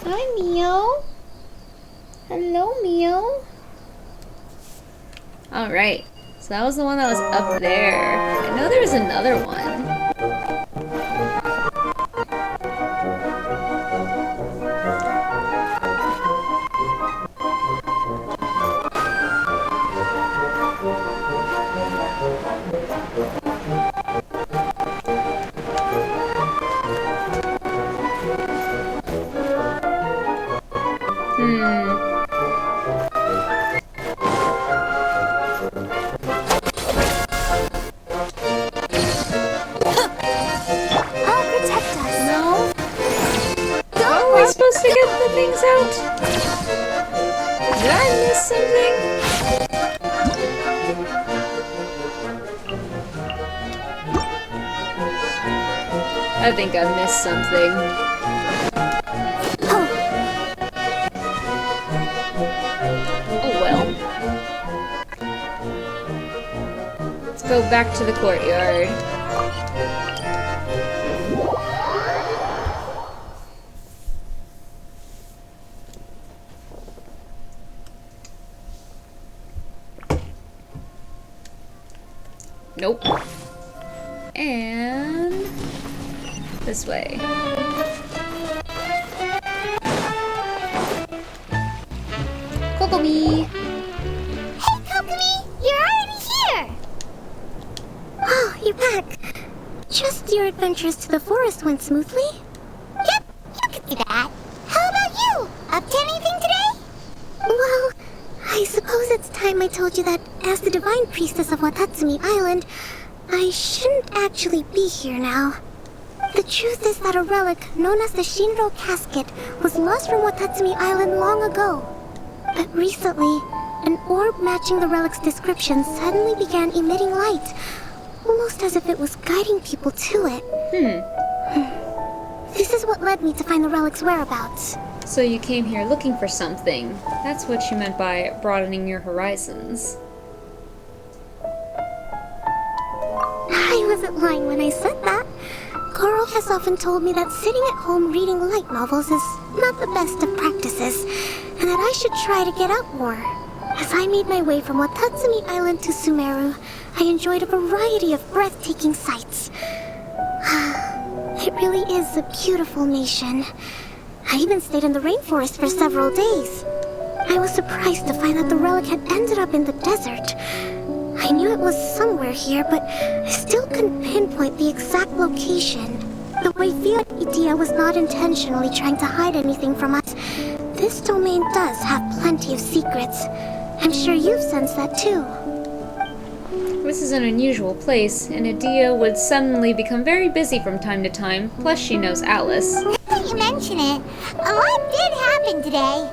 Hi, Mio. Hello, Mio. Alright. So that was the one that was up there. I know there was another one. To get the things out? Did I miss something? I think I missed something. Oh well. Let's go back to the courtyard. Nope. And this way. Kokomi! Hey, Kokomi! You're already here! Oh, you're back. Just your adventures to the forest went smoothly? Yep, you can see that. How about you? Up to anything today? Well, I suppose it's time I told you that as the divine priestess of Watatsumi Island, I shouldn't actually be here now. The truth is that a relic known as the Shinro Casket was lost from Watatsumi Island long ago. But recently, an orb matching the relic's description suddenly began emitting light, almost as if it was guiding people to it. This is what led me to find the relic's whereabouts. So you came here looking for something. That's what you meant by broadening your horizons. I wasn't lying when I said that. Coral has often told me that sitting at home reading light novels is not the best of practices, and that I should try to get out more. As I made my way from Watatsumi Island to Sumeru, I enjoyed a variety of breathtaking sights. It really is a beautiful nation. I even stayed in the rainforest for several days. I was surprised to find that the relic had ended up in the desert. I knew it was somewhere here, but I still couldn't pinpoint the exact location. The way Fiat Idea was not intentionally trying to hide anything from us, this domain does have plenty of secrets. I'm sure you've sensed that too. This is an unusual place, and Adia would suddenly become very busy from time to time, plus she knows Alice. Now that you mention it, a lot did happen today.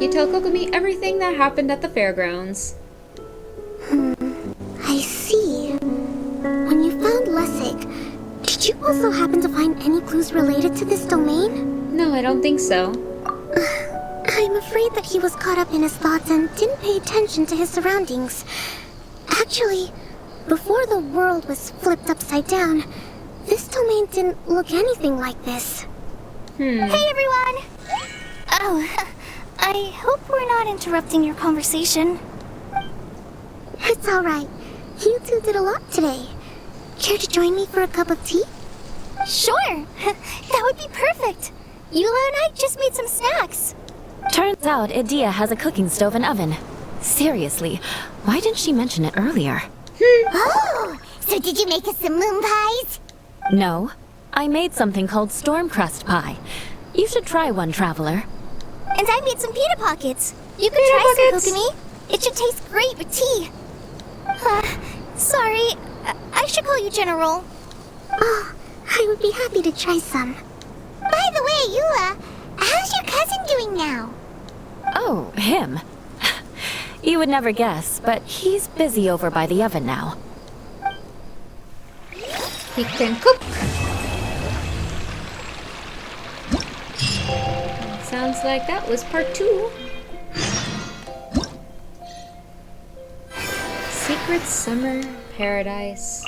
You tell Kokomi everything that happened at the fairgrounds. I see. When you found Lessig, did you also happen to find any clues related to this domain? No, I don't think so. I'm afraid that he was caught up in his thoughts and didn't pay attention to his surroundings. Actually, before the world was flipped upside down, this domain didn't look anything like this. Hey everyone! Oh, I hope we're not interrupting your conversation. It's alright. You two did a lot today. Care to join me for a cup of tea? Sure! That would be perfect! Eula and I just made some snacks. Turns out Idia has a cooking stove and oven. Seriously, why didn't she mention it earlier? Oh, so did you make us some moon pies? No, I made something called storm crust pie. You should try one, traveler. And I made some pita pockets. You can try some, Kokomi. It should taste great with tea. Sorry, I should call you General. Oh, I would be happy to try some. By the way, Eula, how's your cousin doing now? Oh, him. You would never guess, but he's busy over by the oven now. He can cook. Sounds like that was part 2. Secret Summer Paradise.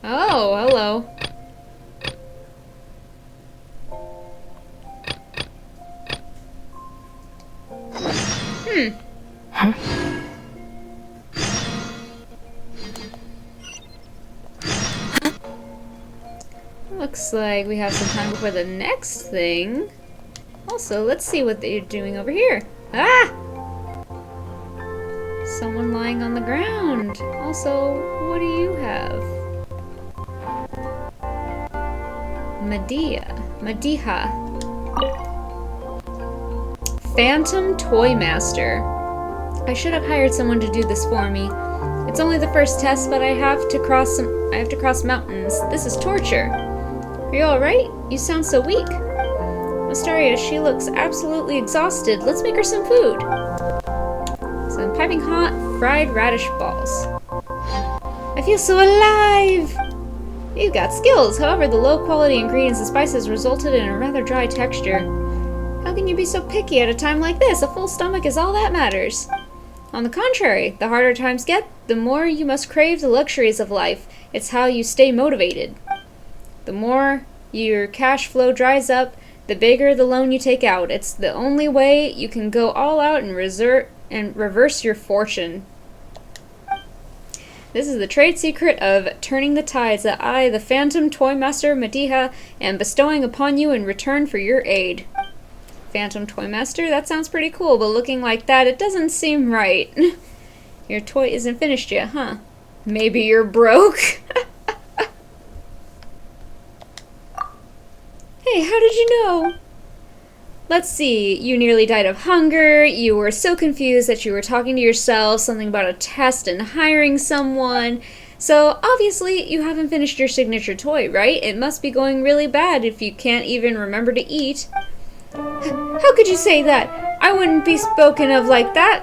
Oh, hello. Huh? Looks like we have some time before the next thing. Also, let's see what they're doing over here. Ah! Someone lying on the ground. Also, what do you have? Madiha. Phantom Toy Master. I should have hired someone to do this for me. It's only the first test, but I have to cross mountains. This is torture. Are you alright? You sound so weak. Astaria, she looks absolutely exhausted. Let's make her some food. Some piping hot fried radish balls. I feel so alive! You've got skills, however the low quality ingredients and spices resulted in a rather dry texture. How can you be so picky at a time like this? A full stomach is all that matters. On the contrary, the harder times get, the more you must crave the luxuries of life. It's how you stay motivated. The more your cash flow dries up, the bigger the loan you take out. It's the only way you can go all out and reverse your fortune. This is the trade secret of turning the tides that I, the Phantom Toy Master Mediha, am bestowing upon you in return for your aid. Phantom Toy Master? That sounds pretty cool, but looking like that, it doesn't seem right. Your toy isn't finished yet, huh? Maybe you're broke? Hey, how did you know? Let's see, you nearly died of hunger, you were so confused that you were talking to yourself, something about a test and hiring someone. So, obviously, you haven't finished your signature toy, right? It must be going really bad if you can't even remember to eat. How could you say that? I wouldn't be spoken of like that.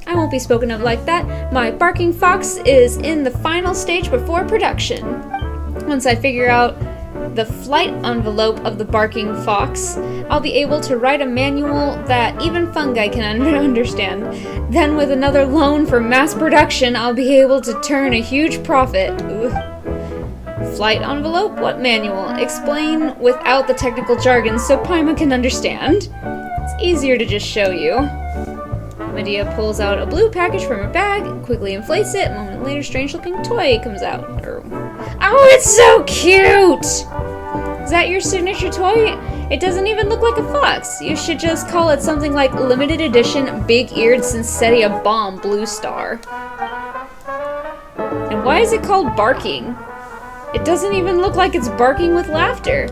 I won't be spoken of like that. My barking fox is in the final stage before production. Once I figure out the flight envelope of the barking fox, I'll be able to write a manual that even fungi can understand. Then with another loan for mass production, I'll be able to turn a huge profit. Ooh. Flight envelope? What manual? Explain without the technical jargon so Paimon can understand. It's easier to just show you. Medea pulls out a blue package from her bag, quickly inflates it. A moment later, strange-looking toy comes out. Oh, it's so cute! Is that your signature toy? It doesn't even look like a fox. You should just call it something like limited edition big-eared Cincetia Bomb Blue Star. And why is it called barking? It doesn't even look like it's barking with laughter.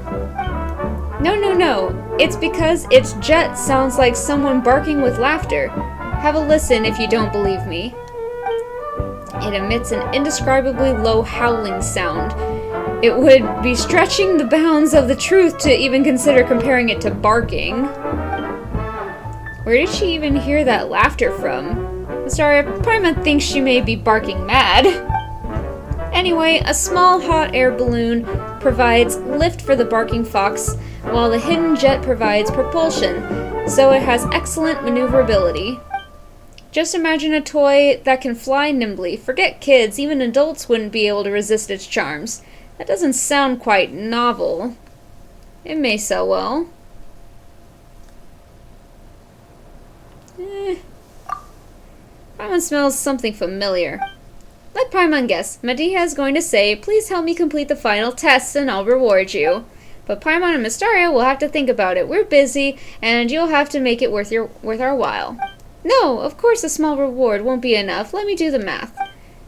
No. It's because its jet sounds like someone barking with laughter. Have a listen if you don't believe me. It emits an indescribably low howling sound. It would be stretching the bounds of the truth to even consider comparing it to barking. Where did she even hear that laughter from? Sorry, Paimon thinks she may be barking mad. Anyway, a small hot air balloon provides lift for the barking fox, while the hidden jet provides propulsion, so it has excellent maneuverability. Just imagine a toy that can fly nimbly. Forget kids, even adults wouldn't be able to resist its charms. That doesn't sound quite novel. It may sell well. Paimon smells something familiar. Let Paimon guess. Medea is going to say, please help me complete the final tests and I'll reward you. But Paimon and Mystaria will have to think about it. We're busy, and you'll have to make it worth our while. No, of course a small reward won't be enough. Let me do the math.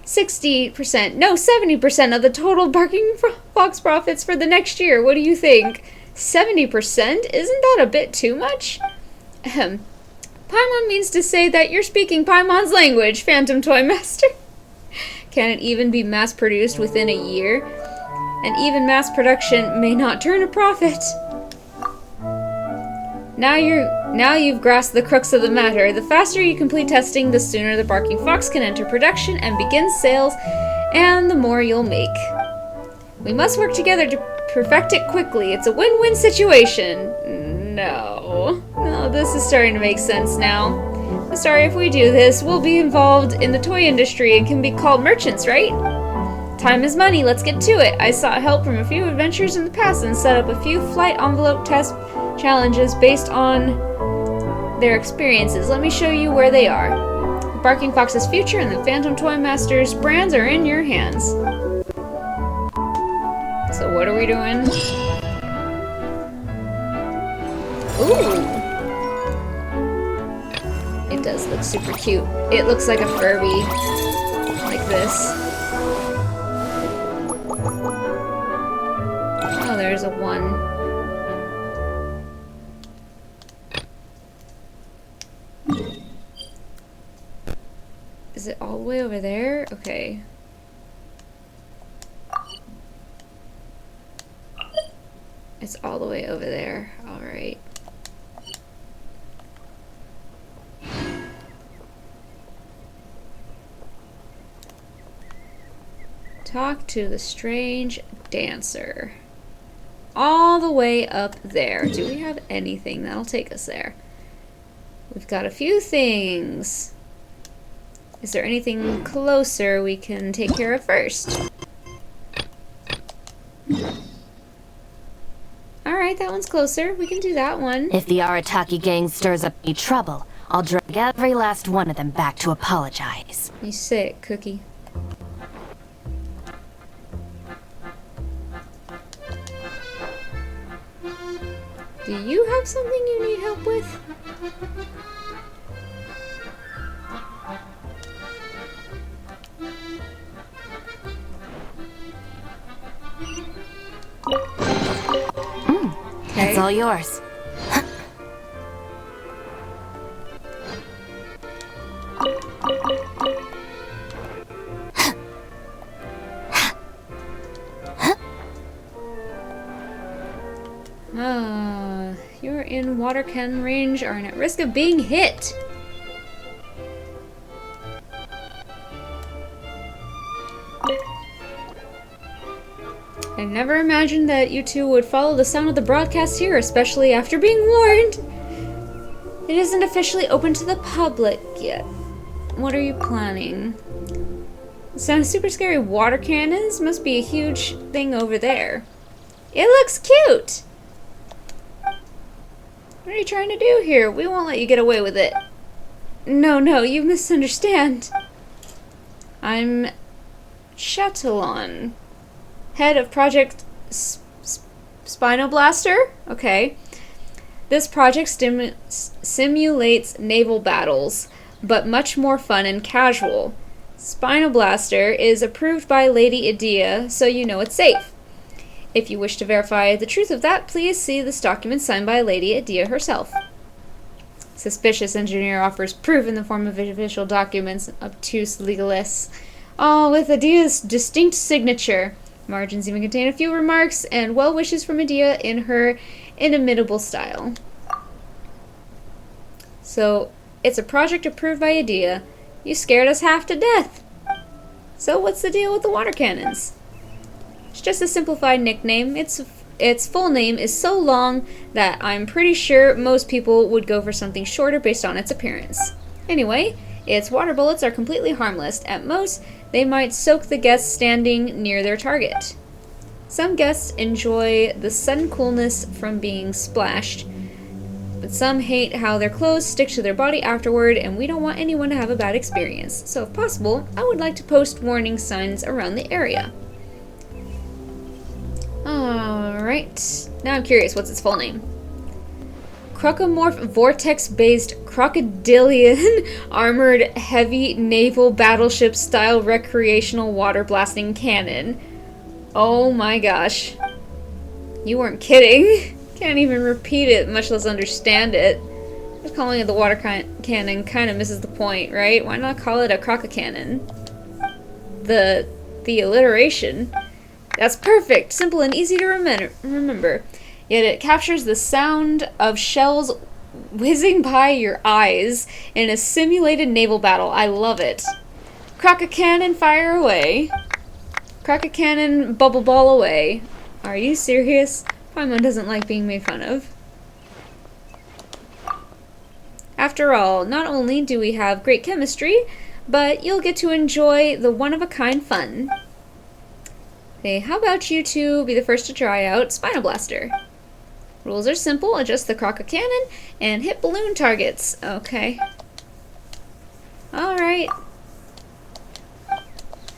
60%, no, 70% of the total barking fox profits for the next year. What do you think? 70%? Isn't that a bit too much? Ahem. Paimon means to say that you're speaking Paimon's language, Phantom Toy Master. Can it even be mass-produced within a year? And even mass production may not turn a profit. Now you've grasped the crux of the matter. The faster you complete testing, the sooner the barking fox can enter production and begin sales, and the more you'll make. We must work together to perfect it quickly. It's a win-win situation. No, this is starting to make sense now. Sorry, if we do this, we'll be involved in the toy industry and can be called merchants, right? Time is money, let's get to it. I sought help from a few adventures in the past and set up a few flight envelope test challenges based on their experiences. Let me show you where they are. Barking Fox's future and the Phantom Toy Master's brands are in your hands. So what are we doing? Ooh! It does look super cute. It looks like a Furby. Like this. Oh, there's a 1. Is it all the way over there? Okay. It's all the way over there. Alright. Talk to the strange dancer. All the way up there. Do we have anything that'll take us there? We've got a few things. Is there anything closer we can take care of first? Alright, that one's closer. We can do that one. If the Arataki gang stirs up any trouble, I'll drag every last one of them back to apologize. You sick, Cookie. Do you have something you need help with? It's all yours. You're in water cannon range are at risk of being hit. I never imagined that you two would follow the sound of the broadcast here, especially after being warned. It isn't officially open to the public yet. What are you planning? Some super scary water cannons must be a huge thing over there. It looks cute! What are you trying to do here? We won't let you get away with it. No, you misunderstand. I'm Chatillon, head of Project Spinal Blaster? Okay. This project simulates naval battles, but much more fun and casual. Spinal Blaster is approved by Lady Idea, so you know it's safe. If you wish to verify the truth of that, please see this document signed by Lady Idea herself. Suspicious engineer offers proof in the form of official documents, obtuse legalists, all with Idea's distinct signature. Margins even contain a few remarks and well wishes from Idea in her inimitable style. So, it's a project approved by Idea. You scared us half to death. So what's the deal with the water cannons? It's just a simplified nickname. Its full name is so long that I'm pretty sure most people would go for something shorter based on its appearance. Anyway, its water bullets are completely harmless. At most, they might soak the guests standing near their target. Some guests enjoy the sudden coolness from being splashed, but some hate how their clothes stick to their body afterward, and we don't want anyone to have a bad experience. So if possible, I would like to post warning signs around the area. Alright, now I'm curious, what's its full name? Crocomorph Vortex-based Crocodilian Armored Heavy Naval Battleship Style Recreational Water Blasting Cannon. Oh my gosh. You weren't kidding. Can't even repeat it, much less understand it. Just calling it the water cannon kind of misses the point, right? Why not call it a croca cannon? The alliteration. That's perfect, simple and easy to remember. Yet it captures the sound of shells whizzing by your eyes in a simulated naval battle. I love it. Croca cannon, fire away. Croca cannon, bubble ball away. Are you serious? Paimon doesn't like being made fun of. After all, not only do we have great chemistry, but you'll get to enjoy the one-of-a-kind fun. Okay, how about you two be the first to try out Spinal Blaster? Rules are simple, adjust the croca cannon, and hit balloon targets. Okay. Alright.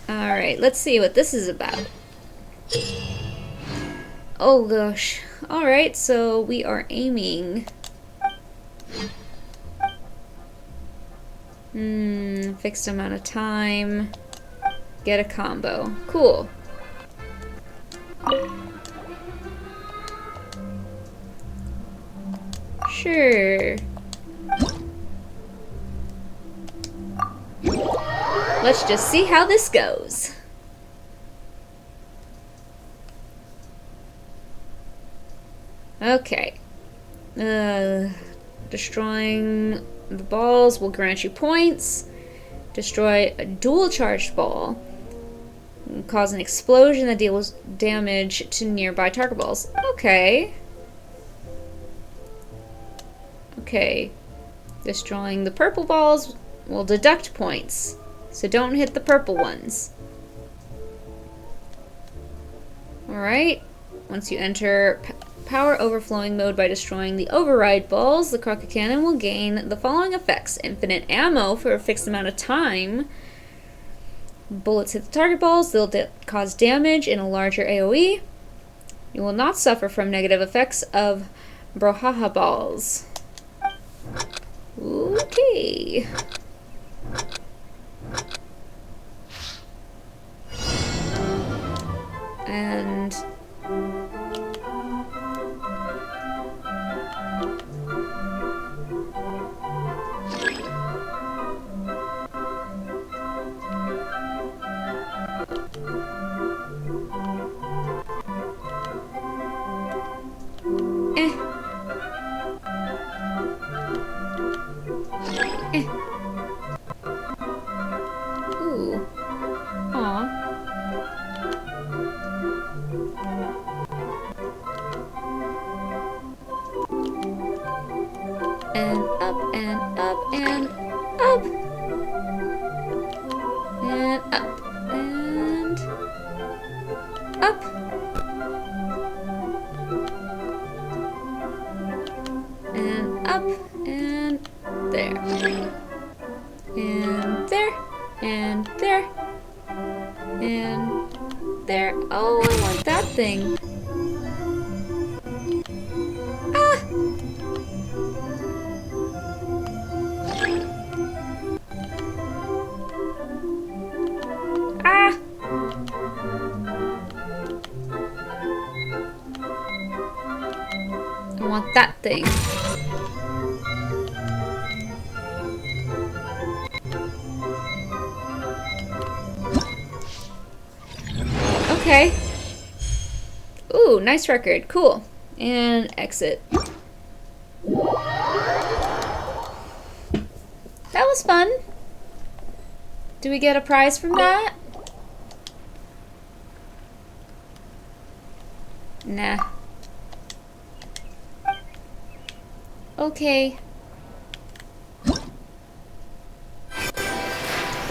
Alright, let's see what this is about. Oh gosh. Alright, so we are aiming. Fixed amount of time. Get a combo. Cool. Sure. Let's just see how this goes. Okay. Destroying the balls will grant you points. Destroy a dual charged ball. Cause an explosion that deals damage to nearby target balls. Okay. Okay. Destroying the purple balls will deduct points. So don't hit the purple ones. Alright. Once you enter power overflowing mode by destroying the override balls, the croca cannon will gain the following effects. Infinite ammo for a fixed amount of time. Bullets hit the target balls, they'll cause damage in a larger AoE. You will not suffer from negative effects of Brouhaha balls. Okay. And ooh. Aw. And up and up and up. And up and up. And up and there. And there. And there. And there. Oh, I want that thing. Ah! Ah! I want that thing. Okay. Ooh, nice record. Cool. And exit. That was fun. Do we get a prize from that? Nah. Okay.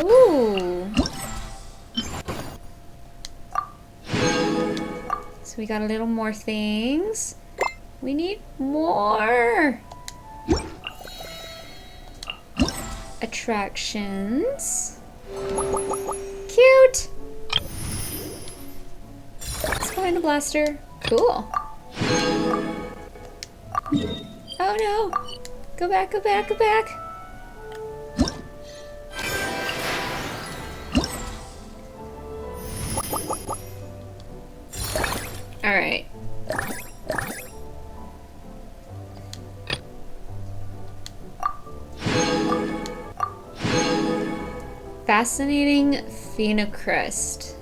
Ooh. So we got a little more things. We need more. Attractions. Cute. Let's find a blaster. Cool. Oh no. Go back, go back, go back. Alright. Fascinating phenocrest.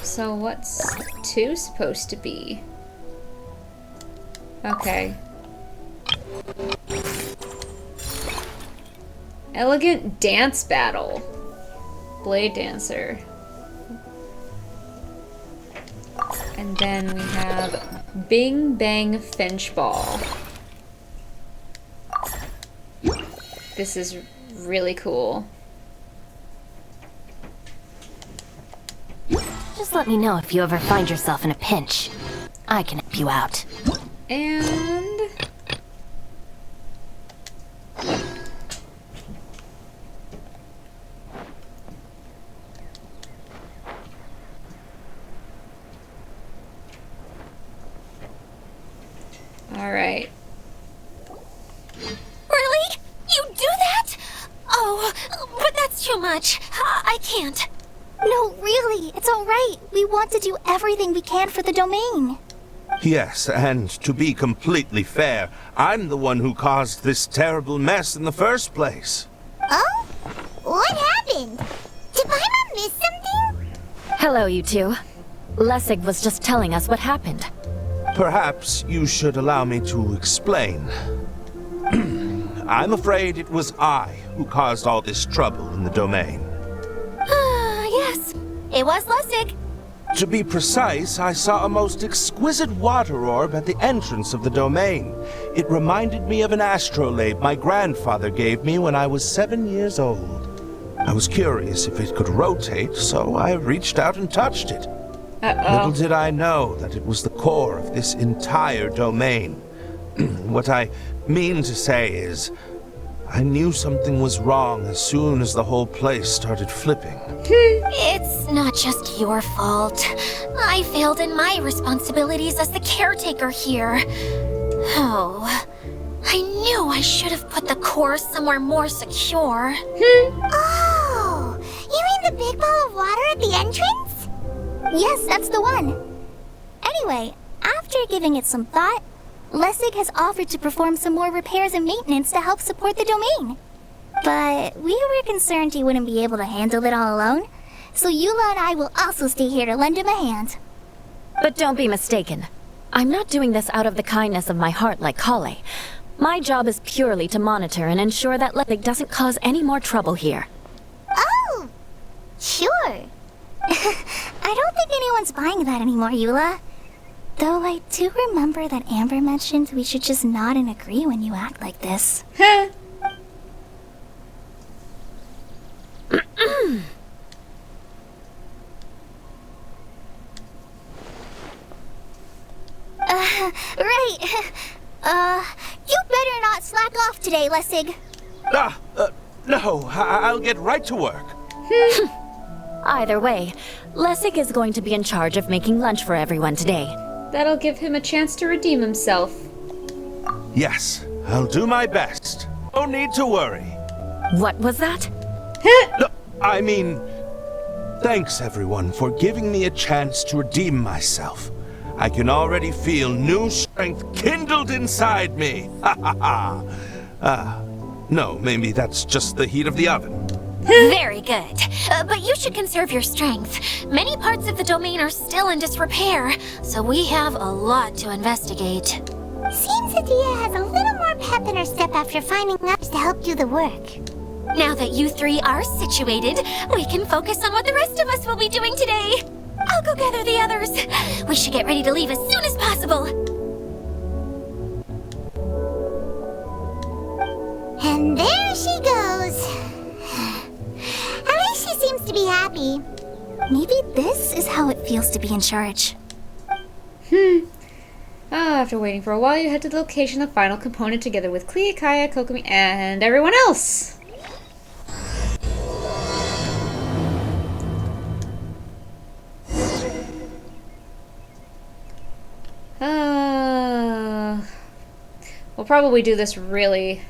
So what's 2 supposed to be? Okay. Elegant dance battle. Blade dancer. And then we have Bing Bang Finch Ball. This is really cool. Just let me know if you ever find yourself in a pinch. I can help you out. And... Alright. Really? You do that? Oh, but that's too much. I can't. No, really, it's alright. We want to do everything we can for the domain. Yes, and to be completely fair, I'm the one who caused this terrible mess in the first place. Oh? What happened? Did Paimon miss something? Hello, you two. Lessig was just telling us what happened. Perhaps you should allow me to explain. I'm afraid it was I who caused all this trouble in the domain. Yes, it was Lessig. To be precise, I saw a most exquisite water orb at the entrance of the domain. It reminded me of an astrolabe my grandfather gave me when I was 7 years old. I was curious if it could rotate, so I reached out and touched it. Little did I know that it was the core of this entire domain. What I mean to say is, I knew something was wrong as soon as the whole place started flipping. It's not just your fault. I failed in my responsibilities as the caretaker here. Oh, I knew I should have put the core somewhere more secure. Oh, you mean the big ball of water at the entrance? Yes, that's the one. Anyway, after giving it some thought, Lessig has offered to perform some more repairs and maintenance to help support the domain. But we were concerned he wouldn't be able to handle it all alone, so Eula and I will also stay here to lend him a hand. But don't be mistaken. I'm not doing this out of the kindness of my heart like Kale. My job is purely to monitor and ensure that Lessig doesn't cause any more trouble here. Oh, sure. I don't think anyone's buying that anymore, Eula. Though I do remember that Amber mentioned we should just nod and agree when you act like this. Right. You better not slack off today, Lessig. No, I'll get right to work. Either way, Lessig is going to be in charge of making lunch for everyone today. That'll give him a chance to redeem himself. Yes, I'll do my best. No need to worry. What was that? No, I mean, thanks everyone for giving me a chance to redeem myself. I can already feel new strength kindled inside me. Ha ha ha. No, maybe that's just the heat of the oven. Very good. But you should conserve your strength. Many parts of the domain are still in disrepair, so we have a lot to investigate. Seems Adia has a little more pep in her step after finding others to help do the work. Now that you three are situated, we can focus on what the rest of us will be doing today. I'll go gather the others. We should get ready to leave as soon as possible. And there she goes. At least she seems to be happy. Maybe this is how it feels to be in charge. After waiting for a while, you head to the location of the final component together with Clea, Kaya, Kokomi, and everyone else. We'll probably do this really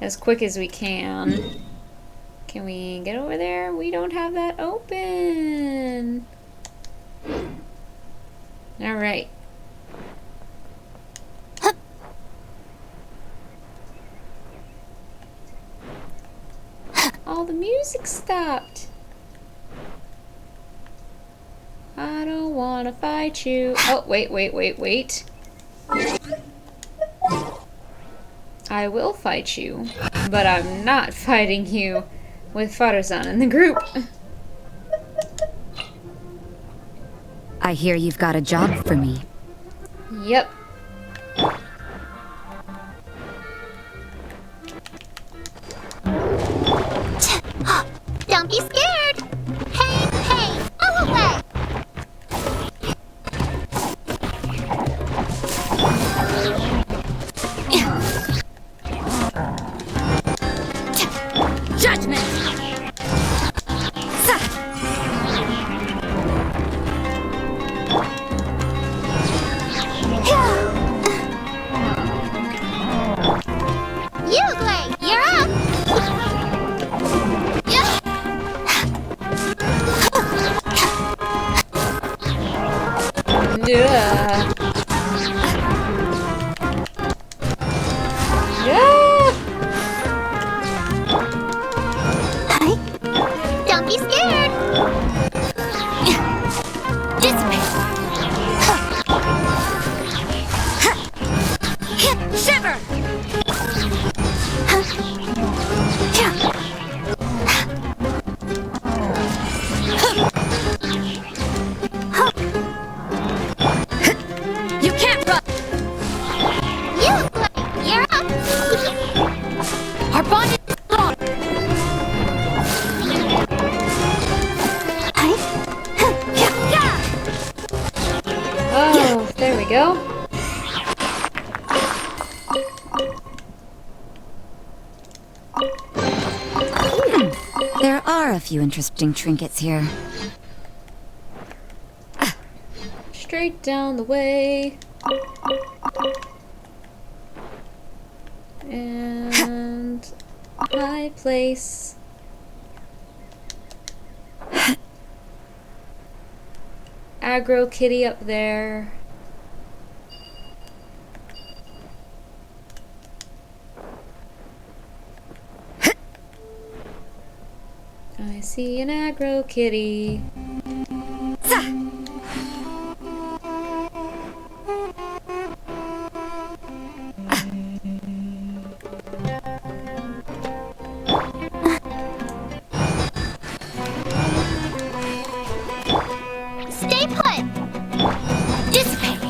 as quick as we can. Can we get over there? We don't have that open. Alright. All the music stopped. I don't wanna fight you. Oh, wait. I will fight you, but I'm not fighting you with Faruzan in the group. I hear you've got a job for me. Yep. Don't be scared. Hey, go away. Judgment! Uglay, you're up. Yeah. Don't be scared. Shiver! There are a few interesting trinkets here. Straight down the way. And my place. Aggro kitty up there. I see an aggro kitty. Stay put! Dissipate!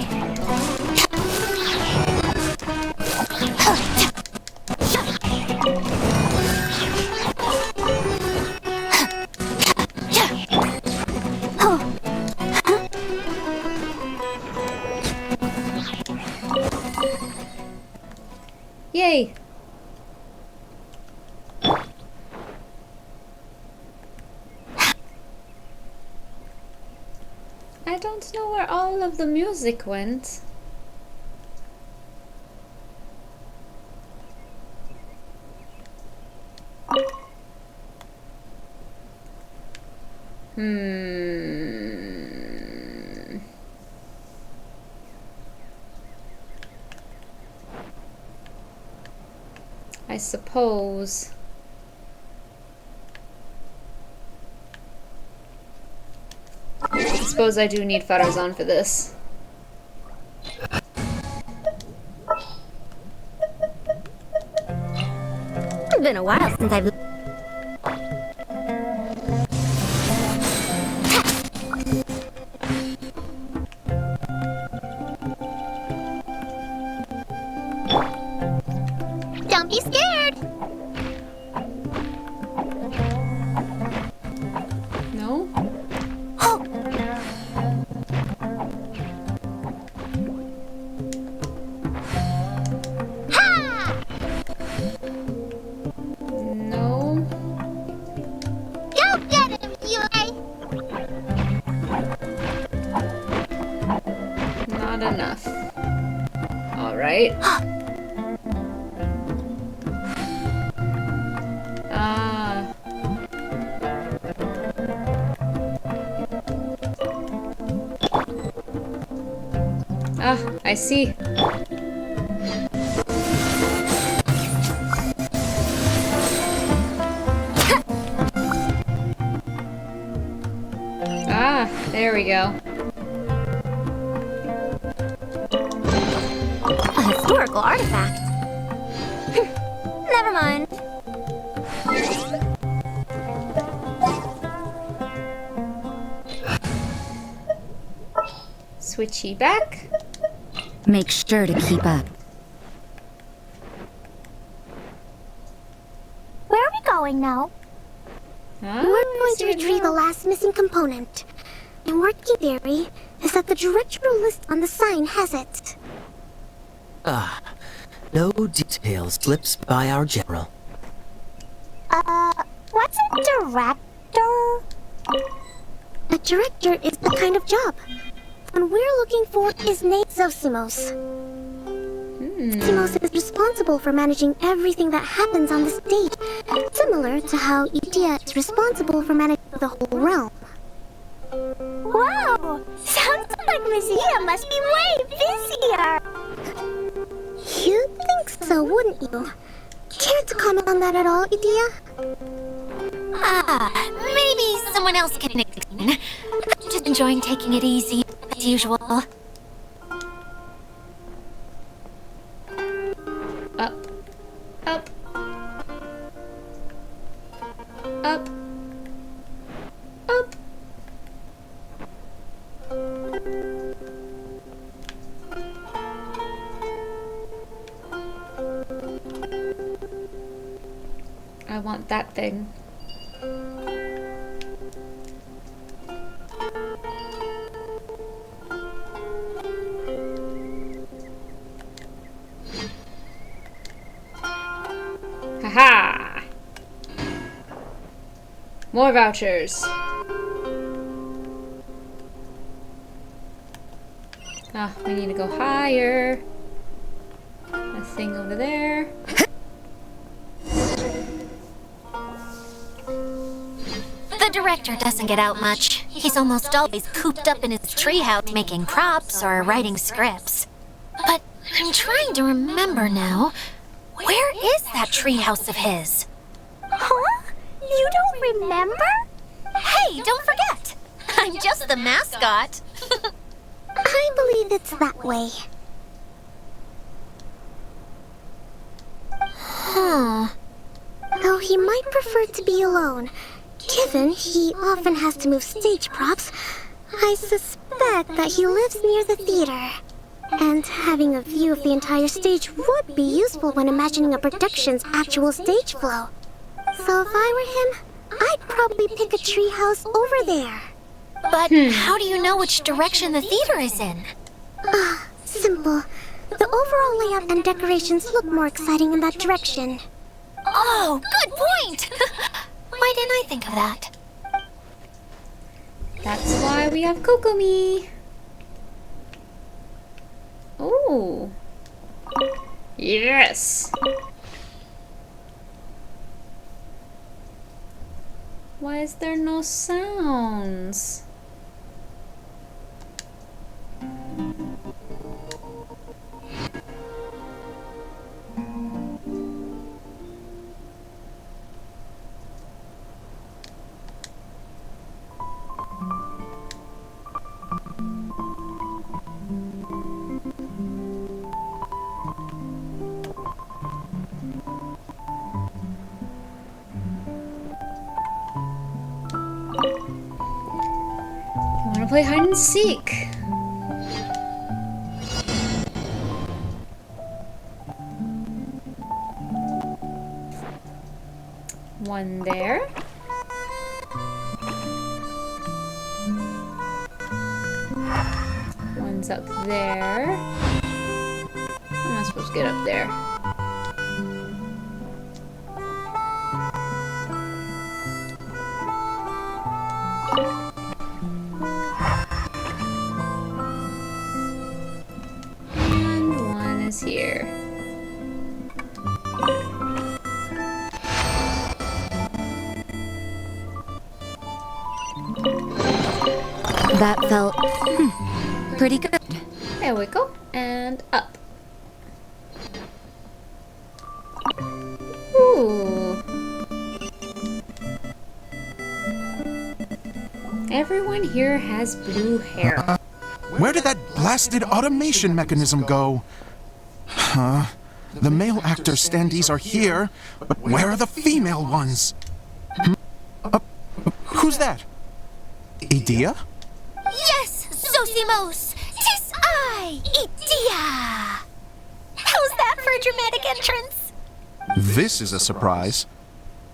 Yay! I don't know where all of the music went. I suppose. I suppose I do need photos on for this. It's been a while since I've... Don't be scared! No? No? Go get him, Yui! Not enough. Alright. I see. There we go. A historical artifact. Never mind. Switchy back. Make sure to keep up. Where are we going now? We're going to retrieve the last missing component. My working theory is that the directorial list on the sign has it. No details slips by our general. What's a director? A director is the kind of job. The one we're looking for is named Zosimos. Zosimos is responsible for managing everything that happens on the stage, similar to how Udea is responsible for managing the whole realm. Wow! Sounds like Museum must be way busier! You'd think so, wouldn't you? Care to comment on that at all, Udea? Maybe someone else can explain. I'm just enjoying taking it easy, as usual. Up. Up. Up. Up. I want that thing. Haha! More vouchers. Ah, we need to go higher. A thing over there. The director doesn't get out much. He's almost always cooped up in his treehouse making props or writing scripts. But I'm trying to remember now. Where is that treehouse of his? Huh? You don't remember? Hey, don't forget! I'm just the mascot. I believe it's that way. Huh. Though he might prefer to be alone, given he often has to move stage props, I suspect that he lives near the theater. And having a view of the entire stage would be useful when imagining a production's actual stage flow. So if I were him, I'd probably pick a treehouse over there. But how do you know which direction the theater is in? Simple. The overall layout and decorations look more exciting in that direction. Oh, good point! Why didn't I think of that? That's why we have Kokomi. Oh. Yes. Why is there no sounds? I want to play hide and seek. One there. One's up there. I'm not supposed to get up there. Here. That felt pretty good. There we go. And up. Ooh. Everyone here has blue hair. Where did that blasted automation mechanism go? Huh? The male actor standees are here, but where are the female ones? Who's that? Idea? Yes, Zosimos! 'Tis I, Idea! How's that for a dramatic entrance? This is a surprise.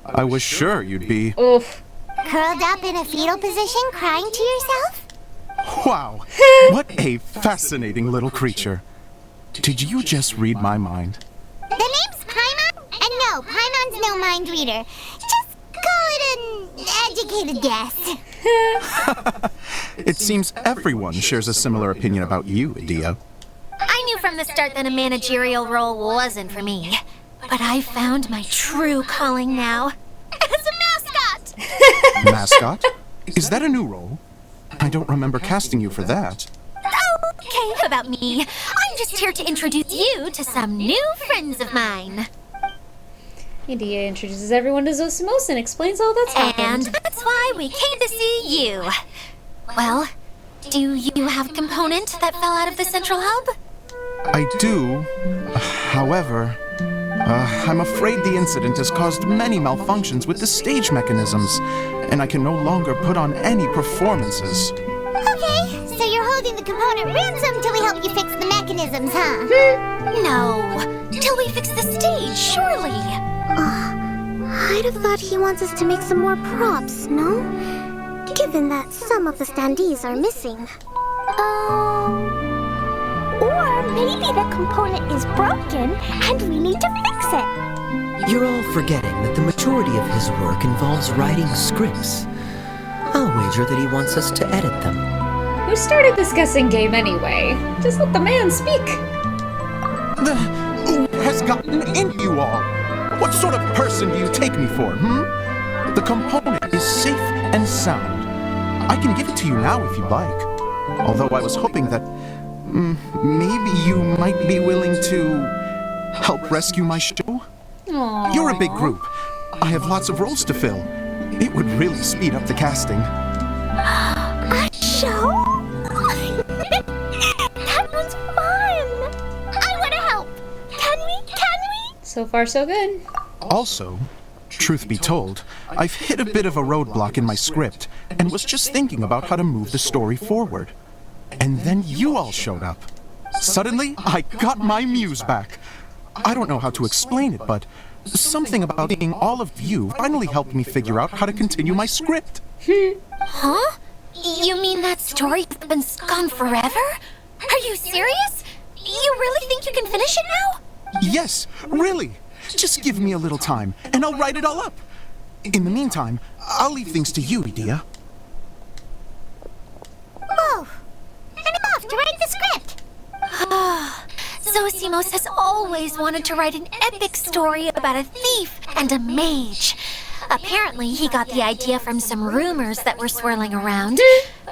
I was sure you'd be... Oof. Curled up in a fetal position, crying to yourself? Wow! What a fascinating little creature. Did you just read my mind? The name's Paimon? And no, Paimon's no mind reader. Just call it an educated guess. It seems everyone shares a similar opinion about you, Idea. I knew from the start that a managerial role wasn't for me. But I found my true calling now. As a mascot! Mascot? Is that a new role? I don't remember casting you for that. Okay, about me. I'm just here to introduce you to some new friends of mine. Idea introduces everyone to Zosimos and explains all that's happened. And that's why we came to see you. Well, do you have a component that fell out of the central hub? I do. However, I'm afraid the incident has caused many malfunctions with the stage mechanisms, and I can no longer put on any performances. Okay, so you're holding the component ransom till we help you fix the mechanisms, huh? No, till we fix the stage, surely. I'd have thought he wants us to make some more props, no? Given that some of the standees are missing. Or maybe the component is broken and we need to fix it. You're all forgetting that the majority of his work involves writing scripts. I'll wager that he wants us to edit them. Who started this guessing game anyway? Just let the man speak. Who has gotten into you all? What sort of person do you take me for, The component is safe and sound. I can give it to you now if you'd like. Although I was hoping that maybe you might be willing to help rescue my show. Aww. You're a big group. I have lots of roles to fill. It would really speed up the casting. A show? That was fun! I want to help! Can we? So far, so good. Also, truth be told, I've hit a bit of a roadblock in my script and was just thinking about how to move the story forward. And then you all showed up. Suddenly, I got my muse back. I don't know how to explain it, but something about seeing all of you finally helped me figure out how to continue my script. Huh? You mean that story's been gone forever? Are you serious? You really think you can finish it now? Yes, really. Just give me a little time, and I'll write it all up. In the meantime, I'll leave things to you, Edea. Oh, and I'm off to write the script. Zosimos has always wanted to write an epic story about a thief and a mage. Apparently, he got the idea from some rumors that were swirling around,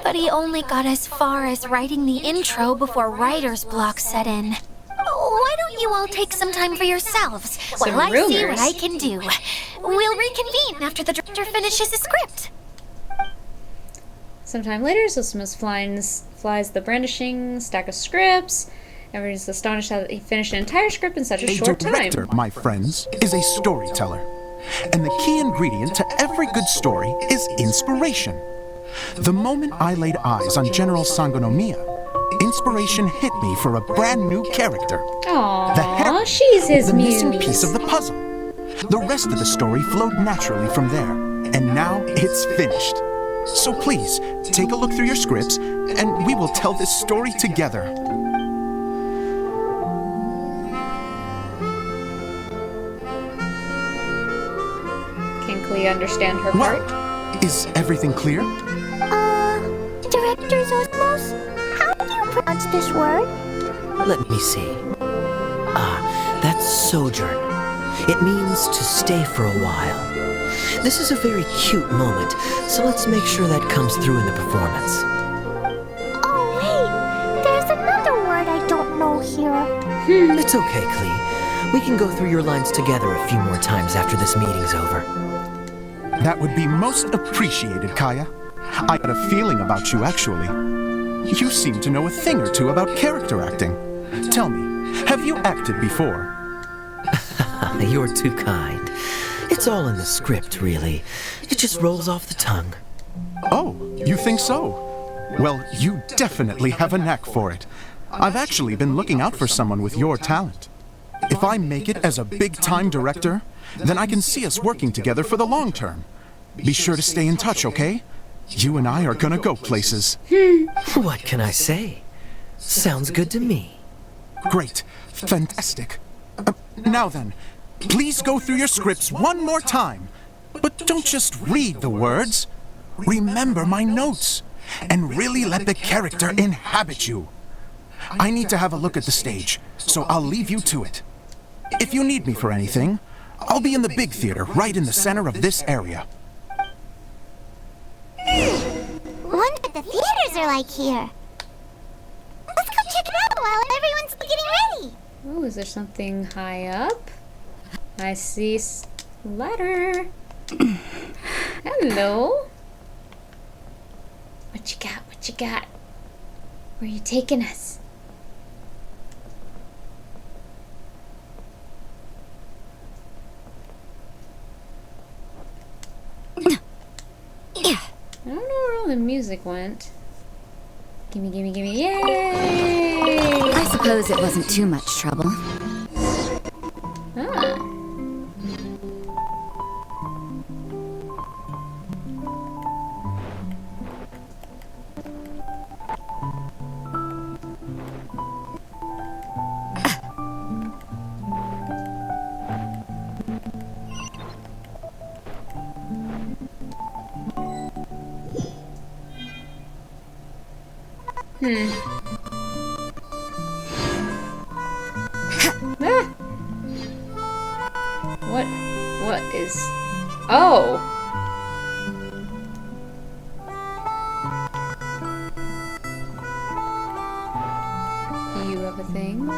but he only got as far as writing the intro before writer's block set in. Why don't you all take some time for yourselves while I see what I can do? We'll reconvene after the director finishes his script. Sometime later, Zosimos flies the brandishing stack of scripts. Everyone's astonished that he finished an entire script in such a short time. A director, my friends, is a storyteller. And the key ingredient to every good story is inspiration. The moment I laid eyes on General Sangonomiya, inspiration hit me for a brand new character. Aww, she's his the muse. missing piece of the puzzle. The rest of the story flowed naturally from there, and now it's finished. So please, take a look through your scripts, and we will tell this story together. Can Klee understand her part? Is everything clear? Director Zosimos, how do you pronounce this word? Let me see. That's sojourn. It means to stay for a while. This is a very cute moment, so let's make sure that comes through in the performance. Oh, wait, there's another word I don't know here. It's okay, Klee. We can go through your lines together a few more times after this meeting's over. That would be most appreciated, Kaya. I had a feeling about you, actually. You seem to know a thing or two about character acting. Tell me, have you acted before? You're too kind. It's all in the script, really. It just rolls off the tongue. Oh, you think so? Well, you definitely have a knack for it. I've actually been looking out for someone with your talent. If I make it as a big-time director, then I can see us working together for the long term. Be sure to stay in touch, okay? You and I are gonna go places. What can I say? Sounds good to me. Great. Fantastic. Now then, please go through your scripts one more time. But don't just read the words. Remember my notes. And really let the character inhabit you. I need to have a look at the stage, so I'll leave you to it. If you need me for anything, I'll be in the big theater right in the center of this area. Wonder what the theaters are like here. Let's go check it out while everyone's getting ready. Oh, is there something high up? I see ladder. Hello. What you got? What you got? Where are you taking us? I don't know where all the music went. Gimme, gimme, gimme, yay! I suppose it wasn't too much trouble. Ah. Ah. What is... Oh! You have a thing?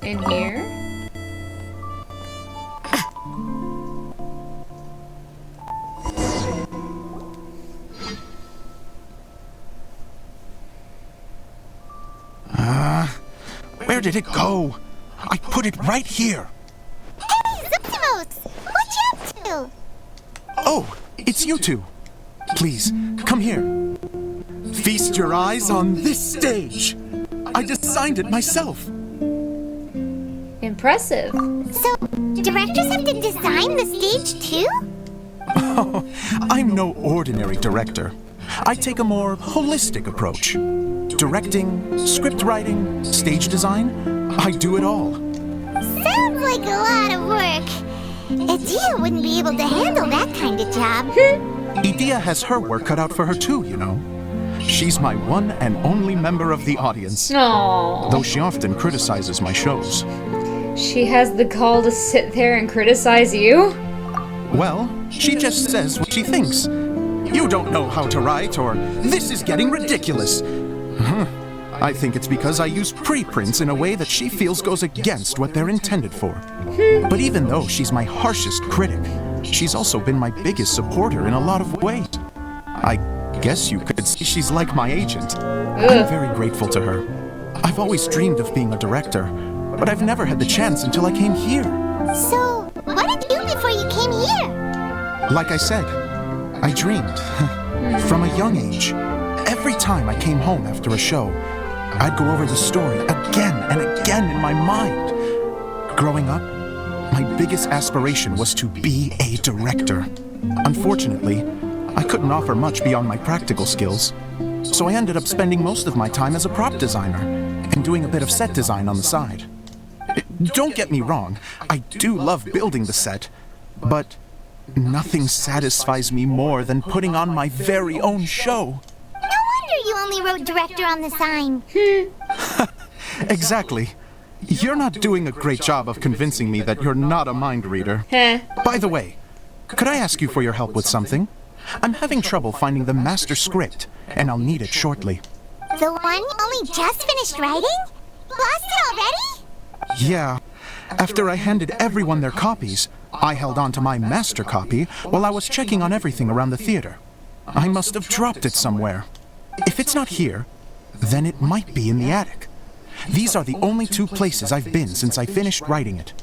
In here? Where did it go? I put it right here. Hey, Ziptimos! What you up to? Oh, it's you two. Please, come here. Feast your eyes on this stage. I designed it myself. Impressive. So, directors have to design the stage too? Oh, I'm no ordinary director. I take a more holistic approach. Directing, script writing, stage design, I do it all. Sounds like a lot of work. Adia wouldn't be able to handle that kind of job. Adia has her work cut out for her too, you know. She's my one and only member of the audience. Aww. Though she often criticizes my shows. She has the gall to sit there and criticize you? Well, she just says what she thinks. You don't know how to write, or this is getting ridiculous. I think it's because I use preprints in a way that she feels goes against what they're intended for. But even though she's my harshest critic, she's also been my biggest supporter in a lot of ways. I guess you could say she's like my agent. I'm very grateful to her. I've always dreamed of being a director, but I've never had the chance until I came here. So, what did you do before you came here? Like I said, I dreamed. From a young age. Every time I came home after a show, I'd go over the story again and again in my mind. Growing up, my biggest aspiration was to be a director. Unfortunately, I couldn't offer much beyond my practical skills, so I ended up spending most of my time as a prop designer and doing a bit of set design on the side. Don't get me wrong, I do love building the set, but nothing satisfies me more than putting on my very own show. No wonder you only wrote director on the sign. Exactly. You're not doing a great job of convincing me that you're not a mind reader. By the way, could I ask you for your help with something? I'm having trouble finding the master script, and I'll need it shortly. The one you only just finished writing? Lost it already? Yeah. After I handed everyone their copies, I held on to my master copy while I was checking on everything around the theater. I must have dropped it somewhere. If it's not here, then it might be in the attic. These are the only two places I've been since I finished writing it.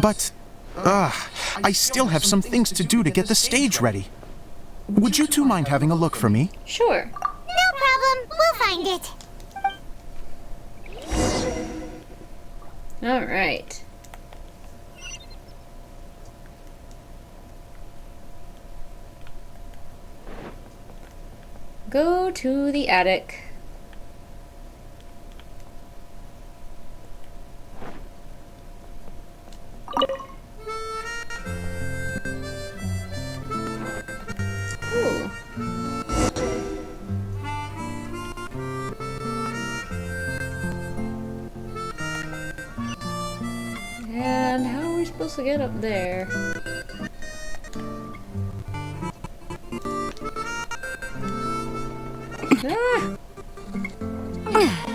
But, I still have some things to do to get the stage ready. Would you two mind having a look for me? Sure. No problem. We'll find it. All right. Go to the attic. Ooh. And how are we supposed to get up there? Ah! Ah!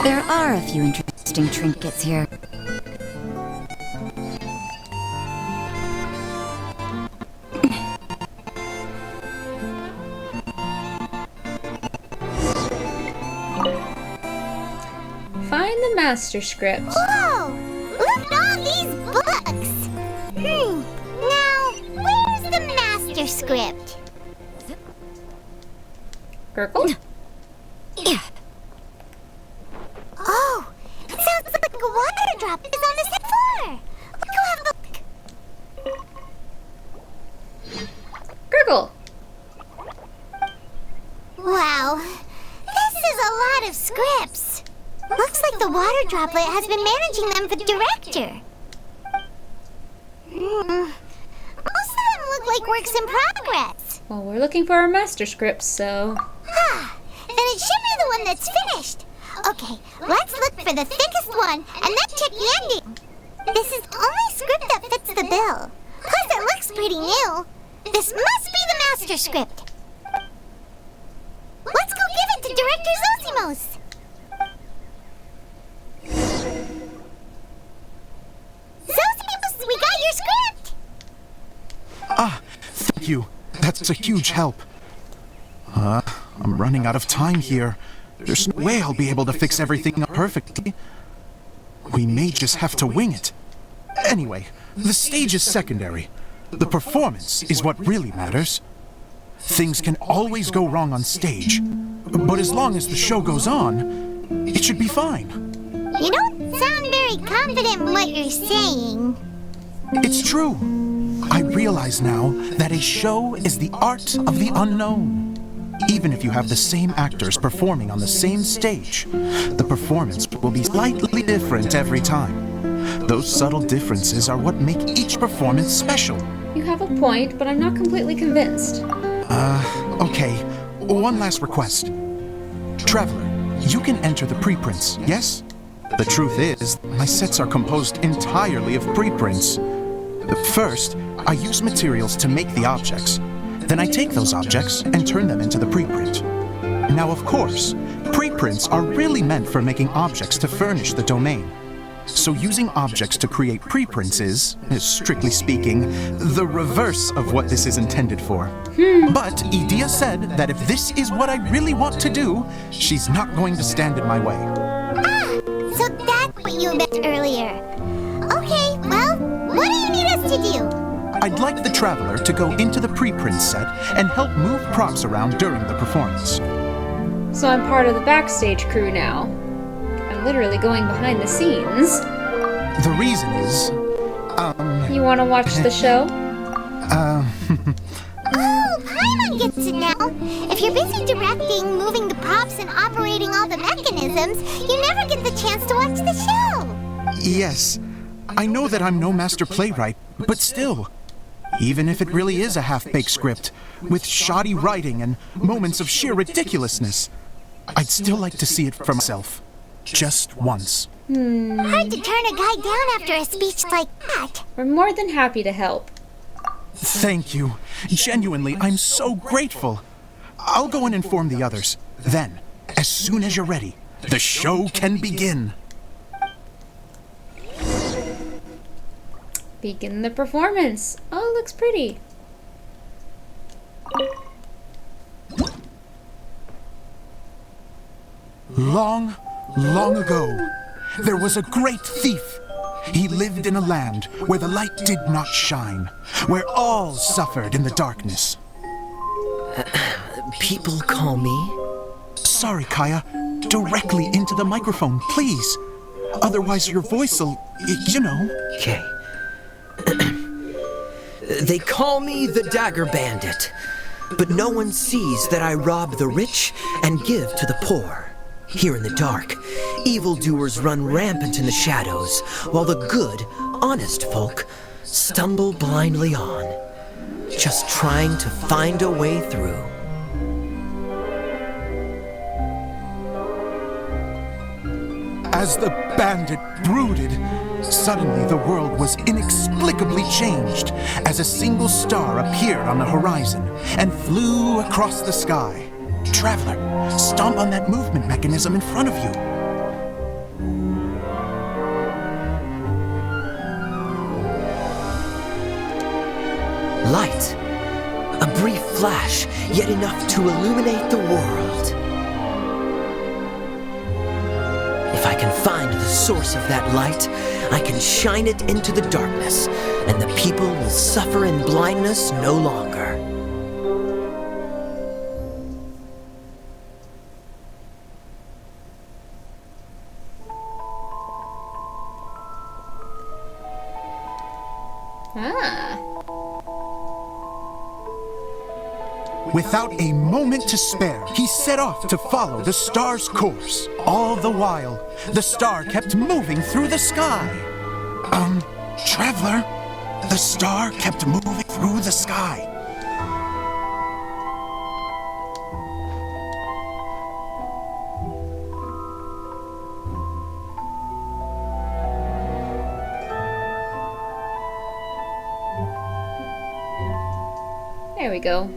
There are a few interesting trinkets here. Find the master script. Whoa! Look at all these books! Now, where's the master script? Gurgle? Oh! It sounds like a water drop is on the set floor! Let's go have a look! Gurgle! Wow, this is a lot of scripts. Looks like the water droplet has been managing them for the director. Most of them look like works in progress. Well, we're looking for our master script, so... Then it should be the one that's finished. Okay, let's look for the thickest one and then check the ending. This is the only script that fits the bill. Plus, it looks pretty new. This must be the master script. Let's go give it to Director Zosimos. Zosimos, we got your script. Ah, thank you. That's a huge help. I'm running out of time here. There's no way I'll be able to fix everything up perfectly. We may just have to wing it. Anyway, the stage is secondary. The performance is what really matters. Things can always go wrong on stage, but as long as the show goes on, it should be fine. You don't sound very confident in what you're saying. It's true. I realize now that a show is the art of the unknown. Even if you have the same actors performing on the same stage, the performance will be slightly different every time. Those subtle differences are what make each performance special. You have a point, but I'm not completely convinced. Okay. One last request. Traveler, you can enter the preprints, yes? The truth is, my sets are composed entirely of preprints. First, I use materials to make the objects. Then I take those objects and turn them into the preprint. Now, of course, preprints are really meant for making objects to furnish the domain. So using objects to create preprints is, strictly speaking, the reverse of what this is intended for. But Edea said that if this is what I really want to do, she's not going to stand in my way. So that's what you meant earlier. Okay, well, what do you need us to do? I'd like the Traveler to go into the preprint set and help move props around during the performance. So I'm part of the backstage crew now. I'm literally going behind the scenes. The reason is, You want to watch the show? Oh, Paimon gets it now. If you're busy directing, moving the props, and operating all the mechanisms, you never get the chance to watch the show. Yes, I know that I'm no master playwright, but still. Even if it really is a half-baked script, with shoddy writing and moments of sheer ridiculousness, I'd still like to see it for myself. Just once. Hard to turn a guy down after a speech like that. We're more than happy to help. Thank you. Genuinely, I'm so grateful. I'll go and inform the others. Then, as soon as you're ready, the show can begin. Begin the performance. Oh, looks pretty. Long, long ago, there was a great thief. He lived in a land where the light did not shine, where all suffered in the darkness. People call me? Sorry, Kaya. Directly into the microphone, please. Otherwise your voice'll, you know. Okay. They call me the Dagger Bandit, but no one sees that I rob the rich and give to the poor. Here in the dark, evildoers run rampant in the shadows, while the good, honest folk stumble blindly on, just trying to find a way through. As the bandit brooded, suddenly the world was inexplicably changed as a single star appeared on the horizon and flew across the sky. Traveler, stomp on that movement mechanism in front of you. Light. A brief flash, yet enough to illuminate the world. If I can find the source of that light, I can shine it into the darkness, and the people will suffer in blindness no longer. Without a moment to spare, he set off to follow the star's course. All the while, the star kept moving through the sky. Traveler, the star kept moving through the sky. There we go.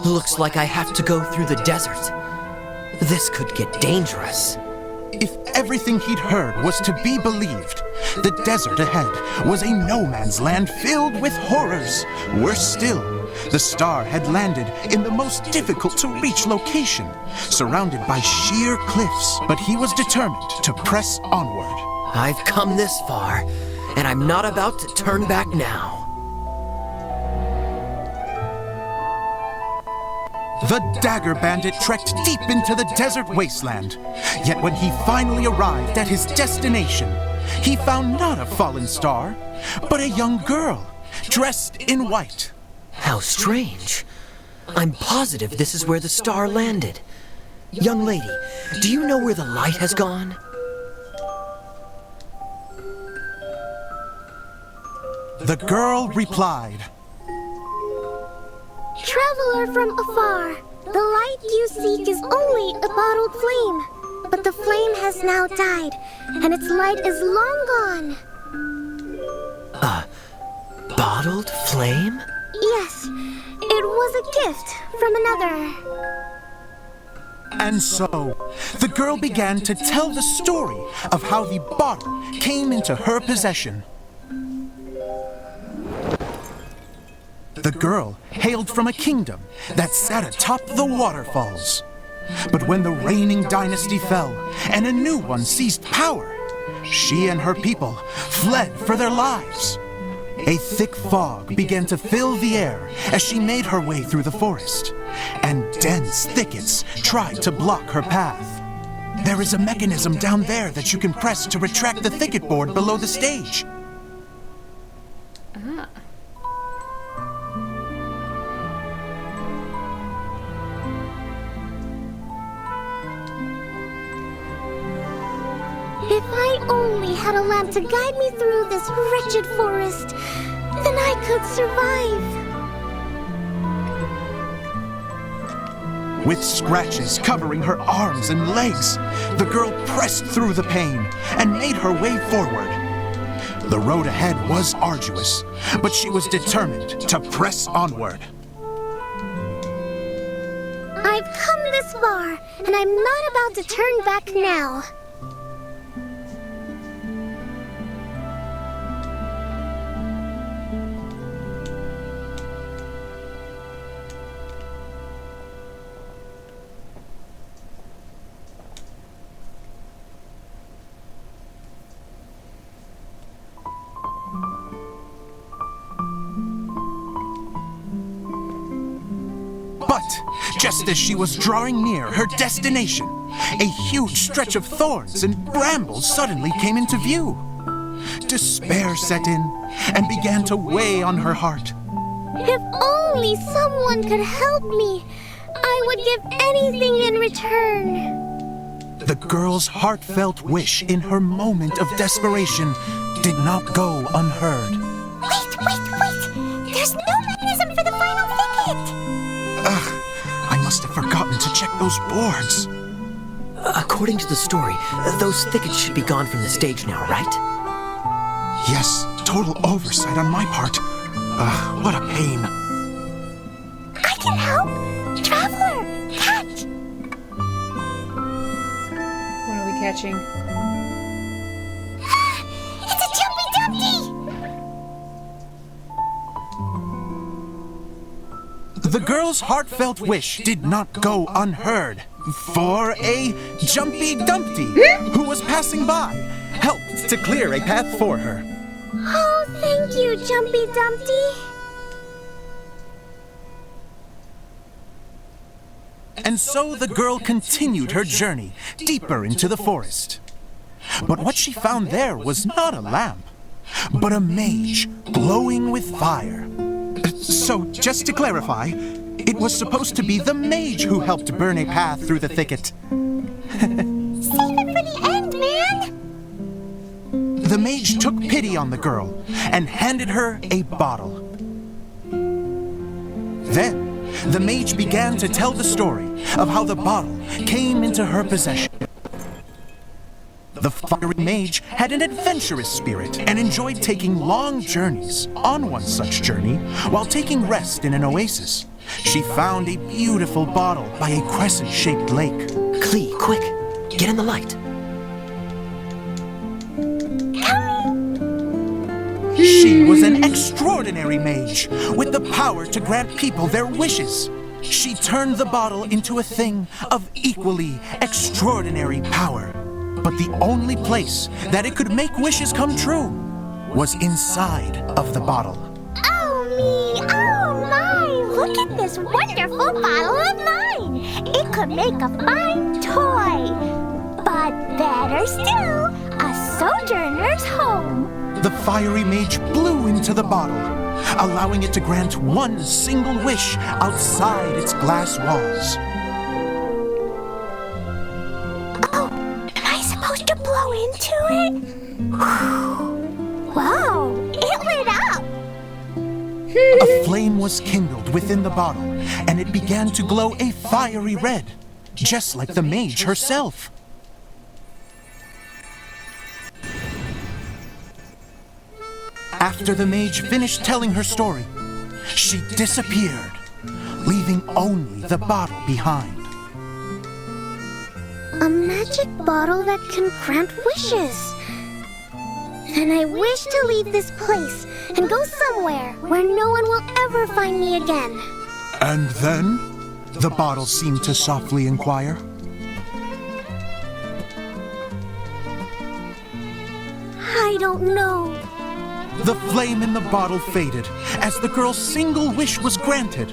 Looks like I have to go through the desert. This could get dangerous. If everything he'd heard was to be believed, the desert ahead was a no-man's land filled with horrors. Worse still, the star had landed in the most difficult-to-reach location, surrounded by sheer cliffs. But he was determined to press onward. I've come this far, and I'm not about to turn back now. The Dagger Bandit trekked deep into the desert wasteland. Yet when he finally arrived at his destination, he found not a fallen star, but a young girl, dressed in white. How strange. I'm positive this is where the star landed. Young lady, do you know where the light has gone? The girl replied, Traveler from afar, the light you seek is only a bottled flame. But the flame has now died, and its light is long gone. A bottled flame? Yes, it was a gift from another. And so, the girl began to tell the story of how the bottle came into her possession. The girl hailed from a kingdom that sat atop the waterfalls. But when the reigning dynasty fell and a new one seized power, she and her people fled for their lives. A thick fog began to fill the air as she made her way through the forest, and dense thickets tried to block her path. There is a mechanism down there that you can press to retract the thicket board below the stage. If I only had a lamp to guide me through this wretched forest, then I could survive. With scratches covering her arms and legs, the girl pressed through the pain and made her way forward. The road ahead was arduous, but she was determined to press onward. I've come this far, and I'm not about to turn back now. Just as she was drawing near her destination, a huge stretch of thorns and brambles suddenly came into view. Despair set in and began to weigh on her heart. If only someone could help me, I would give anything in return. The girl's heartfelt wish in her moment of desperation did not go unheard. Wait! There's no mechanism for the final thicket! I must have forgotten to check those boards. According to the story, those thickets should be gone from the stage now, right? Yes, total oversight on my part. What a pain. I can help! Traveler, catch! What are we catching? It's a Jumpy Dumpty! the girl's heartfelt wish did not go unheard. For a Jumpy Dumpty, who was passing by, helped to clear a path for her. Oh, thank you, Jumpy Dumpty. And so the girl continued her journey deeper into the forest. But what she found there was not a lamp, but a mage glowing with fire. So, just to clarify, it was supposed to be the mage who helped burn a path through the thicket. Save it for the end, man! The mage took pity on the girl and handed her a bottle. Then, the mage began to tell the story of how the bottle came into her possession. The fiery mage had an adventurous spirit and enjoyed taking long journeys. On one such journey, while taking rest in an oasis, she found a beautiful bottle by a crescent-shaped lake. Klee, quick! Get in the light! She was an extraordinary mage, with the power to grant people their wishes. She turned the bottle into a thing of equally extraordinary power. But the only place that it could make wishes come true was inside of the bottle. Oh me, oh my! Look at this wonderful bottle of mine! It could make a fine toy! But better still, a sojourner's home! The fiery mage blew into the bottle, allowing it to grant one single wish outside its glass walls. Supposed to blow into it? Whoa, it lit up! A flame was kindled within the bottle, and it began to glow a fiery red, just like the mage herself. After the mage finished telling her story, she disappeared, leaving only the bottle behind. A magic bottle that can grant wishes. And I wish to leave this place and go somewhere where no one will ever find me again. And then, the bottle seemed to softly inquire. I don't know. The flame in the bottle faded as the girl's single wish was granted,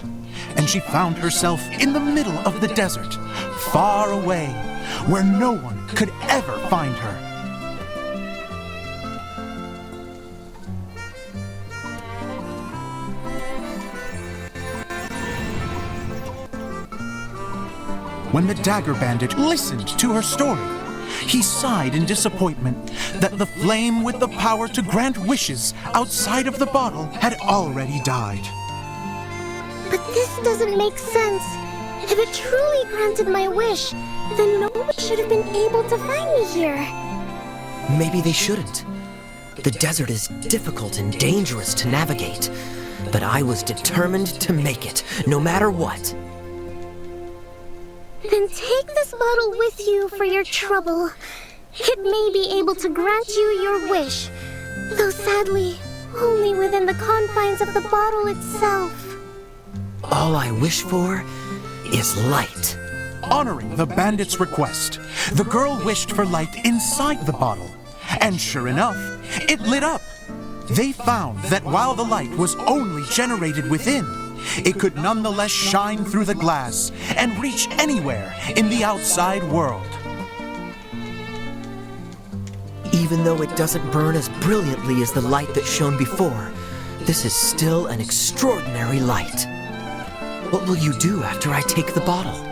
and she found herself in the middle of the desert, far away, where no one could ever find her. When the Dagger Bandit listened to her story, he sighed in disappointment that the flame with the power to grant wishes outside of the bottle had already died. But this doesn't make sense. If it truly granted my wish, then no one should have been able to find me here. Maybe they shouldn't. The desert is difficult and dangerous to navigate, but I was determined to make it, no matter what. Then take this bottle with you for your trouble. It may be able to grant you your wish, though sadly, only within the confines of the bottle itself. All I wish for is light. Honoring the bandit's request, the girl wished for light inside the bottle, and sure enough, it lit up. They found that while the light was only generated within, it could nonetheless shine through the glass and reach anywhere in the outside world. Even though it doesn't burn as brilliantly as the light that shone before, this is still an extraordinary light. What will you do after I take the bottle?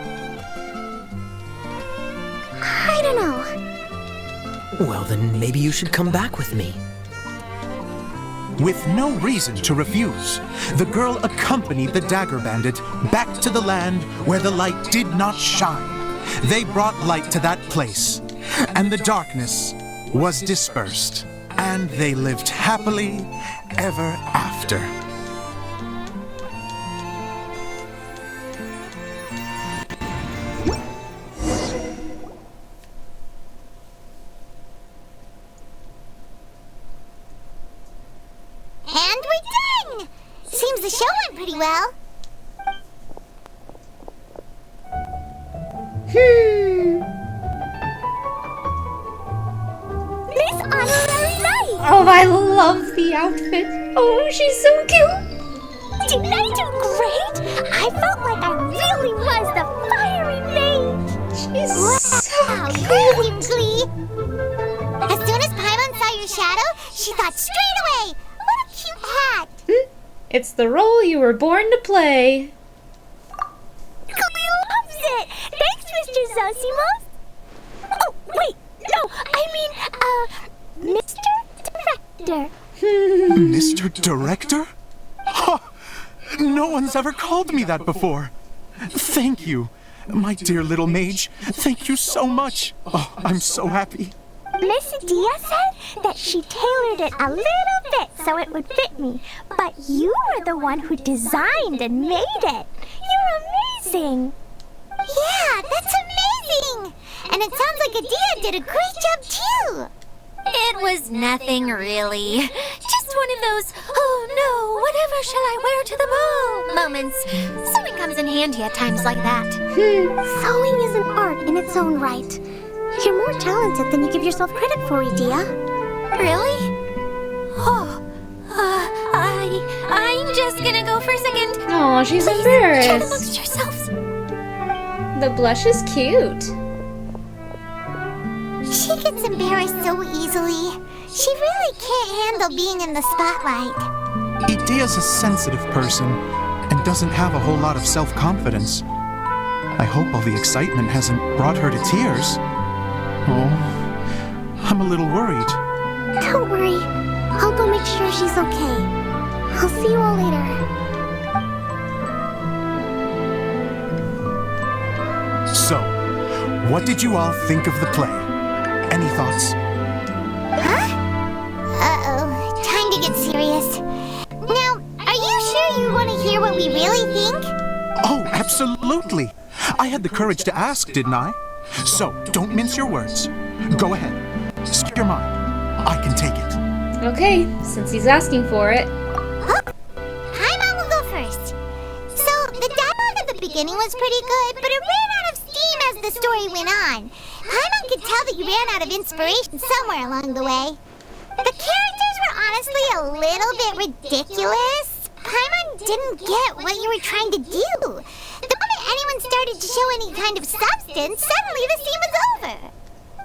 I don't know. Well, then maybe you should come back with me. With no reason to refuse, the girl accompanied the Dagger Bandit back to the land where the light did not shine. They brought light to that place, and the darkness was dispersed, and they lived happily ever after. And we're done! Seems the show went pretty well. Miss Honorary Light! Oh, I love the outfit. Oh, she's so cute. Didn't I do great? I felt like I really was the fiery mage. She's so cute. Glee. As soon as Paimon saw your shadow, she thought straight away, what a cute hat. It's the role you were born to play. Glee loves it! Thanks, Mr. Zosimos! Oh, wait, no, I mean, Mr. Director. Mr. Director? Huh. No one's ever called me that before. Thank you. My dear little mage, thank you so much. Oh, I'm so happy. Miss Dia said that she tailored it a little bit so it would fit me, but you were the one who designed and made it. You're amazing. Yeah, that's amazing. And it sounds like Adia did a great job too. It was nothing really. Just one of those, oh no, whatever shall I wear to the ball moments. Sewing comes in handy at times like that. Sewing is an art in its own right. You're more talented than you give yourself credit for, Idia. Really? Oh, I'm just gonna go for a second. Oh, she's Please, embarrassed. chat amongst yourselves. The blush is cute. She gets embarrassed so easily. She really can't handle being in the spotlight. Idia's a sensitive person and doesn't have a whole lot of self-confidence. I hope all the excitement hasn't brought her to tears. Oh, I'm a little worried. Don't worry. I'll go make sure she's okay. I'll see you all later. So, what did you all think of the play? Any thoughts? Huh? Uh-oh. Time to get serious. Now, are you sure you want to hear what we really think? Oh, absolutely. I had the courage to ask, didn't I? So, don't mince your words. Go ahead. Speak your mind. I can take it. Okay, since he's asking for it. Paimon will go first. So, the dialogue at the beginning was pretty good, but it ran out of steam as the story went on. Paimon could tell that you ran out of inspiration somewhere along the way. The characters were honestly a little bit ridiculous. Paimon didn't get what you were trying to do. The moment anyone started to show any kind of substance, suddenly the scene was over.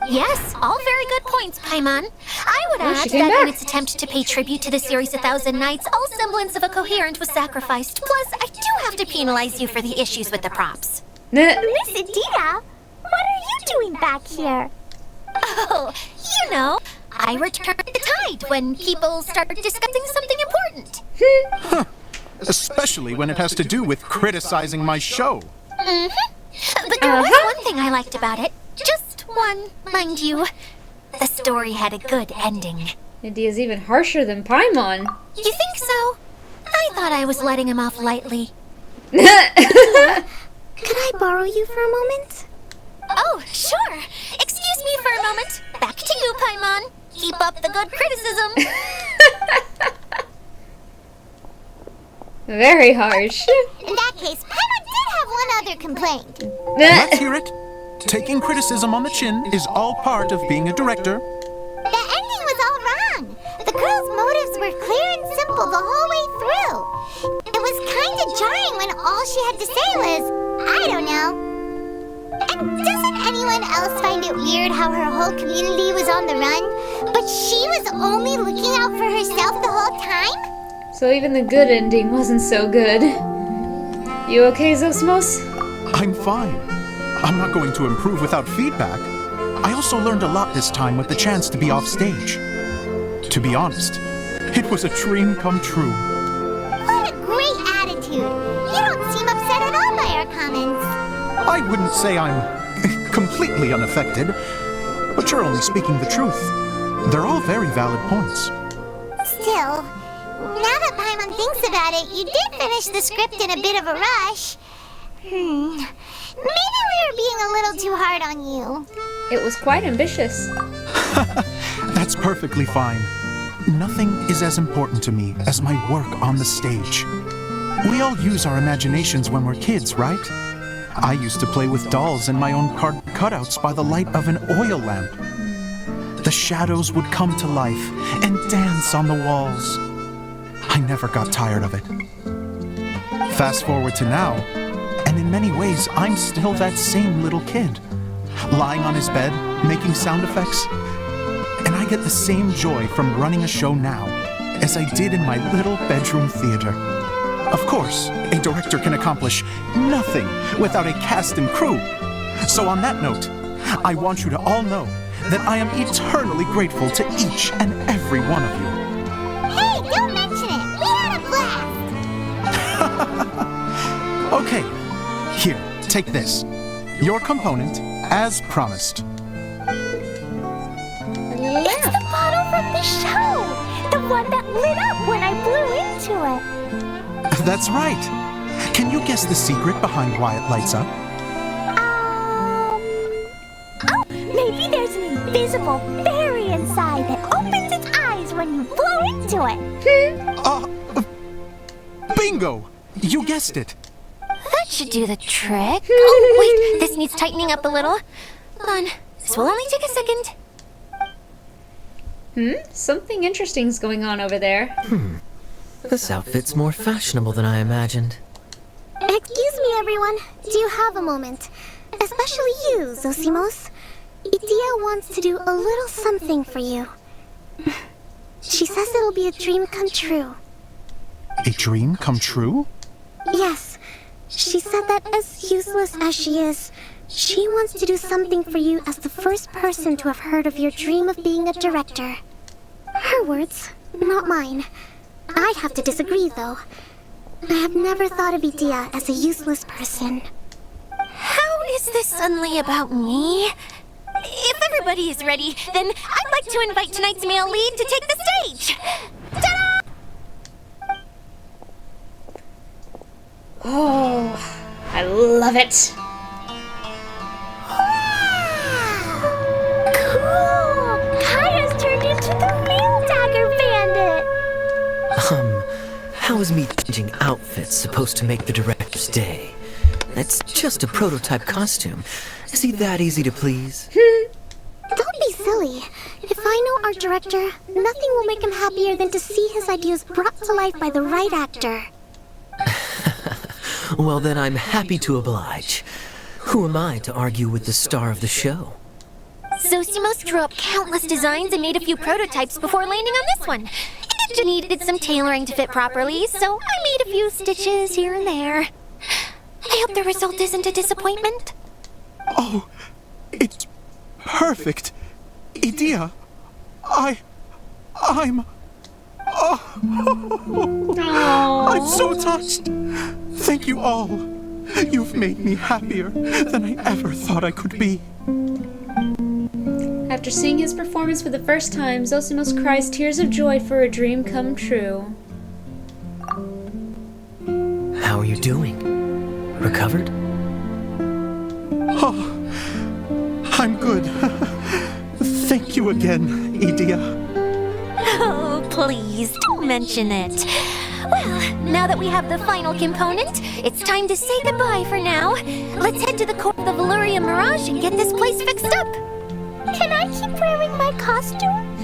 Yes, all very good points, Paimon. I would add came that back. in its attempt to pay tribute to the series 1,000 Nights, all semblance of a coherent was sacrificed. Plus, I do have to penalize you for the issues with the props. Miss Adia, what are you doing back here? Oh, you know, I return the tide when people start discussing something important. Huh. Especially when it has to do with criticizing my show. But there was one thing I liked about it. Just one, mind you. The story had a good ending. Idia's even harsher than Paimon. You think so? I thought I was letting him off lightly. Could I borrow you for a moment? Oh, sure. Excuse me for a moment. Back to you, Paimon. Keep up the good criticism. Very harsh. In that case, Paimon did have one other complaint. Let's hear it. Taking criticism on the chin is all part of being a director. The ending was all wrong. The girl's motives were clear and simple the whole way through. It was kind of jarring when all she had to say was, I don't know. And doesn't anyone else find it weird how her whole community was on the run, but she was only looking out for herself the whole time? So even the good ending wasn't so good. You okay, Zosmos? I'm fine. I'm not going to improve without feedback. I also learned a lot this time with the chance to be off stage. To be honest, it was a dream come true. What a great attitude. You don't seem upset at all by our comments. I wouldn't say I'm completely unaffected, but you're only speaking the truth. They're all very valid points. Still, now that Paimon thinks about it, you did finish the script in a bit of a rush. Maybe we were being a little too hard on you. It was quite ambitious. That's perfectly fine. Nothing is as important to me as my work on the stage. We all use our imaginations when we're kids, right? I used to play with dolls and my own card cutouts by the light of an oil lamp. The shadows would come to life and dance on the walls. I never got tired of it. Fast forward to now, and in many ways, I'm still that same little kid, lying on his bed, making sound effects. And I get the same joy from running a show now as I did in my little bedroom theater. Of course, a director can accomplish nothing without a cast and crew. So on that note, I want you to all know that I am eternally grateful to each and every one of you. Hey, don't mention it! We had a blast! Okay, here, take this. Your component, as promised. It's the bottle from the show! The one that lit up when I blew into it. That's right. Can you guess the secret behind why it lights up? Oh, maybe there's an invisible fairy inside that opens its eyes when you blow into it. Bingo! You guessed it. That should do the trick. Oh, wait, this needs tightening up a little. Hold on, this will only take a second. Something interesting's going on over there. This outfit's more fashionable than I imagined. Excuse me, everyone. Do you have a moment? Especially you, Zosimos. Idia wants to do a little something for you. She says it'll be a dream come true. A dream come true? Yes. She said that as useless as she is, she wants to do something for you as the first person to have heard of your dream of being a director. Her words, not mine. I have to disagree, though. I have never thought of Idia as a useless person. How is this suddenly about me? If everybody is ready, then I'd like to invite tonight's male lead to take the stage. Ta-da! Oh, I love it. Cool! Kaya's turned into the real Dagger Bandit! How is me changing outfits supposed to make the director's day? It's just a prototype costume. Is he that easy to please? Don't be silly. If I know our director, nothing will make him happier than to see his ideas brought to life by the right actor. Well, then I'm happy to oblige. Who am I to argue with the star of the show? Zosimos drew up countless designs and made a few prototypes before landing on this one. It just needed some tailoring to fit properly, so I made a few stitches here and there. I hope the result isn't a disappointment. Oh, it's perfect. Idia, I'm... Oh, I'm so touched. Thank you all. You've made me happier than I ever thought I could be. After seeing his performance for the first time, Zosimos cries tears of joy for a dream come true. How are you doing? Recovered? Oh, I'm good. Thank you again, Idia. Oh, please, don't mention it. Well, now that we have the final component, it's time to say goodbye for now. Let's head to the core of the Valuria Mirage and get this place fixed up. Can I keep wearing my costume?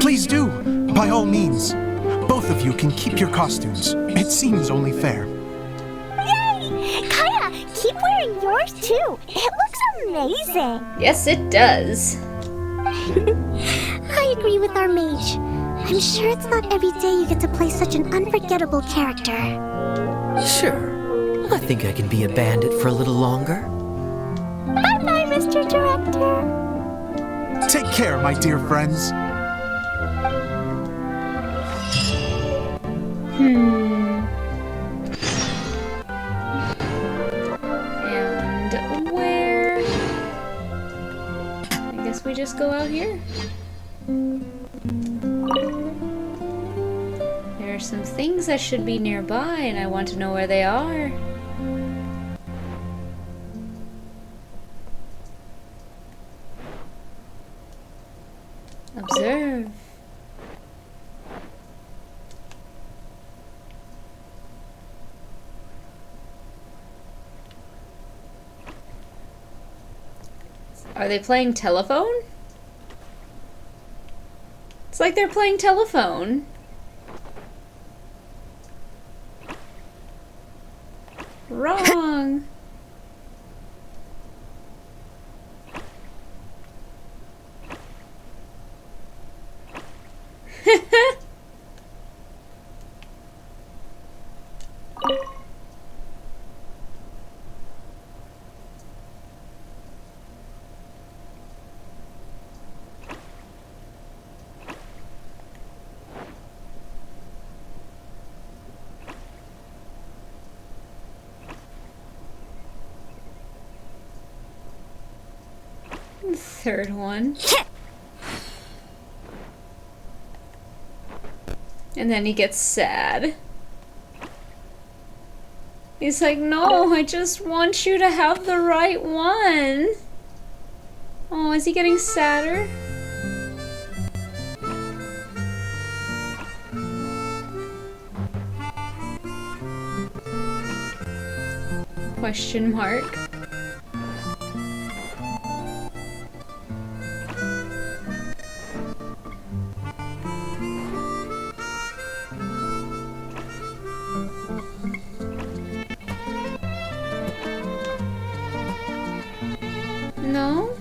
Please do, by all means. Both of you can keep your costumes. It seems only fair. Yay! Kaya, keep wearing yours too. It looks amazing. Yes, it does. I agree with our mage. I'm sure it's not every day you get to play such an unforgettable character. Sure. I think I can be a bandit for a little longer. Bye-bye, Mr. Director. Take care, my dear friends. And where? I guess we just go out here. There are some things that should be nearby, and I want to know where they are. Observe. Are they playing telephone? It's like they're playing telephone. Wrong. Third one. And then he gets sad. He's like, no, I just want you to have the right one. Oh, is he getting sadder? Question mark. No?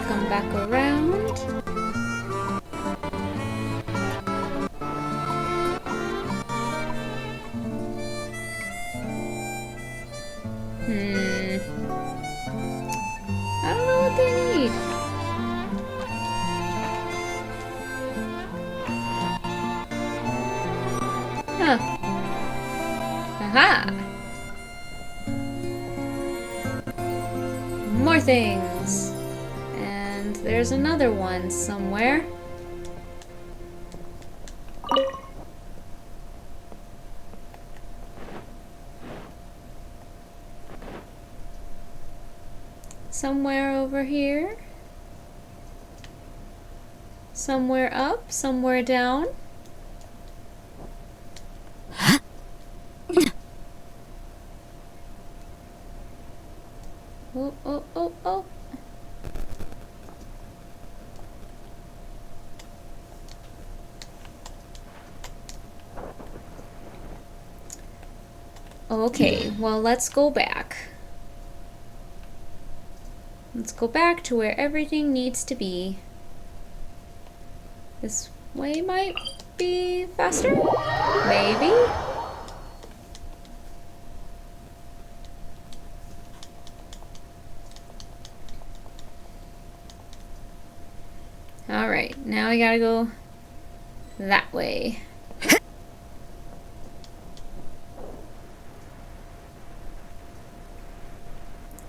Come back around. I don't know what they need. Huh. Aha! More things. And there's another one somewhere. Somewhere over here. Somewhere up, somewhere down. Oh, oh, oh, oh. Okay, well, let's go back. Let's go back to where everything needs to be. This way might be faster? Maybe? Alright, now we gotta go that way.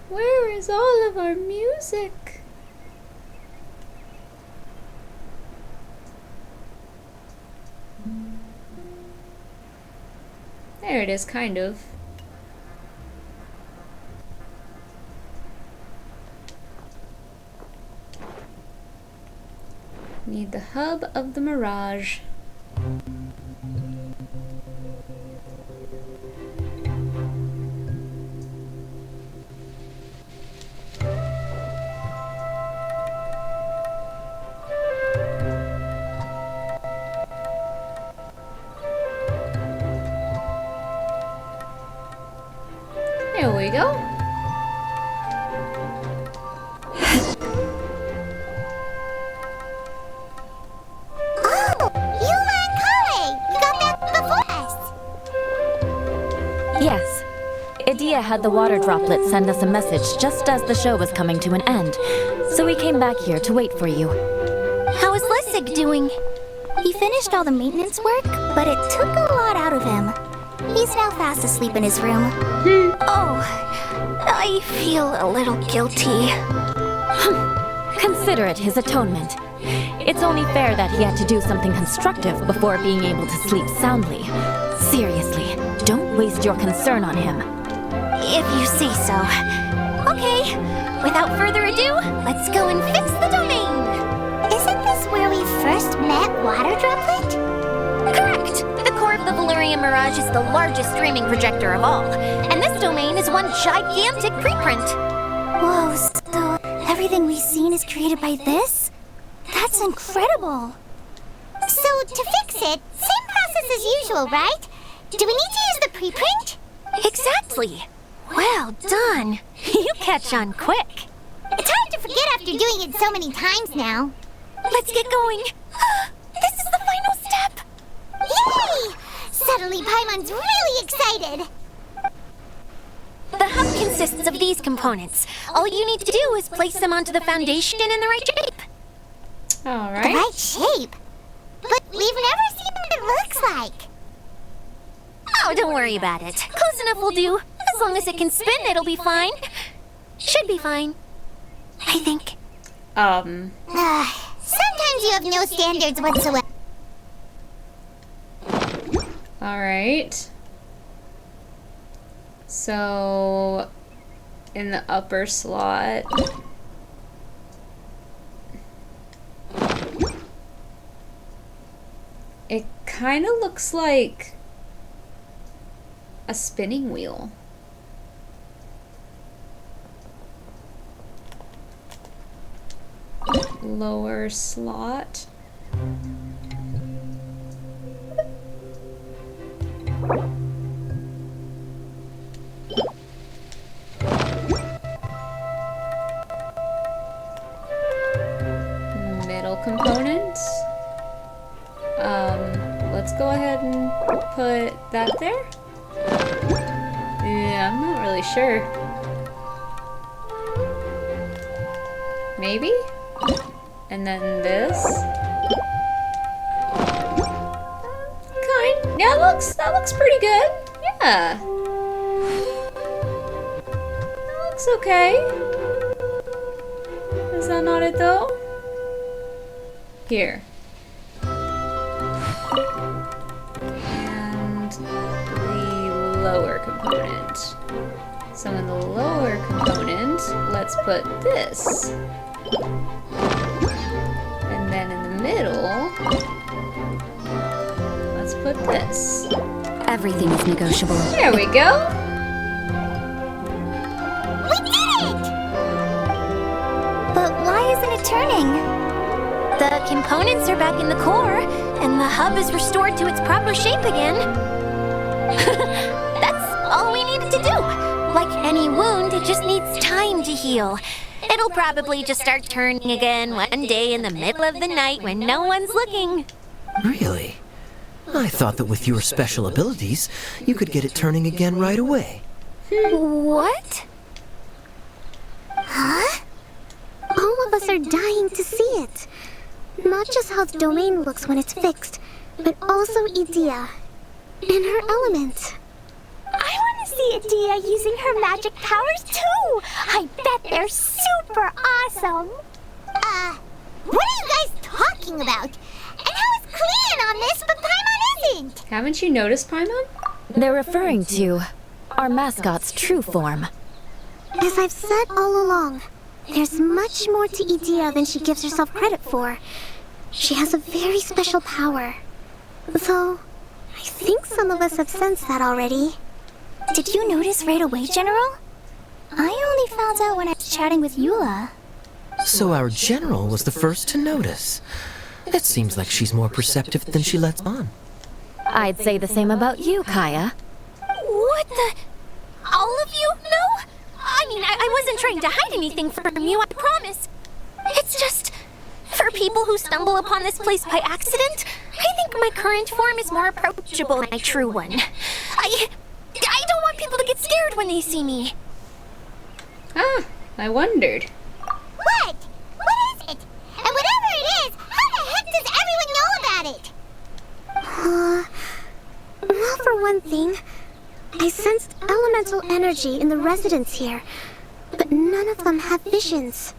Where is all of our music? There it is, kind of. Need the hub of the Mirage. There we go. Oh, Yuma and Kale! You got back before us! Yes. Idia had the water droplet send us a message just as the show was coming to an end, so we came back here to wait for you. How is Lessig doing? He finished all the maintenance work, but it took a lot out of him. He's now fast asleep in his room. Oh, I feel a little guilty. Consider it his atonement. It's only fair that he had to do something constructive before being able to sleep soundly. Seriously, don't waste your concern on him. If you say so. Okay, without further ado, let's go and fix the domain. Isn't this where we first met Water Droplet? Correct! The core of the Valerian Mirage is the largest streaming projector of all, and this domain is one gigantic preprint. Whoa, so everything we've seen is created by this? That's incredible. So, to fix it, same process as usual, right? Do we need to use the preprint? Exactly. Well done. You catch on quick. It's hard to forget after doing it so many times now. Let's get going. This is the final step. Yay! Suddenly Paimon's really excited. The hub consists of these components. All you need to do is place them onto the foundation in the right shape. All right. The right shape? But we've never seen what it looks like. Oh, don't worry about it. Close enough will do. As long as it can spin, it'll be fine. Should be fine. I think. Sometimes you have no standards whatsoever. All right. So, in the upper slot. It kind of looks like a spinning wheel. Lower slot. Middle component. Let's go ahead and put that there. Yeah, I'm not really sure. Maybe? And then this. Yeah, that looks pretty good. Yeah. That looks okay. Is that not it though? Here. And the lower component. So in the lower component, let's put this. And then in the middle, let's put this. Everything is negotiable. There we go. We did it! But why isn't it turning? The components are back in the core, and the hub is restored to its proper shape again. That's all we needed to do. Like any wound, it just needs time to heal. It'll probably just start turning again one day in the middle of the night when no one's looking. Really? I thought that with your special abilities, you could get it turning again right away. What? Huh? All of us are dying to see it. Not just how the domain looks when it's fixed, but also Idea. In her element. I want to see Idea using her magic powers too! I bet they're super awesome! What are you guys talking about? And how is Clean on this, but Paimon isn't? Haven't you noticed, Paimon? They're referring to our mascot's true form. As I've said all along, there's much more to Idea than she gives herself credit for. She has a very special power. Though, I think some of us have sensed that already. Did you notice right away, General? I only found out when I was chatting with Eula. So our general was the first to notice. It seems like she's more perceptive than she lets on. I'd say the same about you, Kaya. What the? All of you? No? I mean, I wasn't trying to hide anything from you, I promise. It's just, for people who stumble upon this place by accident, I think my current form is more approachable than my true one. I don't want people to get scared when they see me. Ah, I wondered. What? What is it? And whatever it is, how the heck does everyone know about it? Well, for one thing, I sensed elemental energy in the residents here, but none of them have visions.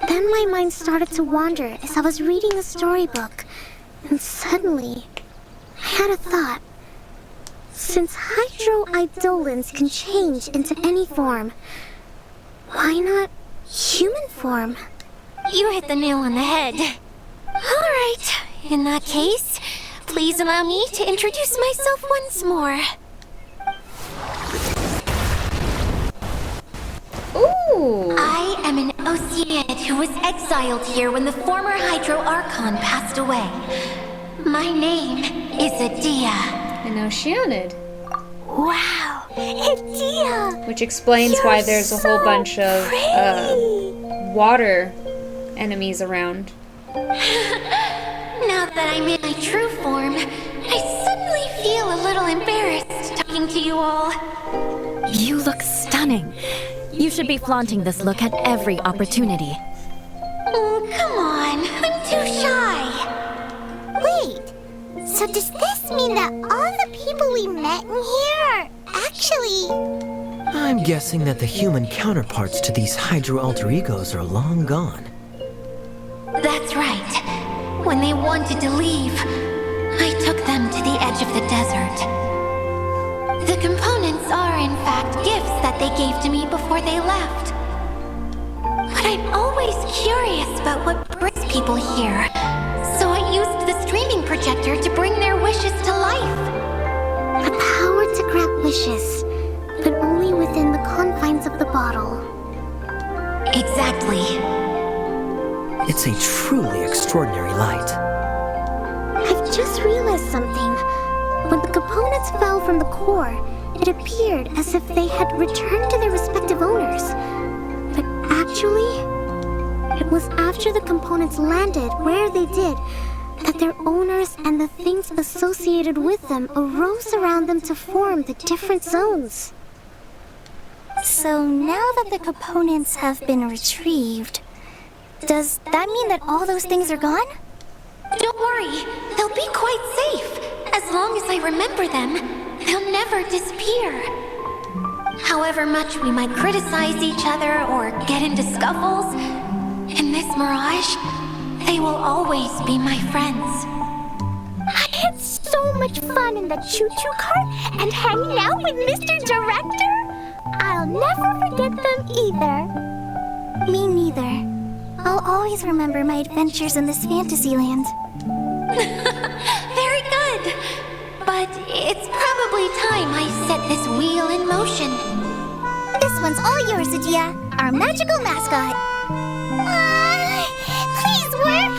Then my mind started to wander as I was reading the storybook, and suddenly, I had a thought. Since hydroidolins can change into any form, why not human form? You hit the nail on the head. Alright, in that case, please allow me to introduce myself once more. Ooh! I am an Oceanid who was exiled here when the former Hydro Archon passed away. My name is Adia. An Oceanid. Wow, Adia! Which explains why there's a whole bunch of water enemies around. Now that I'm in my true form, I suddenly feel a little embarrassed talking to you all. You look stunning. You should be flaunting this look at every opportunity. Oh, come on. I'm too shy. Wait, so does this mean that all the people we met in here are actually... I'm guessing that the human counterparts to these Hydro alter egos are long gone. That's right. When they wanted to leave, I took them to the edge of the desert. The components are, in fact, gifts that they gave to me before they left. But I'm always curious about what brings people here, so I used the streaming projector to bring their wishes to life. The power to grant wishes, but only within the confines of the bottle. Exactly. It's a truly extraordinary light. I've just realized something. When the components fell from the core, it appeared as if they had returned to their respective owners. But actually, it was after the components landed where they did that their owners and the things associated with them arose around them to form the different zones. So now that the components have been retrieved, does that mean that all those things are gone? Don't worry, they'll be quite safe. As long as I remember them, they'll never disappear. However much we might criticize each other or get into scuffles, in this mirage, they will always be my friends. I had so much fun in the choo-choo cart and hanging out with Mr. Director. I'll never forget them either. Me neither. I'll always remember my adventures in this fantasy land. Very good. But it's probably time I set this wheel in motion. This one's all yours, Adia, our magical mascot. Please work!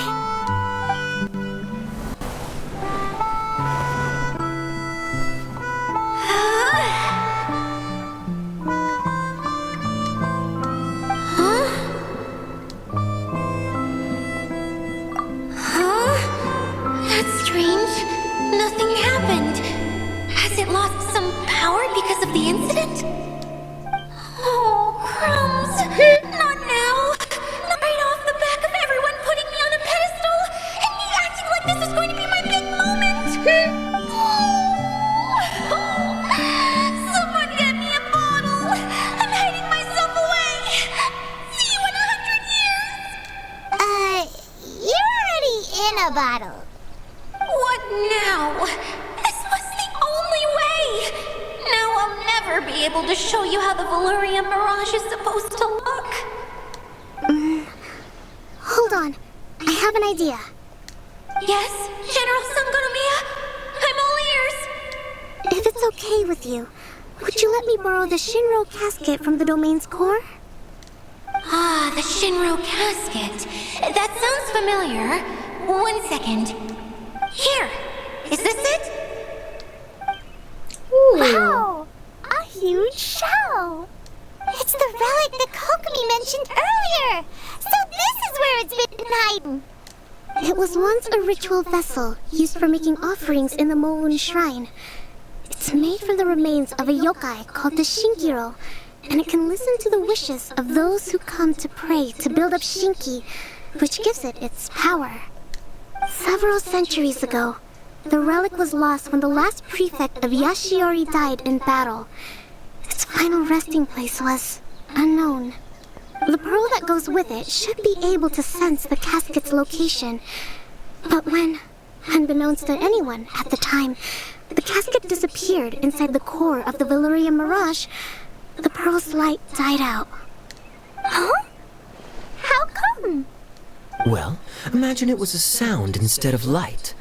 That's strange. Nothing happened. Has it lost some power because of the incident? Oh, crumbs. Not now. Not right off the back of everyone putting me on a pedestal and me acting like this is going to be my big moment. Someone get me a bottle. I'm hiding myself away. See you in 100 years. You're already in a bottle. What now? This was the only way! Now I'll never be able to show you how the Valurian Mirage is supposed to look. Hold on. I have an idea. Yes, General Sangonomiya? I'm all ears! If it's okay with you, would you let me borrow the Shinro casket from the domain's core? Ah, the Shinro casket. That sounds familiar. 1 second. Here! Is this it? Ooh. Wow! A huge shell! It's the relic that Kokomi mentioned earlier! So this is where it's been hiding! It was once a ritual vessel used for making offerings in the Moon Shrine. It's made from the remains of a yokai called the Shinkiro, and it can listen to the wishes of those who come to pray to build up Shinki, which gives it its power. Several centuries ago, the relic was lost when the last prefect of Yashiori died in battle. Its final resting place was unknown. The pearl that goes with it should be able to sense the casket's location. But when Unbeknownst to anyone at the time, the casket disappeared inside the core of the Valyria Mirage. The pearl's light died out. Huh? How come? Well, imagine it was a sound instead of light.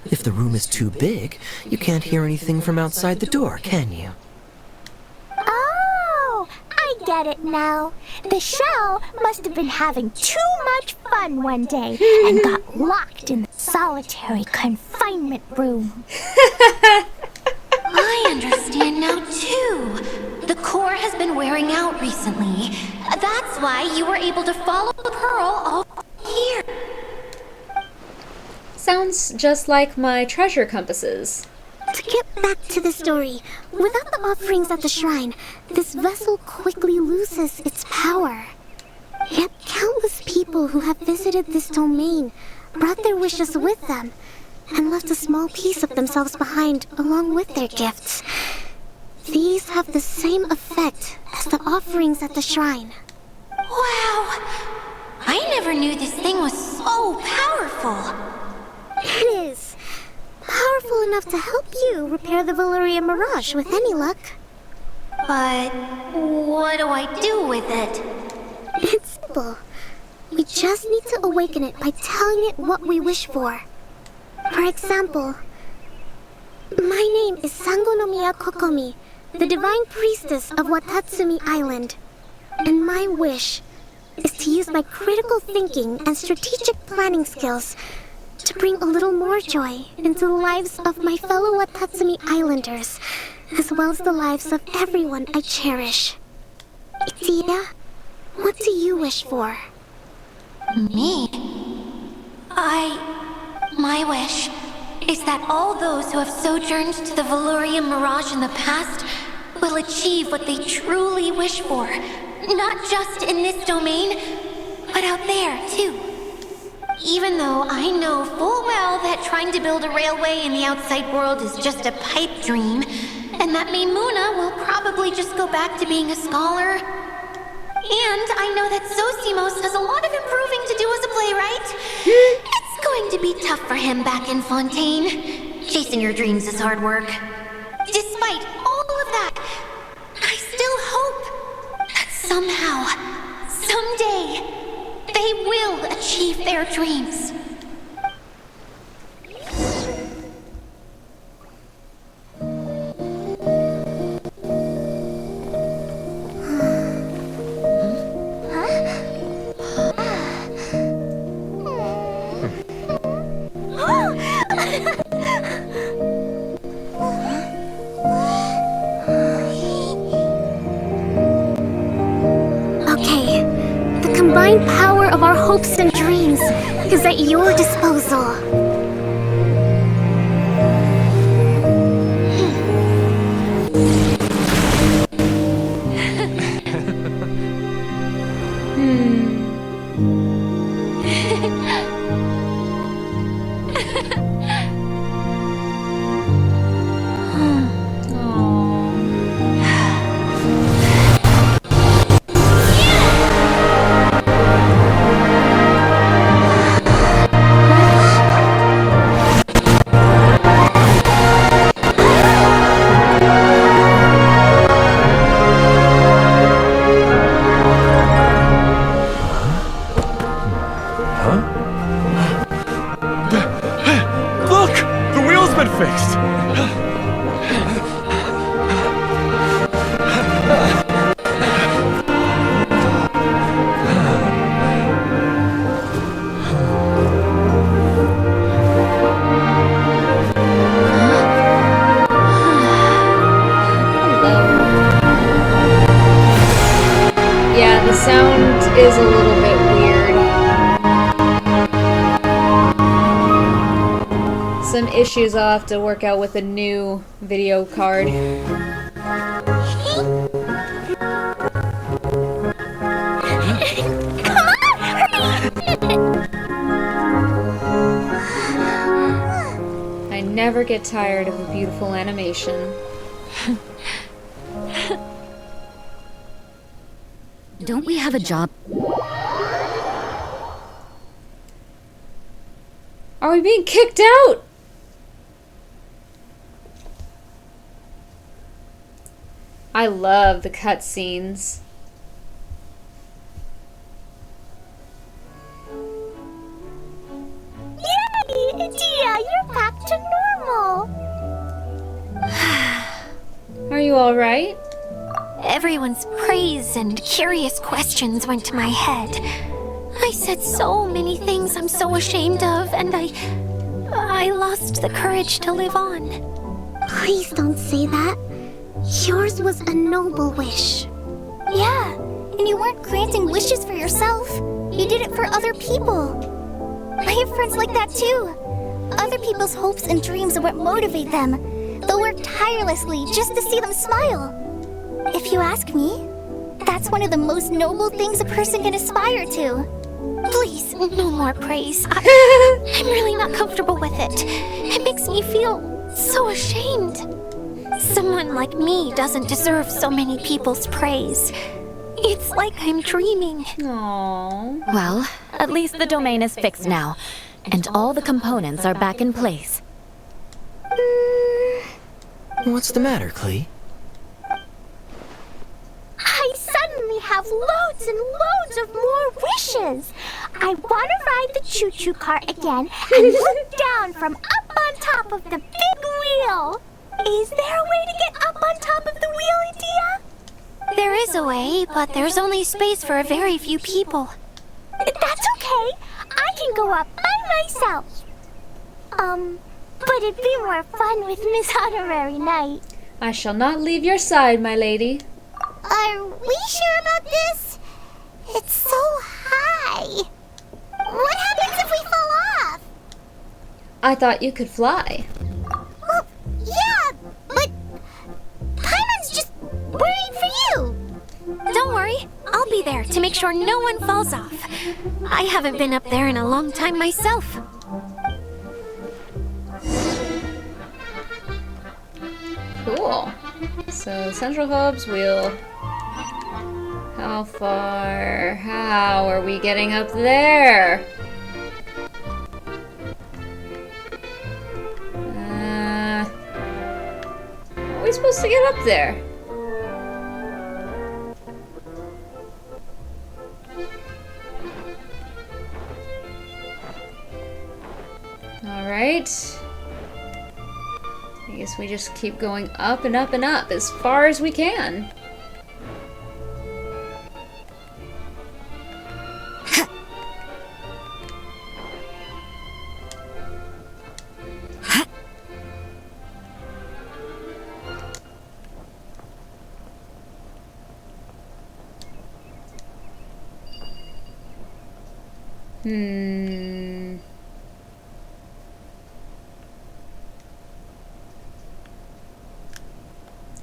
If the room is too big, you can't hear anything from outside the door, can you? Oh, I get it now. The shell must have been having too much fun one day and got locked in the solitary confinement room. I understand now, too. The core has been wearing out recently. That's why you were able to follow the pearl all here. Sounds just like my treasure compasses. To get back to the story, without the offerings at the shrine, this vessel quickly loses its power. Yet countless people who have visited this domain brought their wishes with them and left a small piece of themselves behind along with their gifts. These have the same effect as the offerings at the shrine. Wow! I never knew this thing was so powerful. It is. Powerful enough to help you repair the Valyria Mirage with any luck. But what do I do with it? It's simple. We just need to awaken it by telling it what we wish for. For example, my name is Sangonomiya Kokomi, the divine priestess of Watatsumi Island. And my wish is to use my critical thinking and strategic planning skills to bring a little more joy into the lives of my fellow Watatsumi Islanders, as well as the lives of everyone I cherish. Itia, what do you wish for? Me? My wish is that all those who have sojourned to the Valyria Mirage in the past will achieve what they truly wish for. Not just in this domain, but out there, too. Even though I know full well that trying to build a railway in the outside world is just a pipe dream, and that Maimuna will probably just go back to being a scholar. And I know that Zosimos has a lot of improving to do as a playwright. It's going to be tough for him back in Fontaine. Chasing your dreams is hard work. Despite all of that, I still hope that somehow, someday, they will achieve their dreams. Okay, the combined power of our hopes and dreams is at your disposal. Look! The wheel's been fixed! Yeah, the sound is a little bit weird. Some issues I'll have to work out with a new video card. I never get tired of a beautiful animation. Don't we have a job? Are we being kicked out? I love the cutscenes. Yay, Dia, you're back to normal. Are you alright? Everyone's praise and curious questions went to my head. I said so many things I'm so ashamed of, and I lost the courage to live on. Please don't say that. Yours was a noble wish. Yeah, and you weren't granting wishes for yourself. You did it for other people. I have friends like that too. Other people's hopes and dreams are what motivate them. They'll work tirelessly just to see them smile. If you ask me, that's one of the most noble things a person can aspire to. Please, no more praise. I'm really not comfortable with it. It makes me feel so ashamed. Someone like me doesn't deserve so many people's praise. It's like I'm dreaming. Aww. Well, at least the domain is fixed now, and all the components are back in place. What's the matter, Klee? I suddenly have loads and loads of more wishes. I want to ride the choo-choo cart again and look down from up on top of the big wheel. Is there a way to get up on top of the wheel, Dia? There is a way, but there's only space for a very few people. That's okay. I can go up by myself. But it'd be more fun with Miss Honorary Knight. I shall not leave your side, my lady. Are we sure about this? It's so high. What happens if we fall off? I thought you could fly. Well, yeah, but Paimon's just worried for you. Don't worry, I'll be there to make sure no one falls off. I haven't been up there in a long time myself. Cool. So, central hubs, wheel. How far? How are we getting up there? How are we supposed to get up there? Alright. I guess we just keep going up and up and up as far as we can.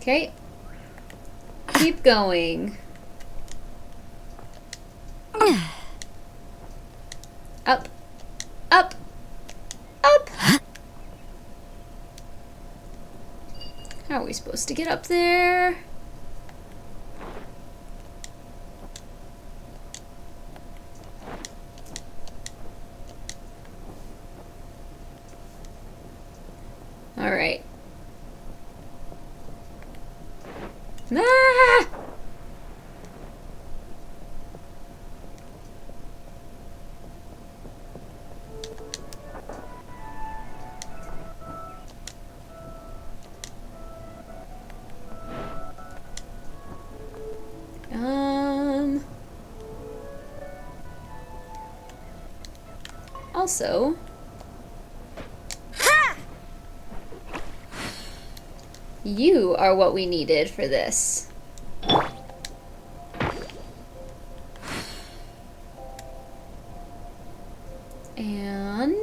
Okay. Keep going. Up. Up. Up. How are we supposed to get up there? All right. Ah! Also, you are what we needed for this. And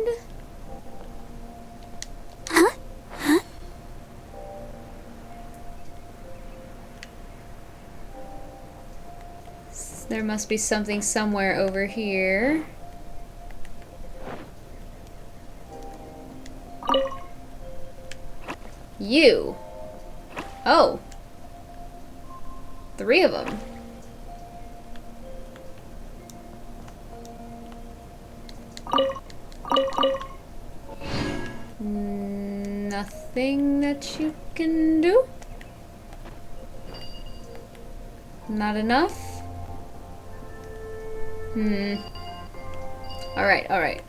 there must be something somewhere over here. You. Oh. 3 of them. Nothing that you can do? Not enough? Alright, alright.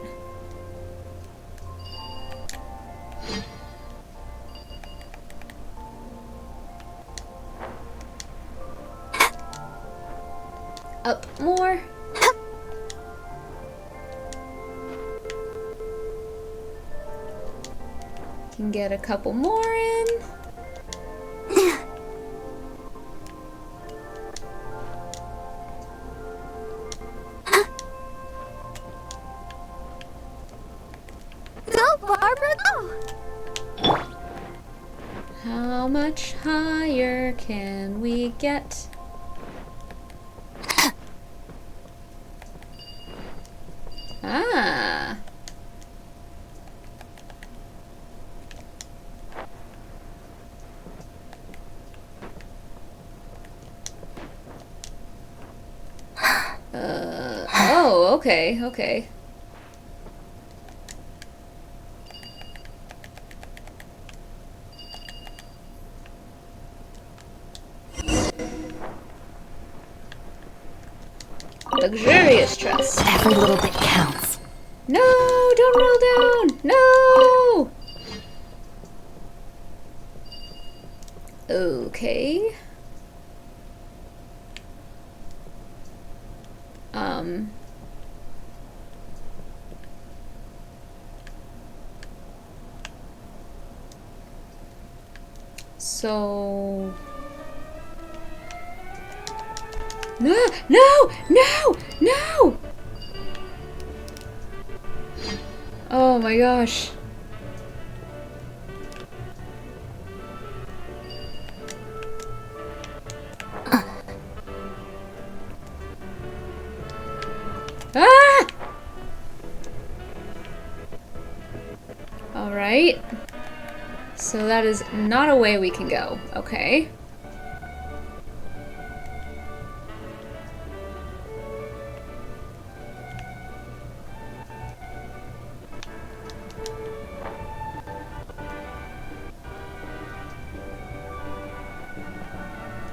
Up more. Can get a couple more in. Go, Barbara, go! How much higher can we get? Ah. Oh, okay, okay. Luxurious trust. Every little bit counts. No, don't roll down. No. Okay. So no, no, no, no! Oh my gosh. Ah! Alright. So that is not a way we can go. Okay.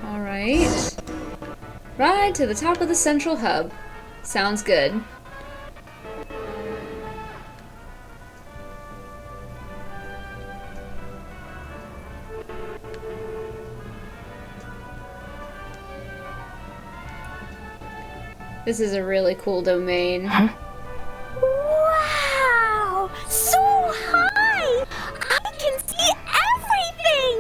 Alright. Ride to the top of the central hub. Sounds good. This is a really cool domain. Wow! So high! I can see everything!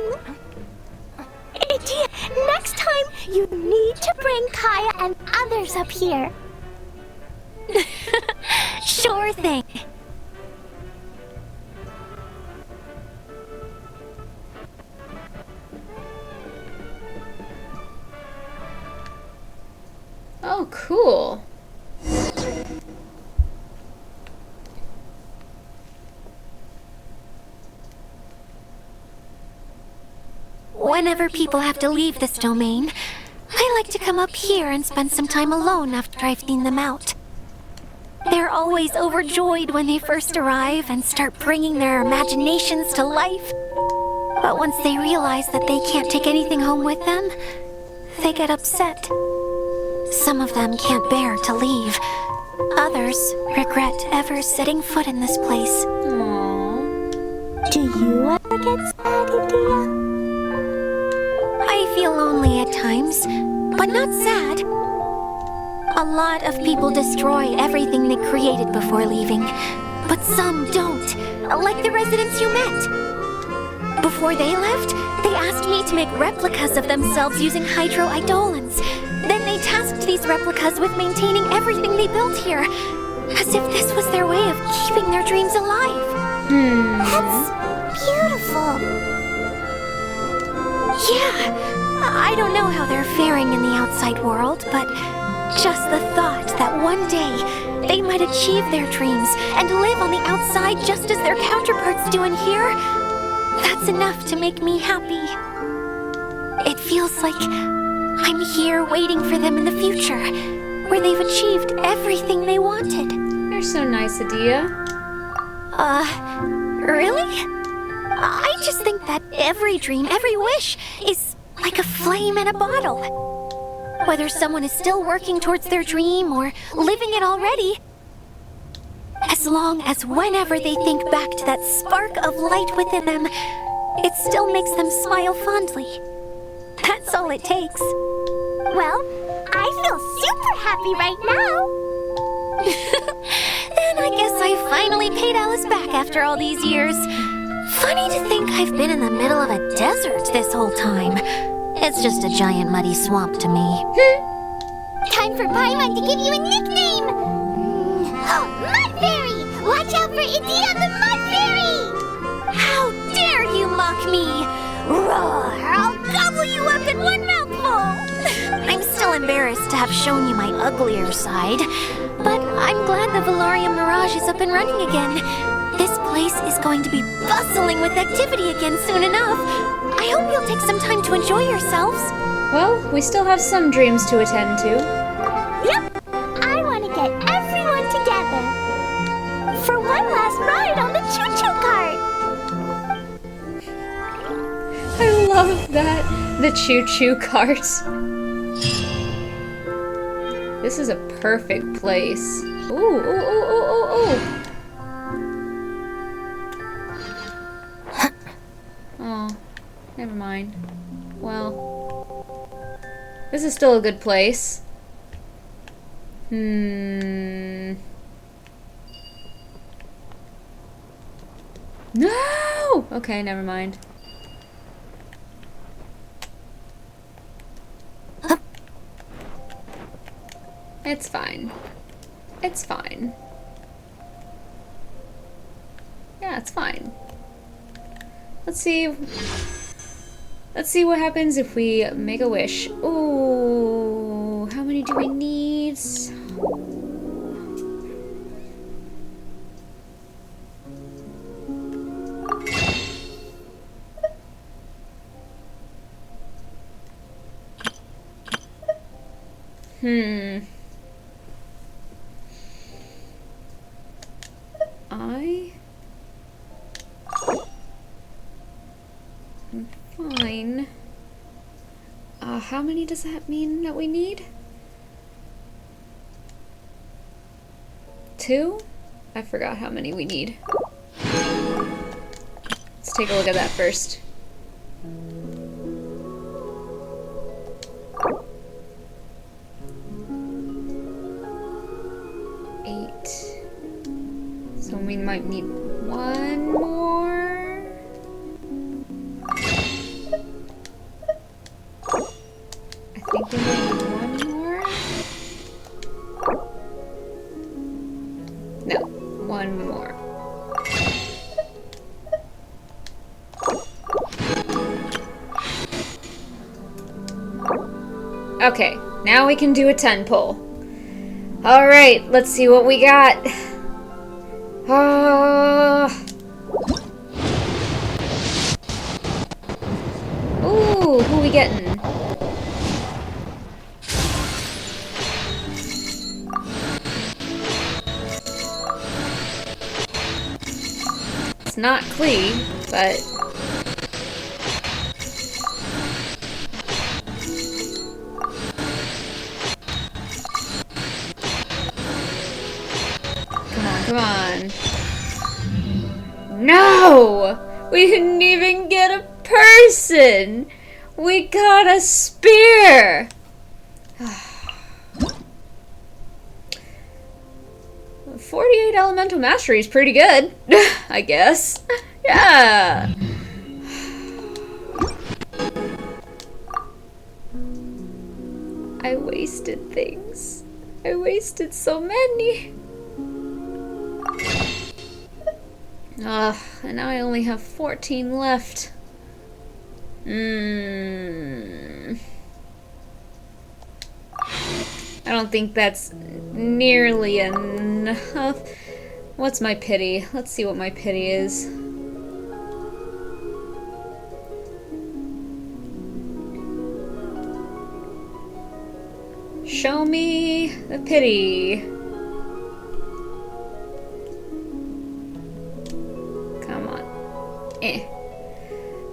Idia, next time you need to bring Kaya and others up here. Sure thing. Oh, cool. Whenever people have to leave this domain, I like to come up here and spend some time alone after I've seen them out. They're always overjoyed when they first arrive and start bringing their imaginations to life. But once they realize that they can't take anything home with them, they get upset. Some of them can't bear to leave. Others regret ever setting foot in this place. Do you ever get sad, Idia? I feel lonely at times, but not sad. A lot of people destroy everything they created before leaving, but some don't, like the residents you met. Before they left, they asked me to make replicas of themselves using hydro-eidolons. Then they tasked these replicas with maintaining everything they built here, as if this was their way of keeping their dreams alive. That's beautiful. Yeah, I don't know how they're faring in the outside world, but just the thought that one day they might achieve their dreams and live on the outside just as their counterparts do in here, that's enough to make me happy. It feels like I'm here waiting for them in the future, where they've achieved everything they wanted. You're so nice, Idia. Really? I just think that every dream, every wish, is like a flame in a bottle. whether someone is still working towards their dream or living it already. As long as whenever they think back to that spark of light within them, it still makes them smile fondly. That's all it takes. Well, I feel super happy right now. Then I guess I finally paid Alice back after all these years. Funny to think I've been in the middle of a desert this whole time. It's just a giant muddy swamp to me. Time for Paimon to give you a nickname! Mud Fairy! Watch out for Idia the Mud Fairy! How dare you mock me! Roar! I'll gobble you up in one mouthful! I'm still embarrassed to have shown you my uglier side, but I'm glad the Valarium Mirage is up and running again. This place is going to be bustling with activity again soon enough. I hope you'll take some time to enjoy yourselves. Well, we still have some dreams to attend to. Yep, I want to get everyone together for one last ride on the choo-choo cart. I love that. The choo-choo cart. This is a perfect place. Ooh, ooh, ooh, ooh, ooh, ooh. Oh, never mind. Well, this is still a good place. No! Okay, never mind. It's fine. It's fine. Yeah, it's fine. Let's see what happens if we make a wish. Ooh, how many do we need? Fine. How many does that mean that we need? 2? I forgot how many we need. Let's take a look at that first. So we might need 1 more. I think we might need 1 more. No, 1 more. Okay, now we can do a 10 pull. Alright, let's see what we got. Ooh, who we getting? It's not Klee, but... Come on. No! We didn't even get a person! We got a spear! 48 elemental mastery is pretty good, I guess. Yeah! I wasted things. I wasted so many. And now I only have 14 left. I don't think that's nearly enough. What's my pity? Let's see what my pity is. Show me the pity.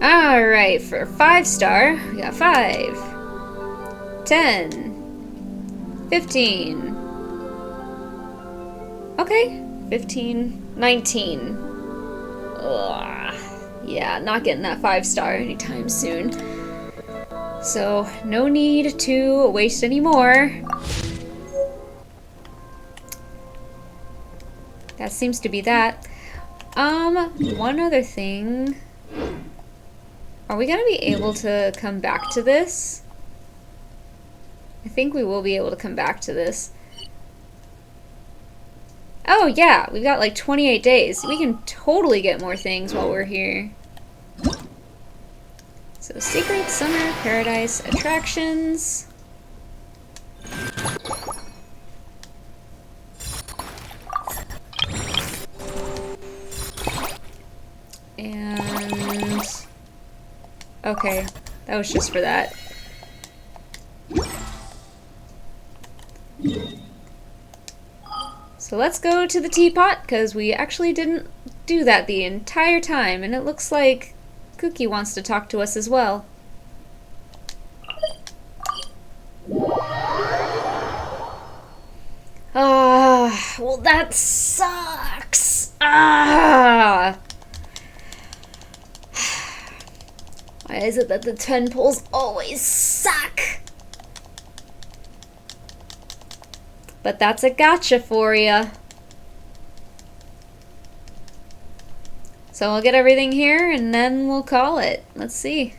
Alright, for 5-star, we got 5, 10, 15. Okay. 15. 19. Ugh. Yeah, not getting that 5-star anytime soon. So, no need to waste any more. That seems to be that. One other thing. Are we gonna be able to come back to this? I think we will be able to come back to this. Oh yeah, we've got like 28 days. We can totally get more things while we're here. So, secret summer paradise attractions. And... okay, that was just for that. So let's go to the teapot, because we actually didn't do that the entire time, and it looks like Cookie wants to talk to us as well. Ah, well that sucks. Ah. Why is it that the 10 poles always suck? But that's a gotcha for ya. So I'll get everything here and then we'll call it. Let's see.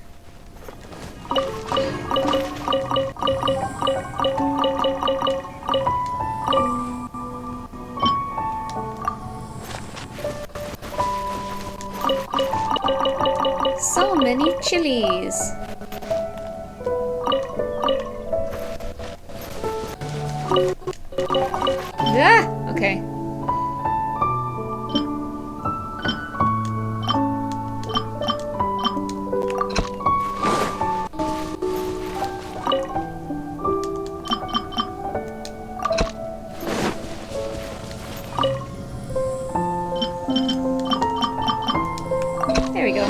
So many chilies. Ah, okay. There we go.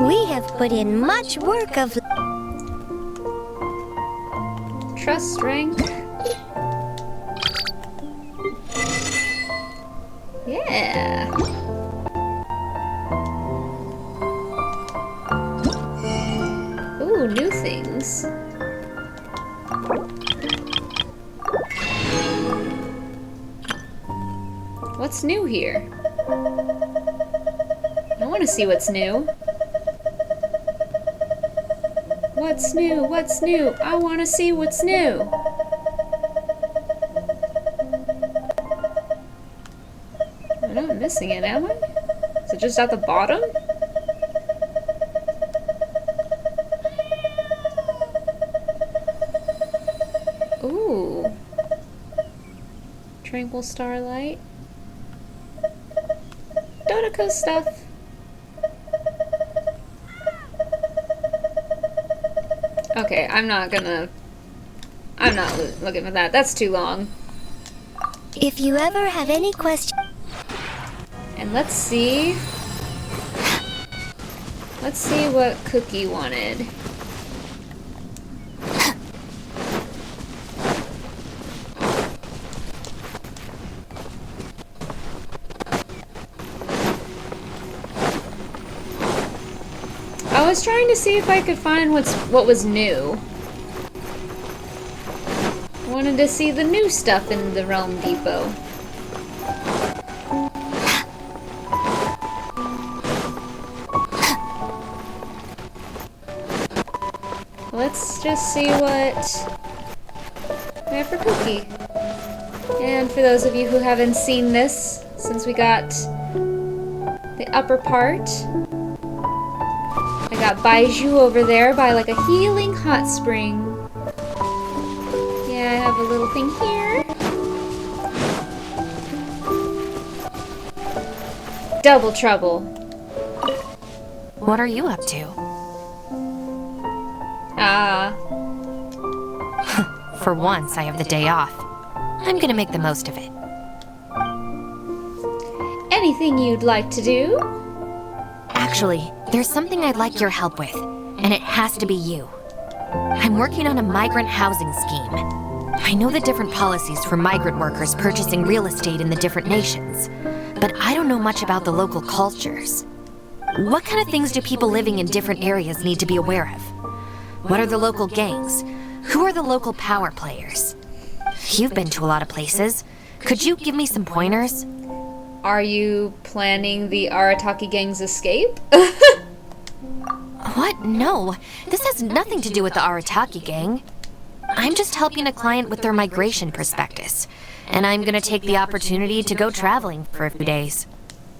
We have put in much work of... Trust rank. Yeah. Ooh, new things. What's new here? I want to see what's new. What's new? What's new? I want to see what's new. I'm not missing it, am I? Is it just at the bottom? Ooh. Tranquil Starlight. Dodoko stuff. Okay, I'm not looking for that. That's too long. If you ever have any questions... And let's see. Let's see what Cookie wanted. I was trying to see if I could find what was new. I wanted to see the new stuff in the Realm Depot. Let's just see what we have for Cookie. And for those of you who haven't seen this, since we got the upper part, I got Baiju over there by like a healing hot spring. Yeah, I have a little thing here. Double trouble. What are you up to? For once, I have the day off. I'm gonna make the most of it. Anything you'd like to do? Actually, there's something I'd like your help with, and it has to be you. I'm working on a migrant housing scheme. I know the different policies for migrant workers purchasing real estate in the different nations, but I don't know much about the local cultures. What kind of things do people living in different areas need to be aware of? What are the local gangs? Who are the local power players? You've been to a lot of places. Could you give me some pointers? Are you planning the Arataki gang's escape? What? No. This has nothing to do with the Arataki gang. I'm just helping a client with their migration prospectus, and I'm gonna take the opportunity to go traveling for a few days.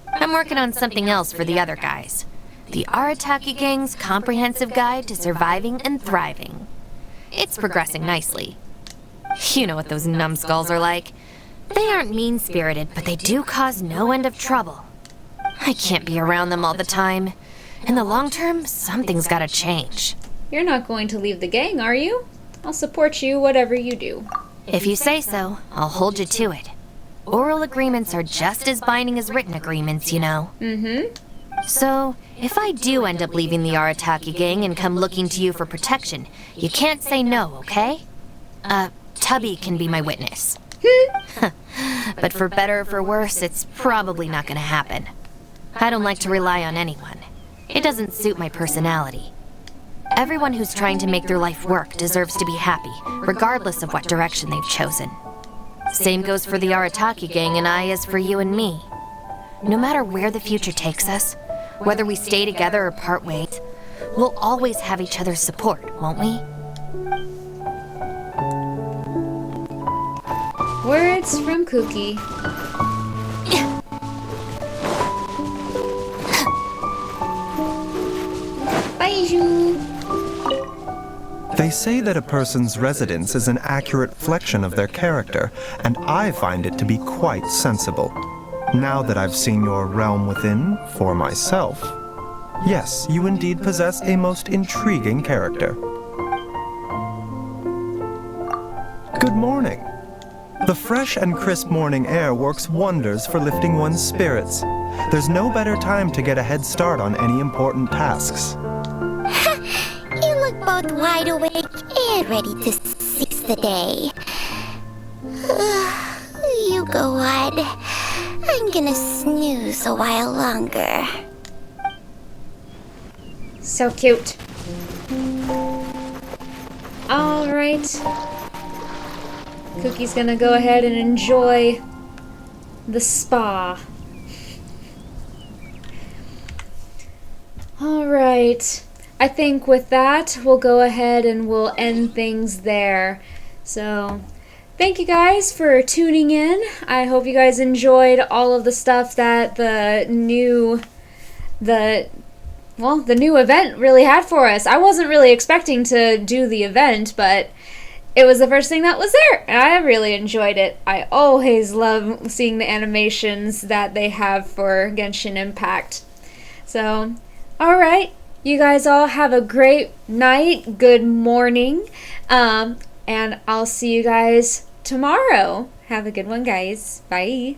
I'm working on something else for the other guys. The Arataki gang's comprehensive guide to surviving and thriving. It's progressing nicely. You know what those numbskulls are like. They aren't mean-spirited, but they do cause no end of trouble. I can't be around them all the time. In the long term, something's gotta change. You're not going to leave the gang, are you? I'll support you whatever you do. If you say so, I'll hold you to it. Oral agreements are just as binding as written agreements, you know. Mm-hmm. So, if I do end up leaving the Arataki gang and come looking to you for protection, you can't say no, okay? Tubby can be my witness. But for better or for worse, it's probably not gonna happen. I don't like to rely on anyone. It doesn't suit my personality. Everyone who's trying to make their life work deserves to be happy, regardless of what direction they've chosen. Same goes for the Arataki gang and I as for you and me. No matter where the future takes us, whether we stay together or part ways, we'll always have each other's support, won't we? Words from Cookie. Bye. They say that a person's residence is an accurate reflection of their character, and I find it to be quite sensible. Now that I've seen your realm within for myself, yes, you indeed possess a most intriguing character. Good morning. The fresh and crisp morning air works wonders for lifting one's spirits. There's no better time to get a head start on any important tasks. You look both wide awake and ready to seize the day. You go on. I'm gonna snooze a while longer. So cute. Alright. Cookie's gonna go ahead and enjoy the spa. Alright. I think with that, we'll go ahead and we'll end things there. So, thank you guys for tuning in. I hope you guys enjoyed all of the stuff that the new event really had for us. I wasn't really expecting to do the event, but it was the first thing that was there, and I really enjoyed it. I always love seeing the animations that they have for Genshin Impact. So, alright. You guys all have a great night, good morning, and I'll see you guys tomorrow. Have a good one, guys. Bye.